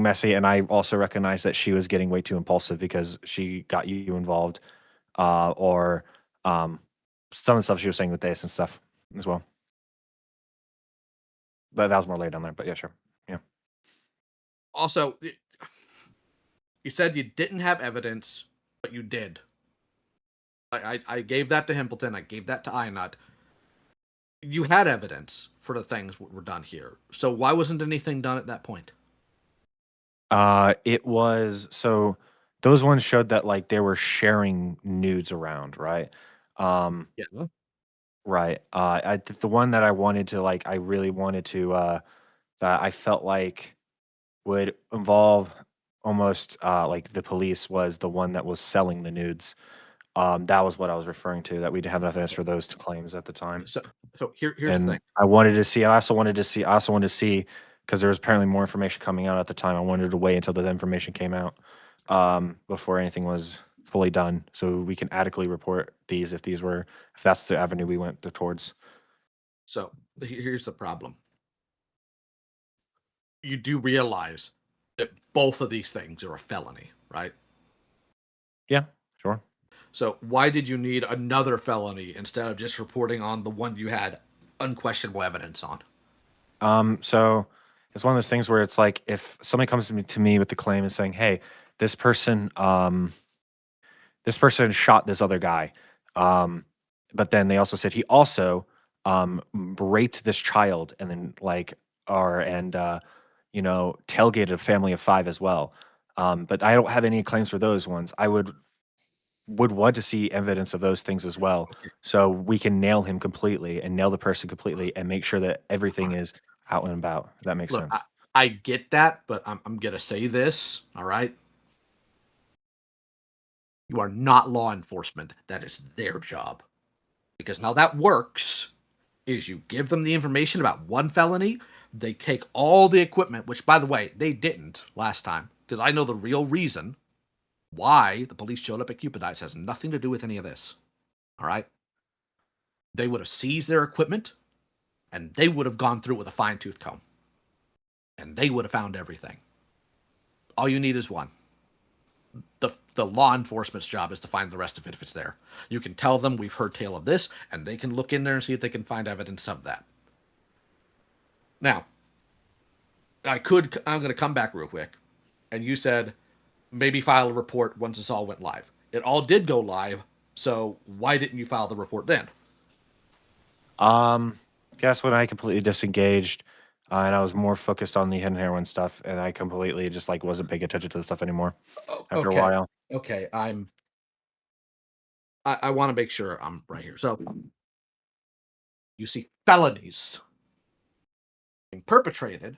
messy. And I also recognized that she was getting way too impulsive because she got you involved, or some of the stuff she was saying with Ace and stuff as well. But that was more laid down there. But yeah, sure. Yeah. Also, you said you didn't have evidence, but you did. I gave that to Himpleton. I gave that to Inut. You had evidence for the things that were done here. So why wasn't anything done at that point? It was so those ones showed that like they were sharing nudes around, right? Yeah. Right. The one that I wanted to I really wanted to that I felt like would involve almost like the police was the one that was selling the nudes. That was what I was referring to. That we didn't have enough evidence for those two claims at the time. So here's And the thing. I wanted to see. I also wanted to see because there was apparently more information coming out at the time. I wanted to wait until the information came out before anything was fully done, so we can adequately report these if that's the avenue we went towards. So here's the problem. You do realize that both of these things are a felony, right? Yeah, sure. So why did you need another felony instead of just reporting on the one you had unquestionable evidence on? So it's one of those things where it's like if somebody comes to me with the claim and saying, "Hey, this person shot this other guy," but then they also said he also raped this child and then tailgated a family of 5 as well. But I don't have any claims for those ones. I would want to see evidence of those things as well, so we can nail him completely and nail the person completely and make sure that everything is out and about. If that makes sense. I get that, but I'm gonna say this. All right. You are not law enforcement. That is their job. Because how that works is you give them the information about one felony, they take all the equipment, which, by the way, they didn't last time, because I know the real reason why the police showed up at Cupidites has nothing to do with any of this. All right? They would have seized their equipment, and they would have gone through it with a fine-tooth comb. And they would have found everything. All you need is one. The law enforcement's job is to find the rest of it if it's there. You can tell them we've heard tale of this, and they can look in there and see if they can find evidence of that. Now, I'm going to come back real quick. And you said maybe file a report once this all went live. It all did go live, so why didn't you file the report then? Guess when I completely disengaged, and I was more focused on the hidden heroin stuff, and I completely just like wasn't paying attention to the stuff anymore. After a while. Okay, I want to make sure I'm right here. So you see felonies being perpetrated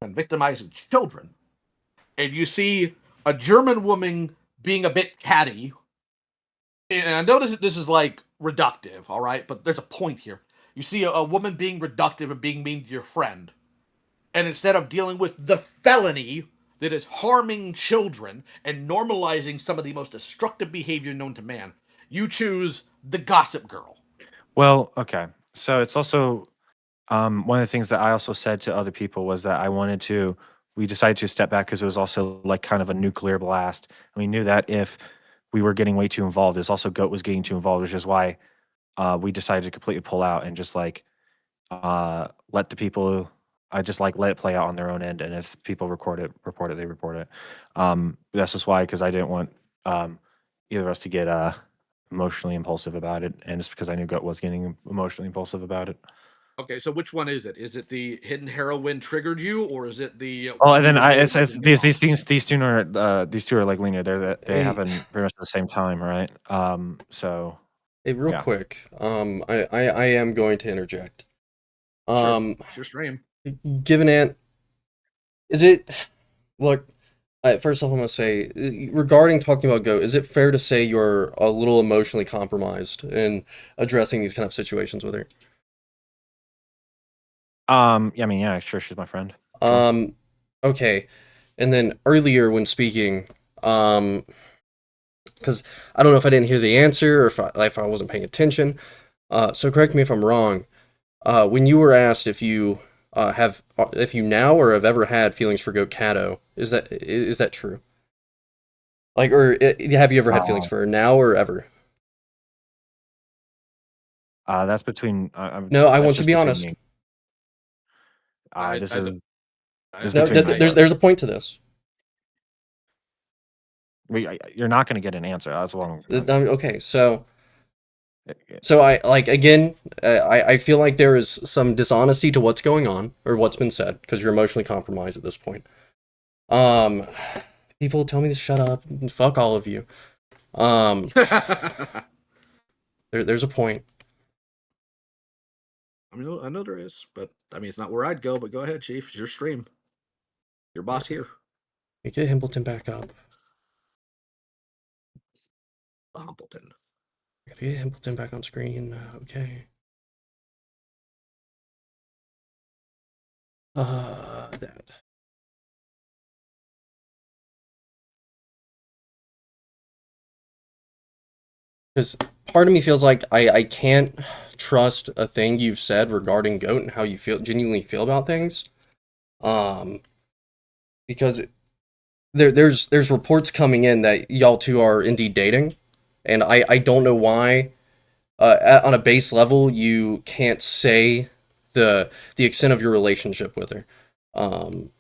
and victimizing children, and you see a German woman being a bit catty. And I know this is like reductive, all right, but there's a point here. You see a woman being reductive and being mean to your friend, and instead of dealing with the felony that is harming children and normalizing some of the most destructive behavior known to man, you choose the gossip girl. Well, okay. So it's also one of the things that I also said to other people was that we decided to step back because it was also like kind of a nuclear blast. And we knew that if we were getting way too involved, it's also Goat was getting too involved, which is why we decided to completely pull out and just like let the people just like let it play out on their own end, and if people report it, they report it. That's just why, because I didn't want either of us to get emotionally impulsive about it, and it's because I knew Goat was getting emotionally impulsive about it. Okay, so which one is it? Is it the hidden heroin triggered you, or is it the? Oh, and then it's these two are like linear. They happen pretty much at the same time, right? So. Hey, real quick, I am going to interject. Sure. It's your stream. GivenAnt, is it? Look, first off, I'm gonna say regarding talking about Goat, is it fair to say you're a little emotionally compromised in addressing these kind of situations with her? Yeah, I mean, yeah, sure, she's my friend. Sure. Okay, and then earlier when speaking, because I don't know if I didn't hear the answer or if I wasn't paying attention. So correct me if I'm wrong. When you were asked if you if you now or have ever had feelings for GoatCatto, is that true? Like, or have you ever had feelings for her now or ever? That's between. No, I want you to be honest. There's a point to this. You're not going to get an answer. That's what I'm. Okay, so I like again. I feel like there is some dishonesty to what's going on or what's been said because you're emotionally compromised at this point. People tell me to shut up. Fuck all of you. There's a point. I know there is, but I mean, it's not where I'd go. But go ahead, Chief. It's your stream. Your boss here. Get Himpleton back up. Humpleton. Gotta get Himpleton back on screen. Okay. That. Because part of me feels like I can't trust a thing you've said regarding Goat and how you genuinely feel about things. Because there's reports coming in that y'all two are indeed dating, and I don't know why on a base level you can't say the extent of your relationship with her. I'm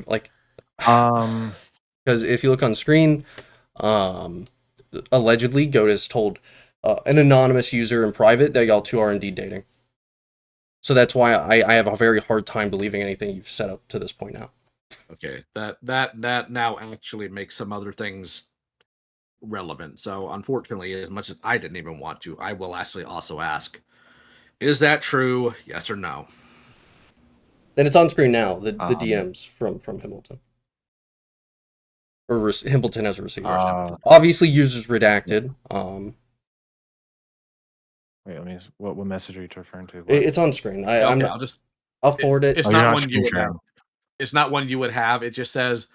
like because if you look on screen, allegedly Goat has told an anonymous user in private that y'all two are indeed dating. So that's why I have a very hard time believing anything you've set up to this point now. Okay, that now actually makes some other things relevant. So unfortunately, as much as I didn't even want to, I will actually also ask, is that true? Yes or no? And it's on screen now. The DMs from Hamilton. Or Hamilton as a receiver. Obviously, users redacted. Wait, let me. What message are you referring to? It's on screen. I'll forward it. It's not one you would have. It's not one you would have. It just says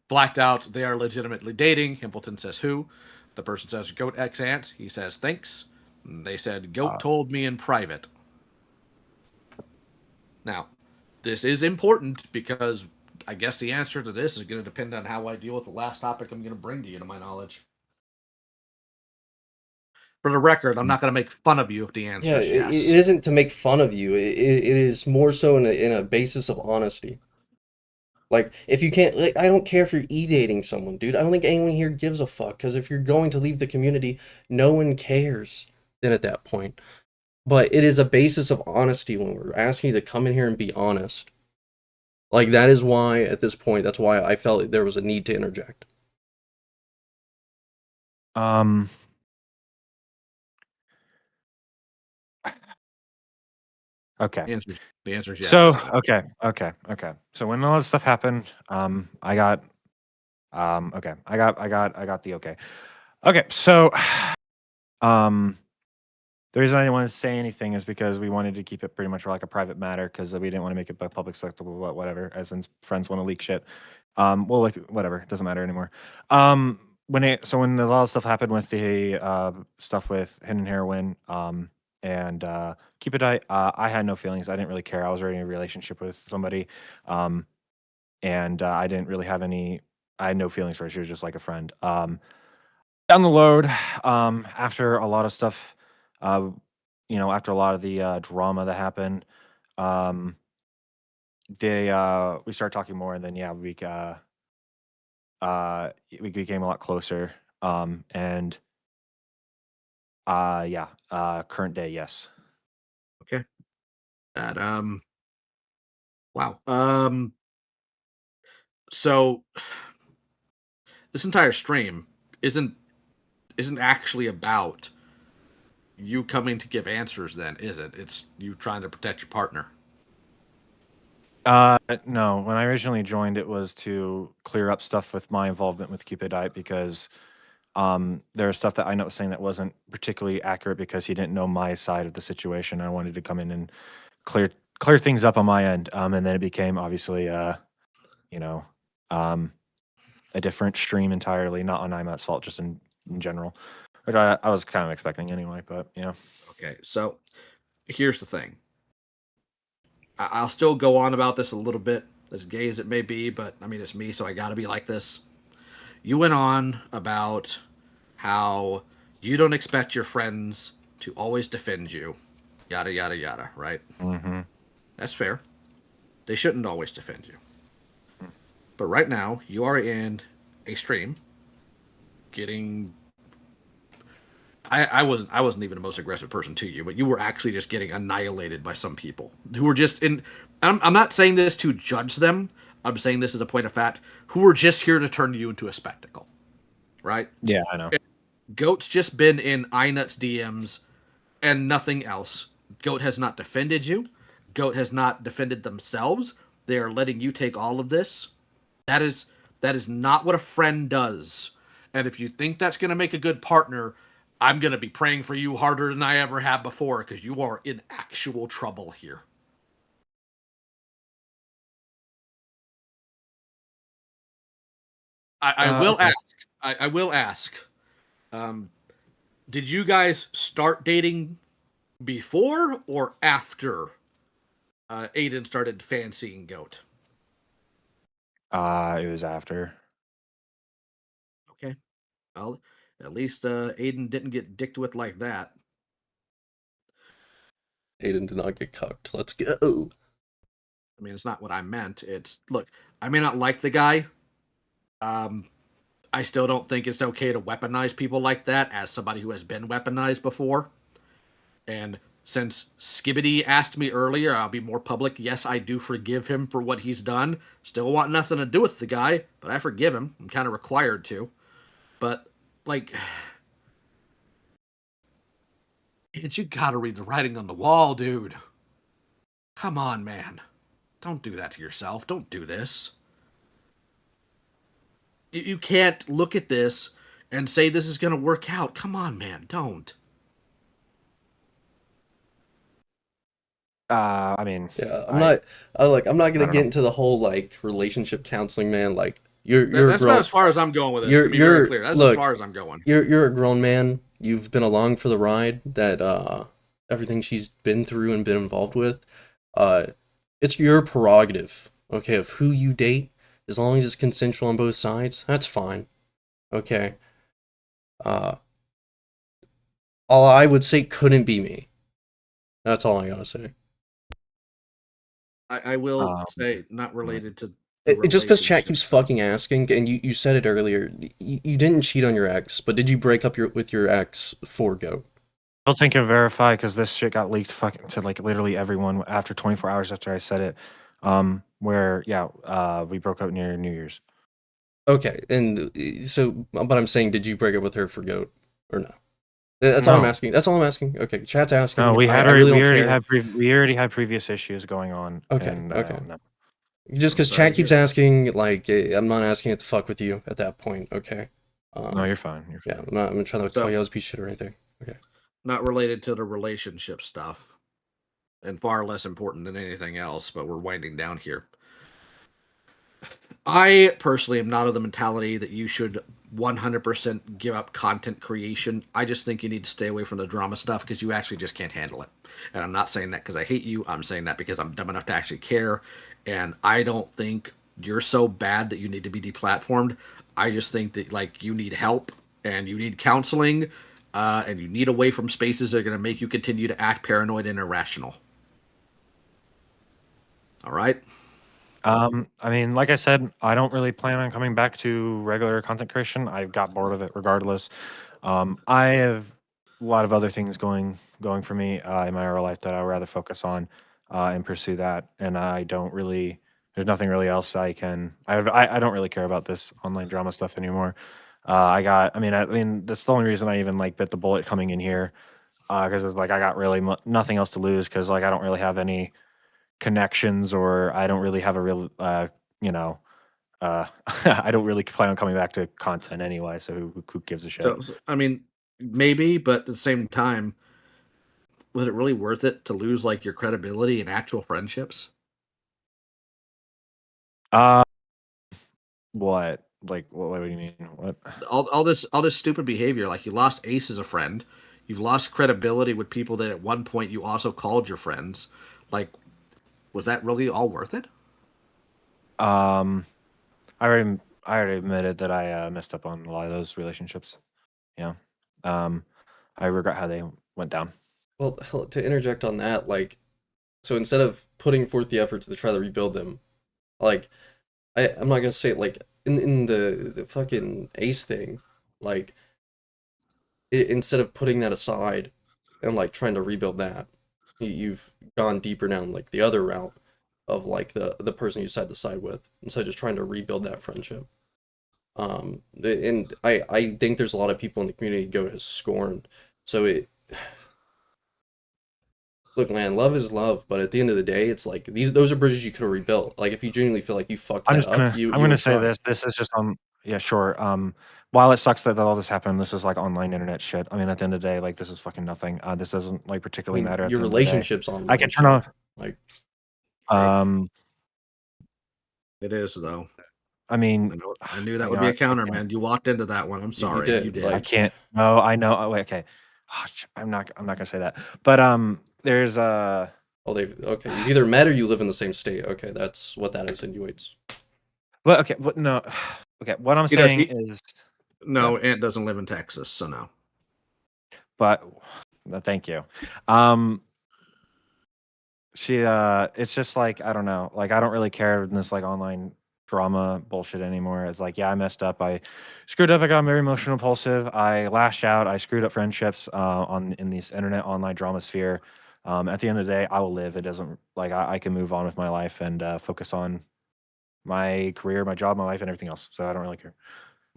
blacked out. They are legitimately dating. Hamilton says who. The person says GoatXant. He says thanks. And they said Goat told me in private. Now, this is important because I guess the answer to this is going to depend on how I deal with the last topic I'm going to bring to you, to my knowledge. For the record, I'm not going to make fun of you if the answer is yes. It isn't to make fun of you. It is more so in a basis of honesty. Like, if you can't, like, I don't care if you're e-dating someone, dude. I don't think anyone here gives a fuck, because if you're going to leave the community, no one cares then at that point. But it is a basis of honesty when we're asking you to come in here and be honest. Like, that is why, at this point, that's why I felt like there was a need to interject. Okay. The answer is yes. So, okay. So when all this stuff happened, I got the okay. Okay, so the reason I didn't want to say anything is because we wanted to keep it pretty much like a private matter, because we didn't want to make it a public spectacle, whatever, as in friends want to leak shit. Well, like, whatever, it doesn't matter anymore. When a lot of stuff happened with the stuff with hidden heroin, and keep it, I had no feelings. I didn't really care. I was already in a relationship with somebody, and I didn't really have any. I had no feelings for her. She was just like a friend. Down the road, after a lot of stuff, after a lot of the drama that happened, we started talking more, and then we became a lot closer. And current day, yes. Okay. That wow. So this entire stream isn't actually about you coming to give answers, then, is it? It's you trying to protect your partner. No. When I originally joined, it was to clear up stuff with my involvement with Cupidite, because there was stuff that I was saying that wasn't particularly accurate because he didn't know my side of the situation. I wanted to come in and clear things up on my end, and then it became obviously a different stream entirely, not on I'm at Salt, just in general, which I was kind of expecting anyway. But Okay, so here's the thing. I'll still go on about this a little bit, as gay as it may be, but I mean, it's me, so I gotta be like this. You went on about how you don't expect your friends to always defend you, yada, yada, yada, right? Mm-hmm. That's fair. They shouldn't always defend you. But right now, you are in a stream getting... I wasn't even the most aggressive person to you, but you were actually just getting annihilated by some people who were just in... I'm not saying this to judge them. I'm saying this as a point of fact, who were just here to turn you into a spectacle, right? Yeah, I know. Goat's just been in iNuts DMs and nothing else. Goat has not defended you. Goat has not defended themselves. They are letting you take all of this. That is not what a friend does. And if you think that's going to make a good partner, I'm going to be praying for you harder than I ever have before, because you are in actual trouble here. I will ask. I will ask. Did you guys start dating before or after Aiden started fancying Goat? It was after. Okay. Well, at least Aiden didn't get dicked with like that. Aiden did not get cucked. Let's go. I mean, it's not what I meant. It's, look, I may not like the guy. I still don't think it's okay to weaponize people like that as somebody who has been weaponized before. And since Skibbity asked me earlier, I'll be more public. Yes, I do forgive him for what he's done. Still want nothing to do with the guy, but I forgive him. I'm kind of required to. But, like... you gotta read the writing on the wall, dude. Come on, man. Don't do that to yourself. Don't do this. You can't look at this and say this is going to work out. Come on, man. Don't. I mean, Yeah, I'm not gonna don't get know. into the whole like relationship counseling, man. Like you're a That's about grown as far as I'm going with this. To be very clear, that's as far as I'm going. You're a grown man. You've been along for the ride. That everything she's been through and been involved with, it's your prerogative, okay, of who you date. As long as it's consensual on both sides, that's fine. Okay. All I would say couldn't be me. That's all I gotta say. I will say, not related to Just because chat relationship keeps stuff. fucking asking, and you said it earlier, you didn't cheat on your ex, but did you break up with your ex for Goat? I don't think can verify because this shit got leaked fucking to like literally everyone after 24 hours after I said it. Where we broke up near New Year's. Okay, and so, but I'm saying, did you break up with her for Goat or no? That's all I'm No. asking. That's all I'm asking. Okay, chat's asking. No, we had I really we don't already care. we already had previous issues going on. Okay, And, okay. no. Just because sorry chat to keeps hear that. asking, like, I'm not asking it to fuck with you at that point. Okay. No, you're fine. You're Yeah, fine. I'm not trying to So- call you out as a piece of shit or anything. Okay. Not related to the relationship stuff, and far less important than anything else. But we're winding down here. I personally am not of the mentality that you should 100% give up content creation. I just think you need to stay away from the drama stuff because you actually just can't handle it. And I'm not saying that because I hate you. I'm saying that because I'm dumb enough to actually care. And I don't think you're so bad that you need to be deplatformed. I just think that like you need help and you need counseling and you need away from spaces that are going to make you continue to act paranoid and irrational. All right. I mean, like I said, I don't really plan on coming back to regular content creation. I got bored of it regardless. I have a lot of other things going for me in my real life that I would rather focus on and pursue that. And I don't really, there's nothing really else I don't really care about this online drama stuff anymore. I mean, that's the only reason I even like bit the bullet coming in here because it's like I got really nothing else to lose because like I don't really have any connections or I don't really have a real I don't really plan on coming back to content anyway, so who gives a shit? So, I mean, maybe, but at the same time, was it really worth it to lose like your credibility and actual friendships? What? Like what do you mean? What? All this stupid behavior, like you lost Ace as a friend, you've lost credibility with people that at one point you also called your friends. Like, was that really all worth it? I already admitted that I messed up on a lot of those relationships. Yeah. I regret how they went down. Well, to interject on that, like, so instead of putting forth the effort to try to rebuild them, like, I'm not gonna say it, like, in the fucking Ace thing, like, instead of putting that aside and like trying to rebuild that, you've gone deeper down like the other route of like the person you decide to side with instead of just trying to rebuild that friendship. And I think there's a lot of people in the community Goat has scorned. So look, man, love is love, but at the end of the day, it's like those are bridges you could have rebuilt. Like if you genuinely feel like you fucked I'm that just up, gonna you I'm gonna would say try. this is just yeah, sure. While it sucks that all this happened, this is like online internet shit. I mean, at the end of the day, like this is fucking nothing. This doesn't like I particularly mean, matter at your the end of the day. relationship's I online can turn shit. off Like, It is though. I mean, I knew that hang would be on, a counter, I can't. man. You walked into that one. I'm sorry. You did, did. like- I can't. No, I know. Oh, wait, okay. Oh, I'm not gonna say that. But there's oh, okay. You've either met or you live in the same state. Okay, that's what that insinuates. But okay, what no, okay. What I'm He does- saying he- is No, Aunt doesn't live in Texas, so no. but no, thank you. She it's just like I don't know, like I don't really care in this like online drama bullshit anymore. It's like, yeah, I messed up. I screwed up. I got very emotional impulsive. I lashed out. I screwed up friendships in this internet online drama sphere. At the end of the day, I will live. It doesn't like I can move on with my life and focus on my career, my job, my life, and everything else. So I don't really care.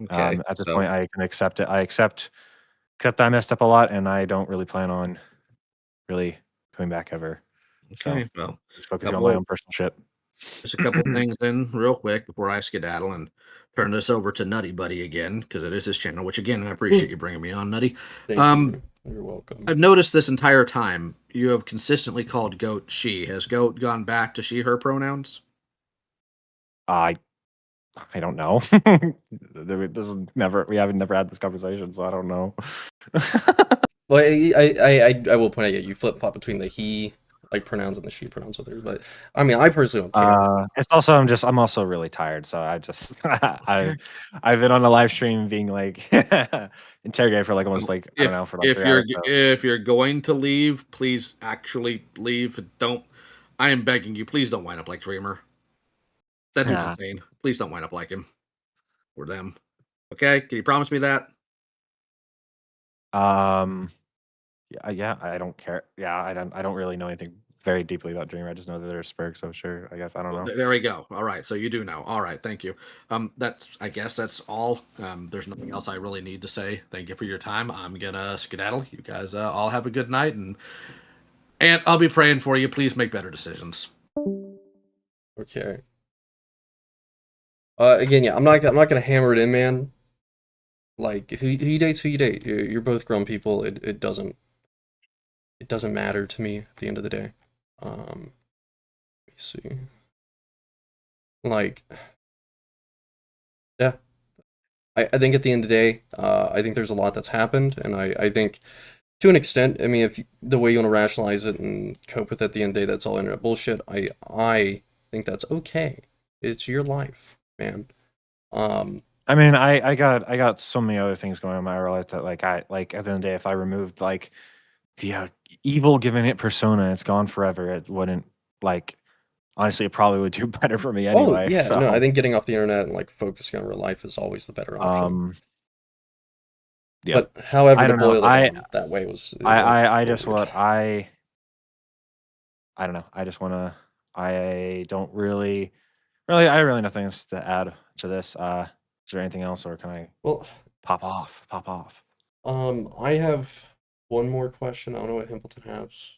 Okay, At this so- point, I can accept it. I accept that I messed up a lot, and I don't really plan on really coming back ever. Okay, So well, just focusing on my own personal shit. Just a couple things then, real quick, before I skedaddle and turn this over to Nutty Buddy again, because it is his channel. Which again, I appreciate you bringing me on, Nutty. Thank you. You're welcome. I've noticed this entire time you have consistently called Goat she. Has Goat gone back to she/her pronouns? I don't know. This is never. We haven't never had this conversation, so I don't know. Well, I will point out, you flip flop between the he like pronouns and the she pronouns with her, but I mean, I personally don't care. It's also I'm also really tired, so I just I've been on a live stream being like interrogated for like almost like I don't know for like 3 hours. So. If you're going to leave, please actually leave. Don't. I am begging you, please don't wind up like Dreamer. That dude's insane. Please don't wind up like him or them. Okay, can you promise me that? Yeah, I don't care. Yeah, I don't really know anything very deeply about Dreamer. I just know that they're Spurg, so sure. I guess I don't know. There we go. All right, so you do know. All right, thank you. I guess that's all. There's nothing else I really need to say. Thank you for your time. I'm gonna skedaddle. You guys all have a good night, and I'll be praying for you. Please make better decisions. Okay. Again, yeah, I'm not gonna hammer it in, man. Like who you date, who you date. You're both grown people. It doesn't matter to me at the end of the day. Let me see. Like, yeah, I think at the end of the day, I think there's a lot that's happened, and I think to an extent, I mean, if the way you want to rationalize it and cope with it at the end of the day, that's all internet bullshit. I think that's okay. It's your life, man. I mean, I got so many other things going on in my life that like at the end of the day, if I removed like the evil GivenAnt persona, it's gone forever. It wouldn't like honestly, it probably would do better for me anyway. Oh yeah, so. no, I think getting off the internet and like focusing on real life is always the better option. Yeah. But however, I to don't know. boil it down that way was. I just what I don't know. I just want to. I don't really. I really nothing else to add to this. Is there anything else, or can I? Well, pop off. I have one more question. I don't know what Himpleton has.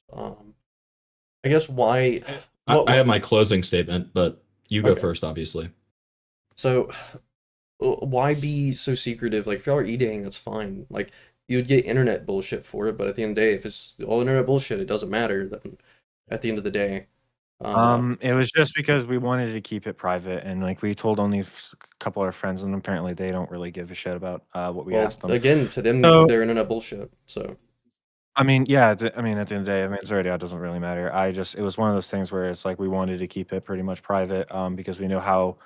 I guess why. I have my closing statement, but you go first, obviously. So, why be so secretive? Like, if y'all are eating, that's fine. Like, you would get internet bullshit for it, but at the end of the day, if it's all internet bullshit, it doesn't matter. Then, at the end of the day, it was just because we wanted to keep it private, and like we told only a couple of our friends, and apparently they don't really give a shit about what we asked them. Again, to them, they're internet bullshit. So, I mean, yeah. I mean, at the end of the day, I mean, it's already out. Doesn't really matter. It was one of those things where it's like we wanted to keep it pretty much private, because we know how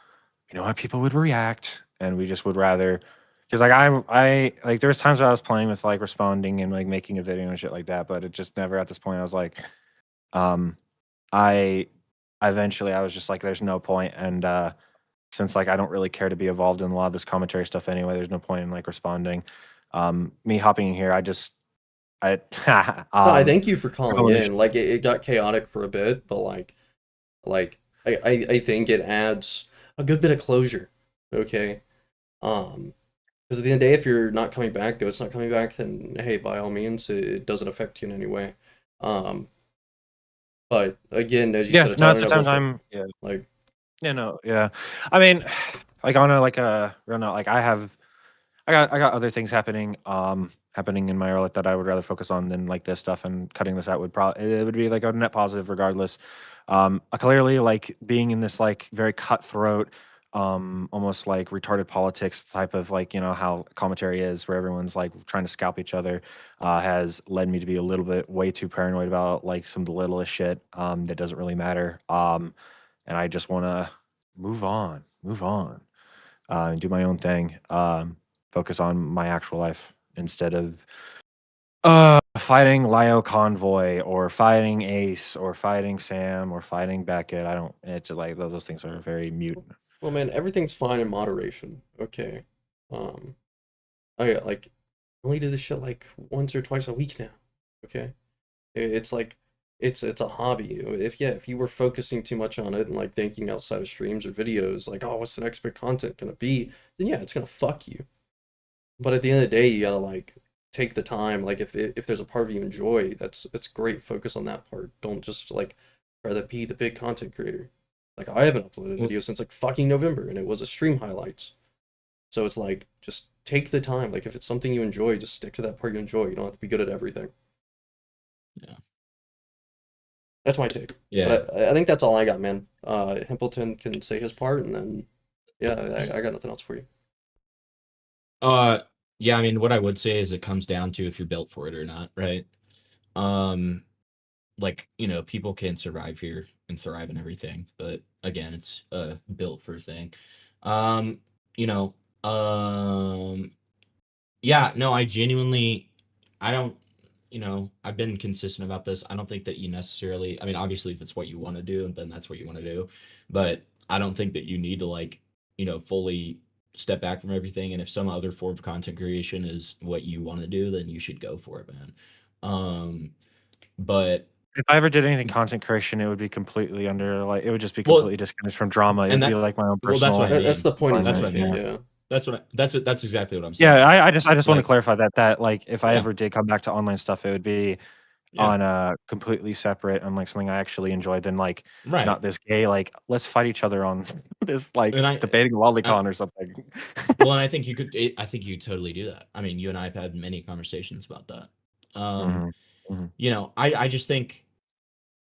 people would react, and we just would rather. Because like I like there was times where I was playing with like responding and like making a video and shit like that, but it just never at this point. I was like, I eventually I was just like, there's no point, and since like I don't really care to be involved in a lot of this commentary stuff anyway, there's no point in like responding. Me hopping in here, I I thank you for calling in. Like it got chaotic for a bit, but like I think it adds a good bit of closure. Okay. Because at the end of the day, if you're not coming back, Goat's not coming back, then hey, by all means, it doesn't affect you in any way. But again, as you said, it's at the same time, yeah, like, yeah. I mean, like on a real note, like I got other things happening in my life that I would rather focus on than like this stuff, and cutting this out would be like a net positive regardless. Clearly, like being in this like very cutthroat, almost like retarded politics type of like how commentary is, where everyone's like trying to scalp each other, has led me to be a little bit way too paranoid about like some of the littlest shit that doesn't really matter, and I just want to move on and do my own thing, focus on my actual life instead of fighting Lio Convoy or fighting Ace or fighting Sam or fighting Beckett. It's just like those things are very mute. Well, man, everything's fine in moderation. Okay. I like only do this shit like once or twice a week now. Okay. It's like it's a hobby. If you were focusing too much on it and like thinking outside of streams or videos, like, oh, what's the next big content gonna be? Then yeah, it's gonna fuck you. But at the end of the day, you gotta like take the time. Like if there's a part of you enjoy, that's great. Focus on that part. Don't just like try to be the big content creator. Like, I haven't uploaded a Well- video since like fucking November, and it was a stream highlights. So it's like, just take the time. Like, if it's something you enjoy, just stick to that part you enjoy. You don't have to be good at everything. Yeah. That's my take. Yeah. But I think that's all I got, man. Himpleton can say his part, and then, yeah, I got nothing else for you. Yeah, I mean, what I would say is it comes down to if you're built for it or not, right? Like, you know, people can survive here and thrive and everything, but again, it's a built for thing. You know, yeah, no, I genuinely, I don't, you know, I've been consistent about this. I don't think that you necessarily, I mean, obviously, if it's what you want to do, then that's what you want to do. But I don't think that you need to, like, you know, fully step back from everything. And if some other form of content creation is what you want to do, then you should go for it, man. But If I ever did anything content creation, it would be completely under like it would just be Well, completely disconnected from drama. It and would be that- like my own well, personal. that's what I mean. That's the point he's That's what I making, mean. yeah. That's exactly what I'm saying. Yeah, I just want to Like- clarify that like if I Yeah. ever did come back to online stuff, it would be Yeah. on a completely separate on like something I actually enjoyed than like Right. not this gay like let's fight each other on this like And debating lolicon or something. Well, and I think you could. I think you totally do that. I mean, you and I have had many conversations about that. You know, I just think,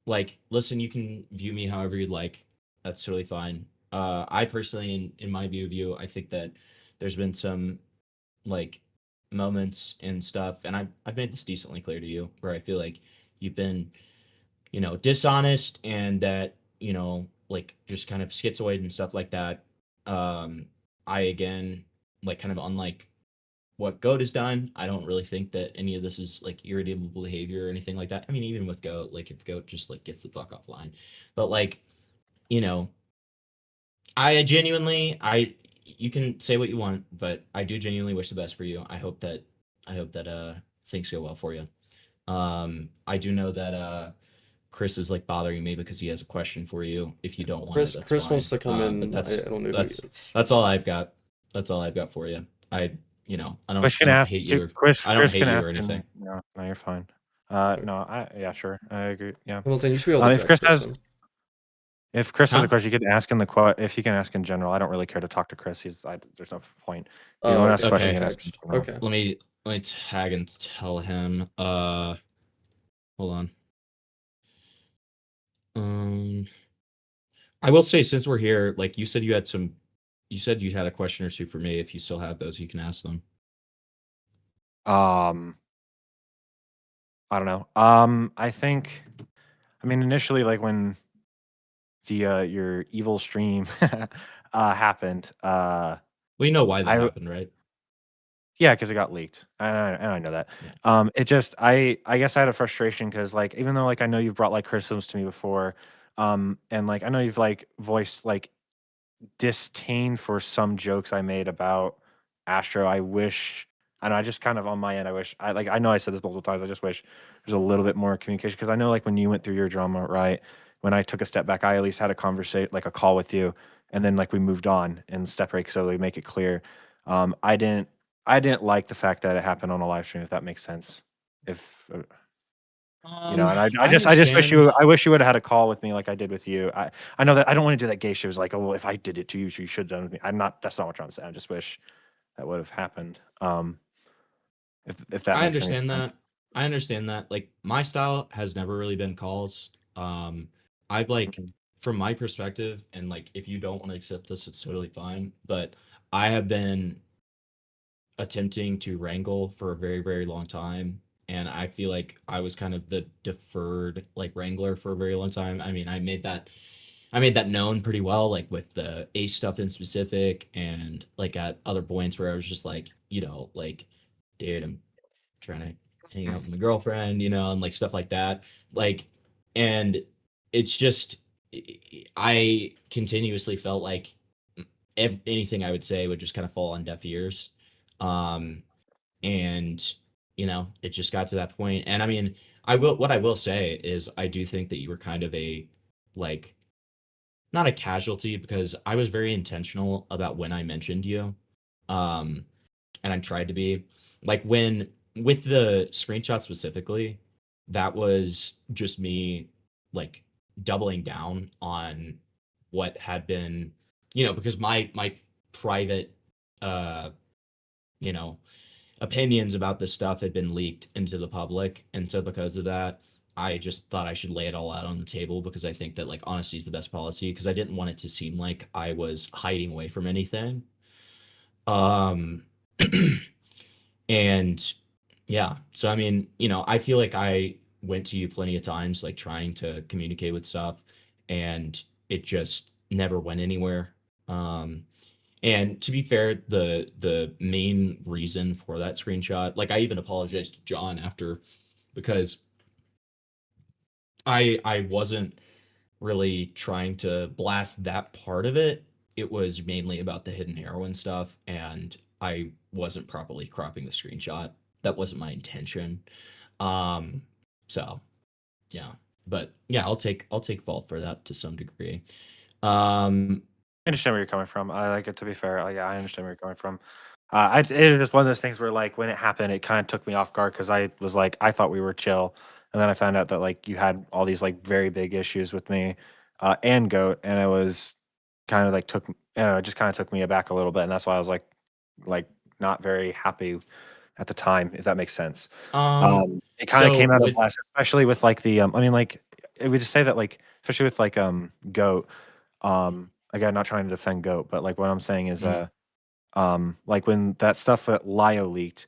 like, listen, you can view me however you'd like. That's totally fine. I personally, in my view of you, I think that there's been some like moments and stuff, and I've made this decently clear to you, where I feel like you've been, you know, dishonest, and that, you know, like just kind of schizoid and stuff like that. I again, like, kind of unlike what Goat has done, I don't really think that any of this is like irredeemable behavior or anything like that. I mean, even with Goat, like if Goat just like gets the fuck offline, but like, you know, I genuinely, you can say what you want, but I do genuinely wish the best for you. I hope that things go well for you. I do know that Chris is like bothering me because he has a question for you. If you don't want it, that's Chris fine. wants to come in. But that's, I don't know who that's, he is. that's all I've got. That's all I've got for you. You know, I don't, Chris I can don't ask hate you. Or, Chris. I don't Chris hate can you ask or him- anything. No, you're fine. No, yeah, sure, I agree. Yeah. Well, then you should be able to if drag Chris Chris has, in. if Chris has Huh? a question, you can ask him if he can ask in general. I don't really care to talk to Chris. There's no point. If you Oh, want to ask a okay, question, you can text. ask in general. Okay. Let me tag and tell him. Hold on. I will say, since we're here, like you said, you said you had a question or two for me. If you still have those, you can ask them. I don't know. I think, I mean, initially, like when the your evil stream happened, Well, you know why that happened, right? yeah, because it got leaked, and I know that. It just, I guess I had a frustration because, like, even though like I know you've brought like criticisms to me before, and like I know you've like voiced like disdain for some jokes I made about Astro. I wish, and I just kind of on my end, I wish I know I said this multiple times. I just wish there's a little bit more communication because I know like when you went through your drama, right? When I took a step back, I at least had a conversation, like a call with you, and then like we moved on and step break so we make it clear. I didn't like the fact that it happened on a live stream, if that makes sense. If you know, and I just wish I wish you would have had a call with me like I did with you. I know that I don't want to do that gay shit. It was like, oh well, if I did it to you, so you should have done it with me. That's not what I'm trying to say. I just wish that would have happened. If that I makes any understand sense. that. I understand that. Like, my style has never really been calls. I've like, from my perspective, and like if you don't want to accept this, it's totally fine. But I have been attempting to wrangle for a very, very long time. And I feel like I was kind of the deferred like wrangler for a very long time. I mean, I made that known pretty well, like with the Ace stuff in specific, and like at other points where I was just like, you know, like, dude, I'm trying to hang out with my girlfriend, you know, and like stuff like that. Like, and it's just, I continuously felt like anything I would say would just kind of fall on deaf ears. And you know, it just got to that point. And I mean, what I will say is I do think that you were kind of a, like, not a casualty, because I was very intentional about when I mentioned you. And I tried to be, like, when with the screenshot specifically, that was just me like doubling down on what had been, you know, because my private you know, opinions about this stuff had been leaked into the public, and so because of that, I just thought I should lay it all out on the table because I think that like honesty is the best policy because I didn't want it to seem like I was hiding away from anything. Um and yeah, so I mean, you know, I feel like I went to you plenty of times like trying to communicate with stuff and it just never went anywhere. Um and to be fair, the main reason for that screenshot, like I even apologized to John after because I wasn't really trying to blast that part of it. It was mainly about the hidden heroin stuff, and I wasn't properly cropping the screenshot. That wasn't my intention. Um, so yeah, but yeah, I'll take fault for that to some degree. I understand where you're coming from. I like it to be fair. Yeah, I understand where you're coming from. It is just one of those things where, like, when it happened, it kind of took me off guard because I was like, I thought we were chill, and then I found out that like you had all these like very big issues with me, and Goat, and it was kind of like it just kind of took me aback a little bit, and that's why I was like not very happy at the time, if that makes sense. It kind of So came out of with blast, especially with like the I mean, like, if we just say that, like, especially with like Goat. Again, not trying to defend Goat, but like what I'm saying is Mhm. like when that stuff at Lio leaked,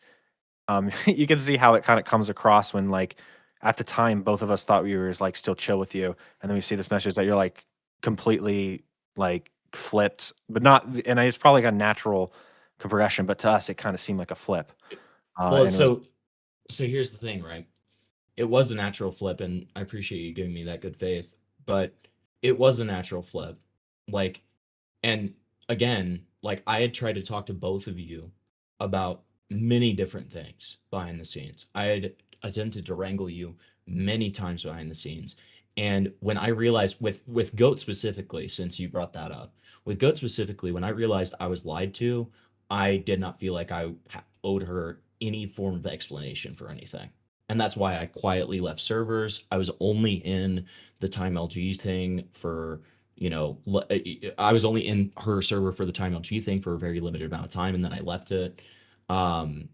you can see how it kind of comes across when like at the time both of us thought we were like still chill with you, and then we see this message that you're like completely like flipped, but not, and it's probably like a natural progression, but to us it kind of seemed like a flip. well, And it was so here's the thing, right? It was a natural flip, and I appreciate you giving me that good faith, but it was a natural flip. Like, and again, like I had tried to talk to both of you about many different things behind the scenes. I had attempted to wrangle you many times behind the scenes. And when I realized with Goat specifically, since you brought that up, with Goat specifically, when I realized I was lied to, I did not feel like I owed her any form of explanation for anything. And that's why I quietly left servers. I was only in the Time LG thing for, you know, I was only in her server for the Time LG thing for a very limited amount of time, and then I left it, um,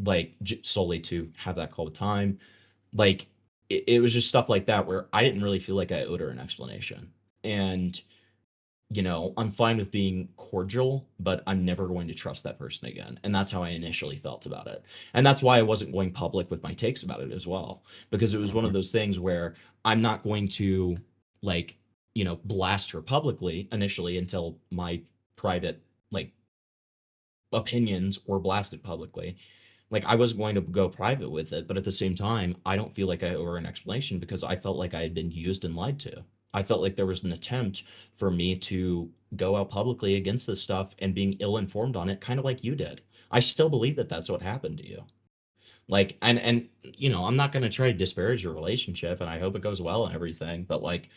like solely to have that call with Time. Like it was just stuff like that where I didn't really feel like I owed her an explanation. And you know, I'm fine with being cordial, but I'm never going to trust that person again. And that's how I initially felt about it. And that's why I wasn't going public with my takes about it as well, because it was one of those things where I'm not going to, like, you know, blast her publicly initially until my private, like, opinions were blasted publicly. Like, I wasn't going to go private with it, but at the same time, I don't feel like I owe her an explanation because I felt like I had been used and lied to. I felt like there was an attempt for me to go out publicly against this stuff and being ill-informed on it, kind of like you did. I still believe that that's what happened to you. Like, and you know, I'm not going to try to disparage your relationship, and I hope it goes well and everything, but like,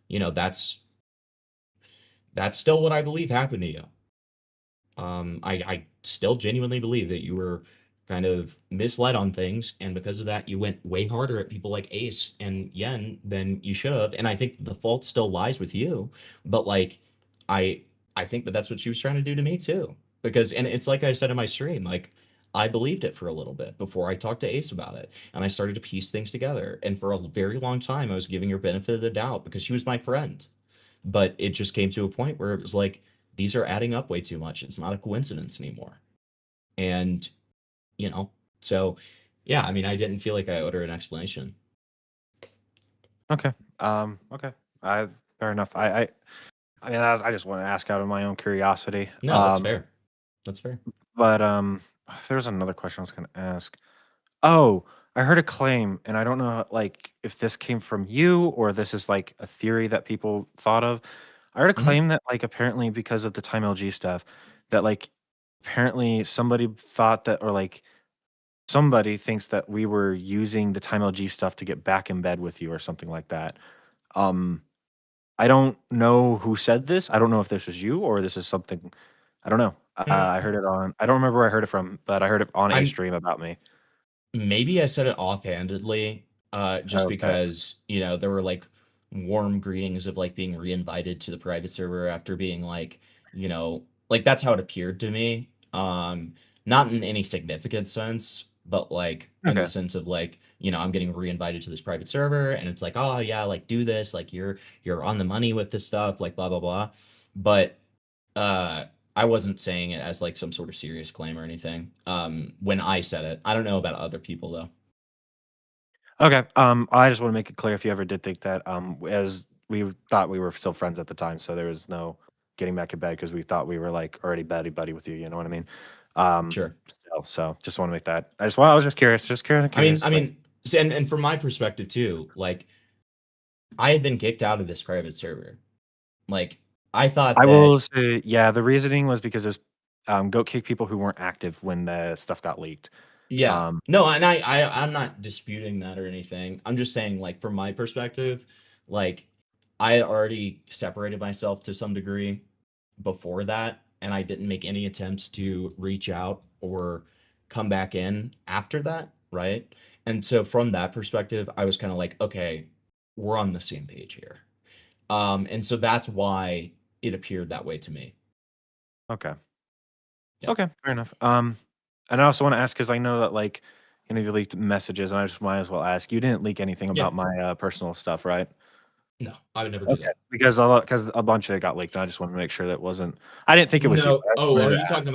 you know, that's still what I believe happened to you. I still genuinely believe that you were kind of misled on things, and because of that, you went way harder at people like Ace and Yen than you should have. And I think the fault still lies with you. But like, I I think that that's what she was trying to do to me too. Because, and it's like I said in my stream, like I believed it for a little bit before I talked to Ace about it, and I started to piece things together. And for a very long time, I was giving her benefit of the doubt because she was my friend. But it just came to a point where it was like, these are adding up way too much. It's not a coincidence anymore. And, you know, so yeah, I mean, I didn't feel like I owed her an explanation. okay. Okay. Fair enough. I mean, I just want to ask out of my own curiosity. No, that's fair. That's fair. But there's another question I was going to ask. Oh, I heard a claim, and I don't know like if this came from you or this is like a theory that people thought of. I heard a Mhm. claim that like apparently because of the Time LG stuff, that like apparently somebody thought that, or like somebody thinks that we were using the Time LG stuff to get back in bed with you or something like that. Um, I don't know who said this. I don't know if this was you or this is something. I don't know. I Mm, heard it on. I don't remember where I heard it from, but I heard it on a I'm stream about me. maybe I said it offhandedly, just Okay. because, you know, there were like warm greetings of like being reinvited to the private server after being like, like that's how it appeared to me. Not in any significant sense, but like in the sense of like, I'm getting reinvited to this private server and it's like, oh yeah, like do this, like you're on the money with this stuff, like blah blah blah. But I wasn't saying it as like some sort of serious claim or anything. When I said it. I don't know about other people though. Okay. I just want to make it clear if you ever did think that, as we thought we were still friends at the time, so there was no getting back in bed because we thought we were like already buddy with you. You know what I mean? Sure. Still, so just want to make that. I was just curious. Just curious. I mean, and from my perspective too, like I had been kicked out of this private server. Like I thought I that will say, yeah, the reasoning was because there's goat kick people who weren't active when the stuff got leaked. Yeah. No, and I'm not disputing that or anything. I'm just saying, like, from my perspective, like, I had already separated myself to some degree before that, and I didn't make any attempts to reach out or come back in after that, right? And so from that perspective, I was kind of like, okay, we're on the same page here. And so that's why it appeared that way to me. Okay. Yeah. Okay, fair enough. And I also want to ask because I know that like you leaked messages, and I just might as well ask. You didn't leak anything Yeah. about my personal stuff, right? No, I would never do that. Because a bunch of it got leaked, and I just want to make sure that wasn't. I didn't think it was you. No. but I Oh, wanted are to you ask. talking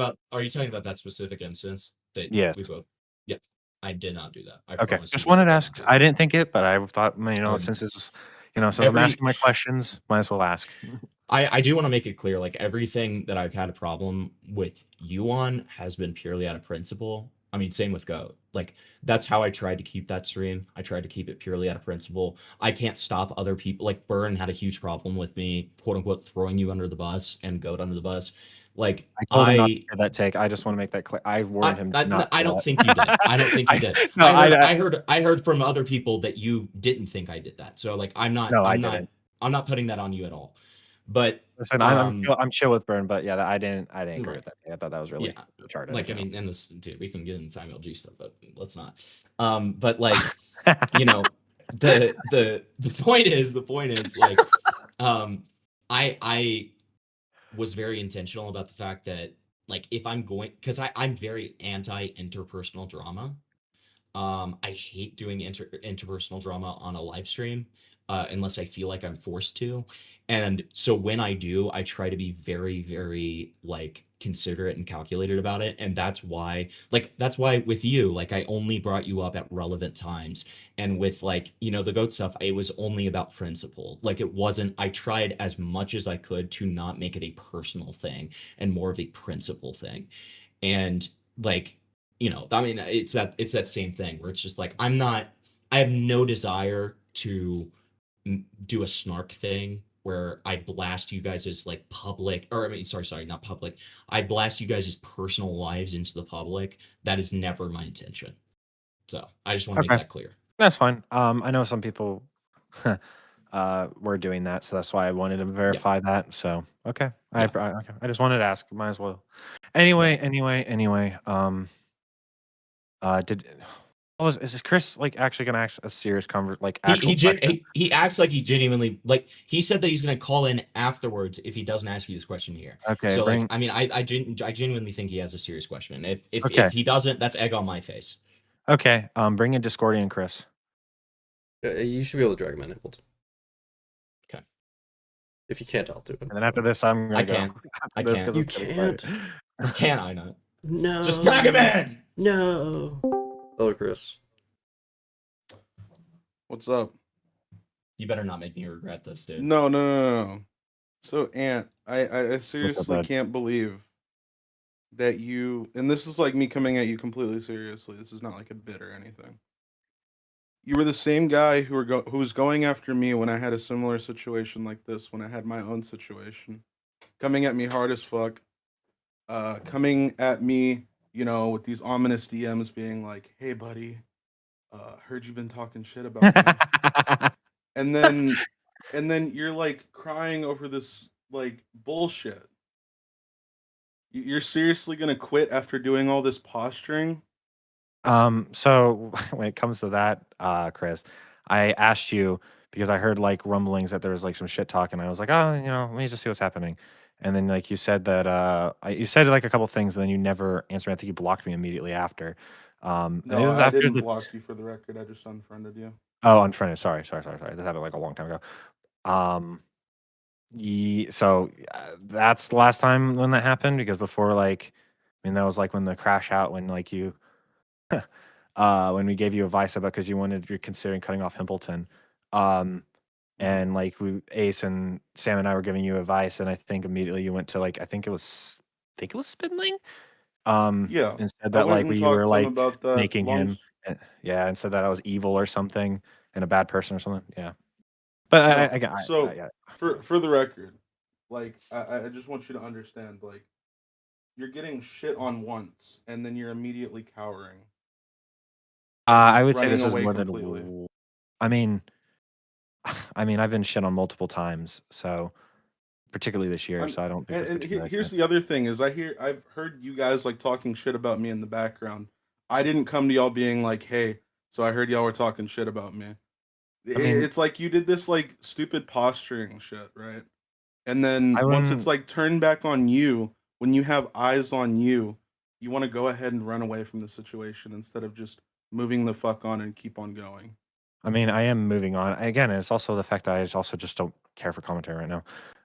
about that specific instance that Yes. we both? Yeah, I did not do that. I Okay, promise just you wanted to I ask. didn't do I that. didn't think it, but I thought, would- since this is, since I'm asking my questions, might as well ask. I do want to make it clear, like everything that I've had a problem with you on has been purely out of principle. I mean, same with Goat. Like that's how I tried to keep that stream. I tried to keep it purely out of principle. I can't stop other people. Like Burn had a huge problem with me, quote unquote, throwing you under the bus and Goat under the bus. Like I told him not to hear that take. I just want to make that clear. I warned him not. I don't think you did. I don't think you did. No, I heard from other people that you didn't think I did that. So like I'm not. No, I I'm not. didn't. I'm not putting that on you at all. But listen, I'm chill with Burn, but yeah, I didn't agree with that. I thought that was really retarded. Like I mean, and this dude, we can get into Time LG stuff, but let's not. But like, the point is like, I was very intentional about the fact that like if I'm going, because I'm very anti interpersonal drama. I hate doing interpersonal drama on a live stream unless I feel like I'm forced to. And so when I do, I try to be very, very like considerate and calculated about it. And that's why with you, like I only brought you up at relevant times. And with like, the Goat stuff, it was only about principle. Like it wasn't, I tried as much as I could to not make it a personal thing and more of a principle thing. And like, I mean, it's that same thing where it's just like, I have no desire to do a snark thing where I blast you guys as like public, or I mean, sorry, not public. I blast you guys' personal lives into the public. That is never my intention. So I just want to make that clear. That's fine. I know some people were doing that, so that's why I wanted to verify that. So okay, I just wanted to ask. Might as well. Anyway. Is this Chris like actually gonna ask a serious He acts like he genuinely like he said that he's gonna call in afterwards if he doesn't ask you this question here. Okay. So like I mean I genuinely think he has a serious question. If he doesn't, that's egg on my face. Okay. Bring in Discordian Chris. You should be able to drag him in. Okay. If you can't, I'll do it. And then after this, I'm gonna go. I can't. You can't. Can I not? No. Just drag him in. No. Hello, Chris. What's up? You better not make me regret this, dude. No. So, Ant, I seriously can't believe that you, and this is like me coming at you completely seriously. This is not like a bit or anything. You were the same guy who was going after me when I had a similar situation like this, when I had my own situation. Coming at me hard as fuck. Coming at me, with these ominous DMs being like, "Hey, buddy, heard you've been talking shit about me." and then you're like crying over this like bullshit. You're seriously gonna quit after doing all this posturing? So when it comes to that, Chris, I asked you because I heard like rumblings that there was like some shit talk, and I was like, oh, let me just see what's happening. And then like you said that you said like a couple things, and then you never answered. I think you blocked me immediately after. And it No, was I after didn't the block you for the record. I just unfriended you. oh unfriended. Sorry. This happened like a long time ago. So that's the last time when that happened, because before like, I mean, that was like when the crash out, when like you when we gave you advice about, because you're considering cutting off Himpleton. And like Ace and Sam and I were giving you advice, and I think immediately you went to like, I think it was Spindling. Yeah, And said I that went like and you were talked to him like about that. making him, yeah, and said that I was evil or something and a bad person or something. Yeah, but No, I got so I got for the record, like I just want you to understand, like you're getting shit on once, and then you're immediately cowering. I would say Running this is away more completely. than. I mean, I've been shit on multiple times, so particularly this year. So I don't think And, that's and too bad. here's the other thing: is I've heard you guys like talking shit about me in the background. I didn't come to y'all being like, "Hey," so I heard y'all were talking shit about me. I mean, It's like you did this like stupid posturing shit, right? And I then once it's wouldn't. like turned back on you, when you have eyes on you, you want to go ahead and run away from the situation instead of just moving the fuck on and keep on going. I mean, I am moving on. Again, it's also the fact that I also just don't care for commentary right now.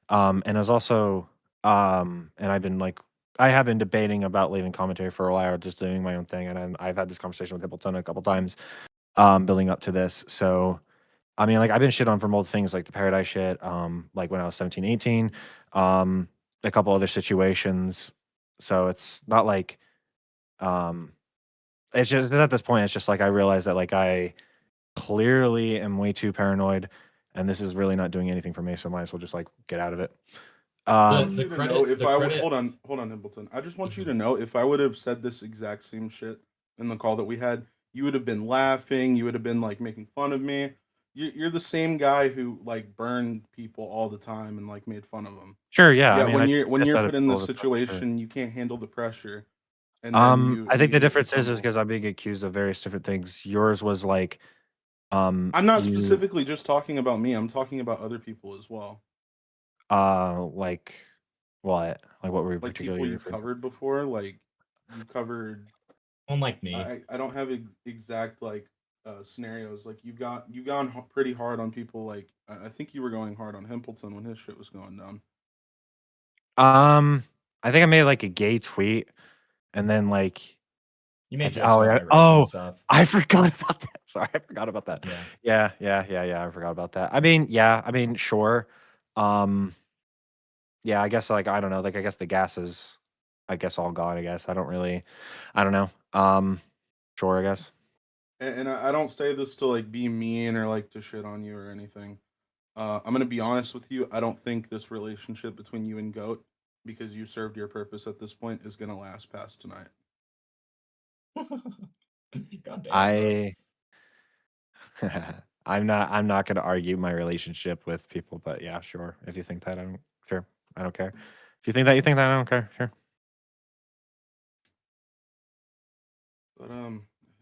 And it's also, and I have been debating about leaving commentary for a while, or just doing my own thing. And I've had this conversation with Hippleton a couple times, building up to this. So, I mean, like I've been shit on for multiple things, like the Paradise shit, like when I was 17, 18, a couple other situations. So it's not like, um, it's just at this point, it's just like I realize that like I clearly am way too paranoid, and this is really not doing anything for me, so I might as well just like get out of it. I want you to know if I would credit. hold on, Himpleton. I just want you to know if I would have said this exact same shit in the call that we had, you would have been laughing. You would have been like making fun of me. You're the same guy who like burned people all the time and like made fun of them. Sure, yeah. I Yeah, mean, I when guess you're that put it's in all this the time, sure. situation, you can't handle the pressure, and then you I think the immediately difference is crumble. because I'm being accused of various different things. Yours was like, I'm not you, specifically just talking about me. I'm talking about other people as well. like what? Like what were you Like particularly people you've referring to? covered before. Like you've covered. Unlike me. I don't have exact like scenarios. Like you've gone pretty hard on people. Like I think you were going hard on Himpleton when his shit was going down. I think I made like a gay tweet, and then like You made jokes about my rating and stuff. I forgot about that. Sorry, I forgot about that. Yeah. Yeah. I forgot about that. I mean, yeah. I mean, sure. Yeah. I guess like I don't know. Like I guess the gas is, I guess all gone. I guess I don't really. I don't know. Sure. I guess. And I don't say this to like be mean or like to shit on you or anything. I'm gonna be honest with you. I don't think this relationship between you and Goat, because you served your purpose at this point, is gonna last past tonight. God damn, I. I'm not going to argue my relationship with people, but yeah, sure. If you think that, sure. I don't care. If you think that, you think that, I don't care. Sure. But I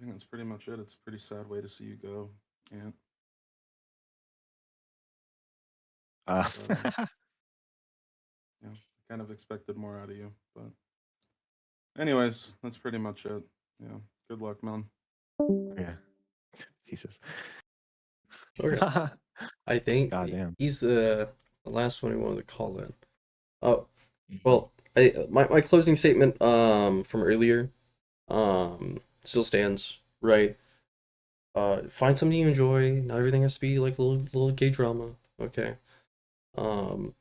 think that's pretty much it. It's a pretty sad way to see you go, Ant. Yeah, kind of expected more out of you, but anyways, that's pretty much it. Yeah, good luck, man. Yeah. Jesus. Okay. I think Goddamn. he's the last one who wanted to call in. Oh, well, my closing statement from earlier still stands, right? Find something you enjoy. Not everything has to be like little gay drama, okay? And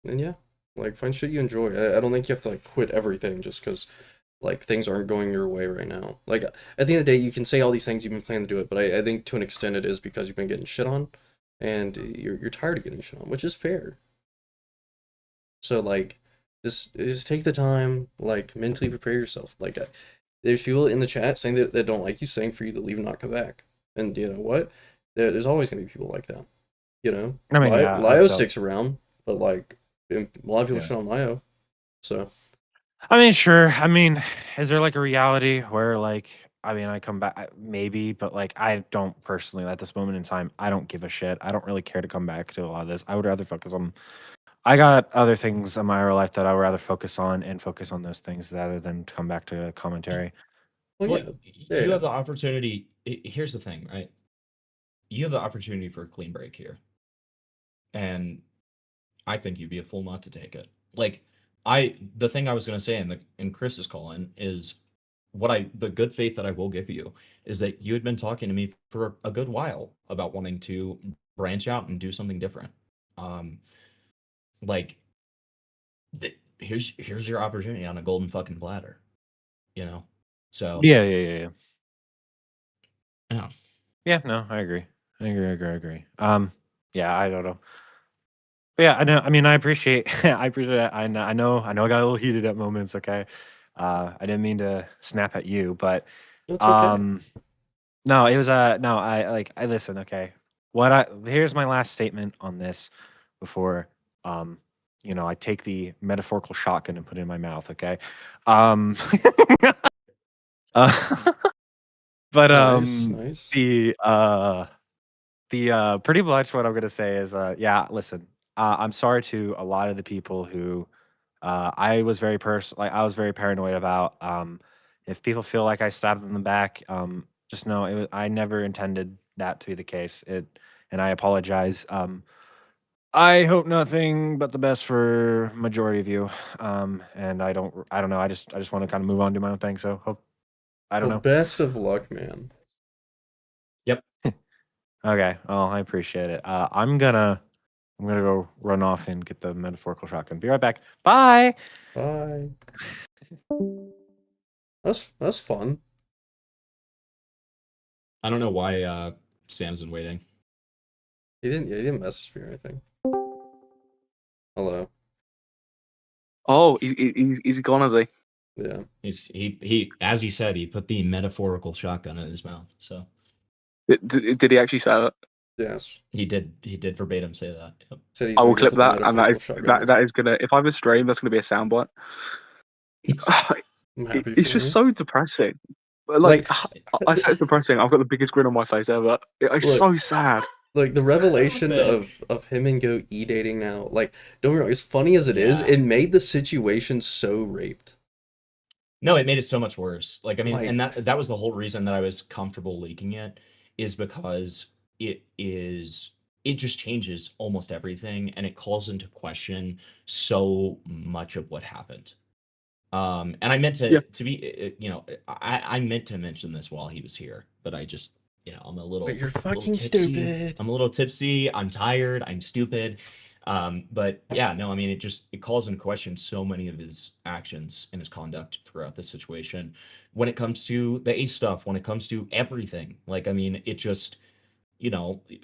yeah, like find shit you enjoy. I don't think you have to like quit everything just because like things aren't going your way right now. Like at the end of the day, you can say all these things, you've been planning to do it, but I think to an extent it is because you've been getting shit on, and you're tired of getting shit on, which is fair. So like, just take the time, like mentally prepare yourself. Like, there's people in the chat saying that don't like you, saying for you to leave and not come back. And you know what? There's always gonna be people like that. You know, I mean, yeah, Lio sticks around, but like a lot of people Yeah. shit on Lio. So I mean, sure. I mean, is there like a reality where like I mean, I come back maybe, but like I don't personally at this moment in time. I don't give a shit. I don't really care to come back to a lot of this. I would rather focus on. I got other things in my real life that I would rather focus on and focus on those things rather than to come back to commentary. Well, you have the opportunity. Here's the thing, right? You have the opportunity for a clean break here, and I think you'd be a fool not to take it. Like the thing I was going to say in Chris's call in is the good faith that I will give you is that you had been talking to me for a good while about wanting to branch out and do something different. Like here's your opportunity on a golden fucking platter, you know? So Yeah. Yeah. Yeah, no, I agree. I agree. Yeah, I don't know. But yeah, I know. I mean, I appreciate. I appreciate it. I know. I got a little heated at moments. Okay, I didn't mean to snap at you, but That's okay. no, it was no. I listen. Okay, here's my last statement on this before I take the metaphorical shotgun and put it in my mouth. Okay, uh, but Nice. the pretty much what I'm gonna say is yeah, listen, I'm sorry to a lot of the people who I was very I was very paranoid about. If people feel like I stabbed them in the back, just know I never intended that to be the case. And I apologize. I hope nothing but the best for majority of you. And I don't know. I just want to kind of move on, do my own thing. So hope I don't Well, know. best of luck, man. Yep. Okay. Well, I appreciate it. I'm gonna go run off and get the metaphorical shotgun. Be right back. Bye. Bye. That's fun. I don't know why Sam's been waiting. He didn't message me or anything. Hello. Oh, he's gone, has he? Yeah. He as he said, he put the metaphorical shotgun in his mouth. So Did he actually say that? Yes. he did verbatim say that. Yep. Said he's I will gonna clip put the that, and metaphorical shotgun in that is gonna. If I have a stream, that's gonna be a soundbite. I'm happy It's for just you. so depressing. Like I said, it's depressing. I've got the biggest grin on my face ever. It's Look, so sad. Like the revelation it. of him and Goat dating now. Like, don't get me wrong, as funny as it is, it made the situation so raped. No, it made it so much worse. Like, I mean, Like- and that was the whole reason that I was comfortable leaking it, is because it just changes almost everything, and it calls into question so much of what happened. And I meant to be, I meant to mention this while he was here, but I just, I'm a little. But you're little fucking tipsy. stupid. I'm a little tipsy. I'm tired. I'm stupid. But yeah, no, I mean, it calls into question so many of his actions and his conduct throughout this situation. When it comes to the Ace stuff, when it comes to everything, like, I mean, it just,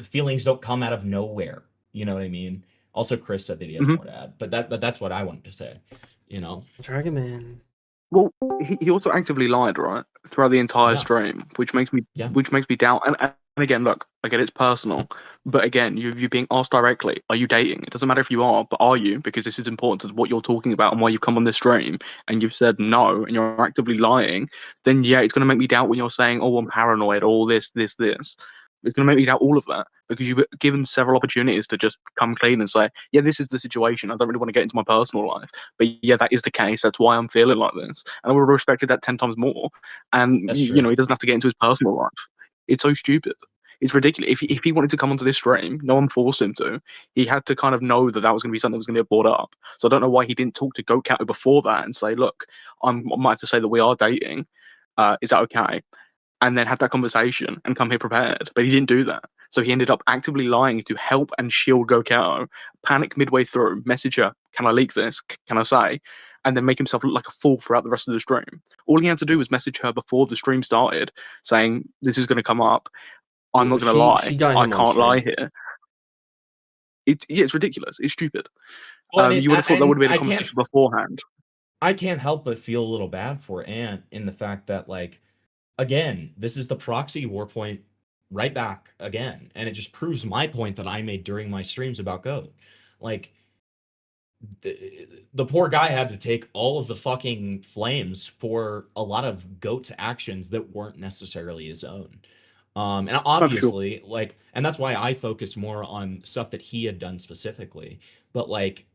feelings don't come out of nowhere. You know what I mean? Also, Chris said that he has more to add, but that's what I wanted to say. Dragon Man. Well, he also actively lied, right, throughout the entire Yeah. stream, which makes me doubt. And again, look, I get it's personal, but again, you being asked directly, are you dating? It doesn't matter if you are, but are you? Because this is important to what you're talking about and why you've come on this stream, and you've said no, and you're actively lying. Then yeah, it's going to make me doubt when you're saying, oh, I'm paranoid, or all this. It's going to make me doubt all of that, because you've given several opportunities to just come clean and say, yeah, this is the situation. I don't really want to get into my personal life. But yeah, that is the case. That's why I'm feeling like this. And I would have respected that 10 times more. And, That's he true. doesn't have to get into his personal life. It's so stupid. It's ridiculous. If he wanted to come onto this stream, no one forced him to. He had to kind of know that that was going to be something that was going to get brought up. So I don't know why he didn't talk to GoatCatto before that and say, look, I might have to say that we are dating. Is that okay? And then have that conversation and come here prepared. But he didn't do that. So he ended up actively lying to help and shield GoatCatto, panic midway through, message her, can I leak this? Can I say? And then make himself look like a fool throughout the rest of the stream. All he had to do was message her before the stream started, saying, this is going to come up. I'm not going to lie. She got I him on can't lie stream. here. It's ridiculous. It's stupid. Well, and You would have thought there would have been a I can't- conversation beforehand. I can't help but feel a little bad for Ant in the fact that, like, again, this is the proxy war point right back again. And it just proves my point that I made during my streams about Goat. Like, the poor guy had to take all of the fucking flames for a lot of Goat's actions that weren't necessarily his own. And Oh, sure. obviously, like, and that's why I focused more on stuff that he had done specifically. But like,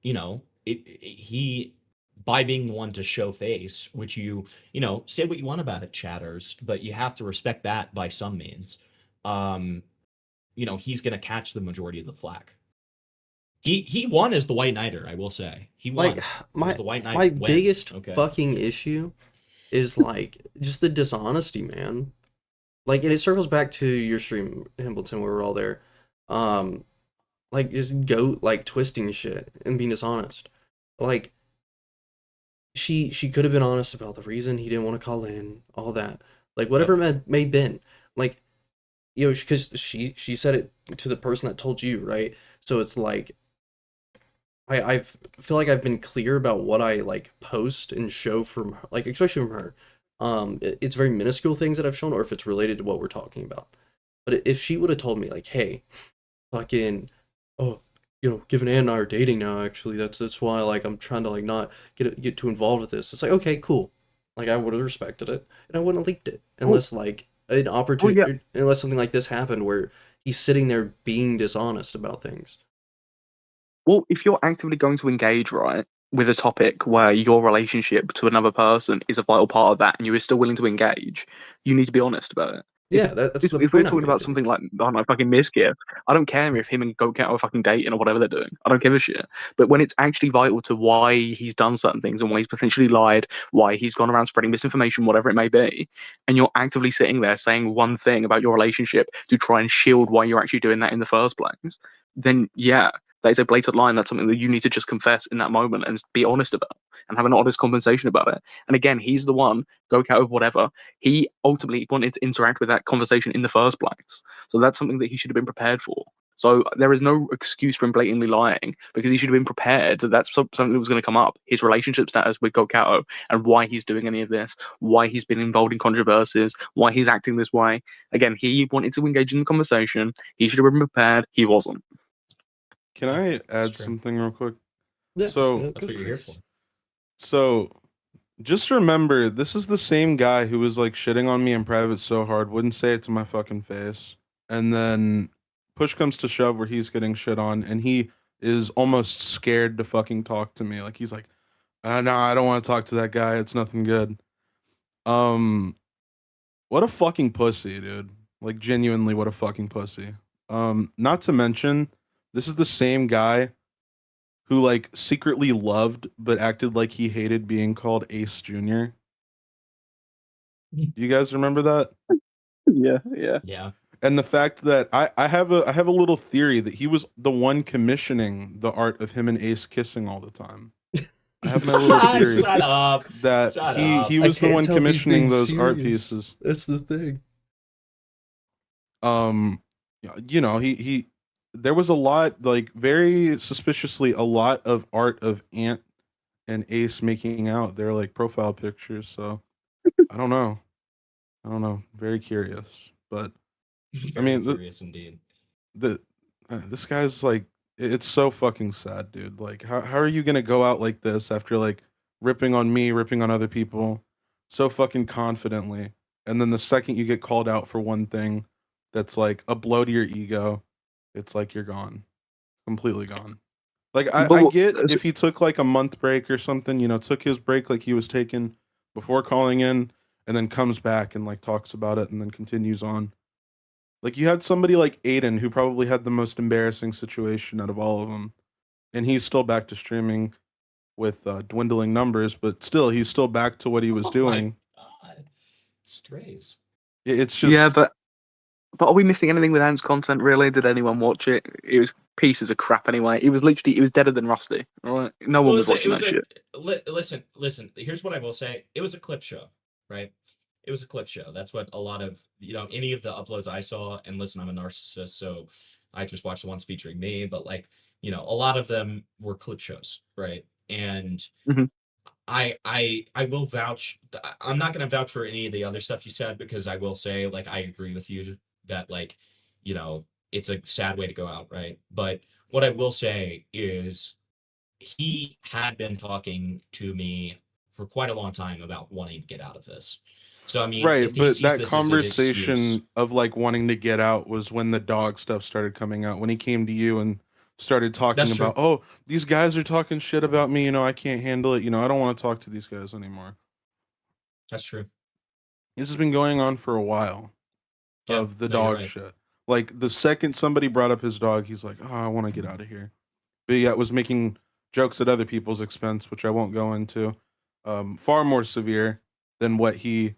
you know, he by being the one to show face, which you know, say what you want about it, chatters, but you have to respect that by some means. Um, you know, he's gonna catch the majority of the flack. He won as the White Knighter, I will say. He won. Like It was the White Knight my win. biggest Okay. fucking issue is like just the dishonesty, man. Like, and it circles back to your stream, Hambleton, where we're all there. Like just Goat like twisting shit and being dishonest. Like she could have been honest about the reason he didn't want to call in, all that. Like whatever it may have been. Like, you know, because she said it to the person that told you, right? So it's like I feel like I've been clear about what I like post and show from her, like especially from her. It's very minuscule things that I've shown, or if it's related to what we're talking about. But if she would have told me like, hey, fucking, oh, you know, GivenAnt and I are dating now. Actually, that's why like I'm trying to like not get too involved with this. It's like, okay, cool. Like I would have respected it, and I wouldn't have leaked it unless like an opportunity, unless something like this happened where he's sitting there being dishonest about things. Well, if you're actively going to engage, right, with a topic where your relationship to another person is a vital part of that and you're still willing to engage, you need to be honest about it. Yeah, that's the If we're point I'm talking about making. something like, I don't know, fucking misgift, I don't care if him and GoatCatto are fucking dating or whatever they're doing. I don't give a shit. But when it's actually vital to why he's done certain things and why he's potentially lied, why he's gone around spreading misinformation, whatever it may be, and you're actively sitting there saying one thing about your relationship to try and shield why you're actually doing that in the first place, then yeah, that is a blatant lie. And that's something that you need to just confess in that moment and be honest about and have an honest conversation about it. And again, he's the one, GoatCatto, whatever, he ultimately wanted to interact with that conversation in the first place. So that's something that he should have been prepared for. So there is no excuse for him blatantly lying because he should have been prepared that that's something that was going to come up. His relationship status with GoatCatto and why he's doing any of this, why he's been involved in controversies, why he's acting this way. Again, he wanted to engage in the conversation. He should have been prepared. He wasn't. Can I add true. something real quick? Yeah, So That's what you're here for. So just remember, this is the same guy who was like shitting on me in private so hard, wouldn't say it to my fucking face. And then push comes to shove where he's getting shit on and he is almost scared to fucking talk to me. Like he's like, no, I don't want to talk to that guy. It's nothing good. What a fucking pussy, dude. Like genuinely what a fucking pussy. Not to mention, this is the same guy who like secretly loved but acted like he hated being called Ace Jr. You guys remember that? Yeah, yeah. Yeah. And the fact that I have a little theory that he was the one commissioning the art of him and Ace kissing all the time. I have my little theory Shut up. that Shut he up. was the one commissioning those art pieces. That's the thing. You know, he there was a lot, like very suspiciously a lot of art of Ant and Ace making out their like profile pictures, so I don't know. Very curious, but I Very mean, curious indeed. this guy's like, it's so fucking sad, dude. Like, how are you gonna go out like this after like ripping on me, ripping on other people, so fucking confidently, and then the second you get called out for one thing, that's like a blow to your ego, it's like you're gone, completely gone. Like I get if he took like a month break or something, you know, took his break like he was taking before calling in, and then comes back and like talks about it and then continues on. Like you had somebody like Aiden who probably had the most embarrassing situation out of all of them, and he's still back to streaming with dwindling numbers, but still he's still back to what he was doing. God. Strays. It's just Yeah, but are we missing anything with Ant's content? Really? Did anyone watch it? It was pieces of crap anyway. It was deader than Rusty. All right, no one was watching that shit. Listen. Here's what I will say. It was a clip show, right? It was a clip show. That's what a lot of, you know, any of the uploads I saw. And listen, I'm a narcissist, so I just watched the ones featuring me. But like, you know, a lot of them were clip shows, right? And I will vouch. I'm not going to vouch for any of the other stuff you said because I will say, like, I agree with you that, like, you know, it's a sad way to go out, right? But what I will say is he had been talking to me for quite a long time about wanting to get out of this. So I mean, Right, if he but sees that this as an excuse, conversation of like wanting to get out was when the dog stuff started coming out. When he came to you and started talking That's about, true. oh, these guys are talking shit about me. You know, I can't handle it. You know, I don't want to talk to these guys anymore. That's true. This has been going on for a while. Yeah, Of the no, you're dog right. shit. Like the second somebody brought up his dog, he's like, oh, I want to get out of here. But yeah, was making jokes at other people's expense, which I won't go into. Far more severe than what he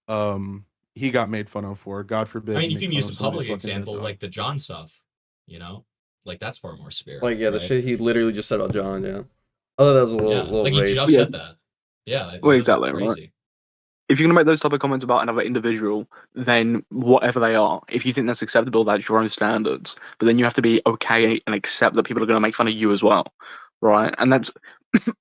got made fun of for. God forbid I mean, he you make can fun use of a somebody's public fucking dead example dog. like the John stuff, you know? Like that's far more severe. Like, yeah, the right? shit he literally just said about John, yeah. I thought that was a Yeah, little like he rape. just said that. Yeah, Well, it was exactly, right. crazy. If you're gonna make those type of comments about another individual, then whatever they are, if you think that's acceptable, that's your own standards. But then you have to be okay and accept that people are gonna make fun of you as well, right? And that's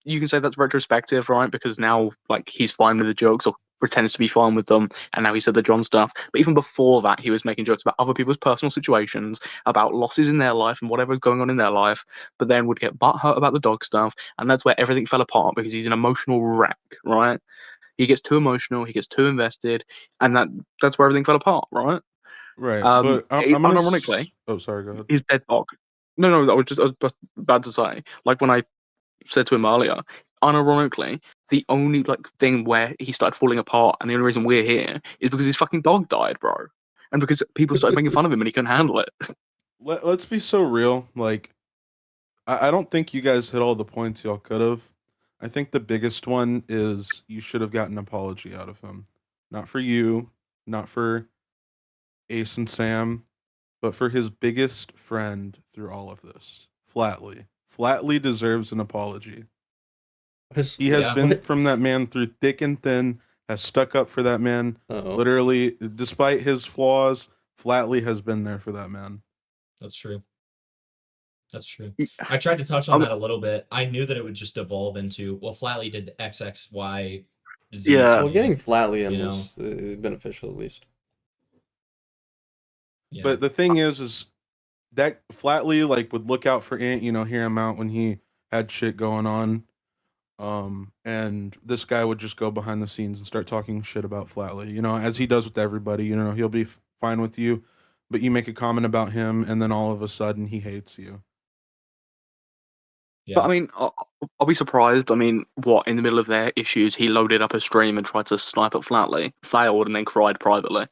you can say that's retrospective, right? Because now like he's fine with the jokes or pretends to be fine with them, and now he said the John stuff. But even before that, he was making jokes about other people's personal situations, about losses in their life and whatever's going on in their life. But then would get butthurt about the dog stuff, and that's where everything fell apart because he's an emotional wreck, right? He gets too emotional, he gets too invested, and that's where everything fell apart, right? Right, but I'm gonna. Unironically, Oh, sorry. Go ahead. his dead dog. No, I was just about to say, like when I said to him earlier, unironically, the only like thing where he started falling apart, and the only reason we're here is because his fucking dog died, bro, and because people started making fun of him and he couldn't handle it. Let's be so real. Like, I don't think you guys hit all the points y'all could have. I think the biggest one is you should have gotten an apology out of him. Not for you, not for Ace and Sam, but for his biggest friend through all of this. Flatley. Flatley deserves an apology. He has been from that man through thick and thin, has stuck up for that man. Literally, despite his flaws, Flatley has been there for that man. That's true. That's true. I tried to touch on that a little bit. I knew that it would just evolve into, well, Flatley did the XXY Z. Yeah. Well, getting Flatley in you know? was beneficial at least. But the thing is that Flatley like would look out for Ant, you know, hear him out when he had shit going on. And this guy would just go behind the scenes and start talking shit about Flatley, you know, as he does with everybody. You know, he'll be fine with you, but you make a comment about him, and then all of a sudden he hates you. But I mean, I'll be surprised. I mean, what in the middle of their issues, he loaded up a stream and tried to snipe at Flatley, failed, and then cried privately.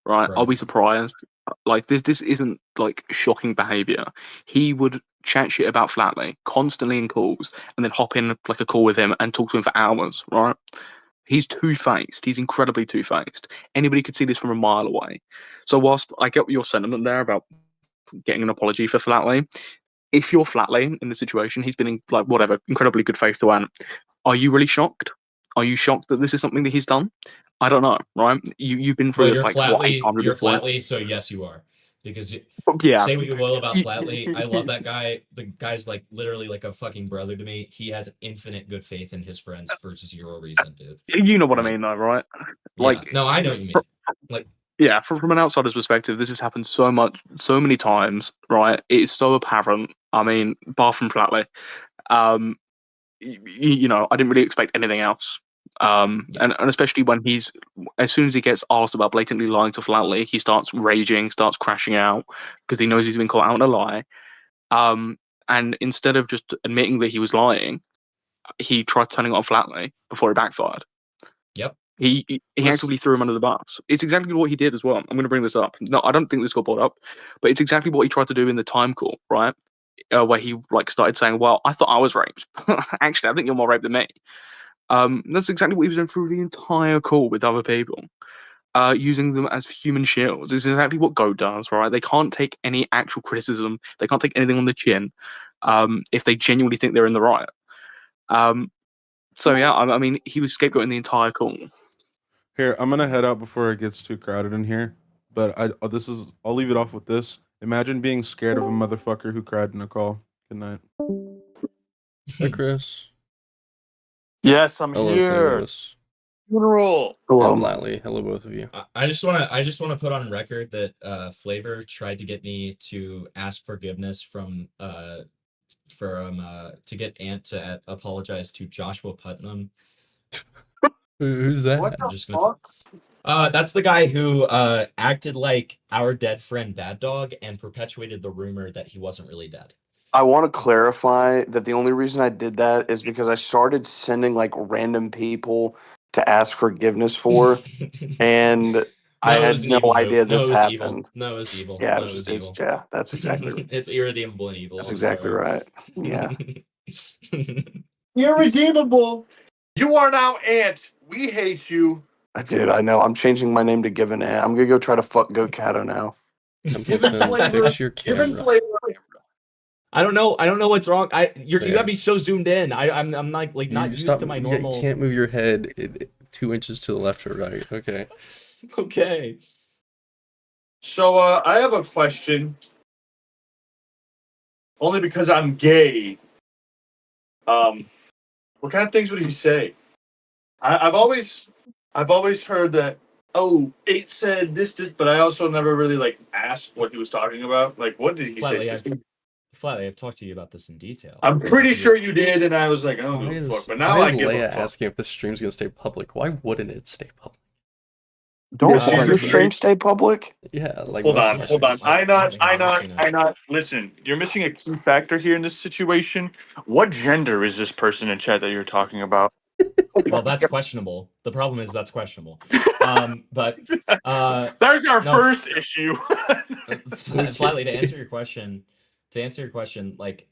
Right? I'll be surprised. Like this isn't like shocking behavior. He would chat shit about Flatley constantly in calls, and then hop in like a call with him and talk to him for hours. Right? He's two-faced. He's incredibly two-faced. Anybody could see this from a mile away. So whilst I get your sentiment there about getting an apology for Flatley, if you're Flatley in the situation, he's been in, like whatever, incredibly good faith to Ant. Are you really shocked? Are you shocked that this is something that he's done? I don't know, right? You've been through Well, this you're like what 8 Flatley. times You're this point. Flatley, so yes, you are. Because Yeah. say what you will about Flatley, I love that guy. The guy's like literally like a fucking brother to me. He has infinite good faith in his friends for zero reason, dude. You know what I mean, though, right? Like, no, I know what you mean. Like, yeah, from an outsider's perspective, this has happened so many times, right? It is so apparent. I mean, bar from Flatley, you know, I didn't really expect anything else. And especially when as soon as he gets asked about blatantly lying to Flatley, he starts raging, starts crashing out because he knows he's been caught out in a lie. And instead of just admitting that he was lying, he tried turning it on Flatley before it backfired. Yep. He actively threw him under the bus. It's exactly what he did as well. I'm going to bring this up. No, I don't think this got brought up, but it's exactly what he tried to do in the time call, right? Where he like started saying, "Well, I thought I was raped. Actually, I think you're more raped than me." That's exactly what he was doing through the entire call with other people, using them as human shields. This is exactly what Goat does, right? They can't take any actual criticism. They can't take anything on the chin if they genuinely think they're in the right. So yeah, I mean, he was scapegoating the entire call. Here, I'm gonna head out before it gets too crowded in here. But I'll leave it off with this. Imagine being scared of a motherfucker who cried in a call. Good night. Hey, Chris. Yes, I'm Hello, here. Chris. Funeral. Hello, Flatley. Hello, both of you. I just want to put on record that Flavor tried to get me to ask forgiveness from to get Ant to apologize to Joshua Putnam. Who's that? What I'm the just gonna. fuck? That's the guy who acted like our dead friend Bad Dog and perpetuated the rumor that he wasn't really dead. I want to clarify that the only reason I did that is because I started sending like random people to ask forgiveness for, and I No, it had was an no evil move. idea No, this it was evil. happened. No, it was evil. Yeah, No, it was evil. yeah, that's exactly It's irredeemable and evil. that's I'm exactly sorry. right. Yeah. You're redeemable. You are now Ant. We hate you. Dude, I know. I'm changing my name to GivenAnt. I'm gonna go try to fuck GoatCatto now. Templeton, fix your camera. I don't know what's wrong. You got me so zoomed in. I'm not You not used stop. to my You normal. can't move your head 2 inches to the left or right. Okay. Okay. So I have a question. Only because I'm gay. What kind of things would he say? I've always heard that. Oh, it said this, but I also never really like asked what he was talking about. Like, what did he say? Flatly, I've talked to you about this in detail. I'm pretty sure you did, and I was like, I don't Why give a is, fuck. But now why I is give a Leia fuck. asking if the stream's gonna stay public? Why wouldn't it stay public? Don't all your streams stay public? Yeah, like Hold most on, of hold on. my streams. I not. Listen, you're missing a key factor here in this situation. What gender is this person in chat that you're talking about? Well, that's questionable. The problem is that's questionable. But There's our first issue. Flatly, to answer your question, like,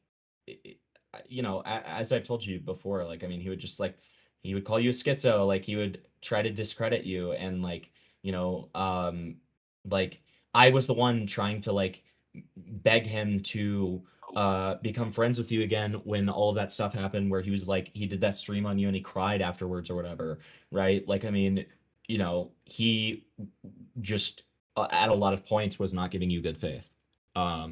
you know, as I've told you before, like, I mean, he would just like, he would call you a schizo, like he would try to discredit you, and like, you know, like I was the one trying to like beg him to become friends with you again when all of that stuff happened, where he was like, he did that stream on you and he cried afterwards or whatever, right? Like, I mean, you know, he just at a lot of points was not giving you good faith. I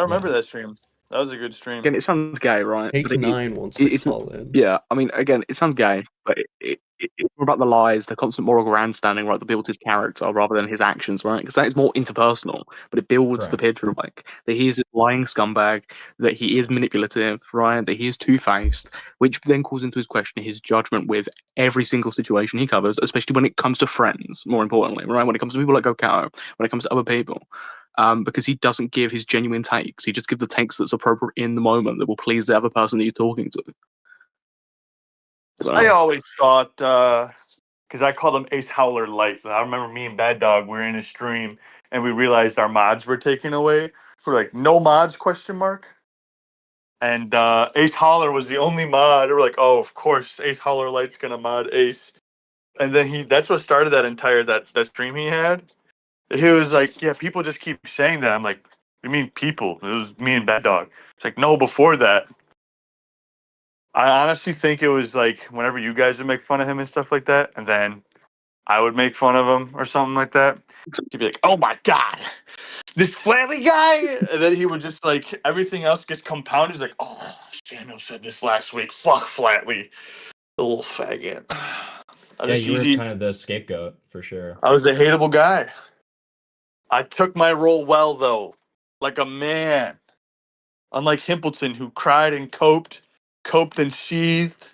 remember that stream. That was a good stream. Again, it sounds gay, right? Take But 9 wants to it's call in. Yeah, I mean, again, it sounds gay, but it's more about the lies, the constant moral grandstanding, right, that builds his character rather than his actions, right? Because that is more interpersonal, but it builds the picture of like that he is a lying scumbag, that he is manipulative, right? That he is two-faced, which then calls into his question his judgment with every single situation he covers, especially when it comes to friends. More importantly, right? When it comes to people like GoatCatto, when it comes to other people. Because he doesn't give his genuine takes. He just gives the takes that's appropriate in the moment that will please the other person that he's talking to. So, I always thought, because I called him Ace Howler Light. I remember me and Bad Dog were in a stream, and we realized our mods were taken away. We're like, no mods? Question mark. And Ace Howler was the only mod. We're like, oh, of course, Ace Howler Light's gonna mod Ace. And then that's what started that entire that stream he had. He was like, yeah, people just keep saying that. I'm like, you mean people? It was me and Bad Dog. It's like, no, before that. I honestly think it was like whenever you guys would make fun of him and stuff like that, and then I would make fun of him or something like that. He'd be like, oh my God, this Flatley guy. And then he would just like, everything else gets compounded. He's like, oh, Samuel said this last week. Fuck Flatley. The little faggot. Yeah, you were kind of the scapegoat for sure. I was a hateable guy. I took my role well, though, like a man. Unlike Himpleton, who cried and coped and sheathed.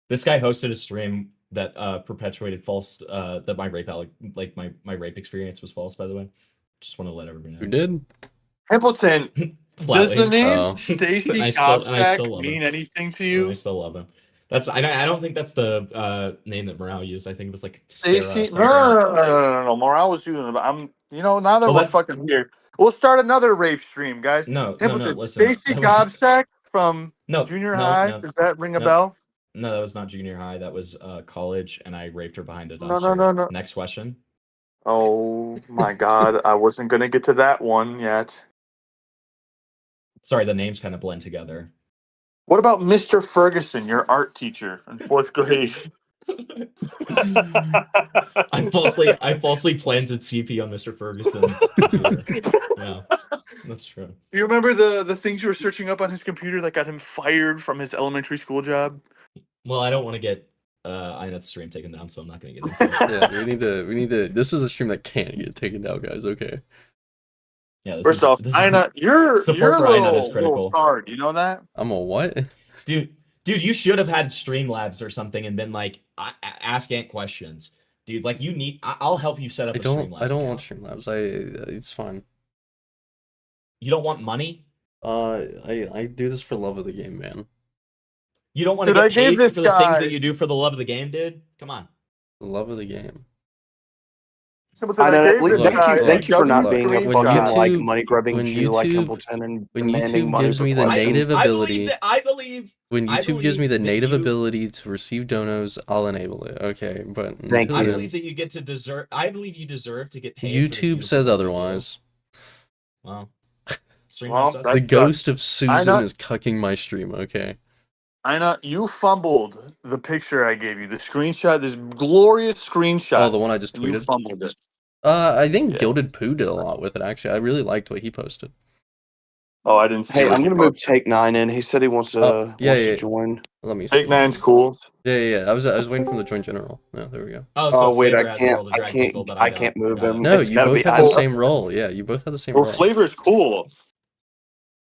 This guy hosted a stream that perpetuated false that my rape my rape experience was false, by the way. Just want to let everybody know. Who did? Himpleton, does the name Stacy Gobstack mean anything to you? I still love him. I don't think that's the name that Morale used. I think it was like Stacy. Sarah. No. Morale was using it. Now that we're fucking here, we'll start another rape stream, guys. No. Listen. Stacy Gobstack from junior high. Does that ring a bell? No, that was not junior high. That was college, and I raped her behind a dumpster. No. Next question. Oh my God, I wasn't gonna get to that one yet. Sorry, the names kind of blend together. What about Mr. Ferguson, your art teacher in 4th grade? I falsely planted CP on Mr. Ferguson's computer. Yeah, that's true. Do you remember the things you were searching up on his computer that got him fired from his elementary school job? Well, I don't want to get INET's stream taken down, so I'm not going to get into it. Yeah, we need to. This is a stream that can't get taken down, guys. Okay. Yeah. First off, Ina, you're support a for Ina is little critical. card. You know that? I'm a what? Dude, you should have had Streamlabs or something and been like, ask Ant questions. Dude, like you need. I'll help you set up a Streamlabs. I don't account. want Streamlabs. It's fine. You don't want money? I do this for love of the game, man. You don't want to get paid for the things that you do for the love of the game, dude? Come on. The love of the game. Thank you for not being a fucking like money grubbing when Jew like YouTube- Himpleton and when demanding YouTube money gives for me the questions. native ability, I believe when I YouTube gives me the believe that native you- ability to receive donos, I'll enable it. Okay, but Thank until I then- believe that you get to deserve. I believe you deserve to get paid. for the YouTube beautiful says work you do. otherwise. Well, The ghost of Susan is cucking my stream. Okay. Ina, you fumbled the picture I gave you, the screenshot, this glorious screenshot. Oh, the one I just and you tweeted. fumbled it. I think Gilded Poo did a lot with it. Actually, I really liked what he posted. Oh, I didn't see. Hey, what I'm you gonna move posted. Take 9 in. He said he wants to yeah. join. Let me see. Take 9's cool. Yeah. I was waiting for the joint general. Yeah, there we go. Oh wait, I can't move him. No, It's you gotta both be had the Ina. same role. Yeah, you both had the same Well, role. Flavor's cool.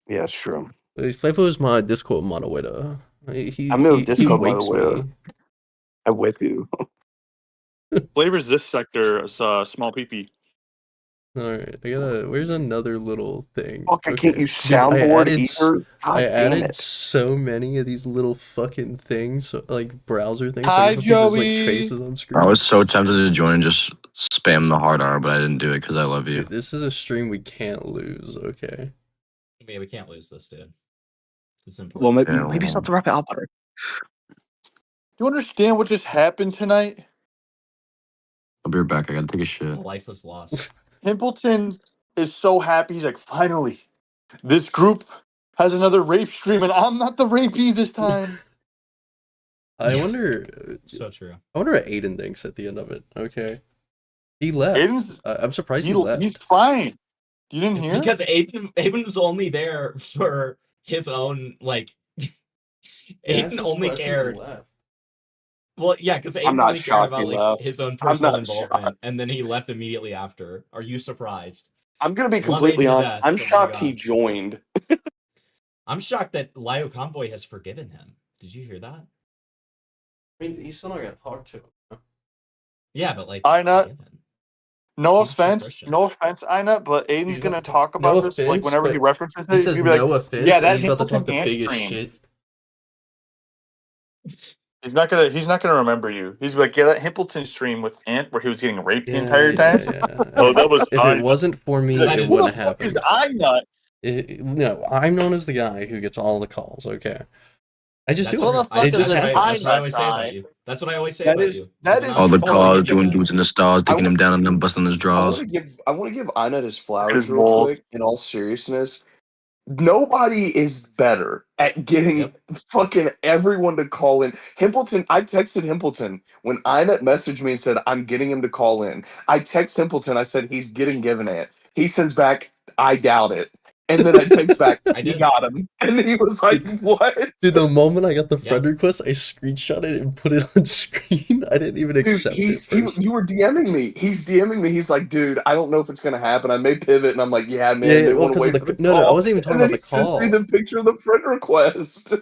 Yeah, it's true. Flavor is my Discord moderator. I'm no Discord wakes moderator. me. I whip you. Flavor's this sector, small PP. Alright, where's another little thing? Fuck, I can't use Dude, soundboard either. God I damn added it. so many of these little fucking things, like browser things, so I Hi, can put people's like Joey. faces on screen. I was so tempted to join and just spam the hard R, but I didn't do it because I love you. Dude, this is a stream we can't lose, okay? Yeah, we can't lose this, dude. It's simple. Well, maybe start to wrap it up. Do you understand what just happened tonight? I'll be right back. I gotta take a shit. Life was lost. Pimpleton is so happy. He's like, finally, this group has another rape stream, and I'm not the rapee this time. I wonder. So true. I wonder what Aiden thinks at the end of it. Okay, he left. Aiden's. I'm surprised he left. He's fine. You didn't hear? Because Aiden was only there for his own like. Aiden only cared. Well, yeah, because Aiden I'm not only cared shocked about he like left. his own I'm personal not involvement, shocked. and then he left immediately after. Are you surprised? I'm gonna be Love completely Aiden to honest. death, I'm but my shocked he God. joined. I'm shocked that Lio Convoy has forgiven him. Did you hear that? I mean, he's still not gonna talk to him. Yeah, but like, Ina, no He's a true offense, Christian. no offense, Ina, but Aiden's He's gonna about to- talk about no this like offense, whenever he but references He it. says He'll be like, no offense, yeah, and that he's about to talk Himpleton the ant biggest stream. shit. He's not gonna remember you. He's like, yeah, that Himpleton stream with Ant where he was getting raped the entire time. Oh, that was If Ina. it wasn't for me, He's like, it who wouldn't the have fuck is happened. Ina? No, I'm known as the guy who gets all the calls. Okay, I just That's do what, it. It just that's what I happens. always say about you. That's what I always say That about is- you. that It's is not All the just funny. cars, like doing that. dudes in the stars, taking him down and then busting his I drawers. want to give Ina his flowers His real balls. quick. In all seriousness, nobody is better at getting fucking everyone to call in. Himpleton, I texted Himpleton when Ina messaged me and said, I'm getting him to call in. I text Himpleton, I said, he's getting GivenAnt. He sends back, I doubt it. And then I text back, he got him. And he was like, what? Dude, the moment I got the friend request, I screenshot it and put it on screen. I didn't even Dude, accept it first. you were DMing me. He's DMing me. He's like, dude, I don't know if it's gonna happen. I may pivot, and I'm like, yeah, man. Yeah, They well, want to 'cause of wait the for the no, call. I wasn't even talking and then about he the sends me call. the picture of the friend request.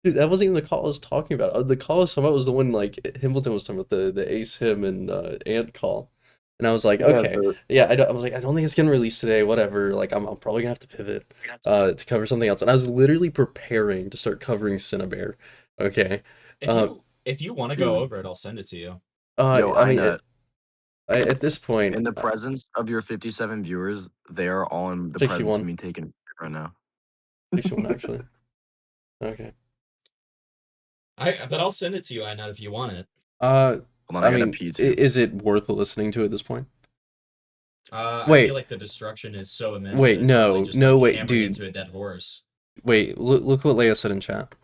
Dude, that wasn't even the call I was talking about. The call I was talking about was the one like Himpleton was talking about, the Ace him and Ant call. And I was like, Yeah, okay, I was like, I don't think it's getting released today. Whatever. Like, I'm probably gonna have to pivot to cover something else. And I was literally preparing to start covering Cinnabear. Okay. If you want to go over it, I'll send it to you. Yo, I mean, Ina, at this point, in the presence of your 57 viewers, they are all in the presence 61. of me taking a pic right now. 61 actually. Okay. But I'll send it to you, Ina, if you want it. Hold on, I I gotta mean, pee too. is it worth listening to at this point? I Wait. feel like the destruction is so immense. Wait, that it's no, probably just, no, like, wait, hammering dude. into a dead horse. Wait, look what Leia said in chat.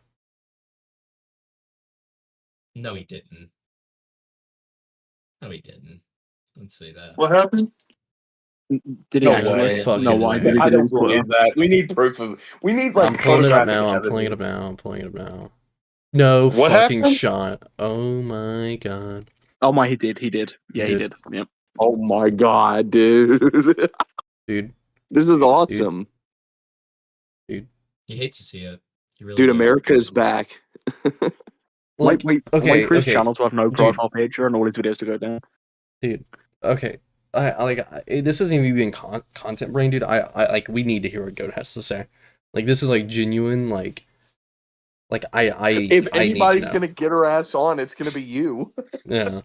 No, he didn't. No, he didn't. Let's say that. What happened? Did he No actually? way. No, why did he I get don't into it? believe that. We need proof of. We need like I'm pulling it up photographic now. I'm evidence. pulling it up now. I'm pulling it up now. No What fucking happened? shot. Oh my god. Oh my, he did. Yeah, he did. did. Yep. Oh my god, dude. Dude, This is awesome. Dude. You hate to see it. You really Dude, do. America is back. Like, wait okay, for his okay. channel to have no Dude. profile picture and all his videos to go down. Dude, okay. This isn't even being content brain, dude. I like, we need to hear what Goat has to say. Like, this is like genuine, like If I need to anybody's know. gonna get her ass on, it's gonna be you. Yeah.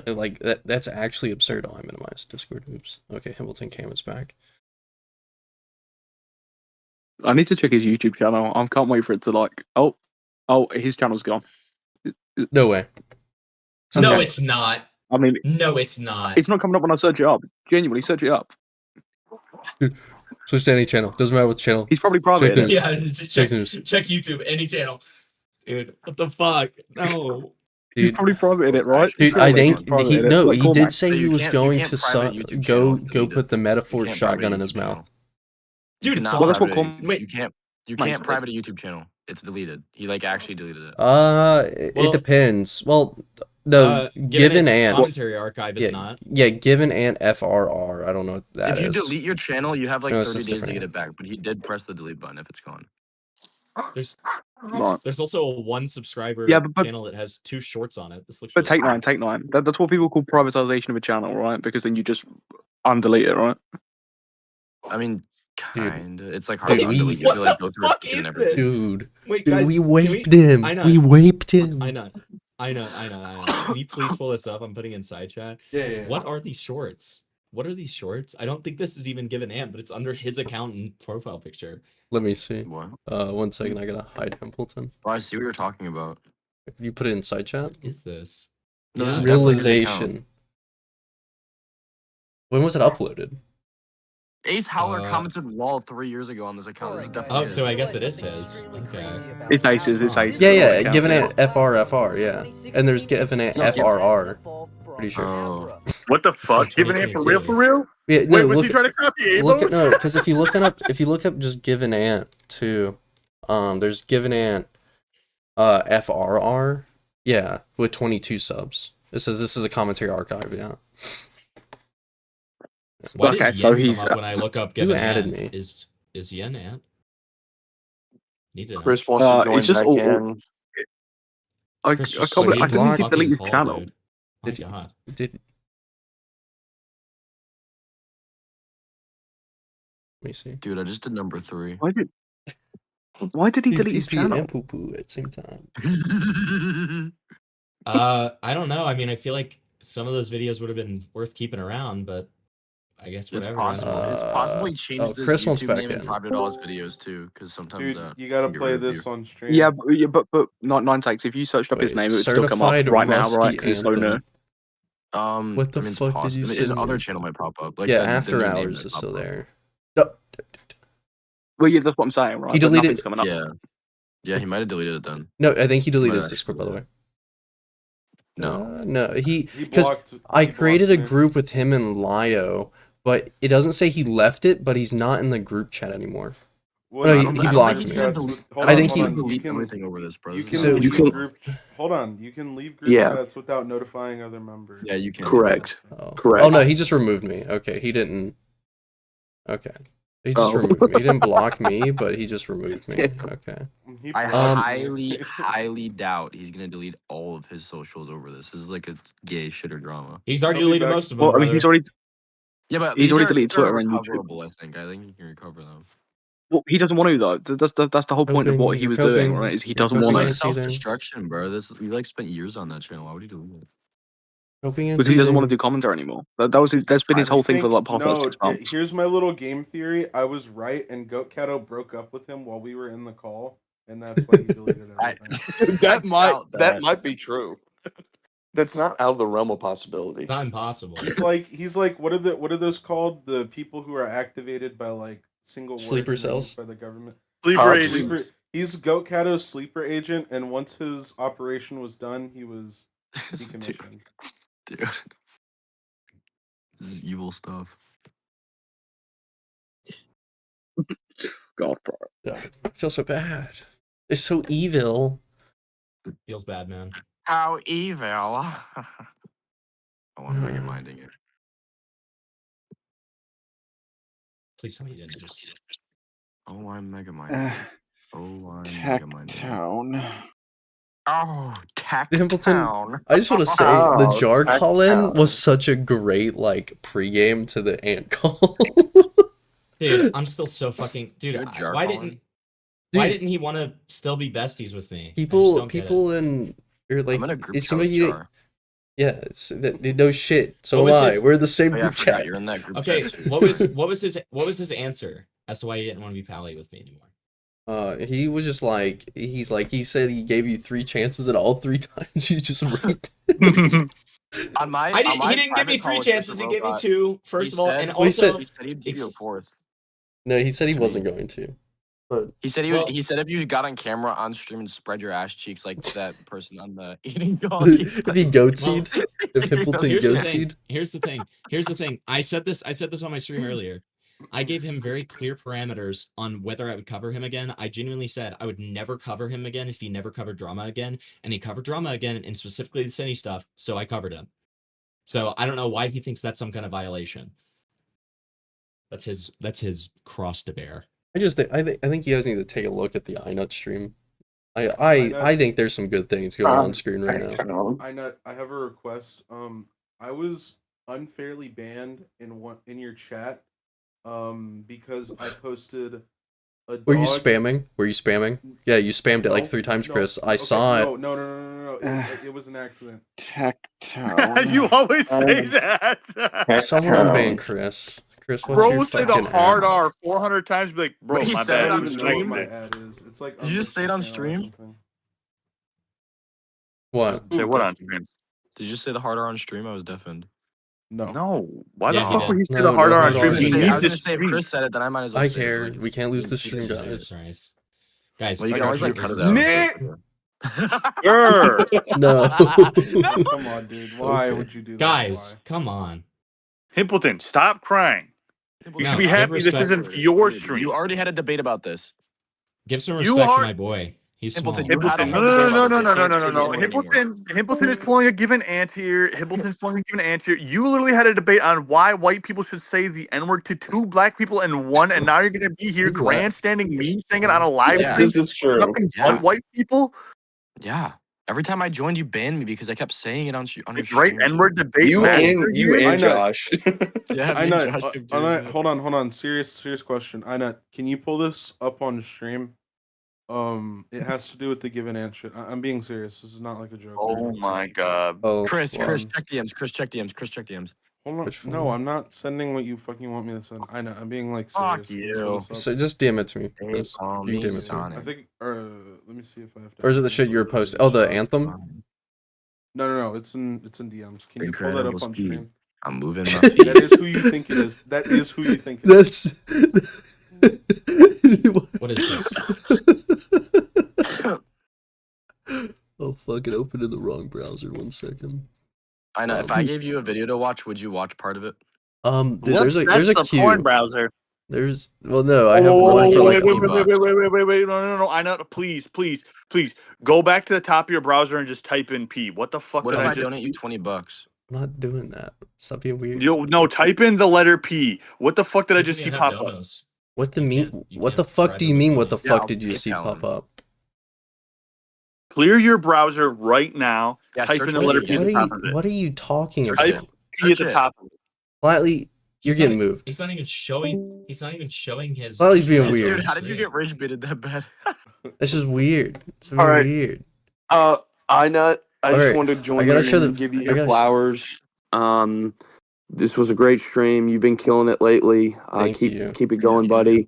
Like, that's actually absurd. Oh, I minimized Discord. Oops. Okay, Hamilton Cam is back. I need to check his YouTube channel. I can't wait for it to like. Oh, his channel's gone. No way. No, Okay. it's not. I mean, no, it's not. It's not coming up when I search it up. Genuinely, search it up. Dude, switch to any channel. Doesn't matter what channel. He's probably private. Check news. Yeah, Check news. check YouTube, any channel. Dude, what the fuck? No. He's probably private in it, right? Dude, I think he Like, did say he was going to go put the metaphor can't shotgun private in his YouTube mouth. Dude, it's Well, that's what private. Wait. You can't Nice. private a YouTube channel. It's deleted. He like actually deleted it. It Well, depends. Well, no, GivenAnt's commentary archive is not. Yeah, GivenAnt FRR. I don't know what that If you is. delete your channel, you have like No, it's 30 just days to different. get it back. But he did press the delete button if it's gone. There's also a one subscriber but- channel that has 2 shorts on it. This looks. But really take nine. That's what people call privatization of a channel, right? Because then you just undelete it, right? I mean, Dude. kinda. It's like hard to Dude, undelete. You have to like go through fuck it and is everything. Dude, Wait, dude, guys, we can waped him. I know. We waped him. I know. Can you please pull this up? I'm putting in side chat. Yeah. What are these shorts? What are these shorts? I don't think this is even GivenAnt, but it's under his account and profile picture. Let me see. What? 1 second. I gotta hide Hamilton. Oh, I see what you're talking about. You put it in side chat. What is this? No, this is definitely his account. Realization. When was it uploaded? Ace Howler commented LOL 3 years ago on this account. This is definitely Oh, so his. I guess it is his. Okay. It's Aces. It's Aces. Yeah. GivenAnt FRFR. Yeah, and there's GivenAnt FRR. Pretty sure. Oh. What the fuck? GivenAnt for real? For real? Yeah, Wait, no, was look, he trying to copy look Amo? at, no, because if you look up just GivenAnt too, there's GivenAnt FRR, yeah, with 22 subs. It says this is a commentary archive, yeah. Why Okay, does so Yen he's come up when I look up who added GivenAnt? me? Is Yen Ant? Need to know. Chris wants to join it's just back all- in. I Chris can't just believe I saved didn't the think he fucking deleted his call, channel. dude. My Did- God. Did let me see. Dude, I just did number 3. Why did he delete his PPP channel? and poo poo at the same time. I don't know. I mean, I feel like some of those videos would have been worth keeping around, but I guess It's whatever. possible. It's possible he changed his Chris wants YouTube back name and in. privated all his videos too, because sometimes Dude, that you gotta can get play rid of this you. on stream. Yeah, but not 9 takes. If you searched up his Wait, name, it would still come up Certified right now, Rusty right? Because it's so new. Anthem. What the I mean, it's fuck did possible. you His send other me? channel might pop up. Like Yeah, the After new name Hours might is pop still up. there. Well, yeah, that's what I'm saying, right? He But deleted- nothing's coming up. Yeah, he might have deleted it then. No, I think he deleted Might his Discord, by actually- the way. No. No, He because blocked. I he created a blocked me. group with him and Lio, but it doesn't say he left it, but he's not in the group chat anymore. Well, No, I he don't- he I don't blocked think me. he's gonna delete- hold I on, think hold he on. You delete can- everything over this, bro. You This can is- leave can- group. Hold on. You can leave group Yeah. chats without notifying other members. Yeah, you can. Correct. Oh. Correct. Oh no, he just removed me. Okay, he didn't. Okay, he just Oh. removed me. He didn't block me, but he just removed me. Okay. He I blocked me. highly doubt he's gonna delete all of his socials over this. This is like a gay shit or drama. He's already He'll be deleted back. most of them. Well, I mean, brother. he's already. Yeah, but He's these already are- deleted these are Twitter and YouTube. recoverable, I think he can recover them. Well, he doesn't want to though. That's the whole point of Coping, what he you're was doing, coping, right? Is he you're doesn't coping It's want like and to. seething. self-destruction, bro. You like spent years on that channel. Why would you delete it? Coping and Because he doesn't want to seething. do commentary anymore. That's been his whole thing for the past like 6 months. Here's my little game theory. I was right, and GoatCatto broke up with him while we were in the call, and that's why he deleted everything. that doubt that that. might be true. That's not out of the realm of possibility. Not impossible. He's like what are those called? The people who are activated by like single words Sleeper and cells? used by the government. Sleeper agent. He's GoatCatto's sleeper agent, and once his operation was done, he was Dude, decommissioned. dude, this is evil stuff. God, bro. Yeah, I feel so bad. It's so evil. Feels bad, man. How evil! I want to bring it minding it. Please tell me you didn't just. Oh, I'm Mega Mind. Oh, I'm Mega Mind. Tone. Oh, Templeton, Town. I just want to say the jar call in was such a great like pregame to the ant call. Dude, I'm still so fucking dude. Good jar Why calling. didn't he want to still be besties with me? People don't get it. in or like I'm in a group it chat seemed like with you Jar. yeah, they know shit. So What am was I. his- We're in the same Oh, yeah, I group forgot, chat. you're in that group Okay, chat too. what was his answer as to why he didn't want to be pally with me anymore? He was just like he said he gave you 3 chances and all 3 times you just raped. On my, He didn't give me 3 chances. He gave me 2. First of all, and Well, he said- also he said he'd give you a fourth. No, he said he To wasn't me. going to. But He said he said if you got on camera on stream and spread your ass cheeks like that person on the eating dog. if he goat seed, if Himpleton Here's the goat thing. seed. Here's the thing. I said this on my stream earlier. I gave him very clear parameters on whether I would cover him again. I genuinely said I would never cover him again if he never covered drama again, and he covered drama again, and specifically the Cindy stuff. So I covered him. So I don't know why he thinks that's some kind of violation. That's his cross to bear. I think you guys need to take a look at the iNut stream. I think there's some good things going on screen right now. iNut, I have a request. I was unfairly banned in your chat because I posted a dog. Were you spamming? Yeah, you spammed it like 3 times, Chris. I saw it. No. It was an accident. Tectone. You always say that. Someone ban Chris. Chris, what's Bro your will say the fucking hard ad? R 400 times. Be like, bro, He my said it bad. on I was stream? making it. Ad is. It's like Did you just say it on stream? What? Say what on stream? Did you just say the hard R on stream? I was deafened. No. Why Yeah, the he fuck did. would he say No, the hard no, R on hold on. stream? I You was need gonna to say if Chris said it, then I might as well I say care. it. Like, We can't lose the stream, Jesus guys. Christ. Guys, well, you I can got always like you. cut it out. Nick! No. Come on, dude. Why would you do that? guys, Why? come on. Himpleton, stop crying. You No, should be give happy this respect. isn't your stream. You already had a debate about this. Give some You respect are- to my boy. He's small. Himpleton, you had a Okay. whole No. debate about this. You can't say Himpleton is pulling a GivenAnt's here. Himpleton's pulling a GivenAnt's here. You literally had a debate on why white people should say the N-word to 2 black people and 1, and now you're gonna be here What? grandstanding me saying it on a live Yeah. stream. This is true. Nothing Yeah. but white people. Yeah. Every time I joined, you banned me because I kept saying it on your Great stream. N-word debate. You master and here. Josh. Yeah, me and Josh took turns iNut, in it. hold on. Serious question. iNut, can you pull this up on stream? It has to do with the GivenAnt shit. I'm being serious. This is not like a joke. Oh my god. Oh, Chris, well, check DMs. Chris, check DMs. Hold on. Which No, one? I'm not sending what you fucking want me to send. I know. I'm being like Fuck serious. Can you. pull this up? So just DM it to me. Hey, Chris. call You can me DM it to me. Sonic. I think. Let me see if I have to. Or is it the shit you were posting? Oh, the anthem? No. It's in DMs. Can you pull that up Incredible on speed. stream? I'm moving my feet. That is who you think it is. That is who you think it is. What is this? I'll fucking open in the wrong browser. 1 second. I know. If I gave you a video to watch, would you watch part of it? Dude, Whoops, there's a that's the queue. porn browser. No, I have one for like. Wait, no. I know. Please. Go back to the top of your browser and just type in P. What the fuck What did if I I just donate you $20? I'm not doing that. Stop being weird. No, type in the letter P. What the fuck did I just see pop up? What the fuck do you mean? What the fuck did you see pop up? Clear your browser right now. Yeah, type search in the P letter P at the What top of it. are you talking Type about? P at the top of it. Slightly, you're getting moved. He's not even showing his. Slightly being his weird. Dude, how did you get rage baited that bad? This is weird. It's All right. weird. iNut, I just Alright, wanted to join I gotta in show and the- give you I your gotta- flowers. This was a great stream. You've been killing it lately. Thank you. Keep it going, buddy.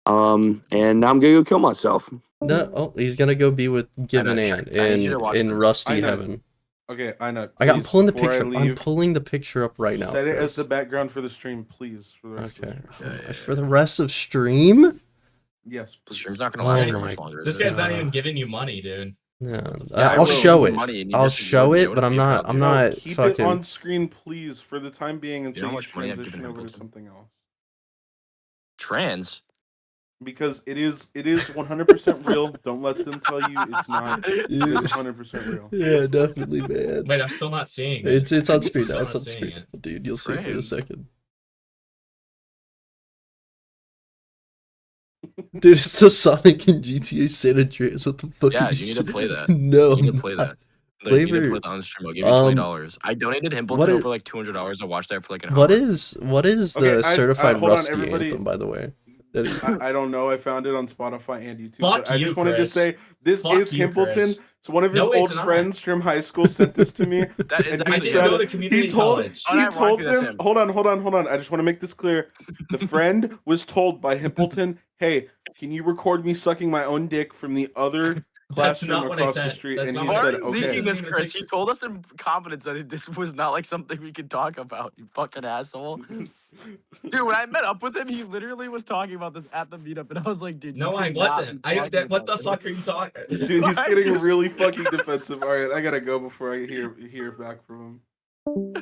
And now I'm gonna go kill myself. No, he's gonna go be with GivenAnt I need you to watch in this. Rusty I know. heaven. Okay, I know. I'm pulling the Before I picture. I'm leave, pulling the picture up right now. Set it Chris. as the background for the stream, please. For the rest Okay. of the stream. For the rest of stream. Yes. The stream's not gonna Oh last too my much longer. This is it? guy's not even giving you money, dude. No, Yeah, I I'll will. show it. Money and you I'll just show ignore it, me. but I'm What not. do I'm you not Keep fucking. it on screen, please, for the time being until how you much money I've transition given over to Himpleton? something else. Trans. Because it is 100% real. Don't let them tell you it's not. It is 100% real. Yeah, definitely, man. Wait, I'm still not seeing it. It's on I'm screen still now. not It's on seeing screen, it. dude. You'll see it in a Trans. second. Dude, it's the Sonic and GTA San Andreas. What the fuck? Yeah, are you need to play that. No, you need I'm to play not. that. Like, you need to Flavor. play that on stream. I'll give you $20. I donated What Himpleton is over like $200. I watched that for like an what hour. is Okay, the I certified hold on, Rusty everybody. anthem, by the way? I don't know. I found it on Spotify and YouTube. Fuck But I just you, wanted to Chris. say this Fuck is you, Himpleton. Chris. So one of his No, it's old not. friends from high school sent this to me. That is and he actually said, go to community he told college. he told Unironically, that's them. him. Hold on. I just want to make this clear. The friend was told by Himpleton, "Hey, can you record me sucking my own dick from the other That's classroom not what I across the said. street?" That's And not he what I said, said. Why are you "Okay." thinking this, Chris? He told us in confidence that this was not like something we could talk about. You fucking asshole. Dude, when I met up with him, he literally was talking about this at the meetup, and I was like, dude, No, you I cannot wasn't. be talking What about the this. fuck are you talking? Dude, he's Why getting you- really fucking defensive. All right, I gotta go before I hear back from him.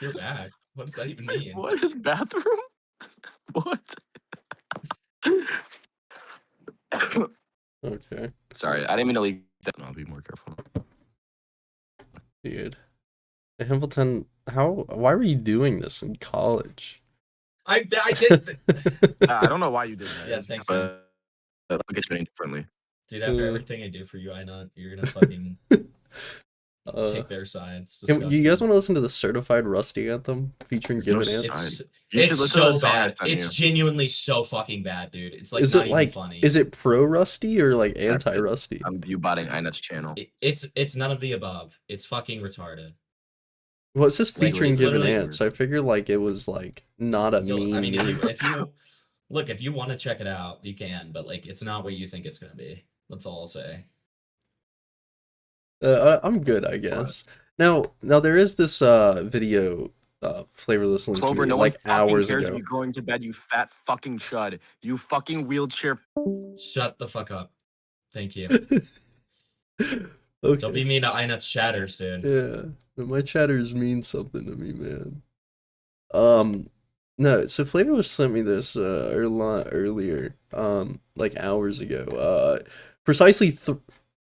You're back. What does that even mean? What is bathroom? What? Okay, Sorry, I didn't mean to leak that. I'll be more careful. dude. Himpleton, why were you doing this in college? I did. I don't know why you did that. Yeah, thanks, man. But I'll get you differently. Dude, after everything I do for you, you're gonna fucking take their side. It's You guys disgusting. want to listen to the certified Rusty anthem featuring GivenAnt's? It's so bad. It's genuinely so fucking bad, dude. It's like Is not it even like funny. is it pro Rusty or like anti Rusty? I'm viewbotting Inet's channel. It's none of the above. It's fucking retarded. Well, it says Like, featuring it's literally- GivenAnt's, so I figured like it was like not a You'll- mean. I mean, meme. if you look, if you want to check it out, you can. But like, it's not what you think it's gonna be. That's all I'll say. I'm good, I guess. Now there is this video flavorless link to Clover, me, no like one fucking hours cares ago. if you're going to bed, you fat fucking chud. You fucking wheelchair. Shut the fuck up. Thank you. Okay. Don't be mean to Inet's chatters, dude. Yeah, my chatters mean something to me, man. No, so Flavorless sent me this earlier, like hours ago. Precisely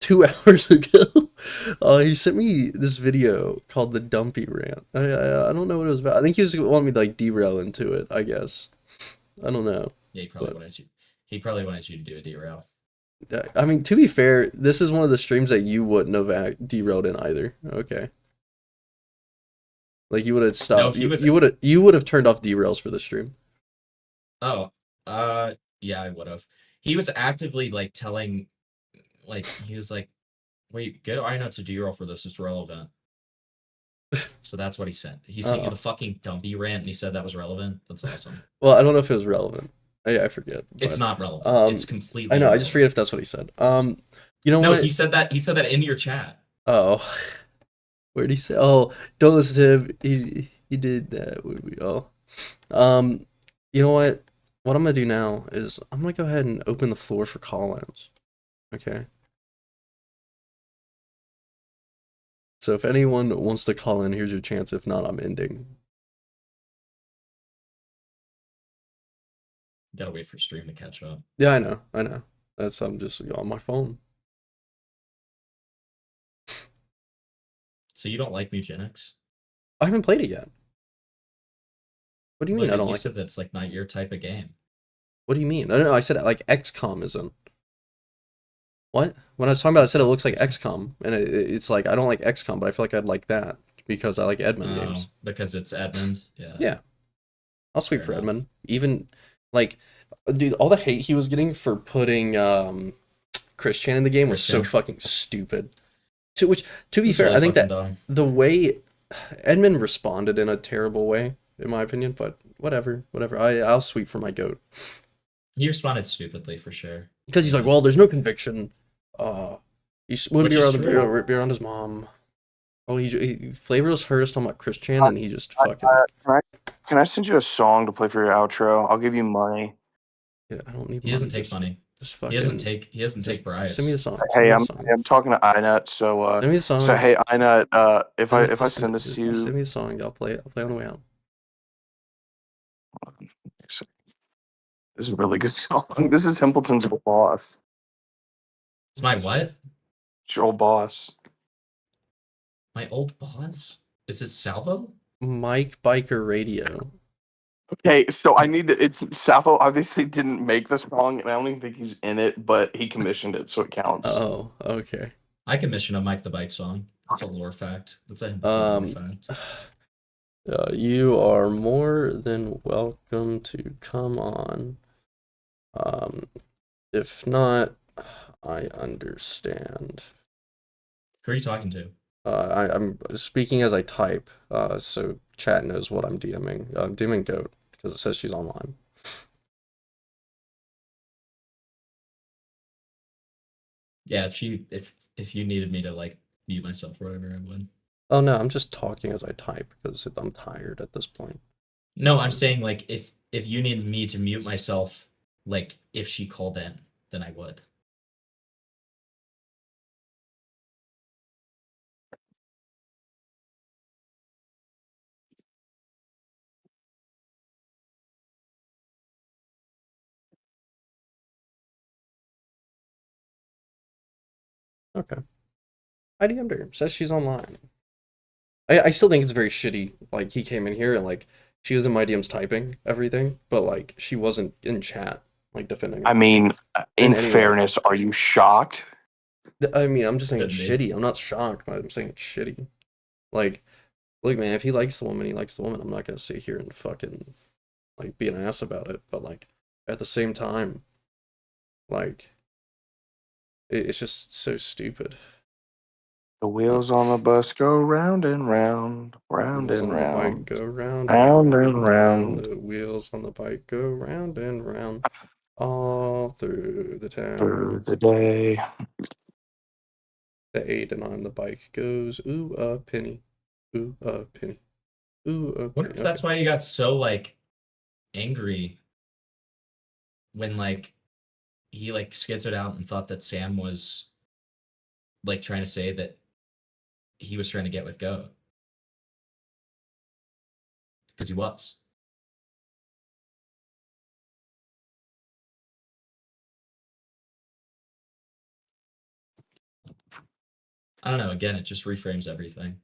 2 hours ago, he sent me this video called the Dumpy Rant. I don't know what it was about. I think he was wanting me to like derail into it, I guess. I don't know. Yeah, he probably wanted you to do a derail. I mean, to be fair, this is one of the streams that you wouldn't have derailed in either. Okay. Like you would have stopped. No, you would have turned off derails for the stream. Oh, yeah, I would have. He was actively like telling, like he was like, "Wait, get Ina to derail for this. It's relevant." So that's what he sent. He sent you the fucking Dumpy rant, and he said that was relevant. That's awesome. Well, I don't know if it was relevant. I forget. It's but, not relevant. It's completely. I know. I irrelevant. just forget if that's what he said. You know No, what? he said that. He said that in your chat. Oh, where'd he say? Oh, don't listen to him. He did that. We all. You know what? What I'm gonna do now is I'm gonna go ahead and open the floor for call-ins. Okay. So if anyone wants to call in, here's your chance. If not, I'm ending. Gotta wait for stream to catch up. Yeah, I know. I'm just on my phone. So you don't like Mugenics? I haven't played it yet. What do you mean I don't you like said it? that's like not your type of game. What do you mean? I don't know. I said like XCOM isn't. What? When I was talking about it, I said it looks like XCOM, and it's like I don't like XCOM, but I feel like I'd like that because I like Edmund games. Because it's Edmund. Yeah. Yeah. I'll sweep for Edmund. Even like, dude, all the hate he was getting for putting Christian in the game was so fucking stupid. To be fair, I think that the way Edmund responded in a terrible way, in my opinion, but whatever. I'll sweep for my goat. He responded stupidly for sure. Because he's like, well, there's no conviction. He wouldn't be around his mom. Oh, he Flavorless heard us talking about Christian, and he just fucking. Can I send you a song to play for your outro? I'll give you money. Yeah, I don't need. He doesn't take money. Just He doesn't take bribes. Send me the song. Hey, I'm talking to Inet, so Send me the song. So hey, Inet, if I send this to you, send me the song. I'll play it. I'll play it on the way out. This is a really good song. This is Templeton's boss. It's my what? It's your old boss. My old boss? Is it Salvo? Mike Biker Radio. Okay, so I need to. It's Sappho obviously didn't make the song, and I don't even think he's in it, but he commissioned it, so it counts. Oh, okay. I commissioned a Mike the Bike song. That's a lore fact. That's a lore fact. You are more than welcome to come on. If not, I understand. Who are you talking to? I'm speaking as I type, so chat knows what I'm DMing. I'm DMing Goat because it says she's online. Yeah, if you needed me to like mute myself or whatever, I would. Oh no, I'm just talking as I type because I'm tired at this point. No, I'm saying like if you needed me to mute myself, like if she called in, then I would. Okay. I DM'd her. Says she's online. I still think it's very shitty. Like he came in here and like she was in my DMs typing everything, but like she wasn't in chat like defending. I mean, in anyway. fairness, are you shocked? I mean, I'm just saying it's shitty. I'm not shocked, but I'm saying it's shitty. Like, look, man, if he likes the woman, he likes the woman. I'm not gonna sit here and fucking like be an ass about it. But like at the same time, like it's just so stupid. The wheels on the bus go round and round, round Wheels and on the bike round, go round round and round. The wheels on the bike go round and round all through the town. Through the day. The Aiden on the bike goes, ooh, a penny. Ooh, a penny. Ooh, a penny. What if that's why you got so like angry when like he like schizoed out and thought that Sam was like trying to say that he was trying to get with Goat? Because he was. I don't know. Again, it just reframes everything.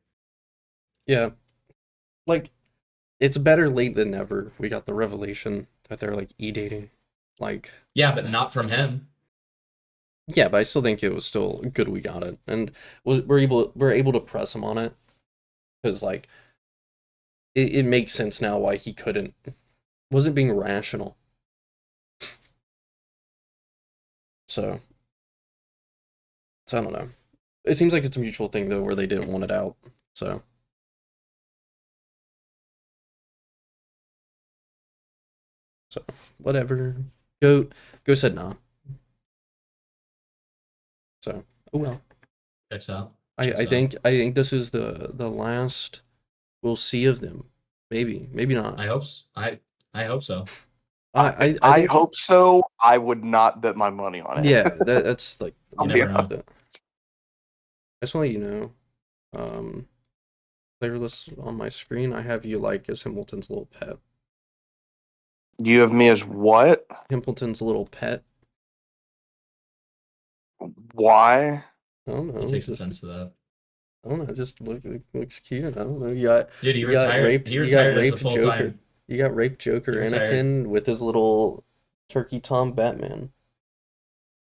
Yeah. Like, it's better late than never. We got the revelation that they're like e-dating. Like, yeah, but not from him. Yeah, but I still think it was still good we got it, and we're able to press him on it because like it makes sense now why he wasn't being rational. So I don't know. It seems like it's a mutual thing though, where they didn't want it out. So whatever. Go said nah. So oh well. Checks out. I think this is the last we'll see of them. Maybe not. I hope so. I hope so. I would not bet my money on it. Yeah, that's like you never know. I just want to let you know, player list on my screen, I have you like as Hamilton's little pet. You have me as what? Hamilton's little pet. Why? I don't know. He takes offense to that. I don't know. It just looks cute. I don't know. You got dude. He retired as a full-time. Joker. You got raped Joker Anakin with his little Turkey Tom Batman.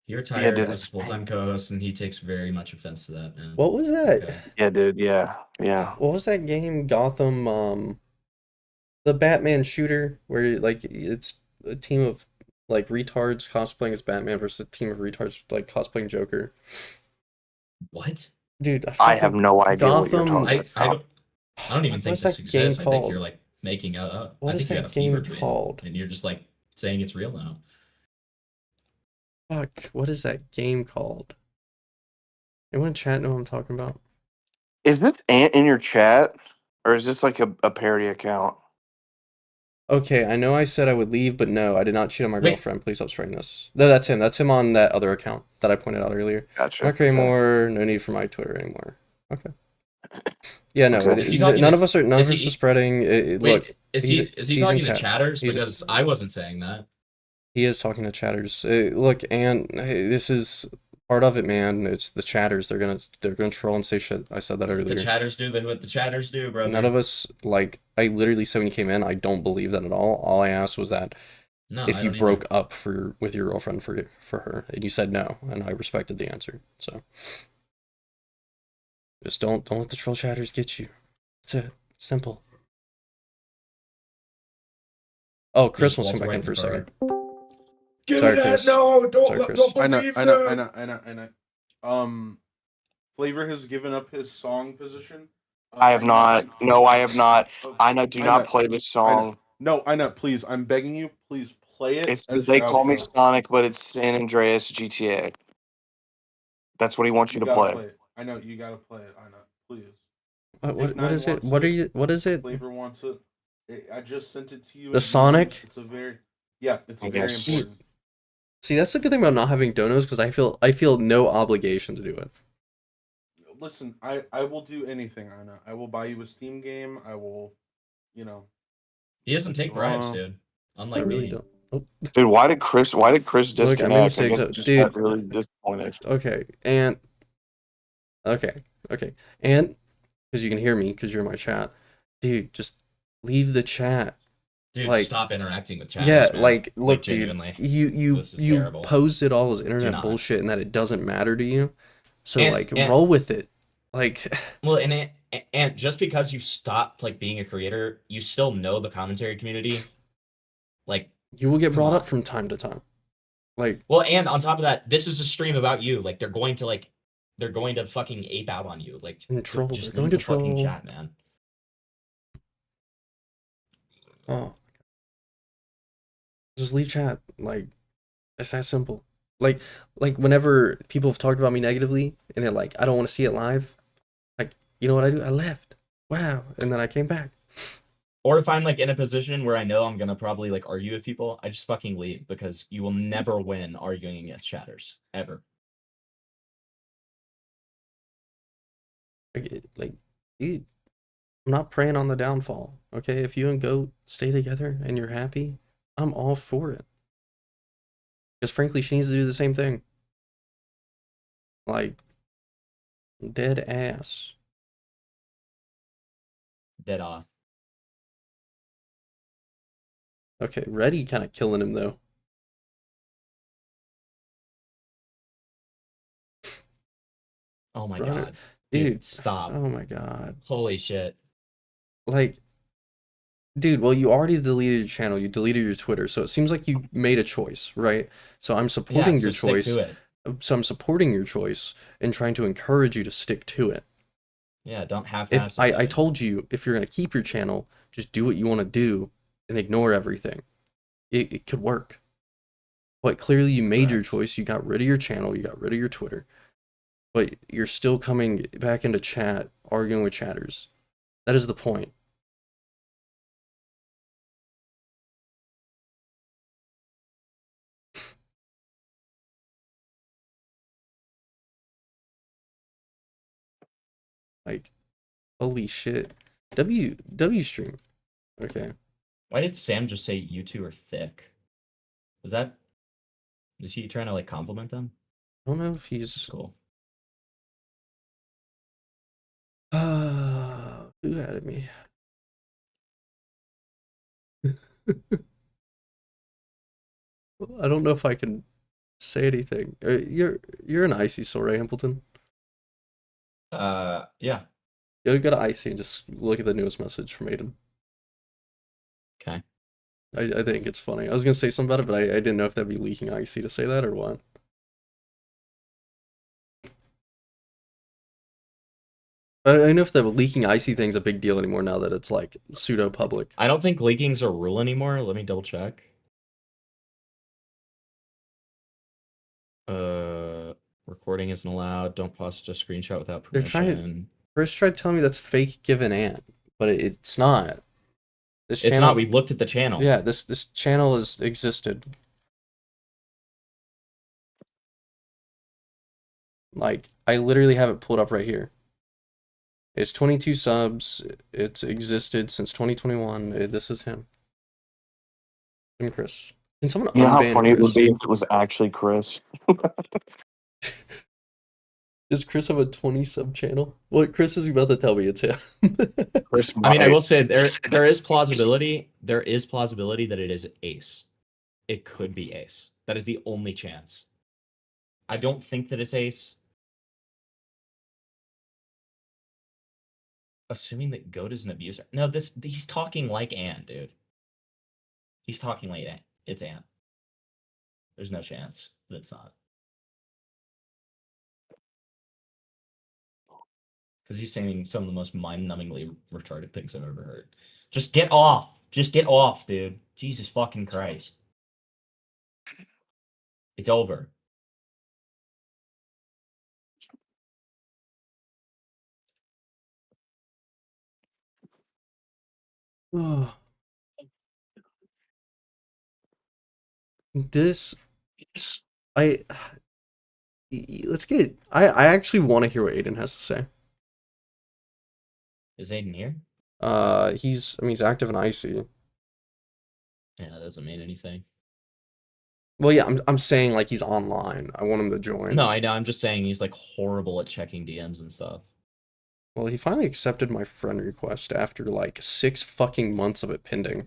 He retired as a full-time co-host, and he takes very much offense to that, man. What was that? Okay. Yeah, dude. Yeah. What was that game? Gotham. The Batman shooter, where like it's a team of like retards cosplaying as Batman versus a team of retards like cosplaying Joker. What? Dude, I have no idea Gotham, what you're talking about. I don't even think this exists. I think you're like making it up. What I think is you that got a fever game dream, called? and you're just like saying it's real now. Fuck, what is that game called? Anyone in chat know what I'm talking about? Is this Ant in your chat, or is this like a parody account? Okay, I know I said I would leave, but no, I did not cheat on my girlfriend. Please stop spreading this. No, that's him. That's him on that other account that I pointed out earlier. Gotcha. Not creating more. No need for my Twitter anymore. Okay. Yeah, no. Okay. None of us are spreading. Look, is he talking to chatters? Because I wasn't saying that. He is talking to chatters. Look, and hey, this is Part of it, man. It's the chatters. They're gonna troll and say shit. I said that earlier. The chatters do what the chatters do, brother. None of us, like, I literally said when you came in, I don't believe that at all. All I asked was that if you broke up with your girlfriend for her, and you said no, and I respected the answer. So just don't let the troll chatters get you. It's simple. Oh, Chris wants to come back in for a second. Sorry, Chris. No, don't believe I know. Flavor has given up his song position. I have not. No, I have not. I know. Do not play this song. No, I know. Please, I'm begging you. Please play it. It's They Call Me Sonic, but it's San Andreas GTA. That's what he wants you to play. It. I know you gotta play it. I know. Please. What is it? What is it? Flavor wants it. I just sent it to you. The Sonic? It's very very important. See, that's the good thing about not having donos, because I feel no obligation to do it. Listen, I will do anything, Anna. I will buy you a Steam game. I will, He doesn't take bribes, dude. Unlike me. Dude, why did Chris disconnect? Look, I made mistakes. I just Dude, got really disappointed. Okay, and because you can hear me because you're in my chat, dude. Just leave the chat. Dude, like, stop interacting with chat. Yeah, man. like, look, genuinely. dude, you terrible. posted all this internet bullshit and that it doesn't matter to you. So and roll with it. Like, well, and just because you've stopped like being a creator, you still know the commentary community. Like, you will get brought up from time to time. Like, well, and on top of that, this is a stream about you. Like, they're going to fucking ape out on you. Like, troll. Just They're going leave to the fucking troll. chat, man. Oh, just leave chat. Like, it's that simple. Like whenever people have talked about me negatively and they're like, I don't want to see it live. Like, you know what I do? I left. Wow, and then I came back. Or if I'm like in a position where I know I'm gonna probably like argue with people, I just fucking leave, because you will never win arguing against chatters ever. Like, dude, I'm not preying on the downfall. Okay, if you and Goat stay together and you're happy, I'm all for it. Because frankly, she needs to do the same thing. Like, dead ass. Dead off. Okay, Reddy kind of killing him though. Oh my god. Dude, stop. Oh my god. Holy shit. Like, dude, well, you already deleted your channel, you deleted your Twitter, so it seems like you made a choice, right? So I'm supporting your choice. Stick to it. So I'm supporting your choice and trying to encourage you to stick to it. Yeah, don't half-ass it. I told you, if you're going to keep your channel, just do what you want to do and ignore everything. It could work. But clearly you made your choice, you got rid of your channel, you got rid of your Twitter. But you're still coming back into chat, arguing with chatters. That is the point. Like, holy shit. W stream. Okay. Why did Sam just say you two are thick? Was he trying to like compliment them? I don't know if he's That's cool. Who added me? I don't know if I can say anything. You're an Icy Soul, right, Hamilton? Yeah. You go to Icy and just look at the newest message from Aiden. Okay. I think it's funny. I was gonna say something about it, but I didn't know if that'd be leaking Icy to say that or what. I don't know if the leaking Icy thing's a big deal anymore now that it's like pseudo public. I don't think leaking's a rule anymore. Let me double check. Recording isn't allowed. Don't post a screenshot without They're permission. First tried telling me that's fake GivenAnt, but it's not. This It's not. We looked at the channel. Yeah, this channel has existed. Like, I literally have it pulled up right here. It's 22 subs. It's existed since 2021. This is him. And Chris. Can someone You know how unban funny it would Chris? be if it was actually Chris? Does Chris have a 20 sub channel? Well, Chris is about to tell me it's him. I mean, I will say there is plausibility. There is plausibility that it is Ace. It could be Ace. That is the only chance. I don't think that it's Ace. Assuming that Goat is an abuser. No, he's talking like Ant, dude. He's talking like Ant. It's Ant. There's no chance that it's not. Because he's saying some of the most mind-numbingly retarded things I've ever heard. Just get off. Just get off, dude. Jesus fucking Christ. It's over. This, let's get. I actually want to hear what Aiden has to say. Is Aiden here? He's active in Icy. Yeah, that doesn't mean anything. Well, yeah, I'm saying like he's online. I want him to join. No, I know. I'm just saying he's like horrible at checking DMs and stuff. Well, he finally accepted my friend request after like 6 fucking months of it pending.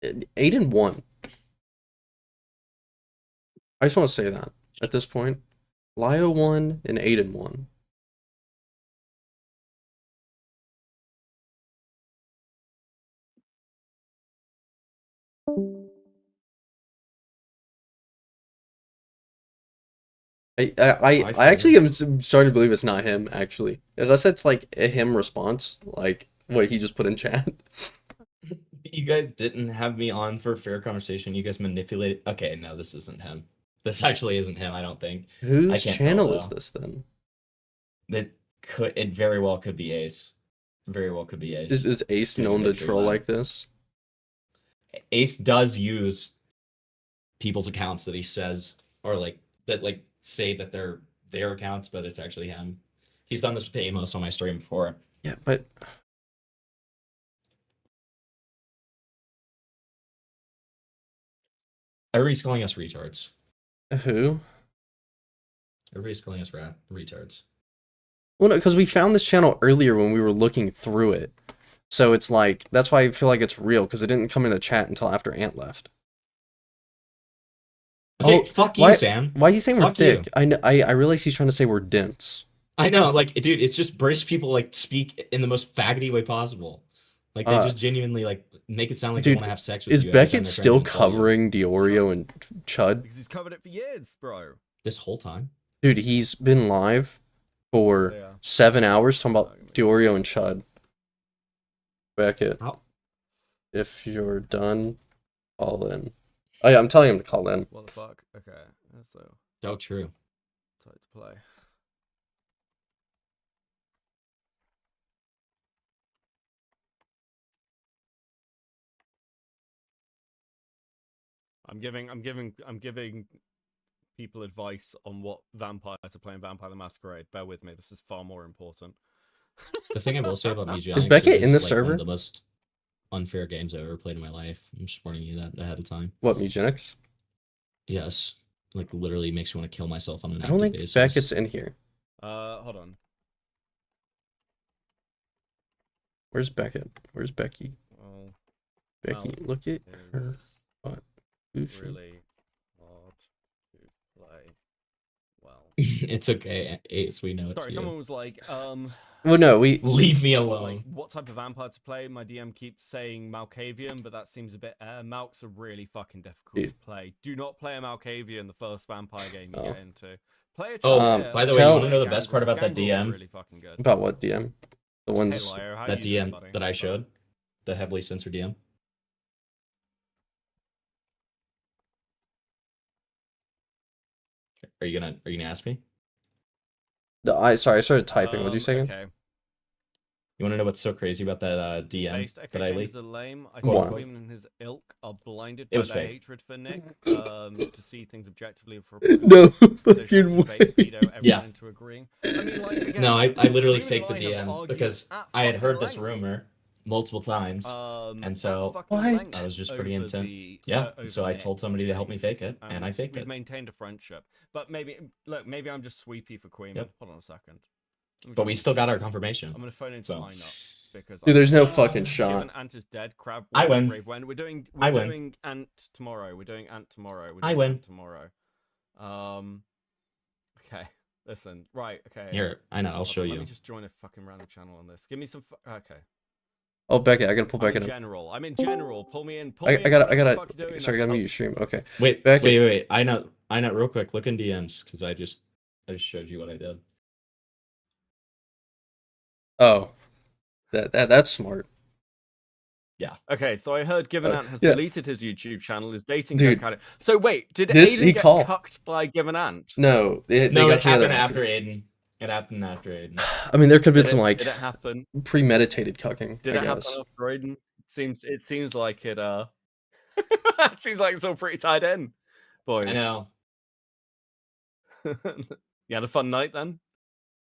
Aiden won. I just want to say that at this point. Lio won and Aiden won. I actually am starting to believe it's not him, actually. Unless it's like a him response, like what he just put in chat. You guys didn't have me on for fair conversation. You guys manipulated. Okay, no, this isn't him. This actually isn't him, I don't think. Whose channel is this then? It very well could be Ace. Very well could be Ace. Is Ace known to troll like this? Ace does use people's accounts that he says, or like that like say that they're their accounts, but it's actually him. He's done this with the Amos on my stream before. Yeah, but everybody's calling us retards. Who? Everybody's calling us retards. Well, no, because we found this channel earlier when we were looking through it. So it's like, that's why I feel like it's real, because it didn't come in the chat until after Ant left. Okay, fuck you, Sam. Why is he saying we're Fuck you. thick? I realize he's trying to say we're dense. I know, like, dude, it's just British people, like, speak in the most faggoty way possible. Like, they just genuinely, like, make it sound like they dude, want to have sex with you. Is every time Beckett they're still trying to insult you. covering Diorio and Chud? Because he's covered it for years, bro. This whole time? Dude, he's been live for 7 hours talking about Diorio and Chud. Beckett, if you're done, call in. Oh yeah, I'm telling him to call in. What the fuck? Okay, so. So true. Time to play. I'm giving people advice on what vampire to play in Vampire the Masquerade. Bear with me, this is far more important. The thing I will say about me, Is Beckett in the like server? One of the most unfair games I've ever played in my life. I'm just warning you that ahead of time. What, Eugenics? Yes. Like, literally makes me want to kill myself on an I don't think basis. Beckett's in here. Hold on. Where's Beckett? Where's Becky? Oh, Becky, Mel look at her. is What? Who's she? really hard to play well. It's okay, Ace. We know it's Sorry, you. someone was like, Well, no, we leave me alone. Like, what type of vampire to play? My DM keeps saying Malkavian, but that seems a bit. Malks are really fucking difficult to play. Do not play a Malkavian the first vampire game you get into. Play a Chimera. By the way, you want to know the best part about that DM? Really fucking good. About what DM? The ones that DM that I showed, the heavily censored DM. Are you gonna ask me? Sorry, I started typing. What'd you say again? Okay. You want to know what's so crazy about that DM that I leaked? Are lame. I What? think him and his ilk are blinded It by was their fake. hatred for Nick to see things objectively. For No fucking way. Yeah. Into agreeing. I mean, like, again, No, I literally you faked the and I have DM argued because at I had fucking heard this length. rumor multiple times, and so I was just pretty intent. Yeah, so I told somebody to help me fake it, and I faked We've it. maintained a friendship, but maybe maybe I'm just sweepy for Queen. Yep. Hold on a second. But we still got our confirmation. I'm gonna phone into mine up because Dude, there's no fucking shot. Given Ant is dead. Crab. I win. Brave win. We're doing Ant tomorrow. We're doing Ant tomorrow. I win. Ant tomorrow. Okay. Listen. Right. Okay. Here, I know. I'll show you. Let me just join a fucking random channel on this. Give me some. Okay. Oh, Beckett, I gotta pull Beckett in. General. I'm in general. Pull me in. I gotta. Sorry, I gotta mute your stream. Okay. Wait, Beckett. wait. I know. Real quick. Look in DMs because I just showed you what I did. Oh, that's smart. Yeah. Okay, so I heard GivenAnt has deleted his YouTube channel, is dating Dude, GoatCatto's. So wait, did this- Aiden he get called. cucked by GivenAnt? No, they No, got it together happened after Aiden. It happened after Aiden. I mean, there could have been Did some it- like did it happen? premeditated cucking. Did I it happen guess. after Aiden? It seems like it it seems like it's all pretty tied in, boys. I know. You had a fun night then?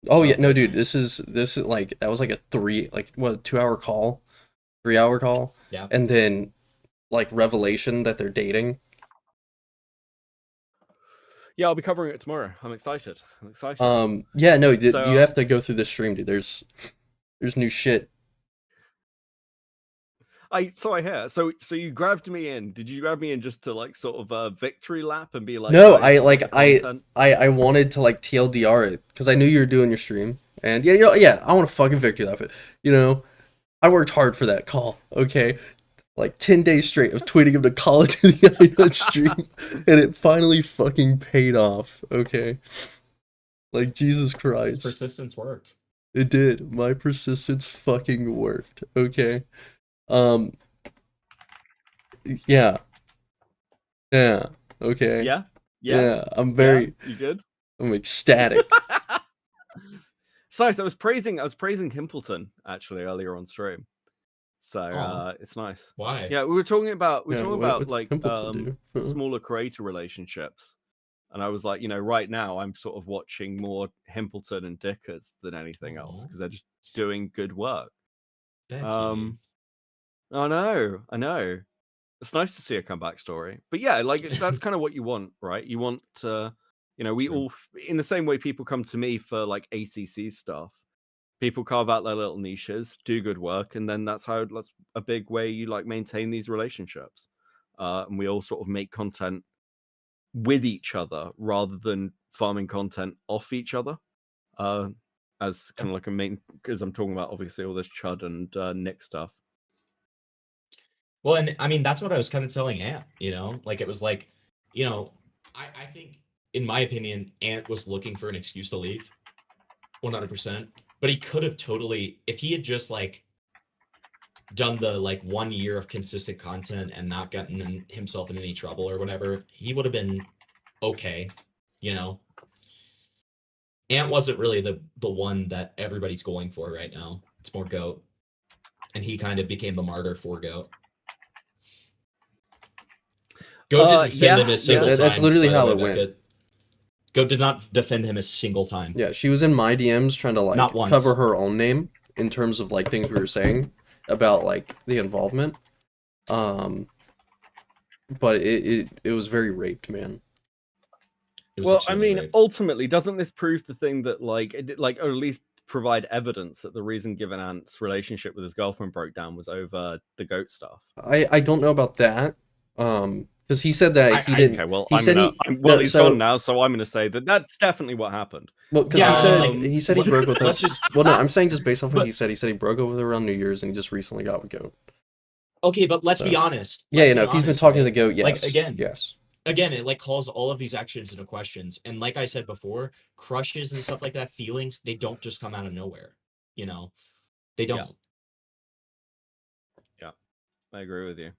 Oh yeah, no, dude. This is like that was like a 2-hour call, 3-hour call. Yeah. And then like revelation that they're dating. Yeah, I'll be covering it tomorrow. I'm excited. Yeah, no, So, you have to go through the stream, dude. There's new shit. I hear. So you grabbed me in. Did you grab me in just to like sort of a victory lap and be like? No, guys, I wanted to like TLDR it because I knew you were doing your stream, and yeah, I want to fucking victory lap it. I worked hard for that call. Okay, like 10 days straight of tweeting him to call it to the INET stream, and it finally fucking paid off. Okay, like Jesus Christ, Persistence worked. It did. My persistence fucking worked. Okay. Yeah. Okay. Yeah. I'm very. Yeah? You good? I'm ecstatic. So I was praising Himpleton actually earlier on stream. So it's nice. Why? Yeah, we were talking about what's like Himpleton do? smaller creator relationships. And I was like, right now I'm sort of watching more Himpleton and Dickers than anything else because they're just doing good work. I know. It's nice to see a comeback story. But yeah, like that's kind of what you want, right? You want we all, in the same way people come to me for like ACC stuff, people carve out their little niches, do good work, and then that's a big way you like maintain these relationships. And we all sort of make content with each other rather than farming content off each other. As kind of like a main, because I'm talking about obviously all this Chud and Nick stuff. Well, and I mean, that's what I was kind of telling Ant, like it was like, I think, in my opinion, Ant was looking for an excuse to leave 100%, but he could have totally, if he had just like done the like 1 year of consistent content and not gotten himself in any trouble or whatever, he would have been okay, Ant wasn't really the one that everybody's going for right now. It's more Goat, and he kind of became the martyr for Goat. Goat didn't defend him a single time. That's literally how it went. Goat did not defend him a single time. Yeah, she was in my DMs trying to like Not once. cover her own name in terms of like things we were saying about like the involvement. But it was very raped, man. Well, I mean, ultimately, doesn't this prove the thing that or at least provide evidence that the reason GivenAnt's relationship with his girlfriend broke down was over the Goat stuff? I don't know about that. Because he said that he didn't. Okay, well, he's gone now, so I'm going to say that that's definitely what happened. Well, because he said he broke with us. Well, no, I'm saying just based off what he said. He said he broke up with her around New Year's, and he just recently got with Goat. Okay, but let's be honest. If he's been talking to the Goat, yes. Like again, yes. Again, it like calls all of these actions into questions, and like I said before, crushes and stuff like that, feelings, they don't just come out of nowhere. They don't. Yeah, I agree with you.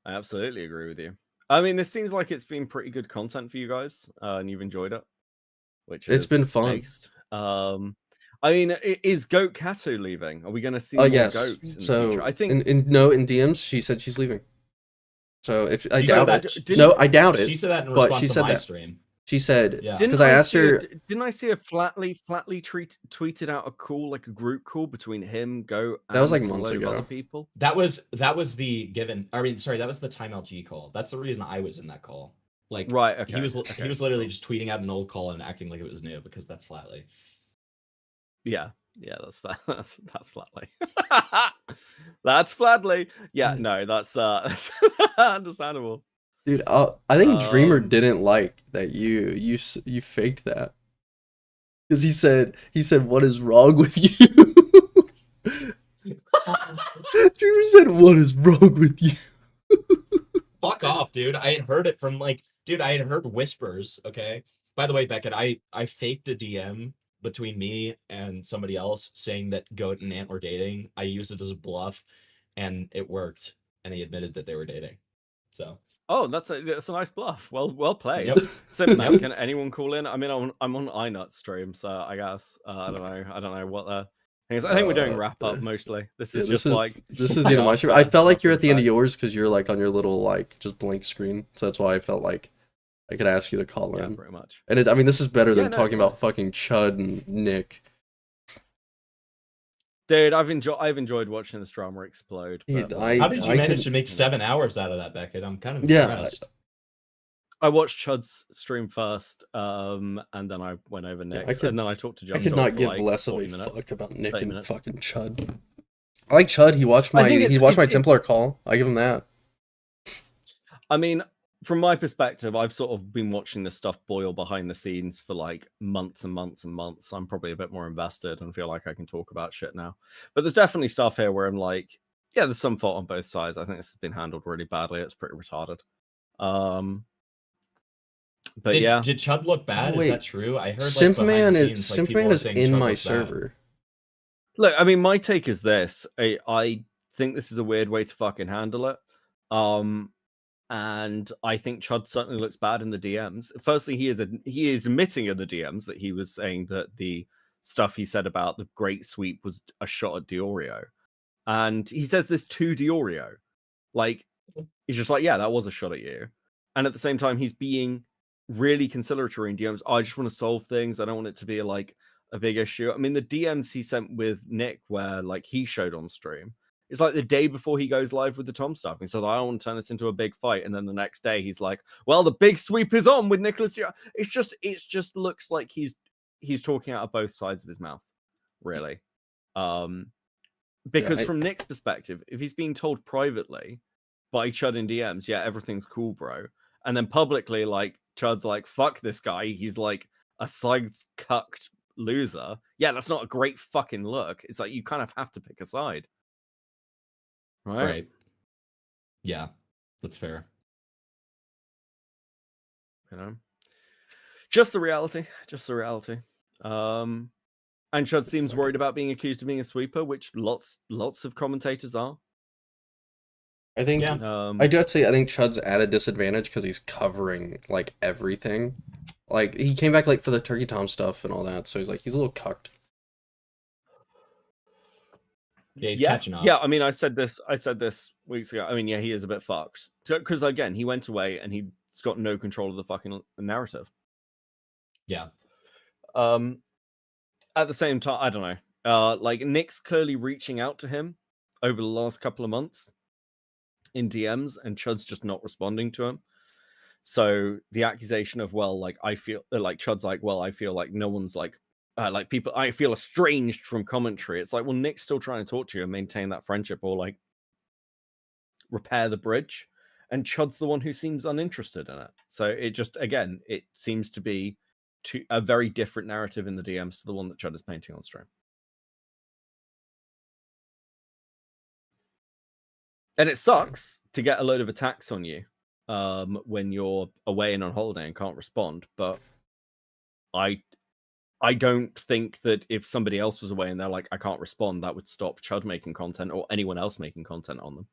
I absolutely agree with you. I mean, this seems like it's been pretty good content for you guys, and you've enjoyed it, which it's been fun. Based. I mean, is GoatCatto leaving? Are we going to see more goats in the future? I think in DMs she said she's leaving. So if I She doubt said it, that- no, I doubt it. She said that in but response she to said my that. stream. She said, Yeah. because I asked her. Didn't I see a flatly tweeted out a call, like a group call between him, Goat, That was, and like, a months load of ago. other people? That was the given. I mean, sorry, that was the Time LG call. That's the reason I was in that call. Like, Right. Okay. He was okay, literally cool. just tweeting out an old call and acting like it was new because that's Flatly. Yeah. Yeah, that's that's Flatly. That's Flatly. Yeah, no, that's understandable. Dude, I think Dreamer didn't like that you faked that. Because he said, what is wrong with you? Dreamer said, what is wrong with you? Fuck off, dude. I had heard it from dude, I had heard whispers, okay? By the way, Beckett, I faked a DM between me and somebody else saying that Goat and Ant were dating. I used it as a bluff and it worked. And he admitted that they were dating. So Oh, that's a nice bluff. Well played. Yep. Simpman, Yep. can anyone call in? I mean, I'm on iNut stream, so I guess I don't know what thing is. I think we're doing wrap up mostly. This is just like this is the end of my stream. I felt like you're at the end of yours because you're like on your little like just blank screen. So that's why I felt like I could ask you to call in. Pretty much. And I mean, this is better Yeah, than no, talking it's about fucking Chud and Nick. Dude, I've enjoyed watching this drama explode. Dude, but, how did you manage to make 7 hours out of that, Beckett? I'm kind of impressed. I watched Chud's stream first, and then I went over Nick's, and then I talked to John. I could not for give like less of 40 a minutes, fuck about Nick 30 and minutes. fucking Chud. I like Chud. He watched my Templar call. I give him that. I mean, from my perspective, I've sort of been watching this stuff boil behind the scenes for like months and months and months. I'm probably a bit more invested and feel like I can talk about shit now. But there's definitely stuff here where I'm like, yeah, there's some fault on both sides. I think this has been handled really badly. It's pretty retarded. But did yeah, Chud look bad? Oh, is wait. that true? I heard Simpman like is people are saying in Chud my looked server. bad. Look, I mean, my take is this. I think this is a weird way to fucking handle it. And I think Chud certainly looks bad in the DMs. Firstly, he is admitting in the DMs that he was saying that the stuff he said about the Great Sweep was a shot at Diorio. And he says this to Diorio. Like, he's just like, yeah, that was a shot at you. And at the same time, he's being really conciliatory in DMs. I just want to solve things. I don't want it to be like a big issue. I mean, the DMs he sent with Nick, where like he showed on stream, it's like the day before he goes live with the Tom stuff. He said, I don't want to turn this into a big fight. And then the next day he's like, well, the big sweep is on with Nicholas. It's just looks like he's talking out of both sides of his mouth, really. Because from Nick's perspective, if he's being told privately by Chud in DMs, yeah, everything's cool, bro. And then publicly, like, Chud's like, fuck this guy. He's like a side-cucked loser. Yeah, that's not a great fucking look. It's like you kind of have to pick a side. Right? Yeah, that's fair. You know? Just the reality. And Chud seems worried about being accused of being a sweeper, which lots of commentators are. I think I do have to say I think Chud's at a disadvantage because he's covering like everything. Like he came back like for the Turkey Tom stuff and all that, so he's a little cucked. Yeah, he's catching up. Yeah, I mean, I said this weeks ago. I mean, yeah, he is a bit fucked because again, he went away and he's got no control of the fucking narrative. Yeah. At the same time, I don't know. Like Nick's clearly reaching out to him over the last couple of months in DMs, and Chud's just not responding to him. So the accusation of, well, like I feel like Chud's like, well, I feel like no one's like people, I feel estranged from commentary. It's like, well, Nick's still trying to talk to you and maintain that friendship or like repair the bridge, and Chud's the one who seems uninterested in it. So it just, again, it seems to be a very different narrative in the DMs to the one that Chud is painting on stream. And it sucks to get a load of attacks on you when you're away and on holiday and can't respond. But I don't think that if somebody else was away and they're like, I can't respond, that would stop Chud making content or anyone else making content on them.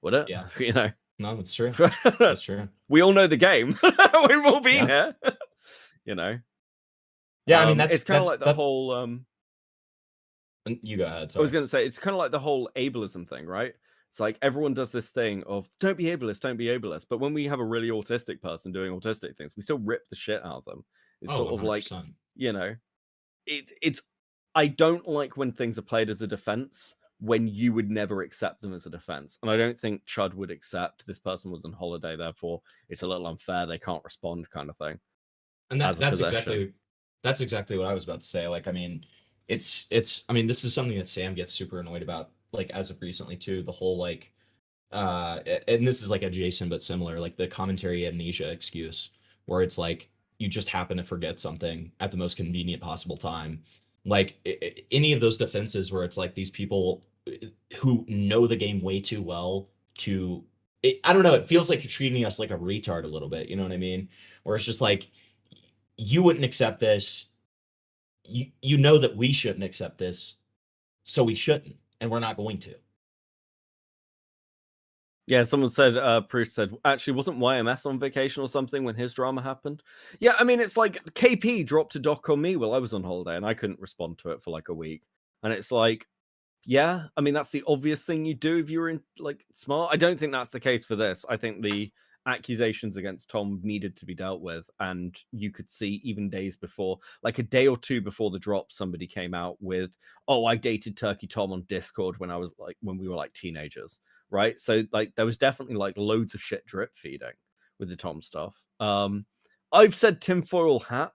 Would it? Yeah. You know? No, that's true. That's true. We all know the game. We've all been here. You know? Yeah, I mean, it's kind of like the whole... You go ahead. I was going to say, it's kind of like the whole ableism thing, right? It's like everyone does this thing of don't be ableist, don't be ableist. But when we have a really autistic person doing autistic things, we still rip the shit out of them. It's Oh, sort of like, 100%. you know, it's I don't like when things are played as a defense when you would never accept them as a defense. And I don't think Chud would accept this person was on holiday, therefore it's a little unfair, they can't respond kind of thing. And as a that's possession. exactly what I was about to say. Like, I mean, I mean, this is something that Sam gets super annoyed about, like as of recently too. The whole like, and this is like adjacent but similar, like the commentary amnesia excuse, where it's like you just happen to forget something at the most convenient possible time. Like any of those defenses where it's like these people who know the game way too well to, I don't know, it feels like you're treating us like a retard a little bit. You know what I mean? Where it's just like, you wouldn't accept this. You know that we shouldn't accept this, so we shouldn't, and we're not going to. Yeah, someone said, Bruce said, actually, wasn't YMS on vacation or something when his drama happened? Yeah, I mean, it's like KP dropped a doc on me while I was on holiday and I couldn't respond to it for like a week. And it's like, yeah, I mean, that's the obvious thing you do if you were in like smart. I don't think that's the case for this. I think the accusations against Tom needed to be dealt with. And you could see even days before, like a day or two before the drop, somebody came out with, oh, I dated Turkey Tom on Discord when we were like teenagers. Right. So like there was definitely like loads of shit drip feeding with the Tom stuff. I've said tinfoil hat,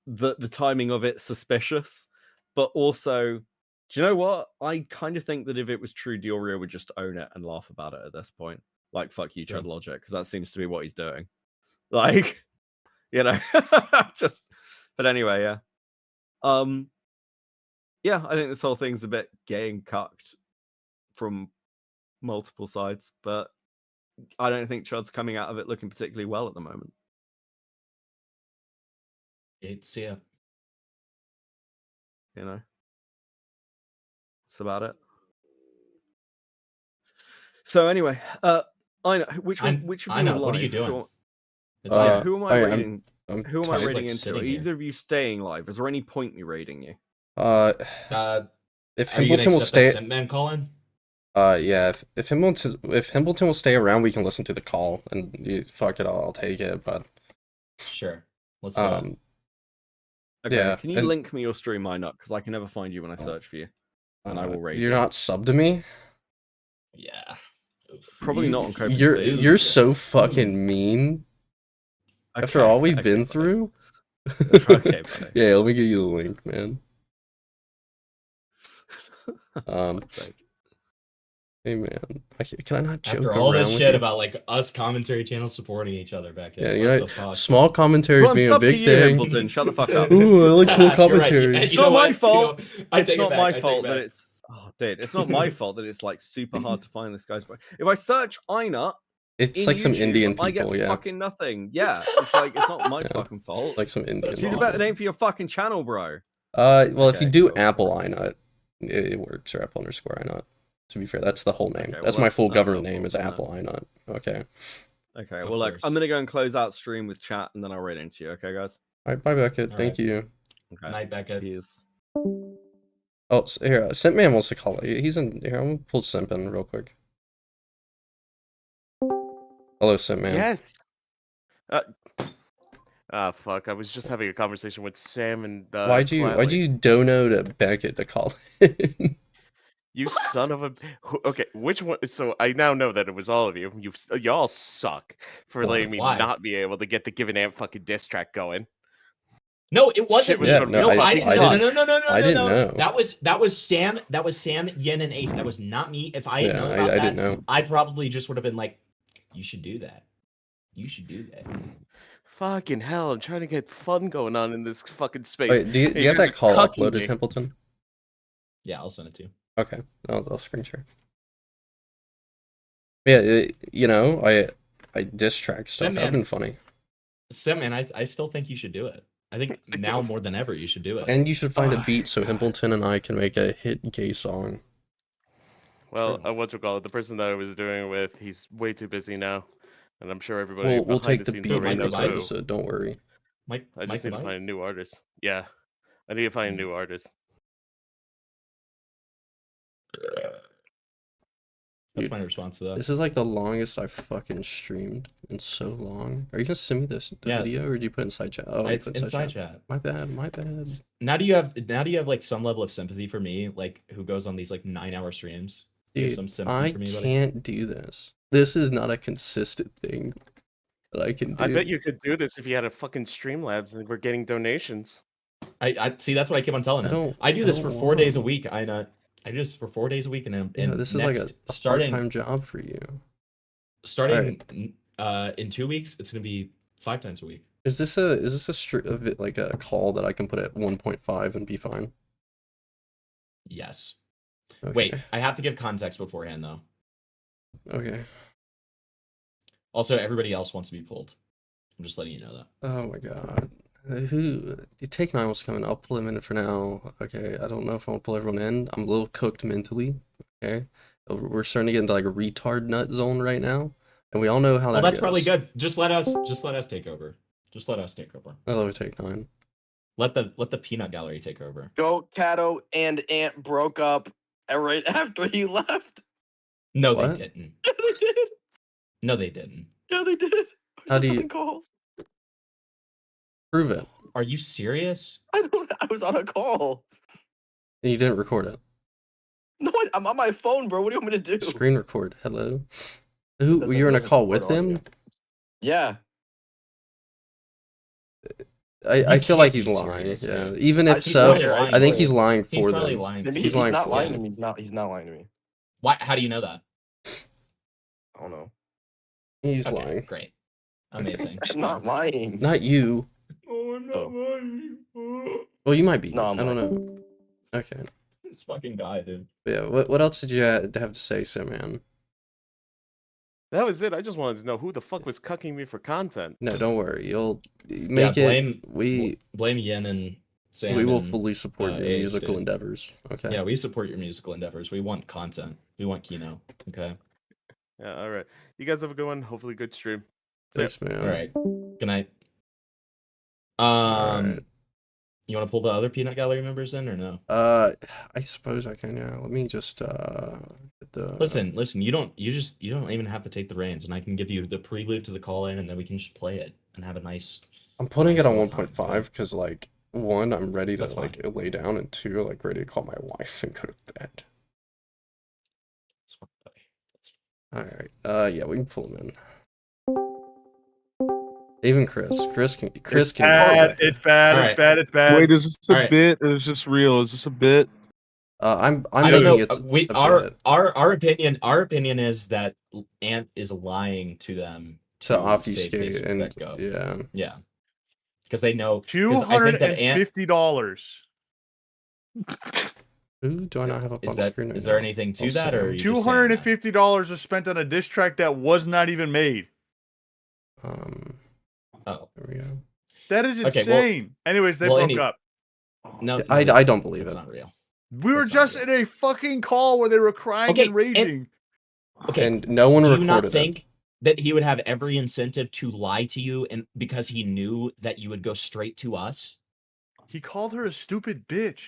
the timing of it suspicious, but also, do you know what? I kind of think that if it was true, Diorio would just own it and laugh about it at this point. Like, fuck you, Chud Logic, because that seems to be what he's doing. Like, you know, just, but anyway, yeah. Yeah, I think this whole thing's a bit gay and cucked from multiple sides, but I don't think Chud's coming out of it looking particularly well at the moment. It's, yeah. You know? That's about it. So anyway, I know which of you I know. are live? What are you doing? It's Who am I I'm raiding? Who am I typing. raiding like into? sitting Are here. either of you staying live? Is there any point in me raiding you? If Are you gonna Himbleton will accept that stay, Simman call in? yeah, if Himbleton will stay around, we can listen to the call, and fuck it, I'll take it. But Sure, let's do it. Okay, yeah, can you and, link me your stream line up? Because I can never find you when I search for you. And I will raid you're you. not subbed to me? Yeah. Probably not on Copenhagen. You're so fucking mean. After all we've been through? Okay, buddy. Yeah, let me give you the link, man. Hey man, can I not joke After all around this with shit you? about like us commentary channels supporting each other back in, Yeah, what you know, the fuck? small commentary Well, I'm being a sub to big you, thing. Himbleton. Shut the fuck up. Ooh, I like small You're right. commentary. It's You not know my what? fault. You know, I It's take it not back. my I take it fault that back. it's. Oh, dude, it's not my fault that it's like super hard to find this guy's. If I search Einut, It's in like some YouTube, Indian I get people, yeah. fucking nothing. Yeah, it's like it's not my Yeah, fucking fault. like some Indian. Choose a better name for your fucking channel, bro. Well, if you do cool. Apple iNut, it works, or Apple _ iNut. To be fair, that's the whole name. Okay, well, that's my full that's government helpful, name is isn't it? Apple iNut. Okay. Okay, Of well, look, course. I'm gonna go and close out stream with chat, and then I'll raid into you. Okay, guys. All right, bye, Beckett. All Thank right. you. Okay. Night, Becca. Peace. Oh, here, Simpman wants to call it. He's in here. I'm gonna pull Simp in real quick. Hello, Simpman. Yes. Fuck. I was just having a conversation with Sam and Why'd Flatley. you dono to Beckett to call in? You son of a. Okay, which one? So I now know that it was all of you. Y'all suck for letting me Why? not be able to get the GivenAnt fucking diss track going. No, it wasn't. Shit was Yeah, gonna be no, I fucking didn't- nuts. I didn't know. That was Sam. That was Sam, Yen, and Ace. That was not me. If I had Yeah, known I about that, didn't know. I probably just would have been like, "You should do that. You should do that." Fucking hell! I'm trying to get fun going on in this fucking space. Wait, do you and have guys that are call cucking uploaded, me. Templeton? Yeah, I'll send it to you. Okay, I'll screen share. Yeah, you know, I diss track stuff. That'd been funny. Sim, man, I still think you should do it. I think now more than ever you should do it. And you should find a beat so Himbleton and I can make a hit gay song. Well, what's it called? The person that I was doing it with, he's way too busy now, and I'm sure everybody We'll behind take the the scenes beat already next knows who. episode. Don't worry. Mike, I just need to find a new artist. Yeah, I need to find a new artist. That's Dude, my response to that. This is like the longest I've fucking streamed in so long. Are you gonna send me the Yeah. video, or did you put it inside chat? Oh, you It's put inside chat. My bad. Now do you have like some level of sympathy for me, like who goes on these like 9-hour streams? Do you have Dude, some sympathy I for me, buddy? can't do this. This is not a consistent thing that I can do. I bet you could do this if you had a fucking Streamlabs and we're getting donations. I see. That's what I keep on telling him. I do this for 4 days a week. I do this for 4 days a week, and This is like a part-time job for you. Starting in 2 weeks, it's gonna be 5 times a week. Is this a like a call that I can put at 1.5 and be fine? Yes. Okay. Wait, I have to give context beforehand though. Okay. Also, everybody else wants to be pulled. I'm just letting you know that. Oh my god. The Take 9 was coming. I'll pull him in for now. Okay. I don't know if I want to pull everyone in. I'm a little cooked mentally. Okay. We're starting to get into like a retard nut zone right now. And we all know how that Well, that's goes. probably good. Just let us take over. Just let us take over. I love Take 9. Let the peanut gallery take over. GoatCatto and Ant broke up right after he left. No, What? they didn't. Yeah, they did. No, they didn't. Yeah, they did. How do you Call. prove it? Are you serious? I was on a call. And you didn't record it. No, I'm on my phone, bro. What do you want me to do? Screen record. Hello. Who you were in a call with him? Yeah. I feel like he's lying. Yeah. Even if so, I think he's lying He's for probably them. lying. He's lying not for lying to them. me. He's not lying to me. Why? How do you know that? I don't know. He's Okay, lying. Great. Amazing. I'm not lying. Not you. Oh, I'm not lying. Well, you might be. No, I'm I don't lying. know. Okay. This fucking guy, dude. But yeah. What else did you have to say, so man? That was it. I just wanted to know who the fuck was cucking me for content. No, don't worry. You'll make it. Blame Yin and Sam. We will and, fully support your Ace, musical dude. endeavors. Okay. Yeah, we support your musical endeavors. We want content. We want Kino. Okay. Yeah, all right. You guys have a good one. Hopefully, good stream. Thanks, man. All right. Good night. Alright. You want to pull the other peanut gallery members in or no? I suppose I can. Yeah. Let me just get the. Listen. You don't even have to take the reins, and I can give you the prelude to the call in, and then we can just play it and have a nice. I'm putting nice it on little time. 1.5 because, like, one, I'm ready to That's like lay down, and two, like, ready to call my wife and go to bed. That's fine, buddy. All right. Yeah, we can pull him in. Even Chris can. It's bad. It's bad. All It's right. bad. It's bad. Wait, is this a All right. bit? Or is this real? Is this a bit? I'm I don't know. making it Our opinion is that Ant is lying to them to save obfuscate faces and that go. yeah. Yeah. Because they know. 'cause I think that Ant $250. Who do I not have up on screen? Is there anything to that, or are you just saying that? $250 was spent on a diss track that was not even made. Oh, there we go. That is Okay, well- insane. Anyways, they broke up. No, I don't believe it's it. not real. We were just in a fucking call where they were crying and raging. Okay. And no one Do you recorded not it. think that he would have every incentive to lie to you, and because he knew that you would go straight to us? He called her a stupid bitch.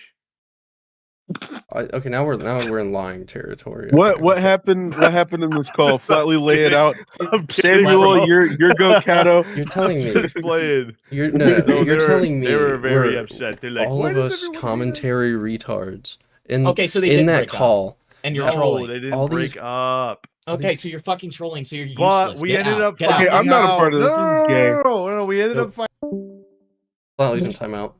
Okay, now we're in lying territory. What happened? What happened in this call? Flatly lay it out. I'm kidding, Samuel, bro. you're GoatCatto. You're telling me. Just playing. You're They telling me. they were very we're upset. They're like, all "Why of does us everyone do commentary retards. In Okay, so they in did that break up, call. and you're No, trolling. they didn't all break these- up. Okay, so you're fucking trolling. So you're useless. But we Get ended out. up Get fucking out. I'm not a out. part of this. This is gay. No, we ended up fighting. Flatly's in timeout.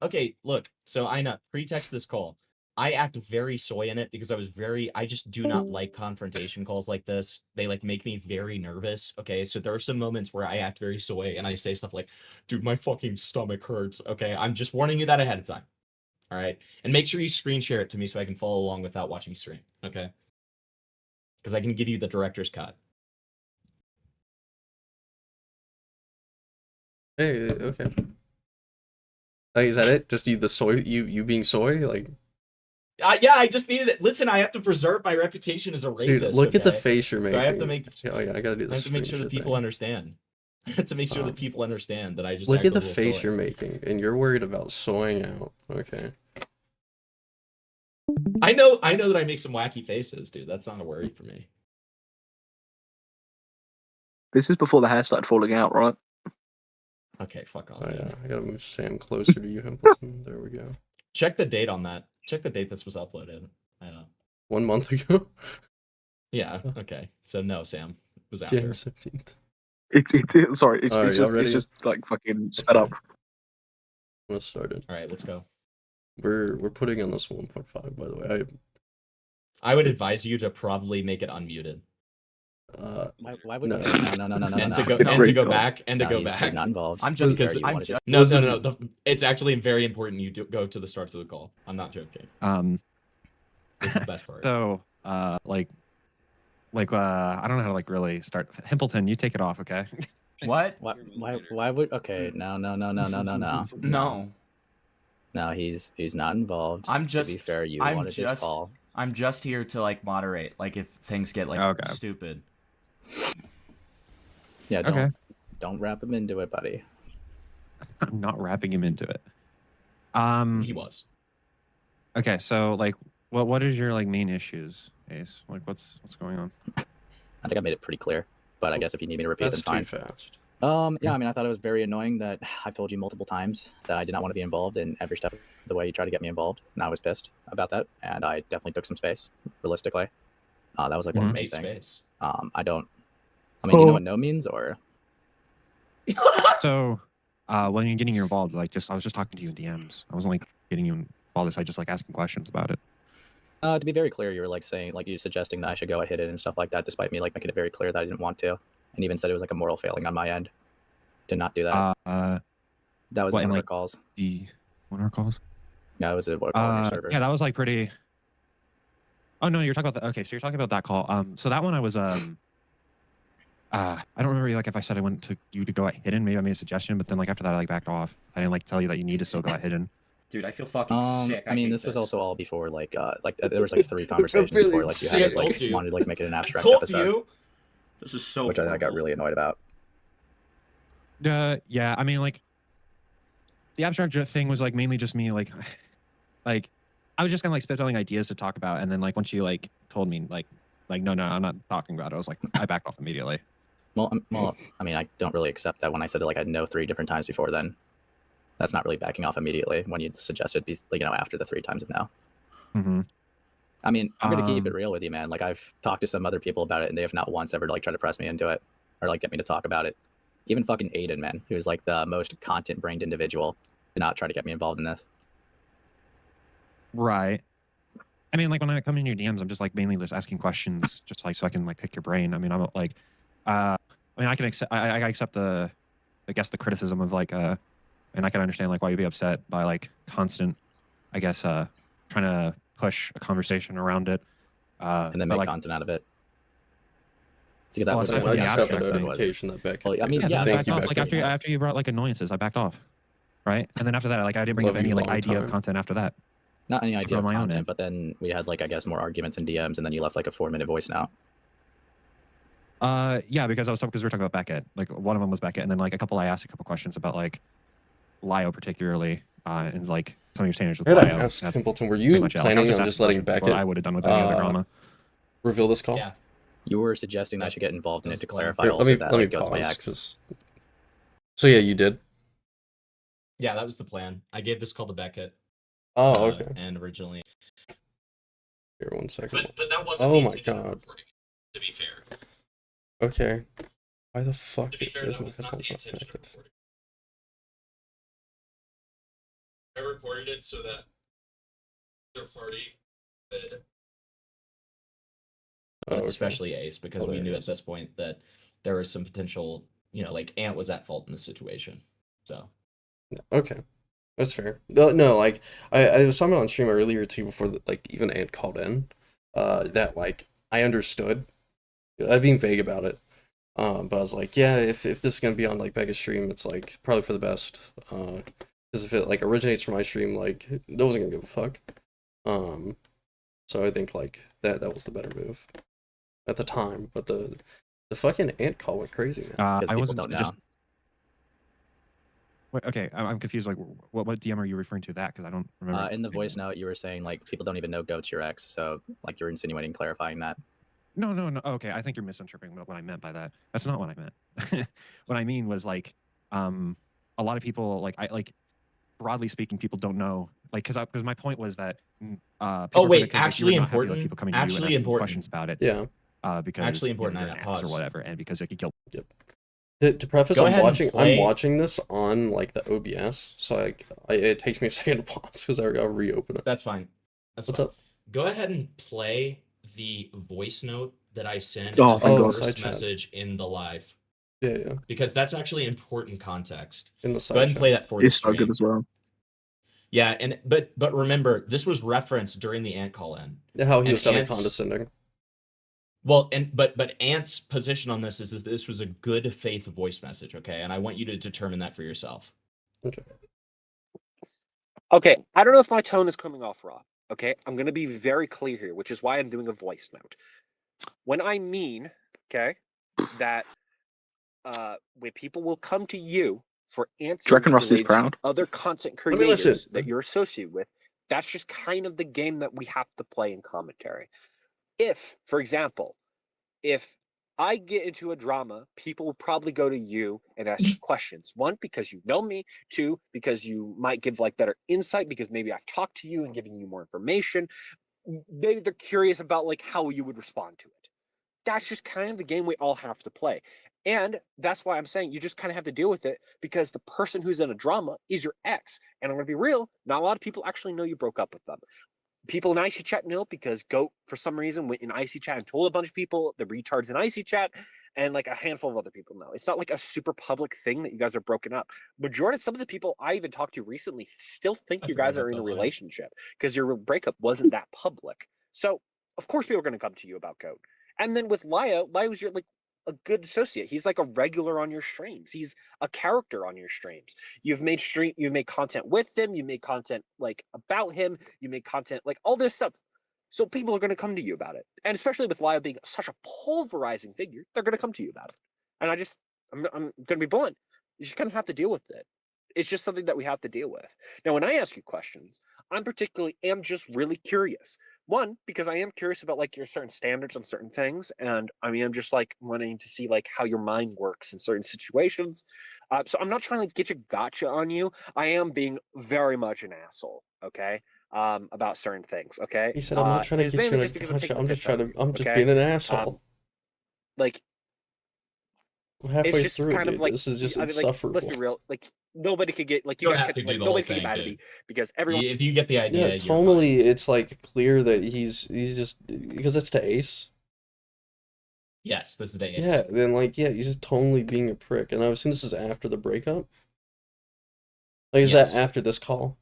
Okay, look. So Ina, pretext this call. I act very soy in it because I just do not like confrontation calls like this. They like make me very nervous. Okay, so there are some moments where I act very soy and I say stuff like, dude, my fucking stomach hurts. Okay, I'm just warning you that ahead of time. All right, and make sure you screen share it to me so I can follow along without watching you stream. Okay, because I can give you the director's cut. Hey, okay. Like, is that it? Just you being soy? Like, Yeah, I just needed it. Listen, I have to preserve my reputation as a rapist. dude, look at the okay? face you're making. So I have to make. Oh yeah, I gotta do I this. have to make sure that people understand. I have to make sure that people understand that I just Look act at a the little face soy. you're making, and you're worried about soying out. Okay. I know that I make some wacky faces, dude. That's not a worry for me. This is before the hair started falling out, right? Okay, fuck off. Oh dude. yeah, I gotta move Sam closer to you, Himpleton. There we go. Check the date on that. Check the date this was uploaded. 1 month ago. Yeah. Okay. So no, Sam. It was after. January 17th. Sorry, Alright, it's y'all just ready? it's just like fucking sped up. Let's start it. All right, let's go. We're putting on this 1.5, by the way. I would advise you to probably make it unmuted. Why would no. No. And to go no. and to go back and to No, go he's back. not involved. I'm To be just fair, because you wanted to- no. It's actually very important you do go to the start of the call. I'm not joking. This is the best part. So, I don't know how to like really start. Himpleton, you take it off, okay? What? Why would? Okay, no. No. No, he's not involved. I'm just. To be fair, you I'm wanted just. his call. I'm just here to like moderate. Like if things get like Okay. stupid. Yeah. Okay. Don't wrap him into it, buddy. I'm not wrapping him into it. He was. Okay, so like, what is your like main issues, Ace? Like, what's going on? I think I made it pretty clear, but I guess if you need me to repeat, That's then too fine. fast. Yeah, I mean, I thought it was very annoying that I've told you multiple times that I did not want to be involved in every step of the way you tried to get me involved, and I was pissed about that, and I definitely took some space, realistically. That was like one of the main things. Space. I do you know what no means, or? So, when you're getting involved, like, I was just talking to you in DMs. I wasn't like getting you involved. I just like asking questions about it. To be very clear, you were like saying, like you suggesting that I should go hit it and stuff like that, despite me like making it very clear that I didn't want to, and even said it was like a moral failing on my end to not do that. That was one of our calls. One of our calls? Yeah, it was a call on your server. Yeah, that was like pretty. Oh no, you're talking about the. Okay, so you're talking about that call. So that one I was I don't remember like if I said I went to you to go at hidden. Maybe I made a suggestion, but then like after that I like backed off. I didn't like tell you that you need to still go at hidden. Dude, I feel fucking sick. I mean, this was also all before like there was like 3 conversations before like you had like wanted to like make it an abstract episode. This is so. Which I got really annoyed about. Yeah, I mean like the abstract thing was like mainly just me like I was just kind of like spitballing ideas to talk about, and then like once you like told me like no, I'm not talking about it, I was like I backed off immediately. Well, I mean, I don't really accept that when I said it like I know 3 different times before then. That's not really backing off immediately when you suggested, like, you know, after the 3 times of no. Mm-hmm. I mean, I'm going to keep it real with you, man. Like, I've talked to some other people about it, and they have not once ever, like, tried to press me into it or, like, get me to talk about it. Even fucking Aiden, man, who's, like, the most content-brained individual, did not try to get me involved in this. Right. I mean, like, when I come in your DMs, I'm just, like, mainly just asking questions just, like, so I can, like, pick your brain. I mean, I'm, like, I mean, I can accept, I accept the, I guess, the criticism of, like, and I can understand, like, why you'd be upset by, like, constant, I guess, trying to push a conversation around it. And then make like, content out of it. Because that well, was aside like, from the the abstract abstract thing. notification that back. Well, I mean, yeah, yeah, I backed off, like, after you brought, like, annoyances, I backed off. Right? And then after that, like, I didn't bring up any, like, idea of content after that. Not any idea of my own content, end. but then we had, like, I guess, more arguments in DMs, and then you left, like, a 4-minute voice note. Yeah, because we were talking about Beckett. Like, one of them was Beckett, and then, like, I asked a couple questions about, like, Lio particularly, and, like, some of your standards with I Lio. gotta ask That's Himpleton, were pretty you much it. Like, I planning was on just letting asking questions, Beckett? what I would have done with any other drama. Reveal this call? Yeah. You were suggesting I should get involved in it to clarify Here, also that, like, Goat's my pause, ex. 'cause- So yeah, you did. Yeah, that was the plan. I gave this call to Beckett. Oh, okay. And originally. Here, 1 second. But that wasn't Oh the my intention of god. recording it, to be fair. Okay. Why the fuck To be fair, is that my was not headphones the not intention of connected? recording. I recorded it so that third party could, okay. especially Ace, because Oh, we there knew it at this point that there was some potential, you know, like Ant was at fault in this situation. So Okay, that's fair. No, like I was talking on stream earlier too before like even Ant called in, that like I understood. I'm being vague about it, but I was like, yeah, if this is gonna be on like Becca's stream, it's like probably for the best. Because if it like originates from my stream, like I wasn't gonna give a fuck. So I think like that was the better move at the time. But the fucking Ant call went crazy, man. I wasn't just. Wait, okay, I'm confused. Like, what DM are you referring to that? Because I don't remember. In the voice note, you were saying like people don't even know Goat's your ex, so like you're insinuating, clarifying that. No. Okay, I think you're misinterpreting what I meant by that. That's not what I meant. What I mean was like, a lot of people like broadly speaking, people don't know like because my point was that people Oh are wait, gonna, actually you're not happy with important. people coming to you and Actually asking you important. questions about it. Yeah. Because actually you know, important. you're an ex Pause or whatever, and because it could kill. Yep. To preface, Go I'm ahead and watching play- this on like the OBS, so like it takes me a second to pause because I'll reopen it. That's fine. What's fine. up? Go ahead and play the voice note that I sent Oh, as the thank God. first Side chat. message in the live. Yeah. Because that's actually important context. In the Go side ahead and play chat. that for the It's so stream. good as well. Yeah, and but remember, this was referenced during the Ant call-in. Yeah, how he And was sounding Ant's- condescending. Well, but Ant's position on this is that this was a good faith voice message, okay? And I want you to determine that for yourself. Okay. Okay, I don't know if my tone is coming off raw. Okay, I'm going to be very clear here, which is why I'm doing a voice note. When I mean, okay, that when people will come to you for answers reckon Rusty's related to proud? other content Let me listen. creators that you're associated with, that's just kind of the game that we have to play in commentary. If, for example, if I get into a drama, people will probably go to you and ask you questions. One, because you know me. Two, because you might give like better insight because maybe I've talked to you and given you more information. Maybe they're curious about like how you would respond to it. That's just kind of the game we all have to play. And that's why I'm saying you just kind of have to deal with it because the person who's in a drama is your ex. And I'm going to be real, not a lot of people actually know you broke up with them. People in Icy Chat know because Goat, for some reason, went in Icy Chat and told a bunch of people, the retards in Icy Chat, and like a handful of other people know. It's not like a super public thing that you guys are broken up. Majority, some of the people I even talked to recently still think you guys are in a relationship because your breakup wasn't that public. So, of course, people are going to come to you about Goat. And then with Lyo's your like a good associate. He's like a regular on your streams. He's a character on your streams. You've made content with him, you made content like about him, you made content like all this stuff. So people are going to come to you about it. And especially with Lyo being such a pulverizing figure, they're going to come to you about it. And I'm going to be blunt. You just kind of have to deal with it. It's just something that we have to deal with. Now, when I ask you questions, am just really curious. One, because I am curious about like your certain standards on certain things, and I mean, I'm just like wanting to see like how your mind works in certain situations. So I'm not trying to get a gotcha on you. I am being very much an asshole, okay, about certain things, okay. He said, "I'm not trying to get you in a gotcha. I'm just being an asshole." Like We're halfway it's just through, kind dude. of like This is just I mean, like, let's insufferable. be real. Like nobody could get like You you don't guys have to could do like the nobody whole could get thing, mad at dude. me because everyone. If you get the idea, Yeah, you're tonally, it's like clear that he's just because it's to Ace. Yes, this is the Ace. Yeah, then like he's just tonally being a prick, and I assume this is after the breakup. Like, is that after this call?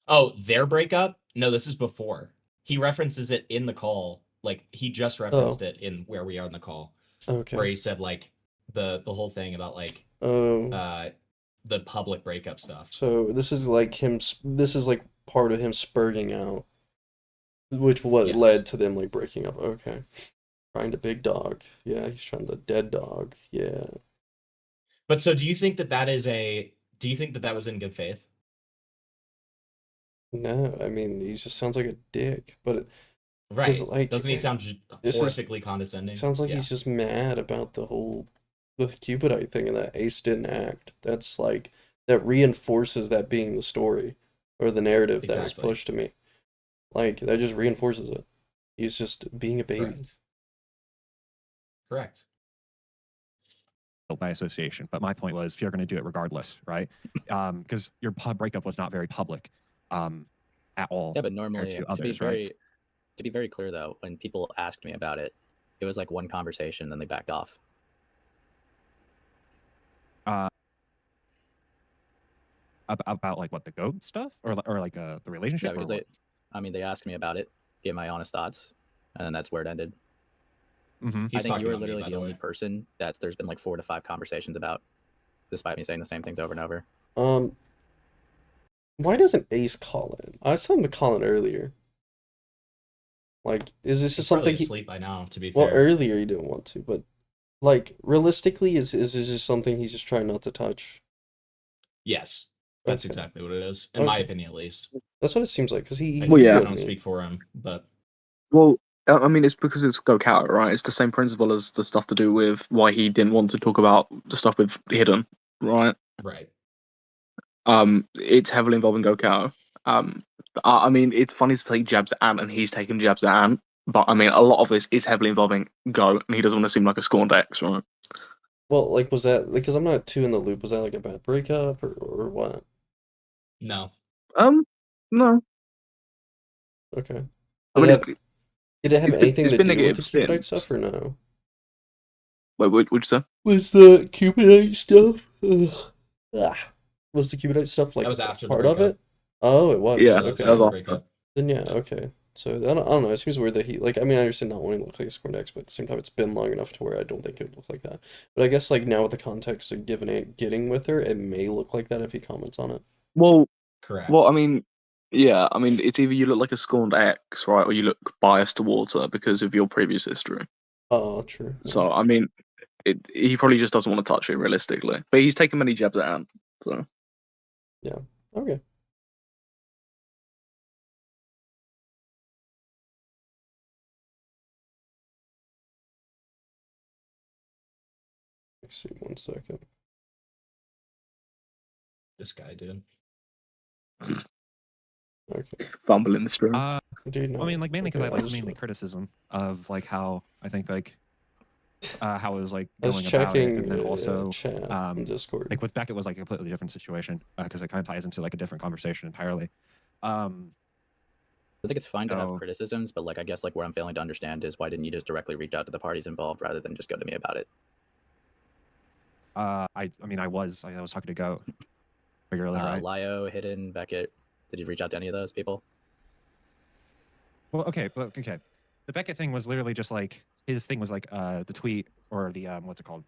Oh, their breakup? No, this is before. He references it in the call. Like he just referenced it in where we are in the call. Okay. Where he said like the whole thing about like the public breakup stuff. So this is like him. This is like part of him spurting out, which led to them like breaking up. Okay, trying to big dog. Yeah, he's trying to dead dog. Yeah. But so, do you think that do you think that that was in good faith? No, I mean he just sounds like a dick. But Right? like, Doesn't he sound horrifically condescending? Sounds like Yeah. he's just mad about the Cupidite thing and that Ace didn't act. That's like that reinforces that being the story or the narrative that was Exactly. pushed to me. Like that just reinforces it. He's just being a baby. Correct. By association, but my point was you're going to do it regardless, right? Because your breakup was not very public, at all. Yeah, but normally, to others, right? to be very clear though, when people asked me about it, it was like one conversation, then they backed off. About like what, the goat stuff or like the relationship? Yeah, because they asked me about it, gave my honest thoughts, and then that's where it ended. Mm-hmm. I think you were literally the only person that there's been like 4 to 5 conversations about, despite me saying the same things over and over. Why doesn't Ace call in? I saw him to call in earlier. Like, is this just something asleep by now? To be well, fair. earlier he didn't want to, but Like, realistically, is this just something he's just trying not to touch? Yes, that's Okay. exactly what it is, in my Okay. opinion, at least. That's what it seems like, because he Well, yeah. I told don't me. speak for him, but Well, I mean, it's because it's GoCatto, right? It's the same principle as the stuff to do with why he didn't want to talk about the stuff with Hidden, right? right. It's heavily involving GoCatto. I mean, it's funny to take jabs at Ant, and he's taking jabs at Ant, but I mean, a lot of this is heavily involving Go, and he doesn't want to seem like a scorned ex, right? Well, like, was that, like, because I'm not too in the loop, was that like a bad breakup or what? No. No. Okay. I mean, Did it have anything it's to been do with negative the Cupidite since. stuff or no? Wait, what'd you say? Was the Cupidite stuff? Was the Cupidite stuff like That was after the part of breakup. it? Oh, it was. Yeah, Okay. that was after. Then yeah, okay. So I don't know. It seems weird that he like. I mean, I understand not wanting to look like a scorned ex, but at the same time, it's been long enough to where I don't think it would look like that. But I guess like now with the context of getting with her, it may look like that if he comments on it. Well, correct. Well, I mean, yeah, I mean, it's either you look like a scorned ex, right, or you look biased towards her because of your previous history. Oh, true. So, I mean, he probably just doesn't want to touch it realistically. But he's taken many jabs at Ant, so. Yeah. Okay. Let's see, 1 second. This guy, dude. Okay. Fumble in the stream. Dude, no. I mean, like mainly because Okay, I I'll like just- mainly criticism of like how I think like how it was like I was going about it, checking, and then also chat on Discord. like with Beck, it was like a completely different situation because it kind of ties into like a different conversation entirely. I think it's fine to have So- criticisms, but like I guess like where I'm failing to understand is why didn't you just directly reach out to the parties involved rather than just go to me about it? I mean, I was talking to Goat regularly, right? Lio, Hidden, Beckett. Did you reach out to any of those people? Well, okay. The Beckett thing was literally just like his thing was like the tweet or the what's it called?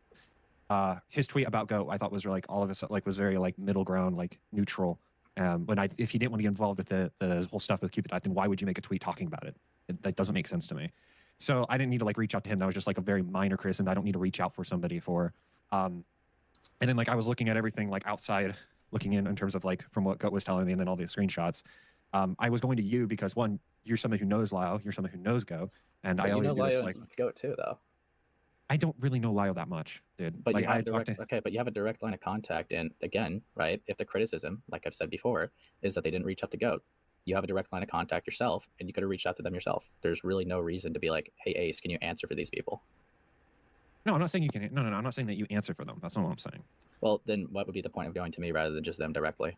His tweet about Goat I thought was like all of it like was very like middle ground, like neutral. If he didn't want to get involved with the whole stuff with Cupidite, then why would you make a tweet talking about it? That doesn't make sense to me. So I didn't need to like reach out to him. That was just like a very minor criticism. I don't need to reach out for somebody for. And then like I was looking at everything like outside, looking in terms of like from what Goat was telling me, and then all the screenshots. I was going to you because one, you're somebody who knows Lio, you're somebody who knows Go, and I always do this like. Let's go too, though. I don't really know Lio that much, dude. But like you have I a direct, okay, but you have a direct line of contact, and again, right? If the criticism, like I've said before, is that they didn't reach out to Goat, you have a direct line of contact yourself, and you could have reached out to them yourself. There's really no reason to be like, "Hey, Ace, can you answer for these people?" No, I'm not saying you can. No, I'm not saying that you answer for them. That's not what I'm saying. Well, then what would be the point of going to me rather than just them directly?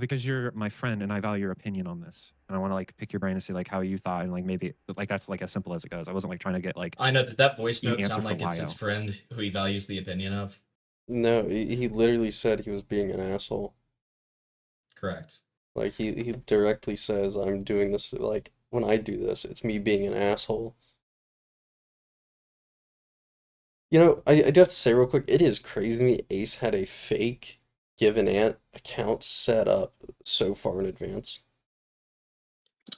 Because you're my friend and I value your opinion on this, and I want to like pick your brain and see like how you thought, and like maybe like that's like as simple as it goes. I wasn't like trying to get like. I know that voice you note answer sound for like it's his Lio. friend who he values the opinion of. No, he literally said he was being an asshole. Correct. Like he directly says, "I'm doing this like when I do this, it's me being an asshole." You know, I do have to say real quick, it is crazy to me Ace had a fake GivenAnt account set up so far in advance.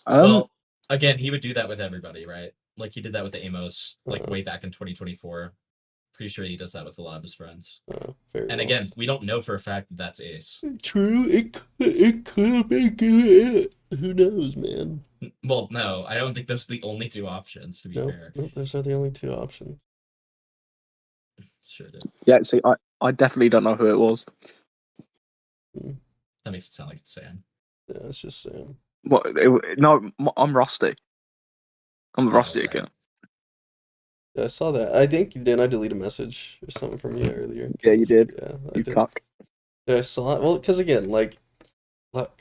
Well, again, he would do that with everybody, right? Like he did that with Amos, like way back in 2024. Pretty sure he does that with a lot of his friends. And again, we don't know for a fact that that's Ace. True, it could have been GivenAnt. Who knows, man? Well, no, I don't think those are the only two options, to be fair. Nope, those are the only two options. Sure did. Yeah, see, I definitely don't know who it was. That makes it sound like it's Sam. Yeah, it's just Sam. What? No, I'm Rusty. I'm the Rusty account. Yeah, I saw that. I think didn't I delete a message or something from you earlier? Yeah, you did. Yeah, You cuck. Yeah, I saw it. Well, because again, like, look.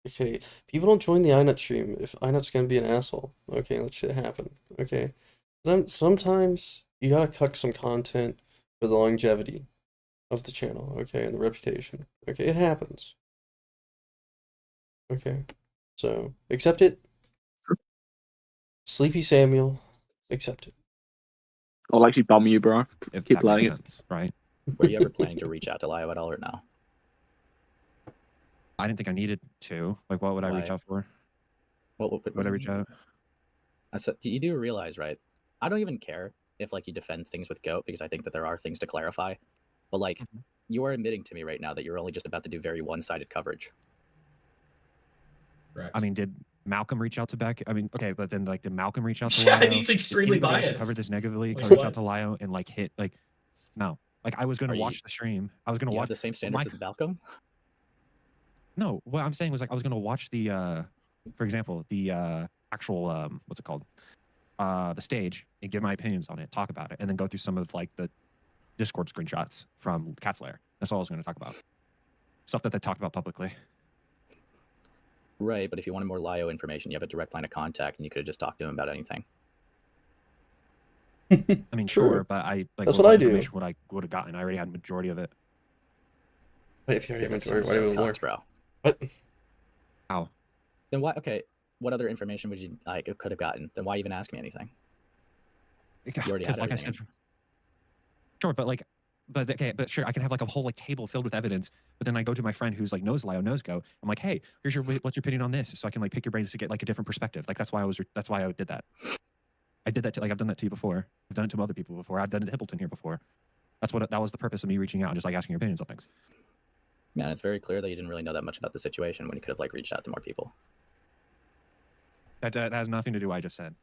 Okay, people don't join the iNut stream if iNut's gonna be an asshole. Okay, let shit happen. Okay, sometimes you gotta cuck some content for the longevity of the channel. Okay, and the reputation. Okay, it happens. Okay, so accept it. Sleepy Samuel, accept it. I'll actually bum you, bro. If Keep that playing makes it. sense, right? Were you ever planning to reach out to Lio at all or no? I didn't think I needed to. Like, what would I reach Why? out for? What Would I reach out? So you do realize, right? I don't even care if like you defend things with Goat, because I think that there are things to clarify. But like, you are admitting to me right now that you're only just about to do very one-sided coverage. I mean, did Malcolm reach out to Beck? I mean, okay, but then like, did Malcolm reach out to Yeah, Lio? he's Did extremely anybody else who biased. covered this negatively Like reach what? out to Lio and like hit like? No, like I was going Are to you- watch the stream. I was going to You have watch the same standards as Malcolm? No, what I'm saying was like I was going to watch the, for example, the actual what's it called, the stage, and give my opinions on it, talk about it, and then go through some of like the Discord screenshots from Cat's Lair. That's all I was going to talk about. Stuff that they talk about publicly. Right, but if you wanted more Lio information, you have a direct line of contact, and you could have just talked to him about anything. I mean, True. sure, but I like That's what I do. information would I would have gotten. I already had a majority of it. Wait, if you already have That majority, sounds why do so you want more? cucked, bro. What? How? Then why? Okay, what other information would you like could have gotten? Then why even ask me anything? You already had Because like I everything. said, sure, but like, but okay, but sure, I can have like a whole like table filled with evidence. But then I go to my friend who's like knows Lio, knows Go. I'm like, hey, what's your opinion on this? So I can like pick your brains to get like a different perspective. Like that's why I did that. I did that to, like I've done that to you before. I've done it to other people before. I've done it to Hippleton here before. That was the purpose of me reaching out and just like asking your opinions on things. Man, it's very clear that you didn't really know that much about the situation when you could have like reached out to more people. That has nothing to do with what I just said.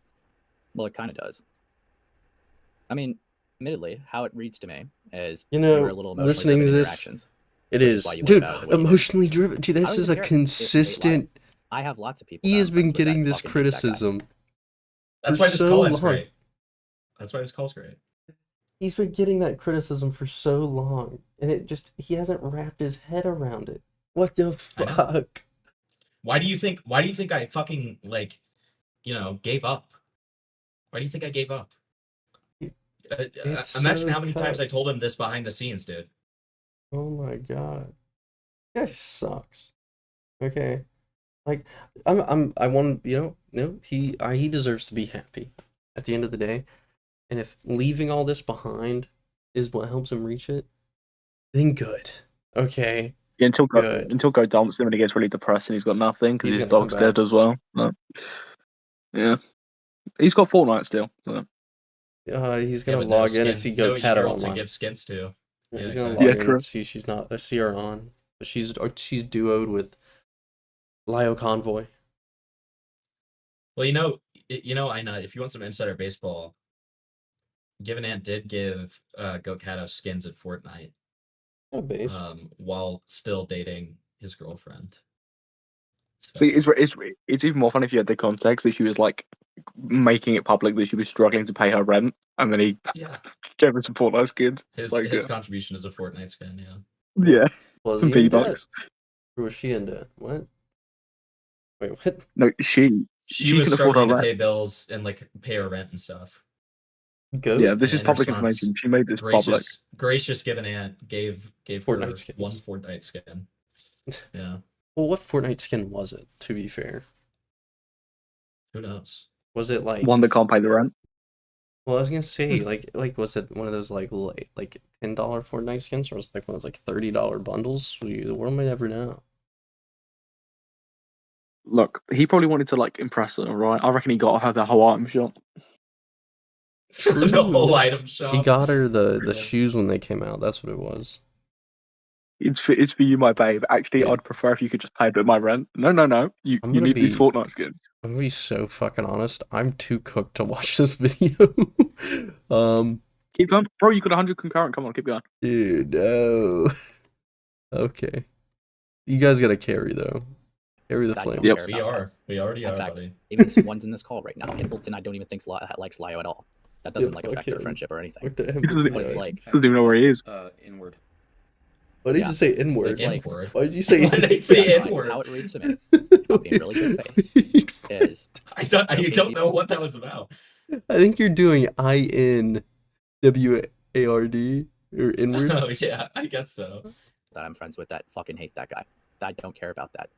Well, it kind of does. I mean, admittedly, how it reads to me is You know, were a little emotionally listening to driven this, interactions, it which is, why you went dude, about it the way you did. emotionally driven. Dude, I this don't is a even care. consistent. I have lots of people. He that has I'm been friends with that getting this fucking hate that guy. criticism. That's for why this so call-in's long. great. That's why this call's great. He's been getting that criticism for so long, and he hasn't wrapped his head around it. What the fuck? Why do you think I fucking like, gave up? Why do you think I gave up? It's Imagine so how many times I cut. told him this behind the scenes, dude. Oh my god, that guy sucks. Okay, like I want he deserves to be happy at the end of the day, and if leaving all this behind is what helps him reach it, then good. Okay. Yeah, until Good. Go dumps him and he gets really depressed and he's got nothing because He's his gonna come dog's dead back. as well. But, yeah, he's got Fortnite still. So. He's Yeah, gonna but no log in and skin, see no GoatCatto year-old to online. give skins to. Yeah, Yeah, he's gonna exactly. log in and see her on, but she's duoed with Lio Convoy. Well, I know if you want some insider baseball, GivenAnt did give GoatCatto's skins at Fortnite. Oh, base. While still dating his girlfriend. See, it's even more fun if you had the context that she was like making it public that she was struggling to pay her rent, and then he gave her some Fortnite skins. His contribution is a Fortnite skin, yeah. Yeah, Was some he in debt? V-Bucks. Or was she in debt? What? Wait, what? No, she was can afford her struggling to rent. pay bills and like pay her rent and stuff. Goat? Yeah, this is in public response, information. She made this public. Gracious GivenAnt gave Fortnite her skins. one Fortnite skin. Yeah. Well, what Fortnite skin was it, to be fair? Who knows? Was it like One that can't pay the rent? Well, I was gonna say, like was it one of those like $10 Fortnite skins, or was it like one of those like $30 bundles? The world may never know. Look, he probably wanted to like impress her, right? I reckon he got her the whole item shop. The whole item shop. He got her the shoes when they came out. That's what it was. It's for you, my babe. Actually, I'd prefer if you could just pay a bit of my rent. No. You I'm gonna need these be- Fortnite skins. I'm gonna be so fucking honest. I'm too cooked to watch this video. Keep going, bro. You got 100 concurrent. Come on, keep going. Dude, no. Okay. You guys gotta carry though. Carry the I flame. don't care We about are. that. We already In are, fact, buddy. even if one's in this call right now, Hippleton, I don't even think likes Lio at all. That doesn't like affect their fucking- friendship or anything. What the hell? He doesn't, But it's like doesn't even know where he is. Inward. Why did Yeah. you say inward? It's like- Why did you say Why did they say Yeah, inward? how it reads to me, I'm being really good faith, is I don't know what that was about. I think you're doing INWARD or inward. Oh yeah, I guess so. that I'm friends with that fucking hate that guy. I don't care about that.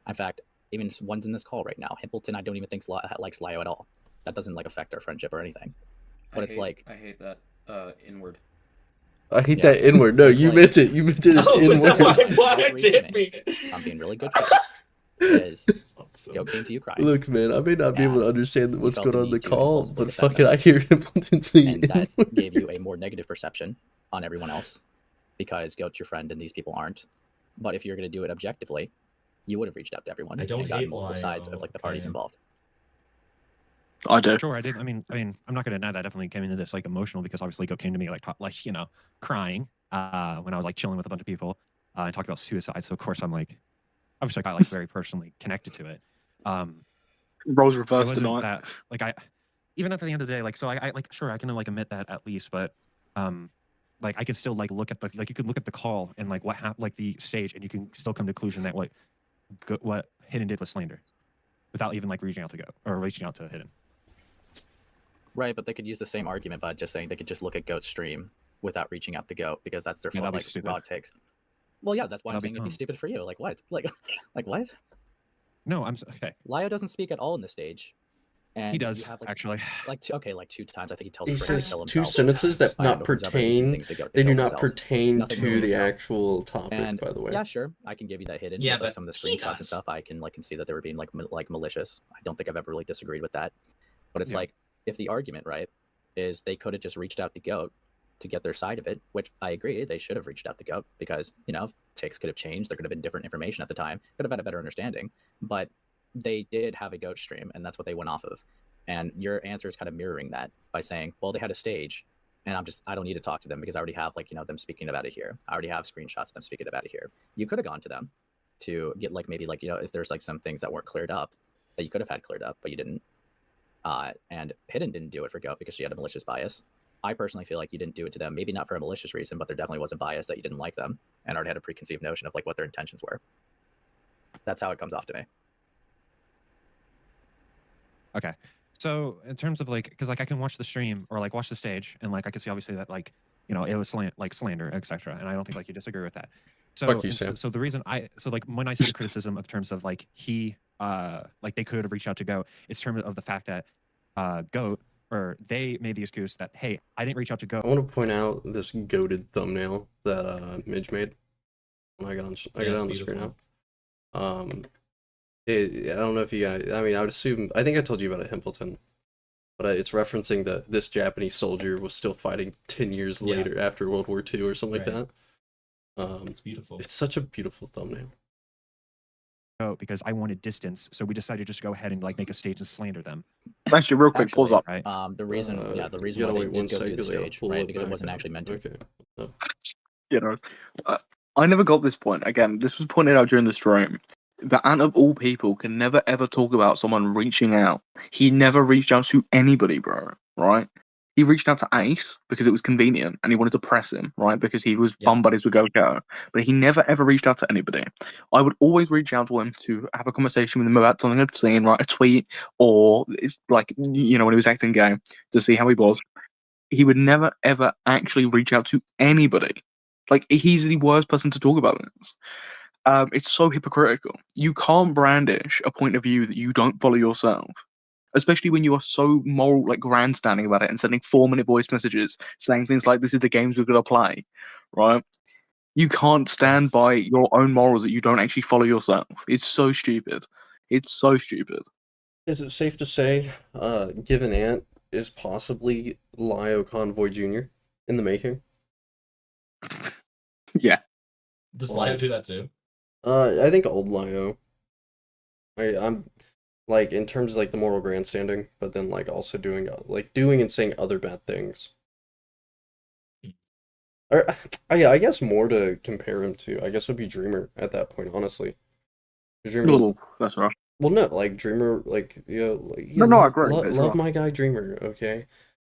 In fact, even if one's in this call right now, Hippleton, I don't even think likes Lio at all. That doesn't like affect our friendship or anything. But it's like I hate that inward. I hate Yeah. that inward. No, It's you like- meant it. You meant it as Oh, inward. no, I How it reads to did me, mean. I'm being really good faith, is Goat came to you crying. Look, man, I may not be able to and understand you what's felt going on in need the to call, impulsively but defend fucking, them. I hear Impleton saying And that gave you a more negative perception on everyone else because Goat's your friend and these people aren't. But if you're going to do it objectively, you would have reached out to everyone I don't and gotten hate multiple sides of Lio, like the parties okay? involved. I do. Sure, I did. I mean, I'm not gonna deny that. I definitely came into this like emotional because obviously Go came to me like crying when I was like chilling with a bunch of people and talked about suicide. So of course I'm like, obviously I got like very personally connected to it. Roles It reversed wasn't tonight. that like even at the end of the day, like so I like sure I can like admit that at least, but like I could still like look at the like you could look at the call and like what happened like the stage and you can still come to the conclusion that what Hidden did was slander without even like reaching out to Go or reaching out to Hidden. Right, but they could use the same argument by just saying they could just look at Goat's stream without reaching out to Goat because that's their Yeah, that'd be like stupid. raw takes. Well, yeah, that's why I'm That'd be saying it'd be dumb. stupid for you. Like what? Like what? No, okay. Lio doesn't speak at all in the stage. And He does, you have, like, actually. Like two times. I think he tells He Frick to says kill two himself. sentences that I not know who's ever making pertain. things to Goat to They do kill not themselves. pertain Nothing to really the Goat. actual topic. And by the way, yeah, sure, I can give you that Hidden. Yeah, with, like, but some of the he screenshots and does. stuff. I can see that they were being like malicious. I don't think I've ever really disagreed with that. But it's Yeah. like if the argument, right, is they could have just reached out to Goat to get their side of it, which I agree they should have reached out to Goat because takes could have changed. There could have been different information at the time. Could have had a better understanding. But they did have a Goat stream, and that's what they went off of. And your answer is kind of mirroring that by saying, well, they had a stage, and I don't need to talk to them because I already have them speaking about it here. I already have screenshots of them speaking about it here. You could have gone to them to get maybe if there's some things that weren't cleared up that you could have had cleared up, but you didn't. And Hidden didn't do it for Goat because she had a malicious bias. I personally feel like you didn't do it to them, maybe not for a malicious reason, but there definitely was a bias that you didn't like them and already had a preconceived notion of what their intentions were. That's how it comes off to me. Okay. So in terms of because I can watch the stream or watch the stage and I can see obviously that it was slander, etc. And I don't think you disagree with that. So Fuck you, Sam. so the reason when I see the criticism of terms of he they could have reached out to Go, it's terms of the fact that Goat or they made the excuse that hey, I didn't reach out to Go. I want to point out this goated thumbnail that Midge made. I got it on the screen now. I don't know if you guys, I would assume, I think I told you about it, Himpleton, but it's referencing that this Japanese soldier was still fighting 10 years later after World War II or something like that. It's beautiful. It's such a beautiful thumbnail. Because I wanted distance, so we decided to just go ahead and make a stage and slander them. Actually, real quick, pause up. Right? The reason why they did go to the stage, right, because it wasn't actually meant to. Okay. I never got this point. Again, this was pointed out during the stream. But Ant of all people can never ever talk about someone reaching out. He never reached out to anybody, bro. Right? He reached out to Ace because it was convenient and he wanted to press him, right? Because he was bum buddies with GoatCatto. But he never ever reached out to anybody. I would always reach out to him to have a conversation with him about something I'd seen, write a tweet, or when he was acting gay to see how he was. He would never ever actually reach out to anybody. He's the worst person to talk about this. It's so hypocritical. You can't brandish a point of view that you don't follow yourself. Especially when you are so moral, grandstanding about it and sending 4-minute voice messages saying things like, this is the games we're going to play, right? You can't stand by your own morals that you don't actually follow yourself. It's so stupid. It's so stupid. Is it safe to say GivenAnt is possibly Lio Convoy Jr. in the making? Yeah. Does Lio do that too? I think old Lio. I'm in terms of the moral grandstanding, but then also doing and saying other bad things. Or I guess more to compare him to, I guess would be Dreamer at that point, honestly. Dreamer that's right. Well, no, Dreamer, No, I agree. Love my guy Dreamer, okay?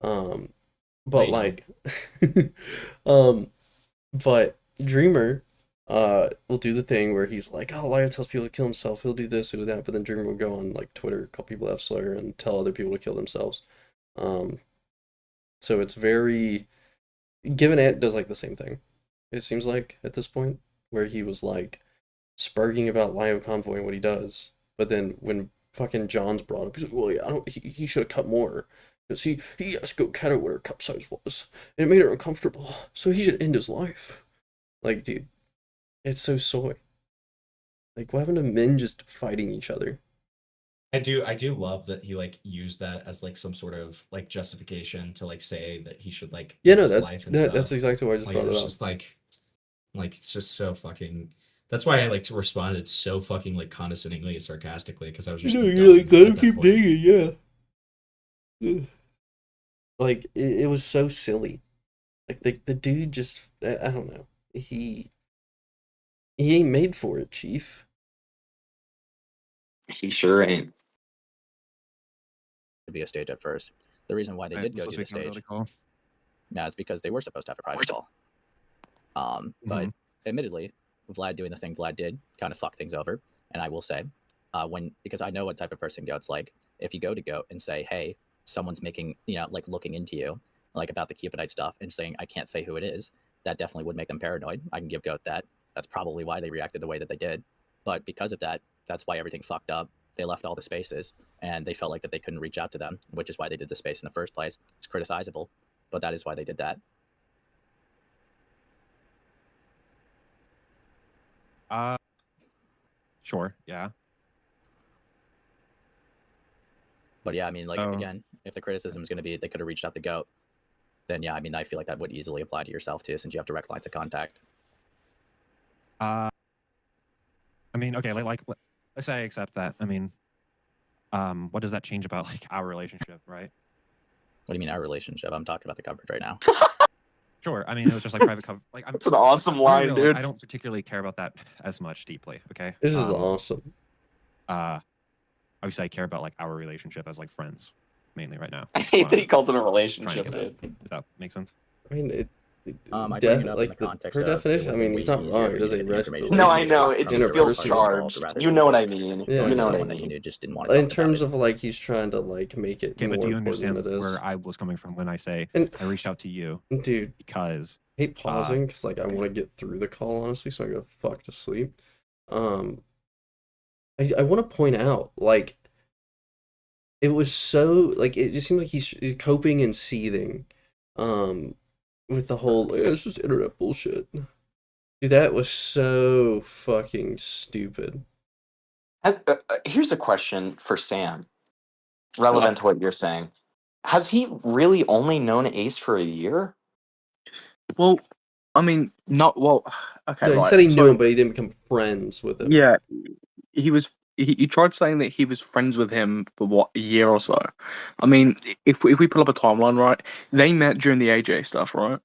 But but Dreamer will do the thing where he's like, oh, Lio tells people to kill himself, he'll do this, he'll do that, but then Dreamer will go on Twitter, call people F-Slayer, and tell other people to kill themselves. So it's very GivenAnt does the same thing, it seems like, at this point, where he was sparking about Lio Convoy and what he does, but then when fucking John's brought up, he's like, well, yeah, he should have cut more. Because he asked GoatCatto what her cup size was, and it made her uncomfortable, so he should end his life. Dude, it's so soy. What happened to men just fighting each other? I do love that he like used that as like some sort of like justification to like say that he should like Yeah, live no, his life and stuff. that's exactly why I just Like brought it it was up. just like it's just so fucking. That's why I like responded so fucking like condescendingly and sarcastically because I was just You know, dying you're like, let at him that keep point. digging, yeah. Like it was so silly. Like the dude just I don't know. He ain't made for it, Chief. He sure ain't. To be a stage at first. The reason why they Right, did this go was do the speaking of stage. call. Yeah, it's because they were supposed to have a private call. But admittedly, Vlad doing the thing Vlad did kind of fucked things over. And I will say, because I know what type of person Goat's like. If you go to Goat and say, hey, someone's making, like looking into you, like about the Cupidite stuff and saying, I can't say who it is, that definitely would make them paranoid. I can give Goat that. That's probably why they reacted the way that they did. But because of that, that's why everything fucked up. They left all the spaces and they felt like that they couldn't reach out to them, which is why they did the space in the first place. It's criticizable, but that is why they did that. Sure, yeah. But yeah, I mean, like, again, if the criticism is going to be they could have reached out to Goat, then yeah, I mean, I feel like that would easily apply to yourself too, since you have direct lines of contact. I mean, okay, like let's say I accept that. I mean, what does that change about like our relationship, right? What do you mean our relationship? I'm talking about the coverage right now. Sure. I mean, it was just like private cover. Like, That's an awesome line, real, dude. I don't particularly care about that as much deeply. Okay. This is awesome. Obviously, I care about like our relationship as like friends, mainly right now. I hate that he calls it a relationship, dude. dude. Does that make sense? I mean, I bring it up in the context her of it definition. I would have mean, been he's way not easier wrong. for It you is to a get the information No, I from know. the It just feels party involved charged. rather You than know what I just, mean. Yeah, You know what I someone that you mean. knew just didn't want to talk in terms about it. of like he's trying to like make it Okay, more but do you important understand than it is. where I was coming from when I say I reached out to you, dude? Because I hate pausing because like I want to get through the call honestly, so I go fuck to sleep. I want to point out like it was so like it just seemed like he's coping and seething, with the whole it's just internet bullshit. Dude, that was so fucking stupid. Here's a question for Sam, relevant to what you're saying. Has he really only known Ace for a year? Well, I mean, not well. Okay, No, he right. said he knew so, him, but he didn't become friends with him. Yeah, he was. He tried saying that he was friends with him for what, a year or so. I mean, if we pull up a timeline, right? They met during the AJ stuff, right?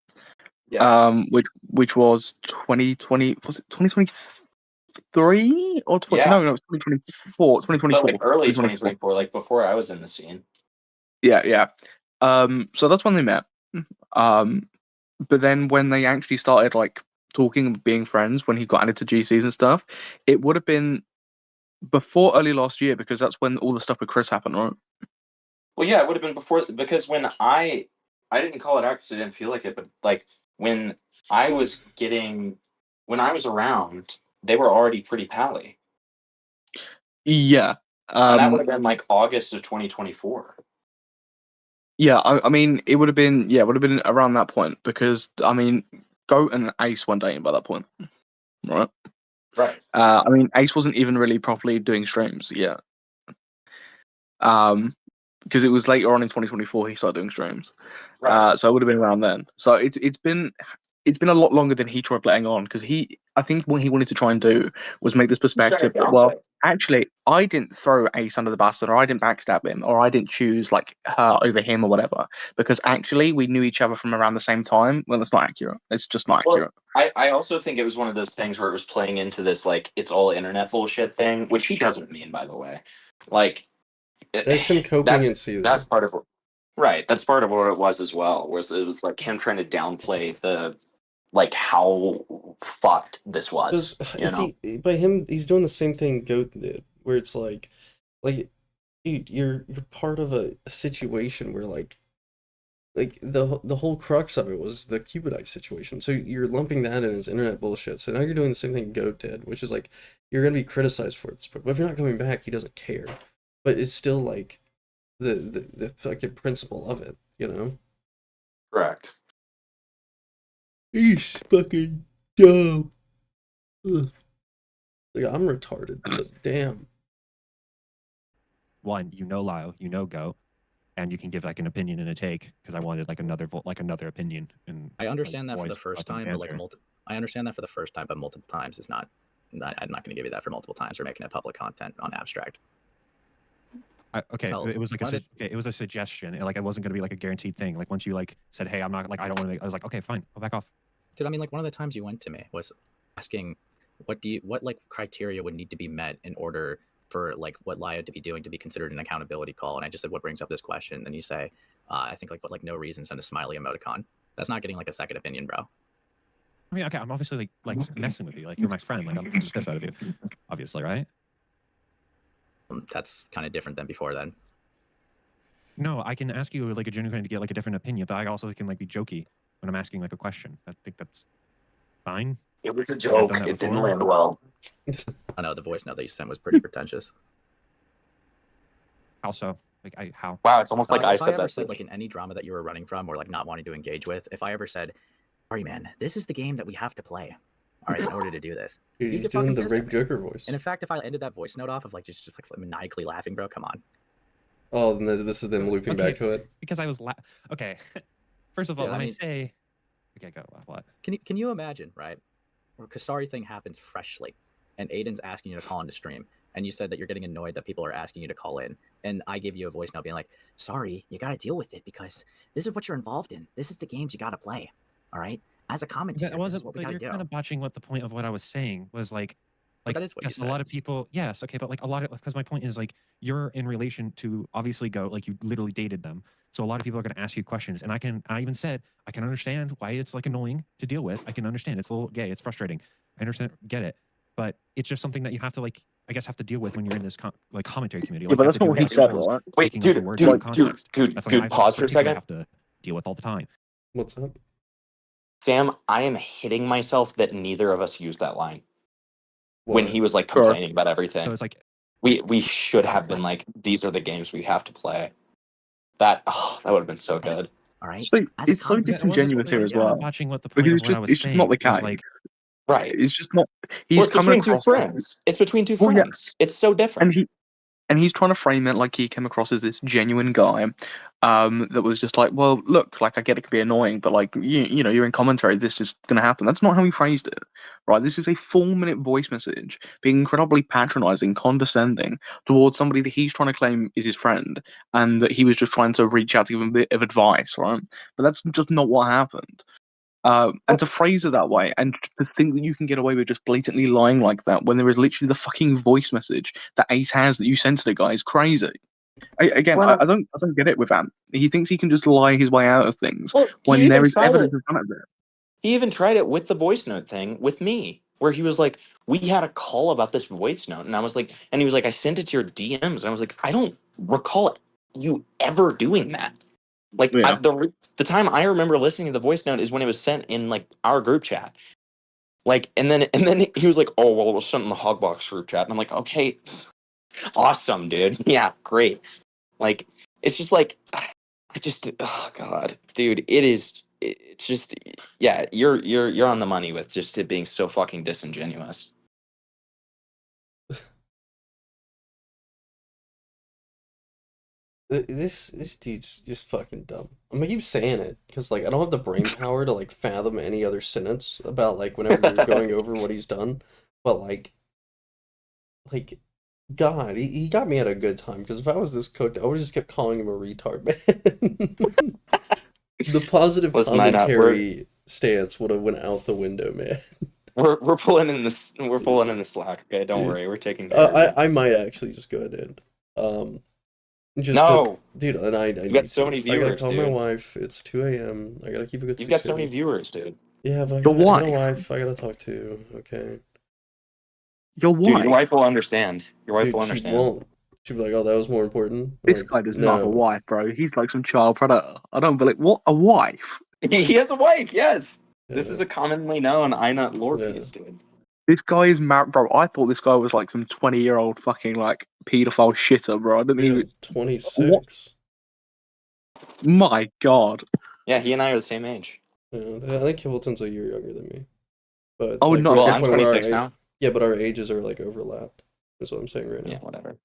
Yeah. Which was 2020. Was it 2023 or 20? Yeah. No, it was 2024. 2024. But like early 2024. 2024, like before I was in the scene. Yeah, yeah. So that's when they met. But then when they actually started like talking and being friends, when he got added to GCs and stuff, it would have been before early last year because that's when all the stuff with Chris happened, right? Well, yeah, it would have been before because when I didn't call it out because I didn't feel like it, but like when I was around, they were already pretty pally. Yeah. And that would have been like August of 2024. Yeah, I mean, it would have been around that point because I mean, Goat and Ace weren't dating by that point, right? Right. I mean, Ace wasn't even really properly doing streams yet. Because it was later on in 2024 he started doing streams. Right. So it would have been around then. So it's been a lot longer than he tried letting on because I think what he wanted to try and do was make this perspective that, well, actually, I didn't throw Ace under the bus, or I didn't backstab him, or I didn't choose like her over him or whatever, because actually we knew each other from around the same time. Well, that's not accurate. It's just not accurate. I also think it was one of those things where it was playing into this like it's all internet bullshit thing, which he doesn't mean, by the way. Like That's him coping and seething. That's part of right. That's part of what it was as well. Was it was like him trying to downplay the like how fucked this was. By him, he's doing the same thing Goat did, where it's like, dude, you're part of a situation where like the whole crux of it was the Cupidite situation. So you're lumping that in as internet bullshit. So now you're doing the same thing Goat did, which is like you're gonna be criticized for this. But if you're not coming back, he doesn't care. But it's still like the fucking principle of it, you know? Correct. He's fucking dumb. Ugh. Like, I'm retarded, but damn. one, you know Lyle, you know Go, and you can give like an opinion and a take because I wanted like another opinion. And I understand that for the voice first fucking time, but like banter. I understand that for the first time, but multiple times is not. I'm not going to give you that for multiple times. We're making it public content on abstract. Okay, Well, it was like one of it was a suggestion. Like it wasn't going to be like a guaranteed thing. Like once you like said, "Hey, I'm not like I don't want to," I was like, "Okay, fine, I'll back off." Dude, I mean, like one of the times you went to me was asking, what like criteria would need to be met in order for like what Laya to be doing to be considered an accountability call? And I just said, what brings up this question? And you say, I think like what like no reason, send a smiley emoticon. That's not getting like a second opinion, bro. I mean, okay, I'm obviously like messing with you. Like you're my friend. Like I'm taking the piss out of you, obviously, right? That's kind of different than before then. No, I can ask you like a genuine to get like a different opinion, but I also can like be jokey when I'm asking like a question. I think that's fine. It was a I've joke. done that It didn't before. land well. I know the voice note that you sent was pretty pretentious. How so? Like how? Wow, it's almost like I If I said ever that. said like in any drama that you were running from or like not wanting to engage with, if I ever said, "Sorry, man, this is the game that we have to play. All right, in order to do this." Dude, you he's get doing fucking the pissed Rape at me. Joker voice. And in fact, if I ended that voice note off of like just like maniacally laughing, bro, come on. Oh, and this is them looping back to it. Because I was okay. First of all, Yeah, when I I mean- say, okay, go. What? Can you imagine, right? Where Kasari thing happens freshly, and Aiden's asking you to call into stream, and you said that you're getting annoyed that people are asking you to call in, and I gave you a voice note being like, "Sorry, you got to deal with it because this is what you're involved in. This is the games you got to play. All right, as a commentator, That this wasn't. is what we But got to you're do." kind of botching what the point of what I was saying was like. But that is what you yes, a lot of people. Yes, okay, but like a lot of because my point is like you're in relation to obviously Go, like you literally dated them. So a lot of people are going to ask you questions, and I even said I can understand why it's like annoying to deal with. I can understand it's a little gay, it's frustrating. I understand, get it, but it's just something that you have to like I guess have to deal with when you're in this like commentary community. Yeah, Like but you have that's to not deal what he with said, trolls right? Wait, taking like the words out of context. That's something I've pause for a people I second. have to deal with all the time. What's up? Sam, I am hitting myself that neither of us used that line when What? he was like Sure. complaining about everything. So it's like we should have been like, these are the games we have to play. That would have been so good. All right. So it's so That wasn't- disingenuous here as you're kind of well. botching what the point Because of it's what I just was it's just not the saying was case. like. Right. It's just not. Well, He's it's coming between two across friends. It's between two Well, yeah. friends. It's so different. And he's trying to frame it like he came across as this genuine guy, that was just like, well, look, like I get it can be annoying, but like you know, you're in commentary, this is gonna happen. That's not how he phrased it, right? This is a 4-minute voice message being incredibly patronizing, condescending towards somebody that he's trying to claim is his friend, and that he was just trying to reach out to give him a bit of advice, right? But that's just not what happened. And to phrase it that way, and to think that you can get away with just blatantly lying like that when there is literally the fucking voice message that Ace has that you sent to the guy is crazy. I don't get it with Ant. He thinks he can just lie his way out of things when there is evidence of none of it. He even tried it with the voice note thing with me, where he was like, we had a call about this voice note. And I was like, and he was like, I sent it to your DMs. And I was like, I don't recall you ever doing that. Like the time I remember listening to the voice note is when it was sent in like our group chat. Like, and then he was like, oh, well, it was sent in the Hogbox group chat. And I'm like, okay, awesome, dude. Yeah, great. Like, it's just like, oh God, dude, it's just, yeah, you're on the money with just it being so fucking disingenuous. This dude's just fucking dumb. I'm gonna keep saying it because like I don't have the brain power to like fathom any other sentence about like whenever you're going over what he's done, but like God, he got me at a good time because if I was this cooked, I would have just kept calling him a retard, man. The positive commentary stance would have went out the window, man. We're pulling in this. We're pulling in the slack. Okay, don't worry. We're taking care of it. I might actually just go ahead and just No, dude, and I you got so many I gotta viewers, call my dude. wife. It's 2 a.m. I gotta keep a good. You've got so many 6:30. viewers, dude. Yeah, but I Your got a wife. wife I gotta talk to. Okay. Your Dude, your wife will understand. Your wife Dude, will she understand. won't. She'll be like, "Oh, that was more important." I'm This like, guy does not have a no. wife, bro. He's like some child predator. I don't believe what a wife. He has a wife. Yes, this Yeah. is a commonly known INUT lore piece, dude. This guy is married, bro. I thought this guy was like some 20-year-old fucking like pedophile shitter, bro. I didn't even 26. My God. Yeah, he and I are the same age. Yeah, I think Kibbleton's a year younger than me. But it's Oh, like no, we're at the I'm point where 26 now. Yeah, but our ages are like overlapped. Is what I'm saying right now. Yeah, whatever.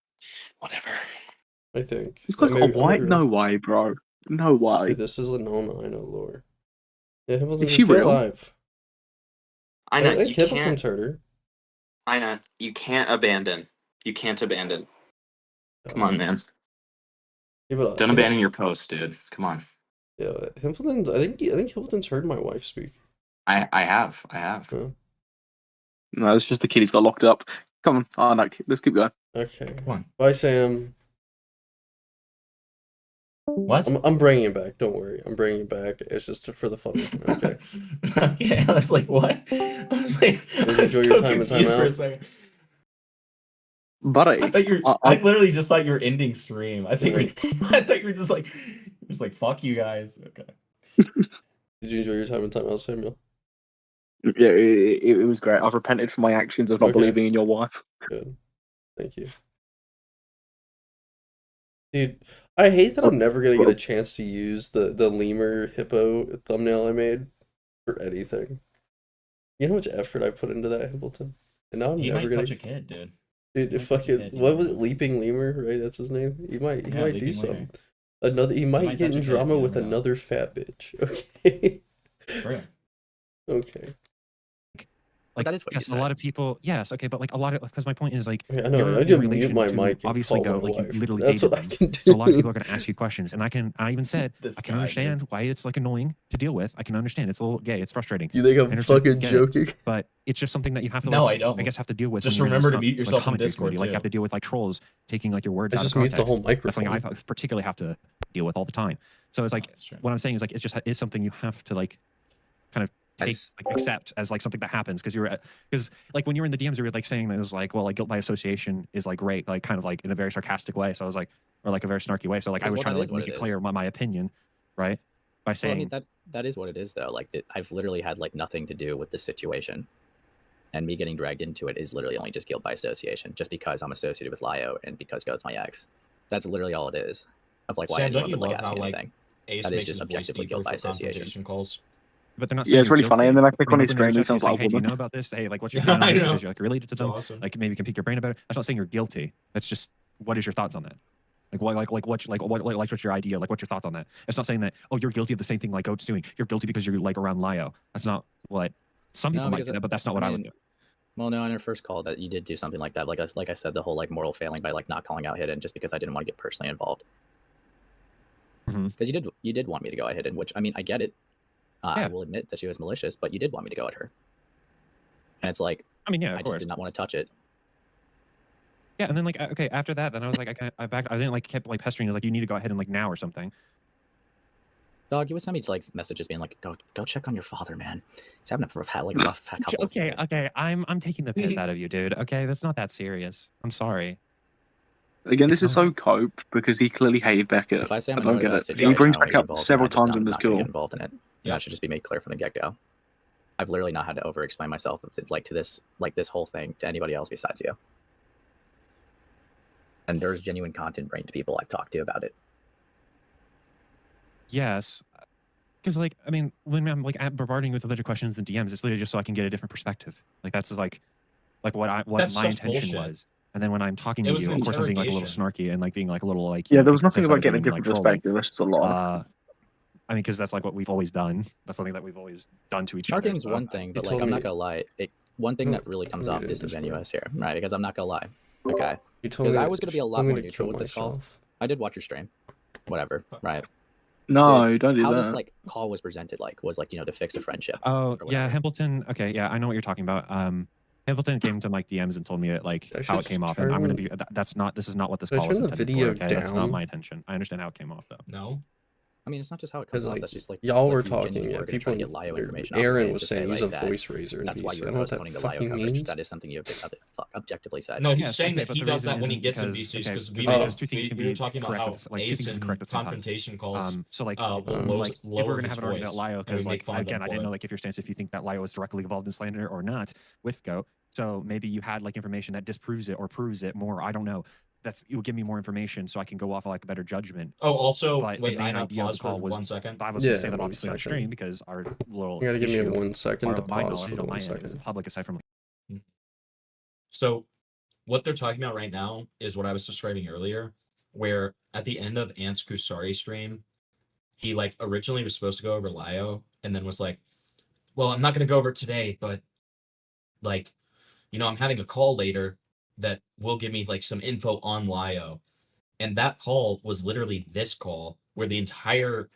Whatever. I think. He's got a Maybe, white. No way, bro. No way. Dude, this is a known I know lore. Yeah, Himpleton, Is just she go real? live. I I know think you Himpleton's can't. heard her. I know you can't abandon. You can't abandon. Come on, man. Yeah, but, Don't abandon your post, dude. Come on. Yeah, Himpleton's. I think Himpleton's heard my wife speak. I have. Yeah. No, it's just the kid he's got locked up. Come on. Oh, no, let's keep going. Okay. Come on. Bye, Sam. What? I'm bringing it back. Don't worry. I'm bringing it back. It's just for the fun. Okay. Okay, I was like, what? I was like, I was Enjoy your so time and time confused for a out. second. Buddy, I thought you were. I literally just thought you were ending stream. I think. I thought you were just like, fuck you guys. Okay. Did you enjoy your time and time out, Samuel? Yeah, it was great. I've repented for my actions of not believing in your wife. Good. Thank you. Dude, I hate that I'm never gonna get a chance to use the lemur hippo thumbnail I made for anything. You know how much effort I put into that, Himpleton? And now I'm He never might gonna touch a kid, dude. Dude, if fucking what was it, Leaping Lemur, right? That's his name. He might do Leaping Lemur. something. He might get touch in a kid, drama you with never know. another fat bitch. Okay. For real. Okay. Like that is what yes, you a said. lot of people. Yes, okay, but like a lot of because my point is like Okay, I know, you're I in didn't a mute relation my to mic and obviously call go my like you wife. literally That's dated what I them. can So a lot of do. people are going to ask you questions, and I even said This I can guy, understand why it's like annoying to deal with. I can understand it's a little gay, it's frustrating. You think I I'm understand, fucking get it, joking? but it's just something that you have to. No, like, I don't. I guess have to deal with. Just when you're in remember this to mute yourself in commentary Discord, community. Like you have too. to deal with like trolls taking like your words I out just of mute the context. whole That's something I microphone. particularly have to deal with all the time. So it's like what I'm saying is like it's just is something you have to like kind of take like accept as like something that happens because like when you were in the DMs you were like saying that it was like well like guilt by association is like great like kind of like in a very sarcastic way, so I was like or like a very snarky way, so like I was trying to like make it clear my opinion, right, by saying Well, I mean that is what it is though. Like I've literally had like nothing to do with this situation, and me getting dragged into it is literally only just guilt by association, just because I'm associated with Lio and because Goat's my ex. That's literally all it is. Of like why Sam, anyone don't you would like love ask how me like anything. Ace That is makes just his voice objectively deeper guilt by for association. confrontation calls? But they're not Yeah, saying it's you're really funny. guilty. And then I click on Like, his when they're stream, he reaching out to you sounds like saying, hey, do you woman. know about this? Hey, like what's your Yeah, opinion on I this know. because you're like related to It's them? awesome. Like maybe you can pick your brain about it. That's not saying you're guilty. That's just what is your thoughts on that? Like what what's your idea? Like what's your thoughts on that? It's not saying that oh you're guilty of the same thing like Goat's doing. You're guilty because you're like around Lio. That's not what some people might do that, but that's not what I would do. Well, no, on our first call that you did do something like that. Like I said, the whole like moral failing by like not calling out Hidden just because I didn't want to get personally involved. Because you did want me to go at Hidden, which I mean I get it. I will admit that she was malicious, but you did want me to go at her. And it's like I mean, yeah, of I course. just did not want to touch it. Yeah, and then like okay, after that, then I was like I didn't like kept like pestering. I was like you need to go ahead and like now or something. Dog, you would send me to like messages being like, go check on your father, man. He's having a rough couple of Okay, days. okay, I'm taking the piss out of you, dude. Okay, that's not that serious. I'm sorry. Again, this is so cope because he clearly hated Beckett. If I say I'm I don't annoyed get about a it. situation, He brings I don't back get up involved in it. several I just know times in I'm this not gonna call. get involved in it. And that should just be made clear from the get-go. I've literally not had to over-explain myself like to this whole thing to anybody else besides you. And there's genuine content brain to people I've talked to about it. Yes, because like I mean, when I'm like bombarding with a bunch of questions and DMs, it's literally just so I can get a different perspective. Like that's like what That's my such intention bullshit. was. And then when I'm talking It to was you, an of course I'm being like a little interrogation. snarky and like being like a little like Yeah, there was taking nothing the piss out about of getting a you and, different like, trolling. perspective. That's just a lie. I mean, because that's like what we've always done. That's something that we've always done to each other. Snarking's one thing, but like I'm not gonna lie. One thing that really comes off disingenuous here, right? Because I'm not gonna lie. Okay. You told Because me I was gonna be a lot told me more to neutral kill with this call. myself. I did watch your stream. Whatever, right? No, Dude, don't do how that. this like call was presented was like, to fix a friendship. Oh yeah, Himpleton. Okay, yeah, I know what you're talking about. Himpleton came to Mike DMs and told me like I how should it came just off, and I'm gonna turn- be. This is not what this Should I call was turn the intended video for. Okay, that's not down? my intention. I understand how it came off though. No. I mean, it's not just how it 'Cause, comes off. like, That's just like y'all like, were you genuinely talking, yeah, were gonna people. try to get Lio information. off Aaron of was to say, saying use like, a that voice raiser in That's why VC. you're I don't know what that postponing the Lio fucking coverage. means. That is something you objectively said. No, he's Yes, saying okay, that but he the does reason that when he isn't gets in because- VCs okay, because because two things can we were be talking about correct how at the- like, two Ace things can be and correct at the same time. confrontation calls. So like, will like if lower we're gonna his have an argument voice, about Lio, and we because make like fun of again, him I for didn't it. know like if your stance if you think that Lio was directly involved in slander or not with Goat. So maybe you had like information that disproves it or proves it more. I don't know. It would give me more information so I can go off of, like a better judgment. Oh, also, but wait, the main I idea of pause the call for was 1 second. I was Yeah, gonna say that 1 obviously on second. stream because our little You gotta give me a issue 1 second or to my pause knowledge for on 1 my end second. isn't public aside from So, what they're talking about right now is what I was describing earlier, where at the end of Ant's Kusari stream, he like originally was supposed to go over Lio and then was like, well, I'm not going to go over it today, but like, you know, I'm having a call later that will give me like some info on Lio. And that call was literally this call where the entire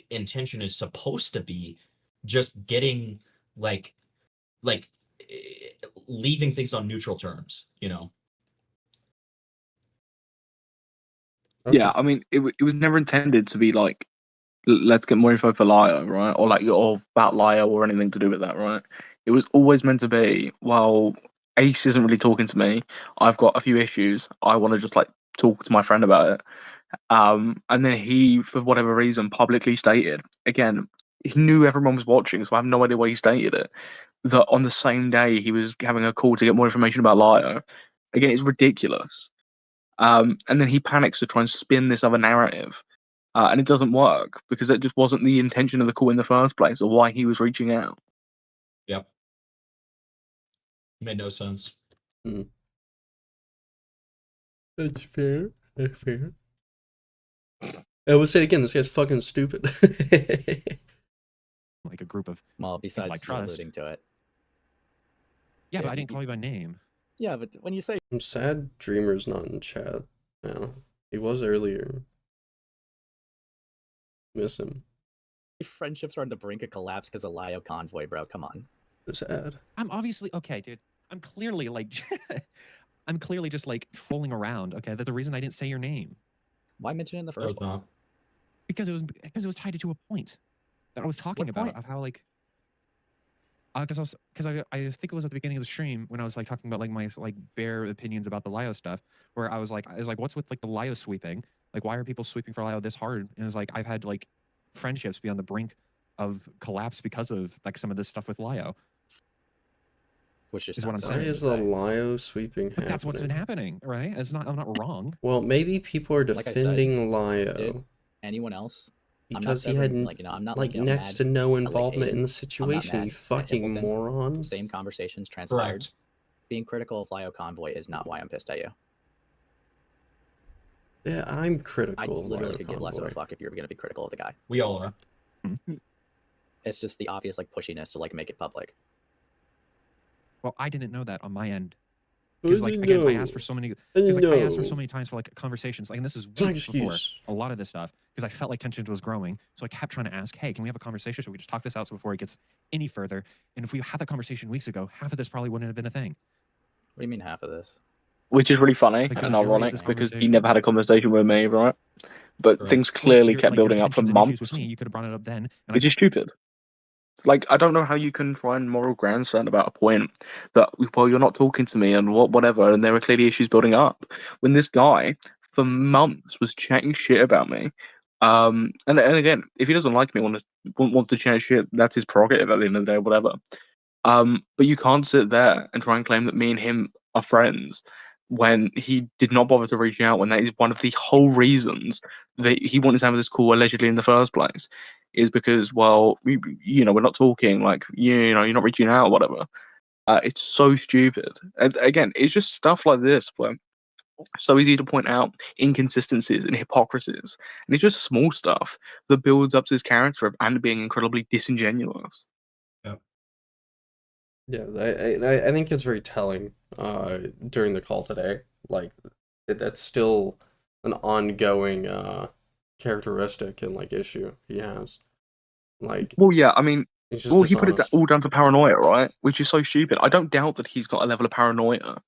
intention is supposed to be just getting like leaving things on neutral terms, you know. Yeah, I mean, it was never intended to be like, let's get more info for Lio, right? Or like, or about Lio or anything to do with that, right? It was always meant to be, well, Ace isn't really talking to me. I've got a few issues. I want to just like talk to my friend about it. And then he, for whatever reason, publicly stated, again, he knew everyone was watching, so I have no idea why he stated it, that on the same day he was having a call to get more information about Lio. Again, it's ridiculous. And then he panics to try and spin this other narrative. And it doesn't work because it just wasn't the intention of the call in the first place or why he was reaching out. Yep. Made no sense. That's fair. That's fair. I will say it again, this guy's fucking stupid. Like a group of Well, besides like you trust. alluding to it. Yeah, but I didn't call you by name. Yeah, but when you say I'm sad Dreamer's not in chat now. He was earlier. Miss him. friendships are on the brink of collapse because of Lio convoy, bro, come on. Sad. I'm obviously okay, dude. I'm clearly like I'm clearly just like trolling around. Okay, that's the reason I didn't say your name. Why mention it in the first place? Because it was tied to a point that I was talking about of how like because I think it was at the beginning of the stream when I was like talking about like my like bare opinions about the Lio stuff, where I was like what's with like the Lio sweeping? Like why are people sweeping for Lio this hard? And it's like I've had like friendships be on the brink of collapse because of like some of this stuff with Lio. Which is what I'm Why saying. is the Lio sweeping But that's what's been happening? happening, right? I'm not wrong. Well, maybe people are Like I said, defending Lio Dude, anyone else? because I'm he not had severing, like, you know, I'm not like like, you know, next mad to no at, like, involvement in Aiden. the I'm not situation. mad You at fucking Hippleton. moron. Same conversations transpired. Correct. Being critical of Lio convoy is not why I'm pissed at you. Yeah, I'm I critical of literally Lio could give less of a Convoy. fuck if you're going to be critical of the guy. We all are. It's just the obvious like pushiness to like make it public. Well, I didn't know that on my end. Who Because like didn't again, I know? asked for so many. I Because didn't like I asked for know. so many times for like conversations, like, and this is It's not an weeks before excuse. a lot of this stuff. Because I felt like tension was growing, so I kept trying to ask, "Hey, can we have a conversation? So we just talk this out so before it gets any further?" And if we had that conversation weeks ago, half of this probably wouldn't have been a thing. What do you mean half of this? Which is really funny Like the and majority of ironic this because he conversation. never had a conversation with me, right? But Correct. things Well, clearly your kept like your building up for tensions and issues months, with me, you could have brought it up then. And which is stupid. Like, I don't know how you can try and moral grandstand about a point that, well, you're not talking to me and whatever, and there are clearly issues building up. When this guy, for months, was chatting shit about me. And again, if he doesn't like me, wants to chat shit, that's his prerogative at the end of the day, whatever. But you can't sit there and try and claim that me and him are friends when he did not bother to reach out, when that is one of the whole reasons that he wanted to have this call allegedly in the first place, is because, well, we're not talking, like, you're not reaching out or whatever. It's so stupid. And again, it's just stuff like this where it's so easy to point out inconsistencies and hypocrisies. And it's just small stuff that builds up his character and being incredibly disingenuous. Yeah, I think it's very telling during the call today. Like, that's still an ongoing characteristic and like issue he has. Like, well, yeah, I mean, he's just well, he put it dishonest. all down to paranoia, right? Which is so stupid. I don't doubt that he's got a level of paranoia,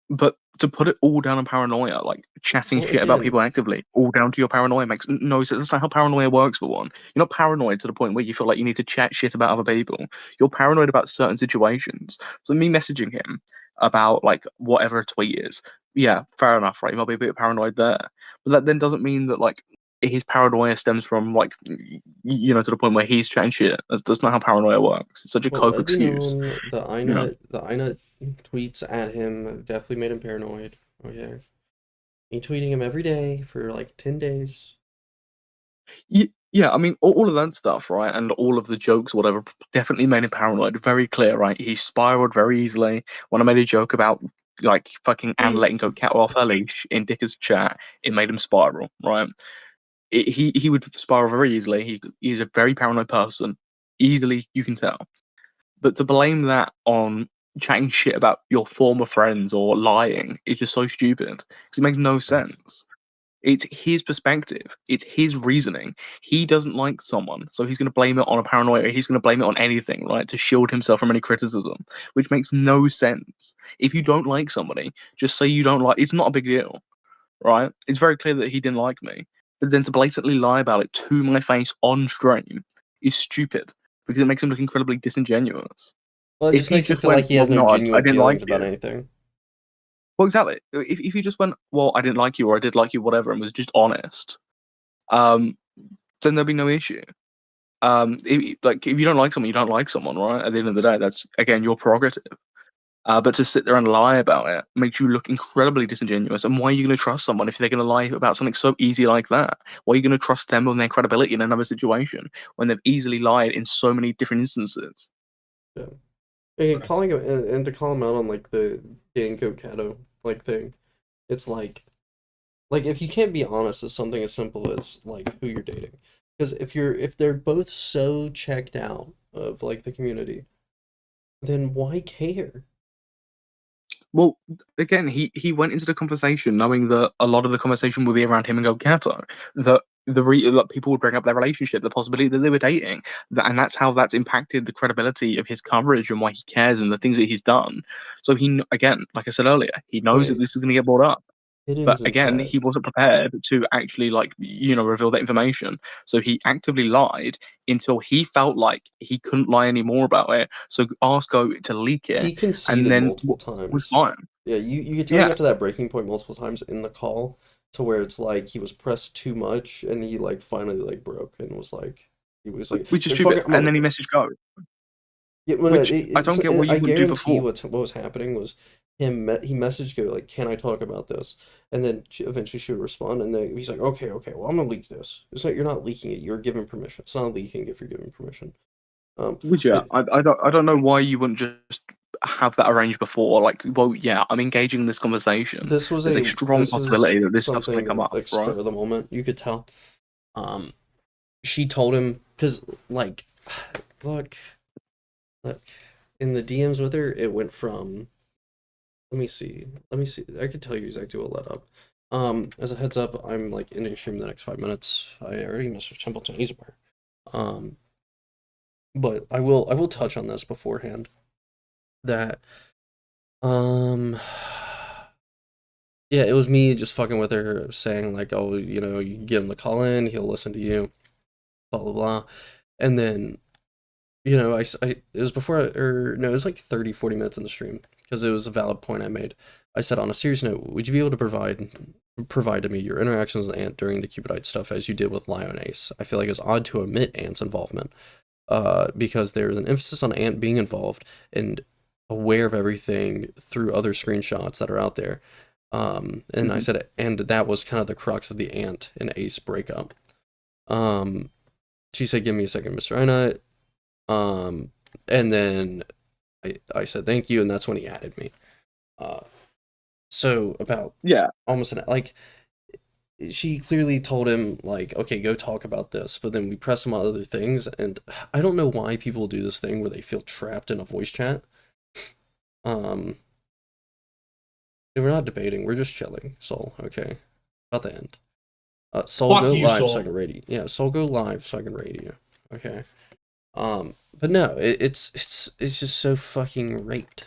but to put it all down on paranoia, like chatting Well, shit about again- people actively, all down to your paranoia makes no sense. That's not how paranoia works, for one. You're not paranoid to the point where you feel like you need to chat shit about other people. You're paranoid about certain situations. So me messaging him about like whatever a tweet is, yeah, fair enough, right? You might be a bit paranoid there, but that then doesn't mean that like his paranoia stems from like to the point where he's chatting shit. That's not how paranoia works. It's such a Well, cope let it be excuse. known, the INUT tweets at him definitely made him paranoid. Okay. He tweeting him every day for like 10 days. Yeah, I mean, all of that stuff, right, and all of the jokes, whatever, definitely made him paranoid. Very clear, right? He spiraled very easily. When I made a joke about like fucking and letting GoatCatto off her leash in Dicker's chat, it made him spiral, right? He would spiral very easily. He's a very paranoid person. Easily, you can tell. But to blame that on chatting shit about your former friends or lying is just so stupid because it makes no sense. It's his perspective. It's his reasoning. He doesn't like someone, so he's going to blame it on a paranoia. He's going to blame it on anything, right, to shield himself from any criticism, which makes no sense. If you don't like somebody, just say you don't like. It's not a big deal, right? It's very clear that he didn't like me, but then to blatantly lie about it to my face on stream is stupid because it makes him look incredibly disingenuous. Well, it If just he makes him just feel went, like he has well, no no, I genuine didn't like feelings about you. anything. Well, exactly. If you just went, well, I didn't like you, or I did like you, whatever, and was just honest, then there'd be no issue. If you don't like someone, you don't like someone, right? At the end of the day, that's again your prerogative. But to sit there and lie about it makes you look incredibly disingenuous. And why are you going to trust someone if they're going to lie about something so easy like that? Why are you going to trust them on their credibility in another situation when they've easily lied in so many different instances? Yeah. And calling him and to call him out on like the dating GoatCatto like thing, it's like if you can't be honest with something as simple as like who you're dating, because if they're both so checked out of like the community, then why care? Well, again, he went into the conversation knowing that a lot of the conversation would be around him and GoatCatto. That that people would bring up their relationship, the possibility that they were dating, and that's how that's impacted the credibility of his coverage and why he cares and the things that he's done. So again, like I said earlier, he knows that Wait. this is going to get brought up. Hidden's But in again, chat. he wasn't prepared to actually reveal that information. So he actively lied until he felt like he couldn't lie anymore about it. So asked Go to leak it, He and conceded then multiple was times. fine. Yeah, you could tell he Yeah. got to that breaking point multiple times in the call to where it's like he was pressed too much and he like finally like broke and was like Which is "Hey, stupid. fuck it, I'm gonna And then he leak it." messaged Go. Yeah, well, Which I don't get what I you wouldn't do guarantee before. what was happening was he messaged Go like, "Can I talk about this?" And then eventually she would respond, and then he's like, "Okay, well, I'm gonna leak this." It's like you're not leaking it; you're giving permission. It's not leaking if you're giving permission. Which yeah, I don't know why you wouldn't just have that arranged before. Like, well, yeah, I'm engaging in this conversation. This was There's a strong possibility that this stuff's going to come something up, like right? spur of the moment. You could tell. She told him because like, look, in the DMs with her, it went from. Let me see. I could tell you exactly what led up. As a heads up, I'm like ending stream in the next 5 minutes. I already messaged Templeton. He's aware. But I will touch on this beforehand. That yeah, it was me just fucking with her, saying like, oh, you know, you can get him to call in, he'll listen to you, blah blah blah, and then, you know, it was before it was like 30-40 minutes in the stream because it was a valid point I made. I said, on a serious note, would you be able to provide to me your interactions with Ant during the Cupidite stuff as you did with Lion Ace? I feel like it's odd to omit Ant's involvement, because there's an emphasis on Ant being involved and aware of everything through other screenshots that are out there. And I said, and that was kind of the crux of the Ant and Ace breakup. She said, give me a second, Mr. Einut. And then I said, thank you. And that's when he added me. So about almost like she clearly told him like, okay, go talk about this. But then we press him on other things. And I don't know why people do this thing where they feel trapped in a voice chat. We're not debating, we're just chilling, Soul, okay? About the end. Soul, Fuck go you, live Soul. so I can raid you. Yeah, Soul, go live so I can raid you. Okay. But no, it's just so fucking raped.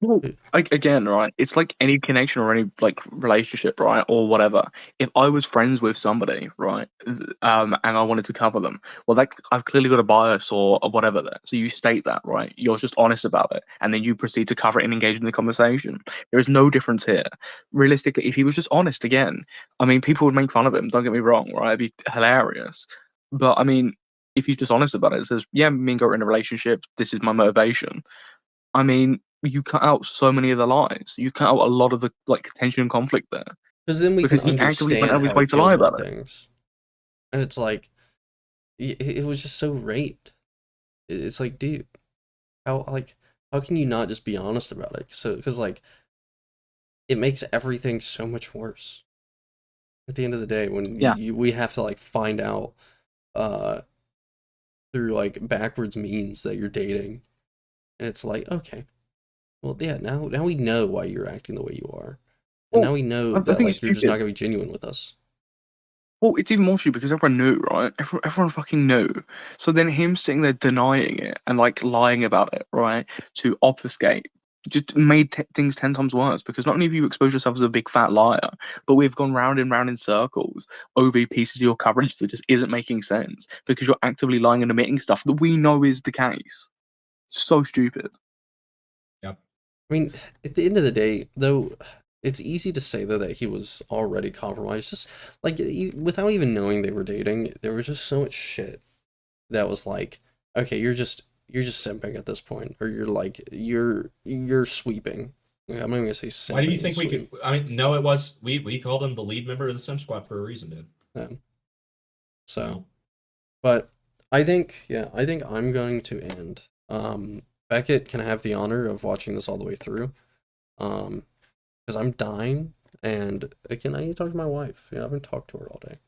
Well, again, right? It's like any connection or any like relationship, right, or whatever. If I was friends with somebody, right, and I wanted to cover them, well, like I've clearly got a bias or whatever there. So you state that, right? You're just honest about it, and then you proceed to cover it and engage in the conversation. There is no difference here. Realistically, if he was just honest, again, I mean, people would make fun of him. Don't get me wrong, right? It'd be hilarious. But I mean, if he's just honest about it, says, "Yeah, me and Goat are in a relationship. This is my motivation." I mean, you cut out so many of the lies. You cut out a lot of the like tension and conflict there. Because then we because can he actively went understand out of his how way he to feels lie about about it. things. And it's like, it was just so raped. It's like, dude, how can you not just be honest about it? So, because like, it makes everything so much worse. At the end of the day, when Yeah. we have to like find out through like backwards means that you're dating, and it's like, okay, well, yeah, now we know why you're acting the way you are, and now we know I that think like it's you're just not stupid. gonna be genuine with us. Well, it's even more stupid because everyone knew, right? Everyone fucking knew. So then him sitting there denying it and like lying about it, right, to obfuscate, just made things 10 times worse. Because not only have you exposed yourself as a big fat liar, but we've gone round and round in circles over pieces of your coverage that just isn't making sense because you're actively lying and admitting stuff that we know is the case. So stupid. Yep. I mean, at the end of the day, though, it's easy to say though that he was already compromised. Just like without even knowing they were dating, there was just so much shit that was like, okay, you're just simping at this point, or you're like you're sweeping. I'm not even gonna say simping. Why do you think we sweep. could? I mean, no, it was we called him the lead member of the Sim Squad for a reason, dude. Yeah. So, but I think I'm going to end. Beckett can have the honor of watching this all the way through. Because I'm dying, and again, I need to talk to my wife. I haven't talked to her all day.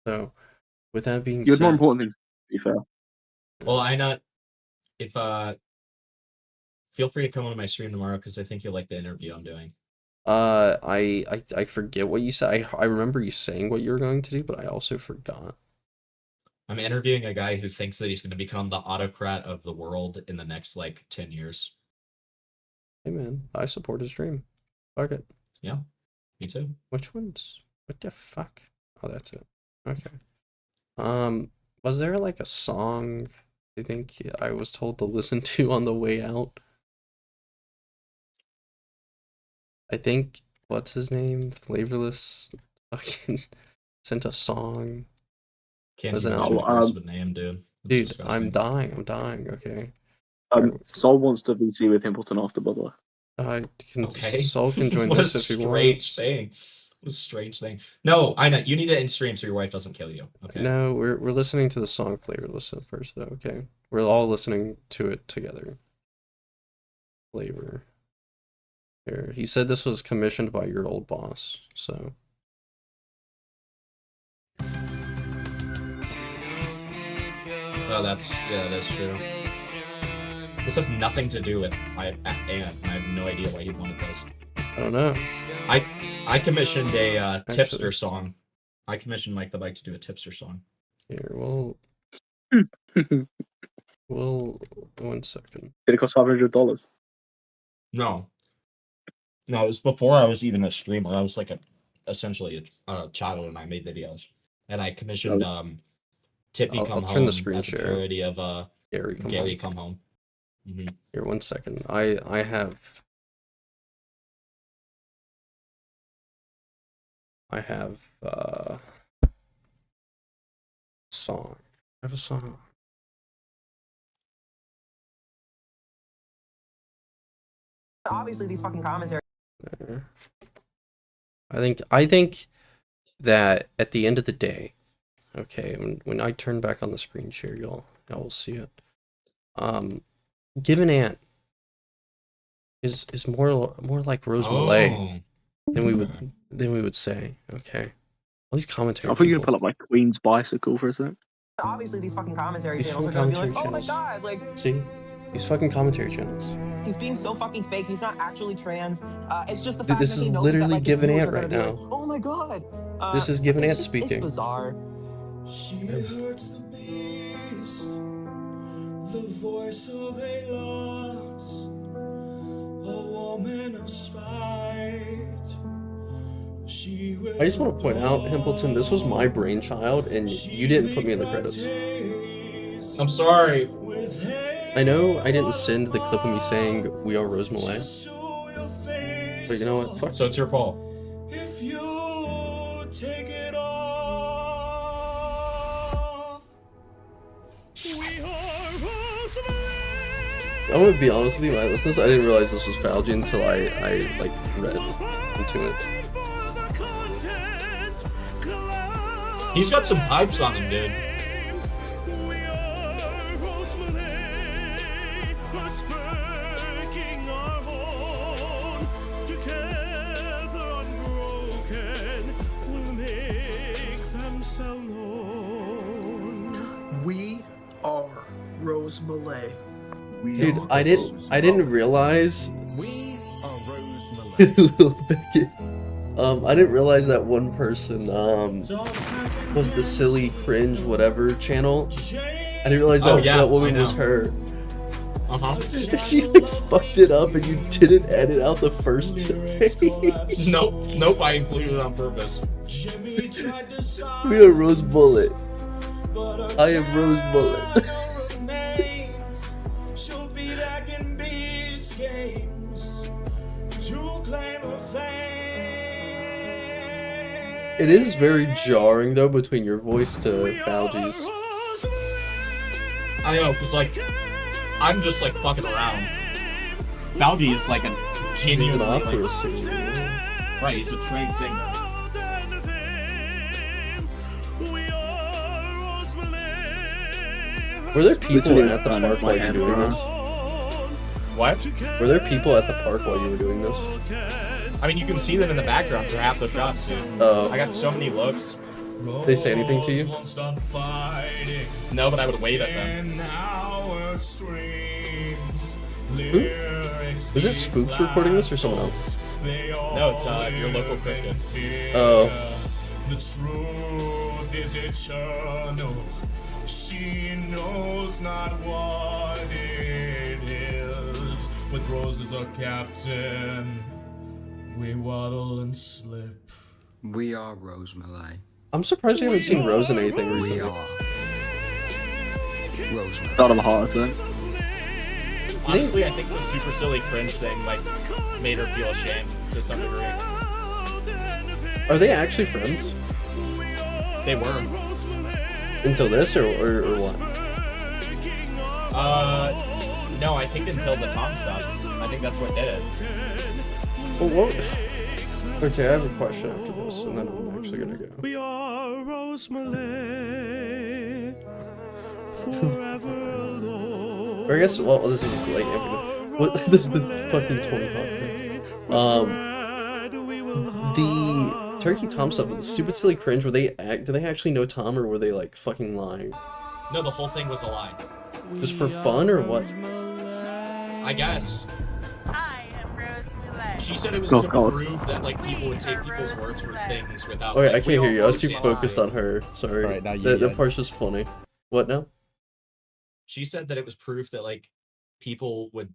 So with that being You had said, more important things, to be fair. Well, I not if feel free to come on my stream tomorrow because I think you'll like the interview I'm doing. I forget what you said. I remember you saying what you were going to do, but I also forgot. I'm interviewing a guy who thinks that he's going to become the autocrat of the world in the next like 10 years. Hey man, I support his dream. Fuck it. Yeah, me too. Which ones? What the fuck? Oh, that's it. Okay. Was there like a song I think I was told to listen to on the way out? I think what's his name? Flavorless fucking sent a song. Can't as even an imagine album. a curse of a name, dude. It's Dude, disgusting. I'm dying, okay. Sol wants to VC with Himpleton after, by the way. Okay. Sol can join What a this if he strange wants. thing. What a strange thing. No, I know. You need it in stream so your wife doesn't kill you. Okay. No, we're listening to the song Flavorless at first though, okay? We're all listening to it together. Flavor. Here. He said this was commissioned by your old boss, so. Oh, that's true. This has nothing to do with Anne. I have no idea why he wanted this. I don't know. I commissioned a tipster Actually. song. I commissioned Mike the Bike to do a tipster song. Here, well, 1 second. Did it cost $500? No, it was before I was even a streamer. I was like essentially a child and I made videos, and I commissioned Tippy I'll Come turn the Home screen as a share. parody of Gary Come Home. Mm-hmm. Here, 1 second. I have song. I have a song. Obviously, these fucking commentary. There. I think that at the end of the day, okay, when I turn back on the screen share, y'all will see it. GivenAnt is more like Rose Malay than we would say. Okay, all these commentary. I thought you were people. gonna pull up my Queen's bicycle for a sec. Obviously, these fucking commentary These channels are fucking gonna be like, commentary oh my channels. god, like See, these fucking commentary channels. he's being so fucking fake. He's not actually trans. It's just the Dude, fact this that is he knows literally that, like, his viewers GivenAnt are right gonna be now. like, oh my god. This is It's GivenAnt just- speaking. It's bizarre. She hurts the beast, the voice of a loss, a woman of spite. She I just want to point out, Himpleton, this was my brainchild, and you didn't put me in the credits. I'm sorry. I know I didn't send the clip of me saying we are Rose Malay, but you know what? Fuck. So it's your fault. If you take it off, we are I'm gonna be honest with you, when I listened to this, I didn't realize this was Falgi until I like read into it. He's got some pipes on him, dude. Dude, I didn't realize. I didn't realize that one person was the silly cringe whatever channel. I didn't realize that that woman was her. She like fucked it up and you didn't edit out the first page. Nope, I included it on purpose. We are Rose Bullet. I am Rose Bullet. It is very jarring though between your voice to Balji's. I know, cause like I'm just like fucking around. Balji is like a genuine opera singer. Right, he's a trained singer. Were there people at the park while you were doing this? What? Were there people at the park while you were doing this? I mean, you can see them in the background for half the shots. Oh. I got so many looks. They say anything to you? No, but I would wave at them. Who? Is it Spooks recording this or someone else? No, it's your local cricket. Oh. The truth is eternal. She knows not what it is. With Rose as our captain, we waddle and slip. We are Rose Malay. I'm surprised you haven't seen Rose in anything recently. We are Rose Malay. Not of a heart attack. Honestly, I think the super silly cringe thing like made her feel ashamed to some degree. Are they actually friends? They were. Until this or what? No, I think until the Tom stuff. I think that's what did it. Well, what? Okay, I have a question after this, and then I'm actually gonna go. We are Rose Malay, forever alone. Or I guess, well, this is like what this is fucking 20 the Turkey Tom stuff, the stupid silly cringe. Were they do they actually know Tom, or were they like fucking lying? No, the whole thing was a lie. Just for fun or what? I guess. I am Rose Malay. She said it was Oh, to God. prove that like people would take people's words for things without. Okay, like, I can't hear you. I was too real focused on her. Sorry. Alright, now you That get it. part's just funny. What now? She said that it was proof that like people would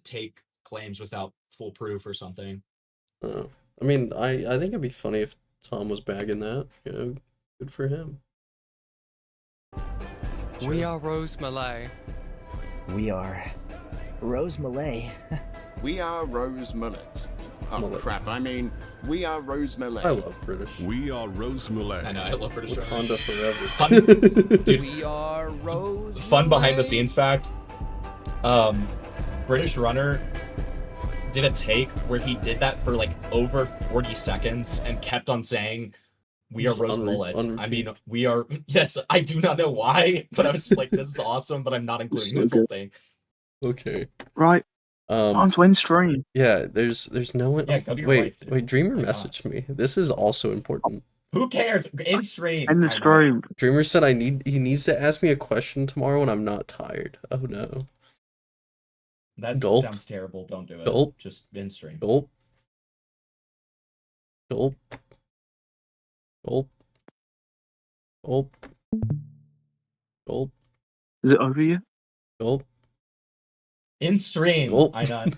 take claims without full proof or something. I mean, I think it'd be funny if Tom was bagging that. You know, good for him. We are Rose Malay. We are Rose Malay. We are Rose Mullet. Oh Mullet. crap, I mean, we are Rose Malay. I love British. We are Rose Malay. I know, I love British. Wakanda forever. Fun, dude. We are Rose. Fun behind the scenes fact. British Runner did a take where he did that for like over 40 seconds and kept on saying, "We are Just Rose Mullet." I mean, we are. Yes, I do not know why, but I was just like, "This is awesome," but I'm not including So this whole good. thing. Okay. Right. Time to end stream. Yeah, there's no one. Yeah, go to your wait, wife, dude. wait. Dreamer messaged me. This is also important. Who cares? In stream. End the stream. Dreamer said he needs to ask me a question tomorrow when I'm not tired. Oh no. That Gulp. sounds terrible. Don't do it. Gulp. Just in stream. Gulp. Gulp. Gulp. Gulp. Gulp. Is it over yet? Gulp. In stream. Gulp. I not.